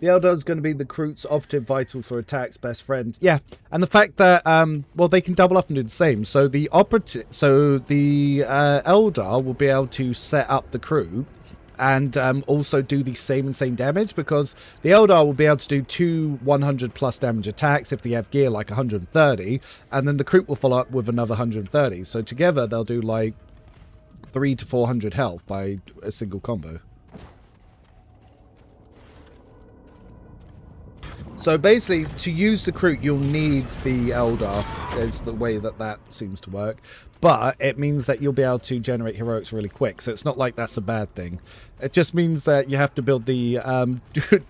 The Eldar is going to be the Kroot's operative vital for attacks best friend. Yeah, and the fact that well, they can double up and do the same. So the Eldar will be able to set up the crew and also do the same insane damage, because the Eldar will be able to do 2 100 plus damage attacks if they have gear like 130, and then the Kroot will follow up with another 130. So together they'll do like 300 to 400 health by a single combo. So basically, to use the Kroot, you'll need the Eldar, is the way that seems to work. But it means that you'll be able to generate heroics really quick, so it's not like that's a bad thing. It just means that you have to build the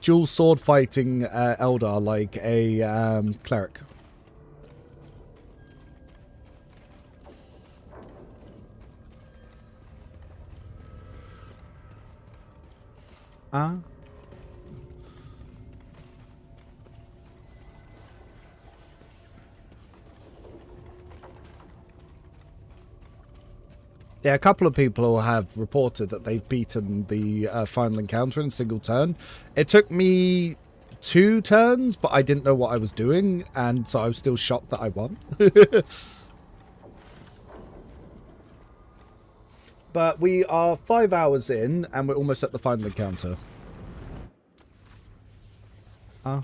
dual sword fighting Eldar like a cleric. Yeah, a couple of people have reported that they've beaten the final encounter in a single turn. It took me 2 turns, but I didn't know what I was doing, and so I was still shocked that I won. But we are 5 hours in, and we're almost at the final encounter. Oh.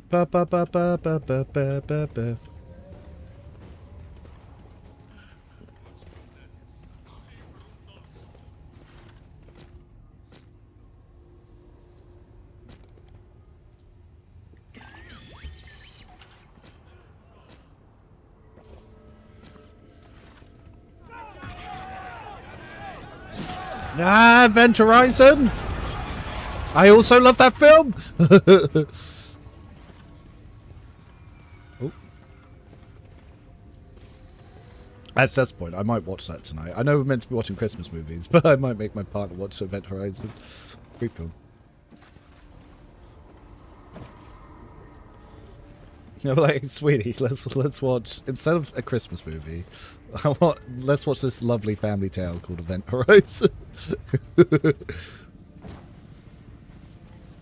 Ba ba ba ba ba ba ba ba ba. Event Horizon! I also love that film! Oh. That's the point. I might watch that tonight. I know we're meant to be watching Christmas movies, but I might make my partner watch Event Horizon. Great film. You know, like, sweetie, let's watch, instead of a Christmas movie, let's watch this lovely family tale called Event Horizon.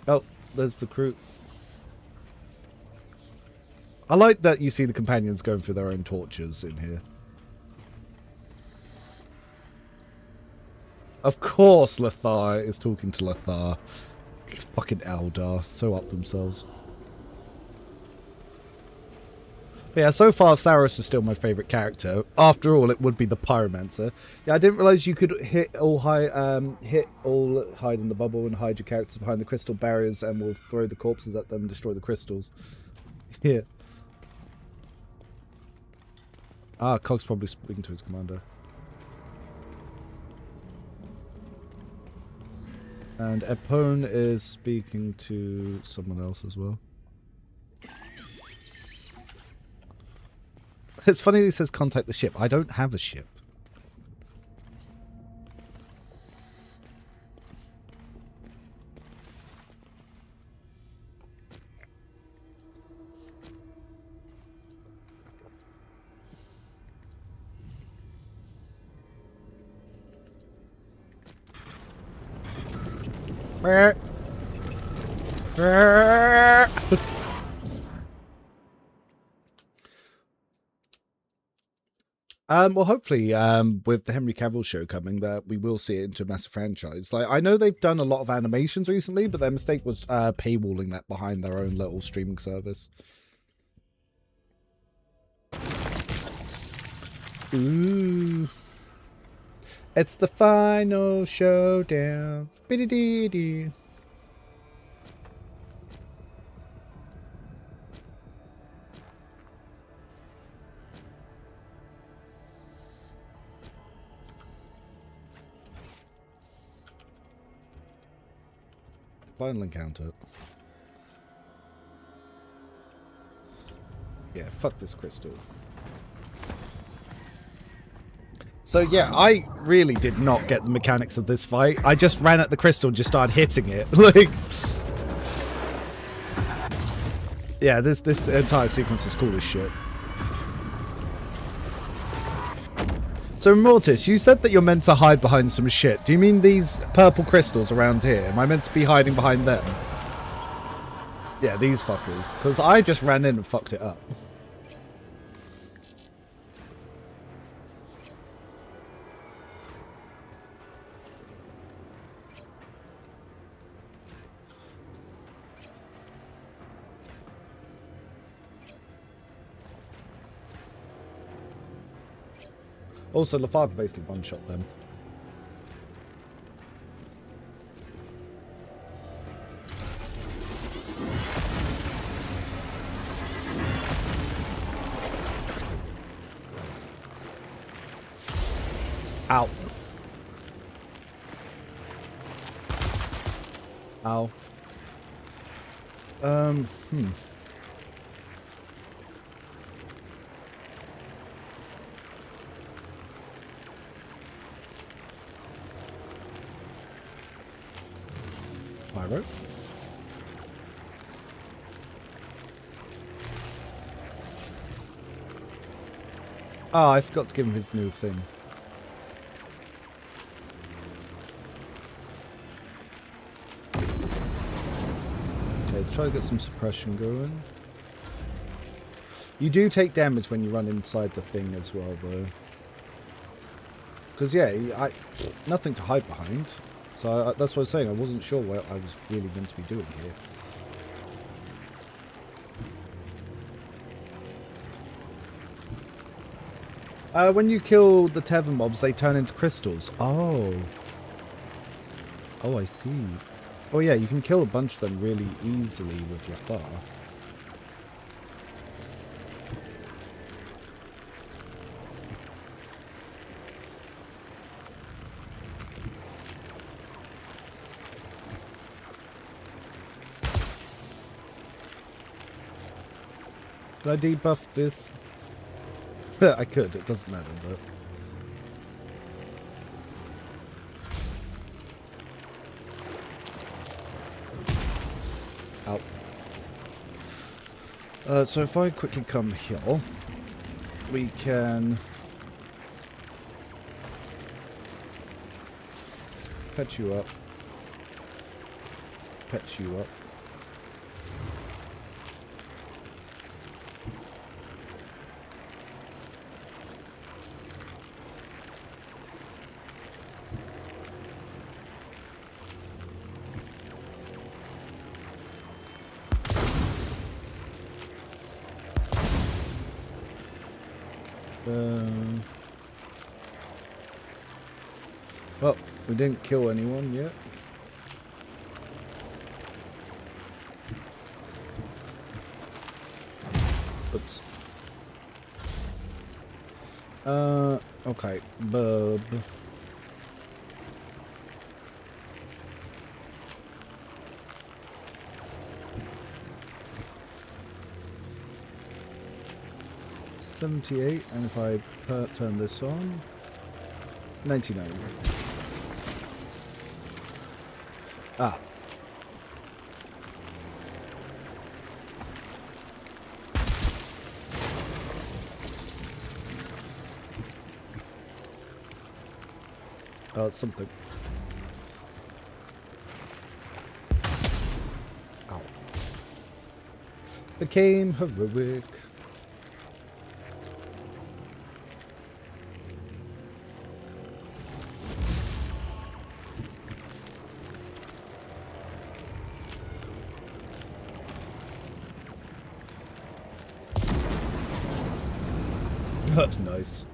Oh, there's the crew. I like that you see the companions going through their own tortures in here. Of course Lothar is talking to Lothar. Fucking Eldar, so up themselves. But yeah, so far Saros is still my favourite character. After all, it would be the Pyromancer. Yeah, I didn't realise you could hit all hide in the bubble and hide your characters behind the crystal barriers, and we'll throw the corpses at them and destroy the crystals. Yeah. Ah, Cog's probably speaking to his commander. And Epone is speaking to someone else as well. It's funny that he says contact the ship. I don't have a ship. Well, hopefully, with the Henry Cavill show coming, that we will see it into a massive franchise. Like, I know they've done a lot of animations recently, but their mistake was paywalling that behind their own little streaming service. Ooh. It's the final showdown. Biddy-dee-dee. Final encounter. Yeah, fuck this crystal. So yeah, I really did not get the mechanics of this fight. I just ran at the crystal and just started hitting it. Like, yeah, this entire sequence is cool as shit. So Mortis, you said that you're meant to hide behind some shit. Do you mean these purple crystals around here? Am I meant to be hiding behind them? Yeah, these fuckers. Because I just ran in and fucked it up. Also, Lafarge basically one-shot them. Ow. Ow. Pyro. Oh, I forgot to give him his new thing. Okay, let's try to get some suppression going. You do take damage when you run inside the thing as well, though. Because, yeah, nothing to hide behind. So that's what I was saying. I wasn't sure what I was really meant to be doing here. When you kill the Tevin mobs, they turn into crystals. Oh. Oh, I see. Oh, yeah, you can kill a bunch of them really easily with Lathar. Can I debuff this? I could, it doesn't matter, but... Ow. So if I quickly come here, we can... patch you up. Patch you up. Well, we didn't kill anyone yet. Oops. Okay, bub. $78, and if I turn this on, 99. Ah. Oh, it's something. Ow. Became heroic. That's nice.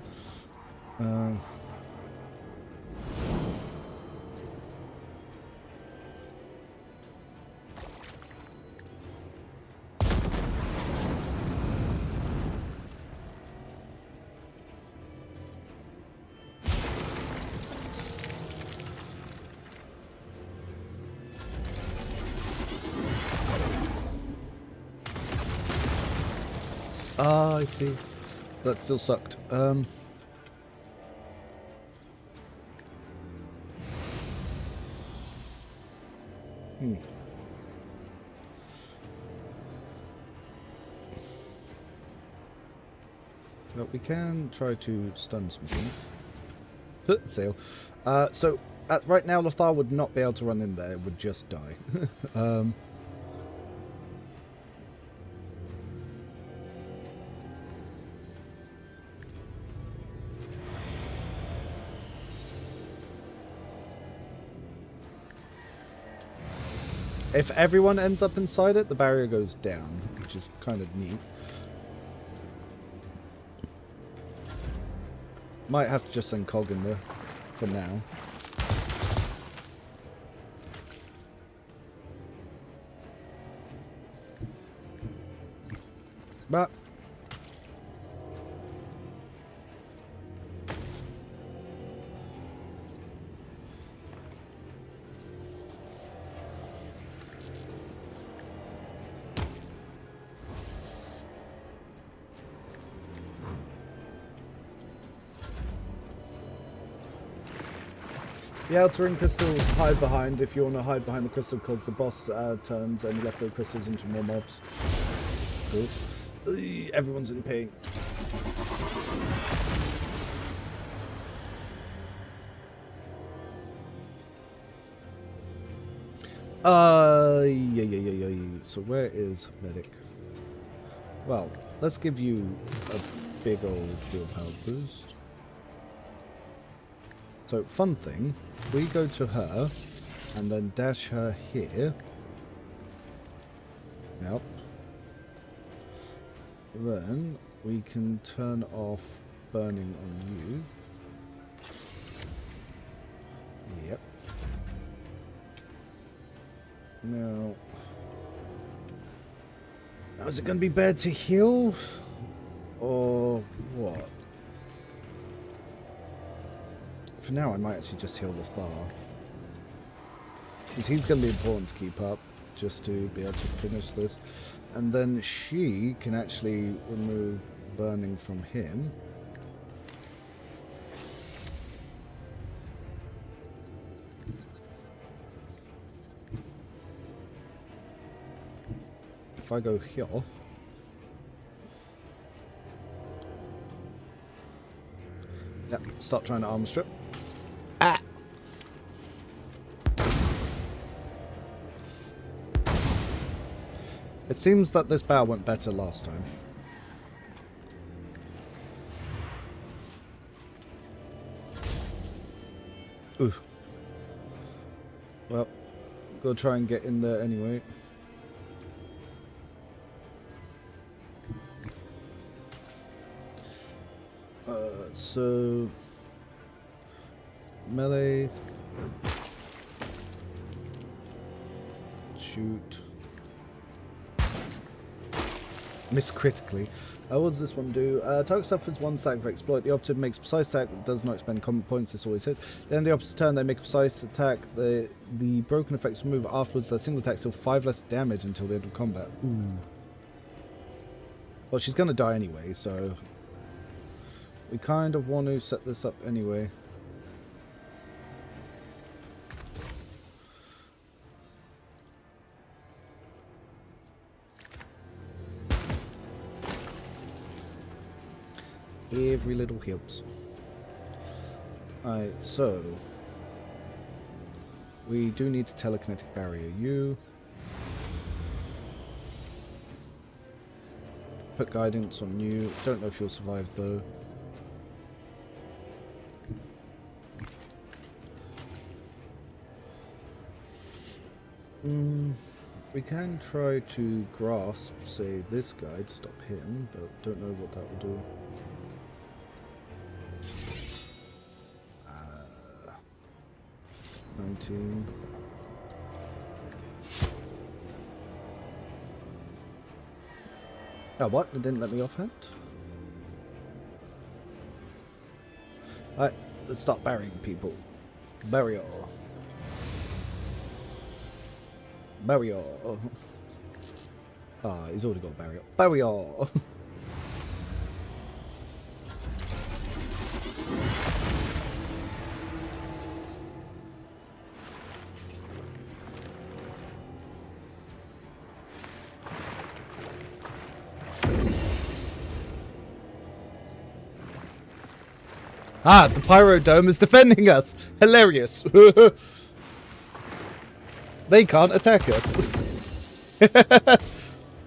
Ah, I see. That still sucked. Well, we can try to stun some things. Sail. So, right now, Lothar would not be able to run in there. It would just die. If everyone ends up inside it, the barrier goes down, which is kind of neat. Might have to just send Cog in there for now. But the altering crystals hide behind if you want to hide behind the crystal because the boss turns any leftover crystals into more mobs. Cool. Everyone's in pain. Yeah. So where is Medic? Well, let's give you a big old shield power boost. So, fun thing, we go to her, and then dash her here. Yep. Then, we can turn off burning on you. Yep. Now is it going to be bad to heal? Or what? For now, I might actually just heal Lothar. Because he's going to be important to keep up, just to be able to finish this. And then she can actually remove burning from him. If I go here... Yep, start trying to armor strip. Ah! It seems that this battle went better last time. Ooh. Well, gotta try and get in there anyway. So melee, shoot, miss critically. What does this one do? Target suffers 1 stack for exploit. The operative makes a precise attack but does not expend combat points. This always hits. Then the opposite turn, they make a precise attack. The broken effects remove afterwards. Their single attack still 5 less damage until the end of combat. Ooh. Well, she's going to die anyway, so we kind of want to set this up anyway. Every little helps. Alright, so we do need to telekinetic barrier you. Put guidance on you. Don't know if you'll survive though. We can try to grasp, say, this guy to stop him, but don't know what that will do. 19. Oh, what? It didn't let me offhand? Alright, let's start burying people. Burial. Burial. Ah, he's already got burial. Burial! Ah, the Pyro Dome is defending us! Hilarious! They can't attack us.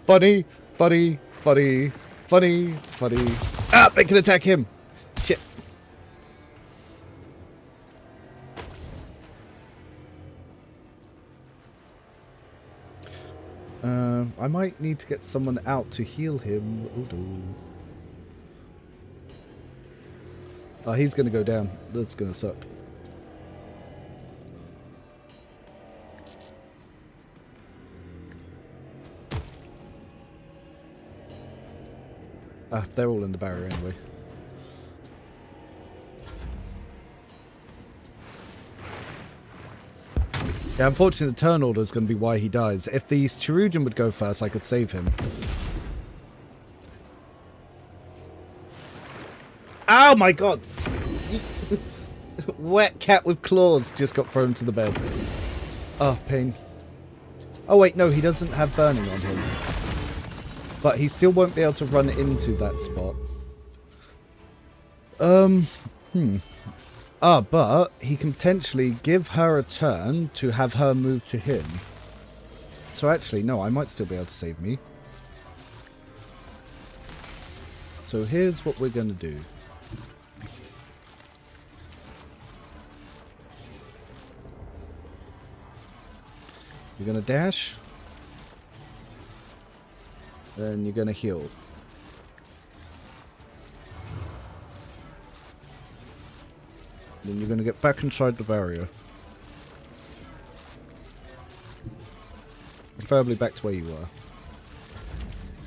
Funny, funny, funny, funny, funny. Ah, they can attack him! Shit. I might need to get someone out to heal him. Oh, he's going to go down. That's going to suck. Ah, they're all in the barrier anyway. Yeah, unfortunately the turn order is going to be why he dies. If the Cherugian would go first, I could save him. Oh my god! Wet cat with claws just got thrown to the bed. Oh, pain. Oh wait, no, he doesn't have burning on him. But he still won't be able to run into that spot. Ah, but he can potentially give her a turn to have her move to him. So actually, no, I might still be able to save me. So here's what we're going to do. You're going to dash. Then you're going to heal. Then you're going to get back inside the barrier. Preferably back to where you were.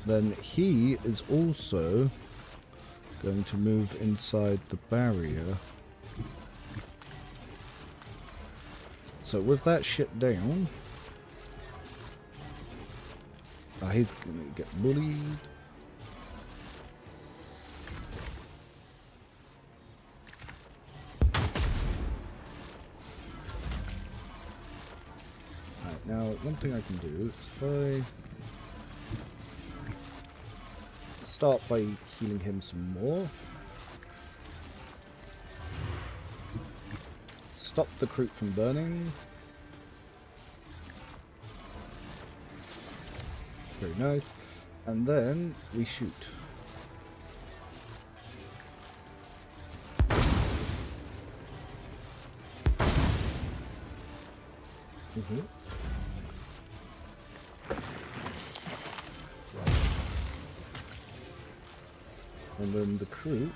Then he is also going to move inside the barrier. So with that shit down... he's going to get bullied. Alright, now one thing I can do is if I start by healing him some more. Stop the croup from burning. Very nice. And then we shoot. And then the croup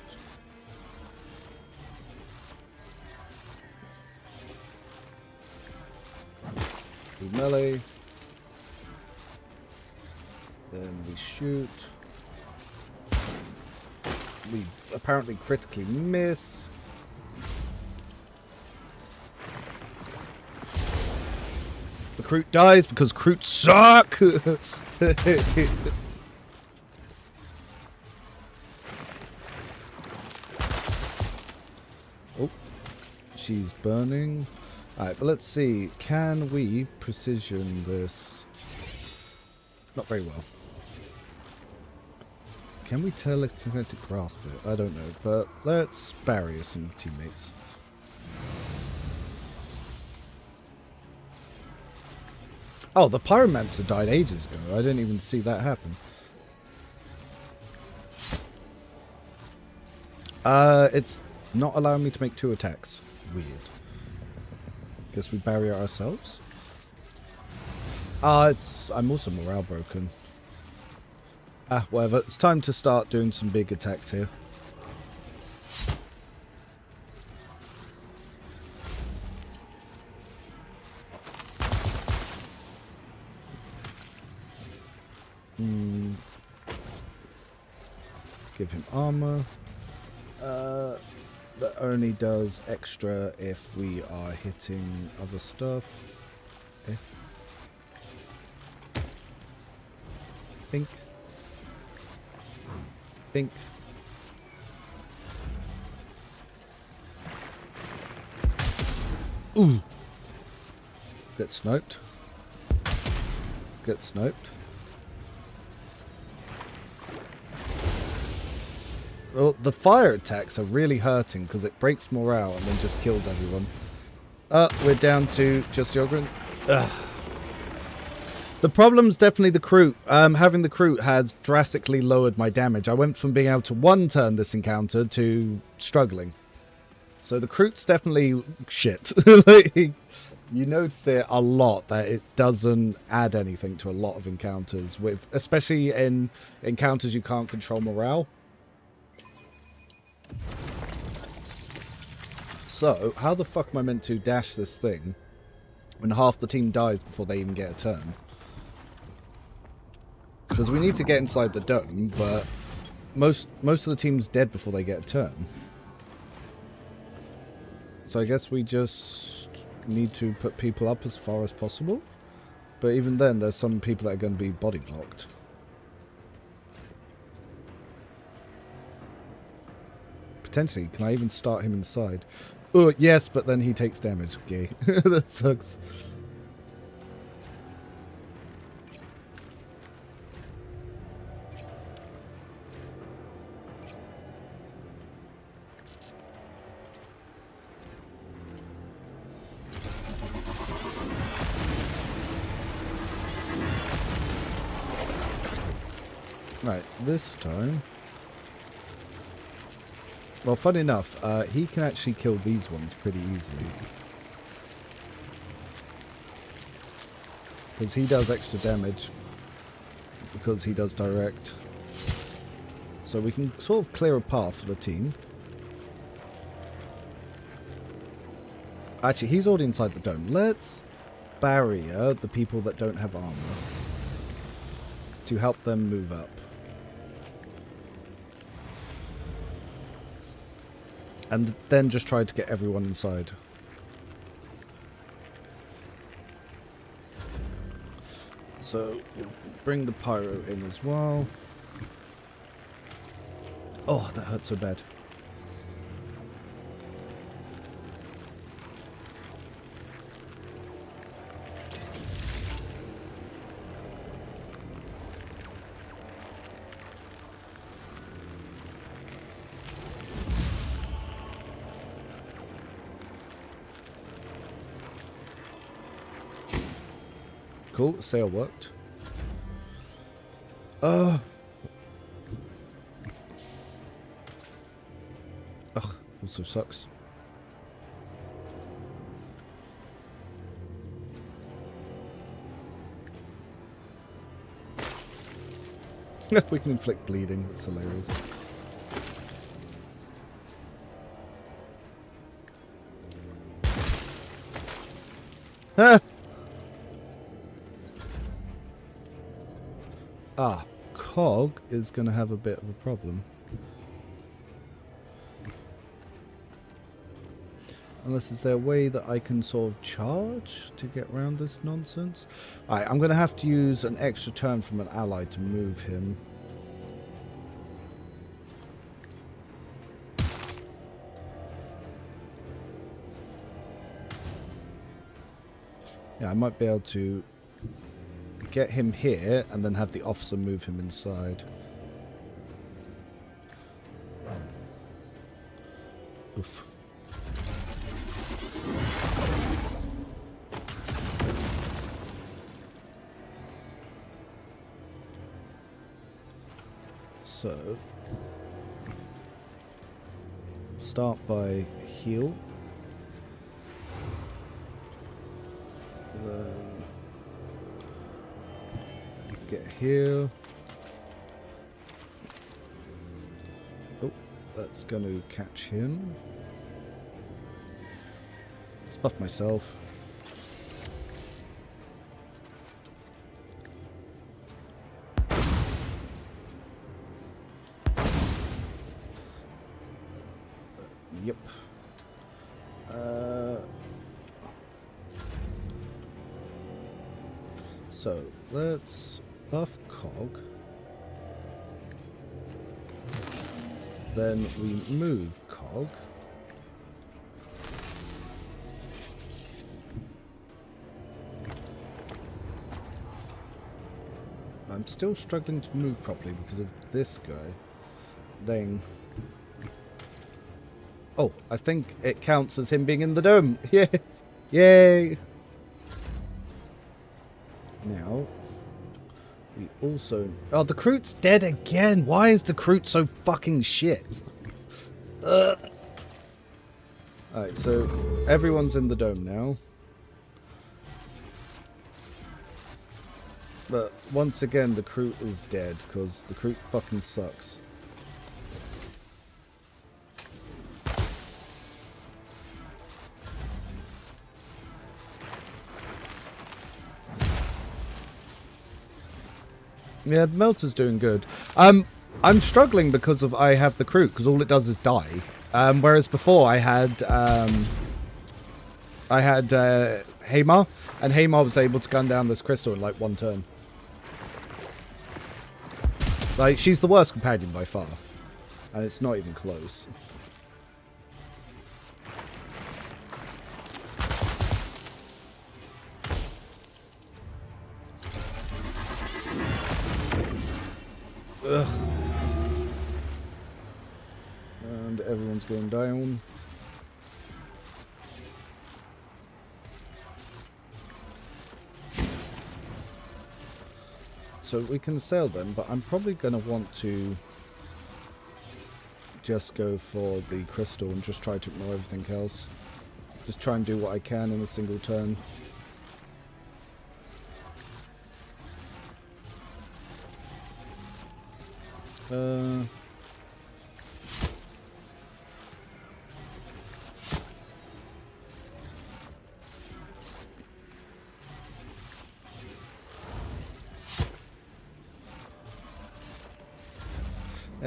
We melee. Then we shoot. We apparently critically miss. The Kroot dies because Kroots suck! Oh, she's burning. Alright, but let's see. Can we precision this? Not very well. Can we telekinetic grasp it? I don't know, but let's barrier some teammates. Oh, the Pyromancer died ages ago. I didn't even see that happen. It's not allowing me to make 2 attacks. Weird. Guess we barrier ourselves? I'm also morale broken. Whatever. It's time to start doing some big attacks here. Give him armor. That only does extra if we are hitting other stuff. Think. Ooh. Get sniped. Well, the fire attacks are really hurting because it breaks morale and then just kills everyone. We're down to just Yoghren. The problem's definitely the Kroot. Having the Kroot has drastically lowered my damage. I went from being able to one-turn this encounter to struggling. So the Kroot's definitely shit. Like, you notice it a lot that it doesn't add anything to a lot of encounters, with especially in encounters you can't control morale. So, how the fuck am I meant to dash this thing when half the team dies before they even get a turn? Because we need to get inside the dome, but most of the team's dead before they get a turn. So I guess we just need to put people up as far as possible. But even then, there's some people that are going to be body blocked. Potentially, can I even start him inside? Oh, yes, but then he takes damage. Okay, that sucks. Right, this time... Well, funny enough, he can actually kill these ones pretty easily. Because he does extra damage. Because he does direct. So we can sort of clear a path for the team. Actually, he's already inside the dome. Let's barrier the people that don't have armor. To help them move up. And then just try to get everyone inside. So, we'll bring the pyro in as well. Oh, that hurt so bad. Cool, sail worked. Ugh, also sucks. We can inflict bleeding, that's hilarious. Ah! Ah, Cog is going to have a bit of a problem. Unless, is there a way that I can sort of charge to get around this nonsense? Alright, I'm going to have to use an extra turn from an ally to move him. Yeah, I might be able to get him here and then have the officer move him inside. Oof. So, start by heal. Then get here. Oh, that's going to catch him. Let's buff myself. Yep. So let's buff Cog. Then we move Cog. I'm still struggling to move properly because of this guy. Dang. Oh, I think it counts as him being in the dome. Yeah. Yay. Now, we also... Oh, the Kroot's dead again. Why is the Kroot so fucking shit? Alright, so everyone's in the dome now. But once again, the Kroot is dead because the Kroot fucking sucks. Yeah, the Melter's doing good. I'm struggling because of I have the Kroot, because all it does is die. Whereas before I had Hamar, and Hamar was able to gun down this crystal in like one turn. Like, she's the worst companion by far, and it's not even close. Ugh. And everyone's going down. So we can sail them, but I'm probably going to want to just go for the crystal and just try to ignore everything else. Just try and do what I can in a single turn.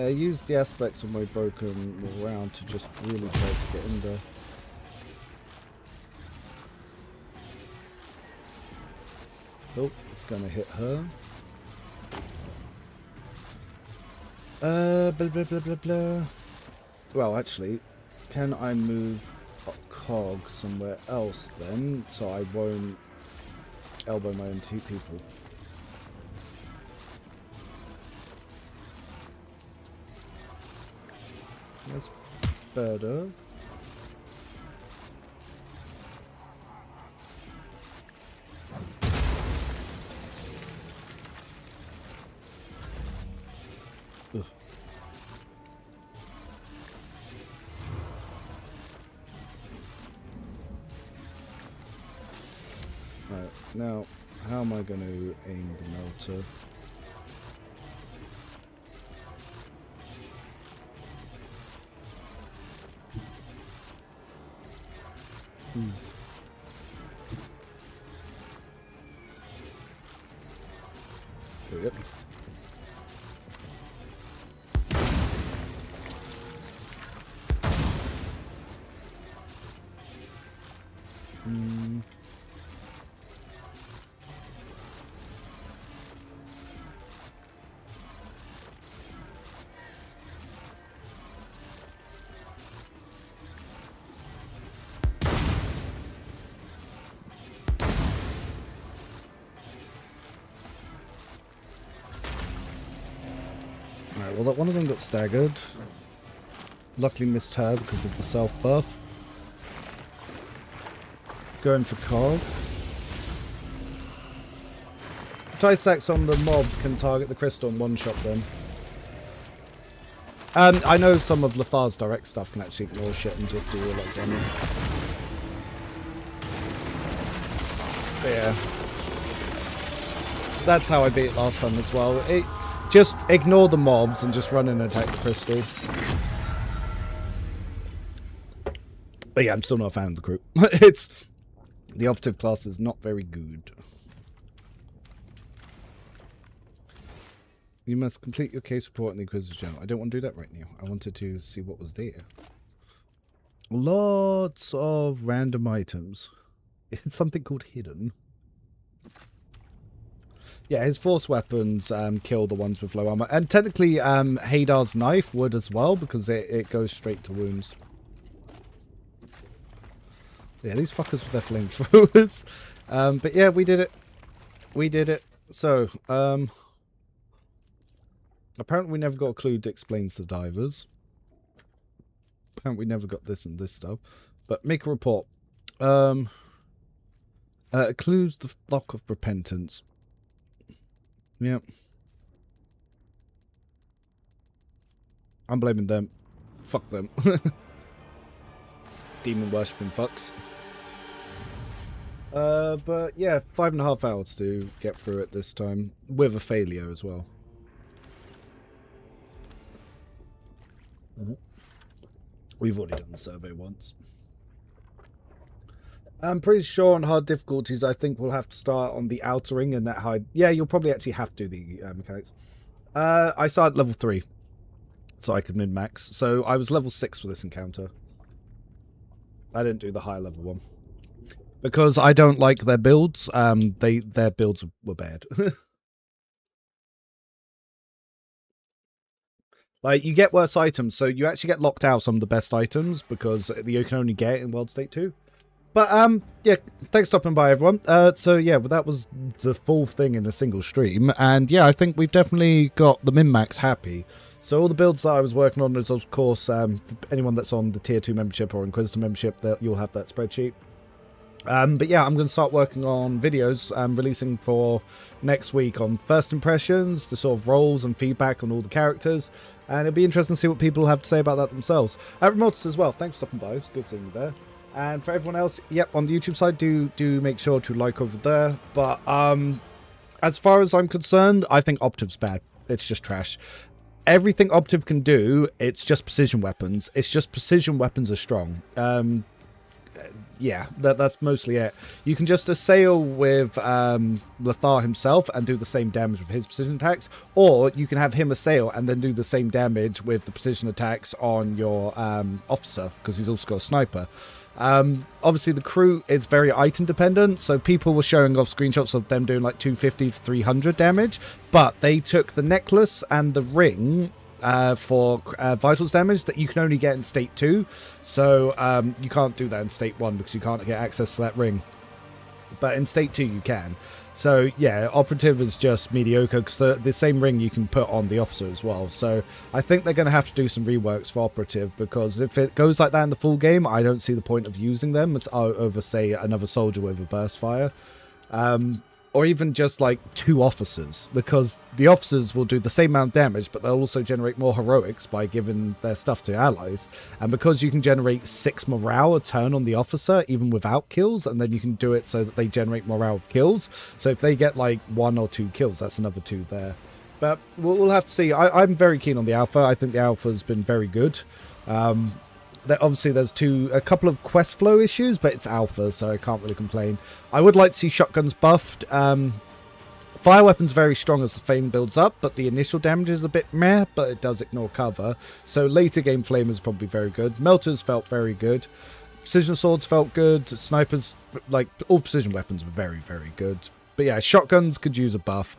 Use the aspects of my broken round to just really try to get in there. Oh, it's gonna hit her. Blah, blah, blah, blah, blah. Well, actually, can I move Cog somewhere else then, so I won't elbow my own two people? That's better. Ugh. Right, now, how am I going to aim the melter? Yep. well, that one of them got staggered. Luckily missed her because of the self buff. Going for Cog. Tie stacks on the mobs can target the crystal and one-shot them. I know some of Lathar's direct stuff can actually ignore shit and just do a lot of damage. But yeah. That's how I beat it last time as well. Just ignore the mobs and just run in and attack the crystal. But yeah, I'm still not a fan of the crew. The operative class is not very good. You must complete your case report in the Inquisitor Journal. I don't want to do that right now. I wanted to see what was there. Lots of random items. It's something called hidden. Yeah, his force weapons kill the ones with low armor. And technically, Haydar's knife would as well, because it goes straight to wounds. Yeah, these fuckers with their flamethrowers. But yeah, we did it. We did it. So, apparently we never got a clue that explains the divers. Apparently we never got this and this stuff. But make a report. Clues the flock of repentance. Yep. I'm blaming them. Fuck them. Demon worshipping fucks. But yeah, 5.5 hours to get through it this time. With a failure as well. We've already done the survey once. I'm pretty sure on hard difficulties, I think we'll have to start on the outer ring and that high. Yeah, you'll probably actually have to do the mechanics. I started level 3, so I could min-max. So I was level 6 for this encounter. I didn't do the higher level one. Because I don't like their builds. Their builds were bad. Like, you get worse items, so you actually get locked out some of the best items because you can only get it in World State 2. But, yeah, thanks for stopping by, everyone. So, yeah, well, that was the full thing in a single stream. And, yeah, I think we've definitely got the min-max happy. So, all the builds that I was working on is, of course, anyone that's on the Tier 2 membership or Inquisitor membership, you'll have that spreadsheet. But yeah, I'm going to start working on videos releasing for next week on first impressions, the sort of roles and feedback on all the characters. And it'll be interesting to see what people have to say about that themselves. Remortis as well, thanks for stopping by. It's good seeing you there. And for everyone else, yep, on the YouTube side, do make sure to like over there. But as far as I'm concerned, I think Operative's bad. It's just trash. Everything Operative can do, it's just precision weapons. It's just precision weapons are strong. Yeah, that's mostly it. You can just assail with Lothar himself and do the same damage with his precision attacks, or you can have him assail and then do the same damage with the precision attacks on your officer, because he's also got a sniper. Obviously the crew is very item dependent, so people were showing off screenshots of them doing like 250 to 300 damage, but they took the necklace and the ring for vitals damage that you can only get in state 2, so you can't do that in state 1 because you can't get access to that ring, but in state 2 you can. So yeah, Operative is just mediocre because the same ring you can put on the officer as well. So I think they're going to have to do some reworks for Operative, because if it goes like that in the full game, I don't see the point of using them over, say, another soldier with a burst fire. Or even just like 2 officers, because the officers will do the same amount of damage, but they'll also generate more heroics by giving their stuff to allies. And because you can generate 6 morale a turn on the officer, even without kills, and then you can do it so that they generate morale with kills. So if they get like 1 or 2 kills, that's another 2 there. But we'll have to see. I'm very keen on the alpha. I think the alpha's been very good. Obviously there's a couple of quest flow issues, but it's alpha, so I can't really complain. I would like to see shotguns buffed. Fire weapons very strong as the flame builds up, but the initial damage is a bit meh, but it does ignore cover. So later game flame is probably very good. Melters felt very good. Precision swords felt good. Snipers, like all precision weapons, were very, very good. But yeah, shotguns could use a buff.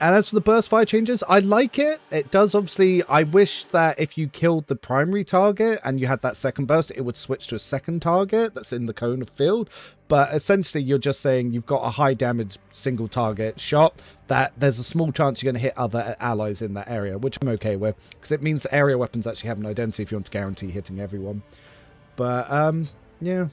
And as for the burst fire changes, I like it. It does obviously, I wish that if you killed the primary target and you had that second burst, it would switch to a second target that's in the cone of field. But essentially, you're just saying you've got a high damage single target shot that there's a small chance you're going to hit other allies in that area, which I'm okay with, because it means area weapons actually have an identity if you want to guarantee hitting everyone. But, yeah.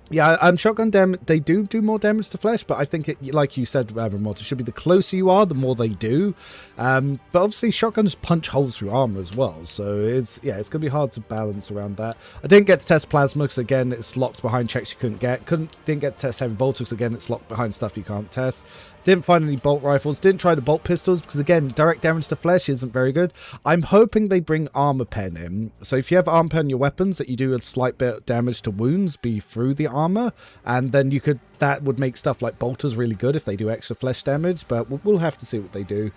Yeah, shotgun damage, they do more damage to flesh, but I think, it, like you said, Remorse, it should be the closer you are, the more they do. But obviously, shotguns punch holes through armor as well, so it's going to be hard to balance around that. I didn't get to test plasma, because again, it's locked behind checks you couldn't get. Didn't get to test heavy bolts, because again, it's locked behind stuff you can't test. Didn't find any bolt rifles. Didn't try the bolt pistols because, again, direct damage to flesh isn't very good. I'm hoping they bring armor pen in. So if you have armor pen in your weapons, that you do a slight bit of damage to wounds be through the armor. And then you could, that would make stuff like bolters really good if they do extra flesh damage. But we'll have to see what they do.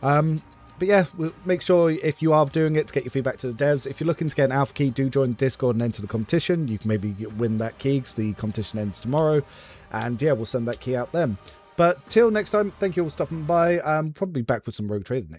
But yeah, we'll make sure if you are doing it to get your feedback to the devs. If you're looking to get an alpha key, do join the Discord and enter the competition. You can maybe win that key because the competition ends tomorrow. And yeah, we'll send that key out then. But till next time, thank you all for stopping by. Probably back with some Rogue Trader next.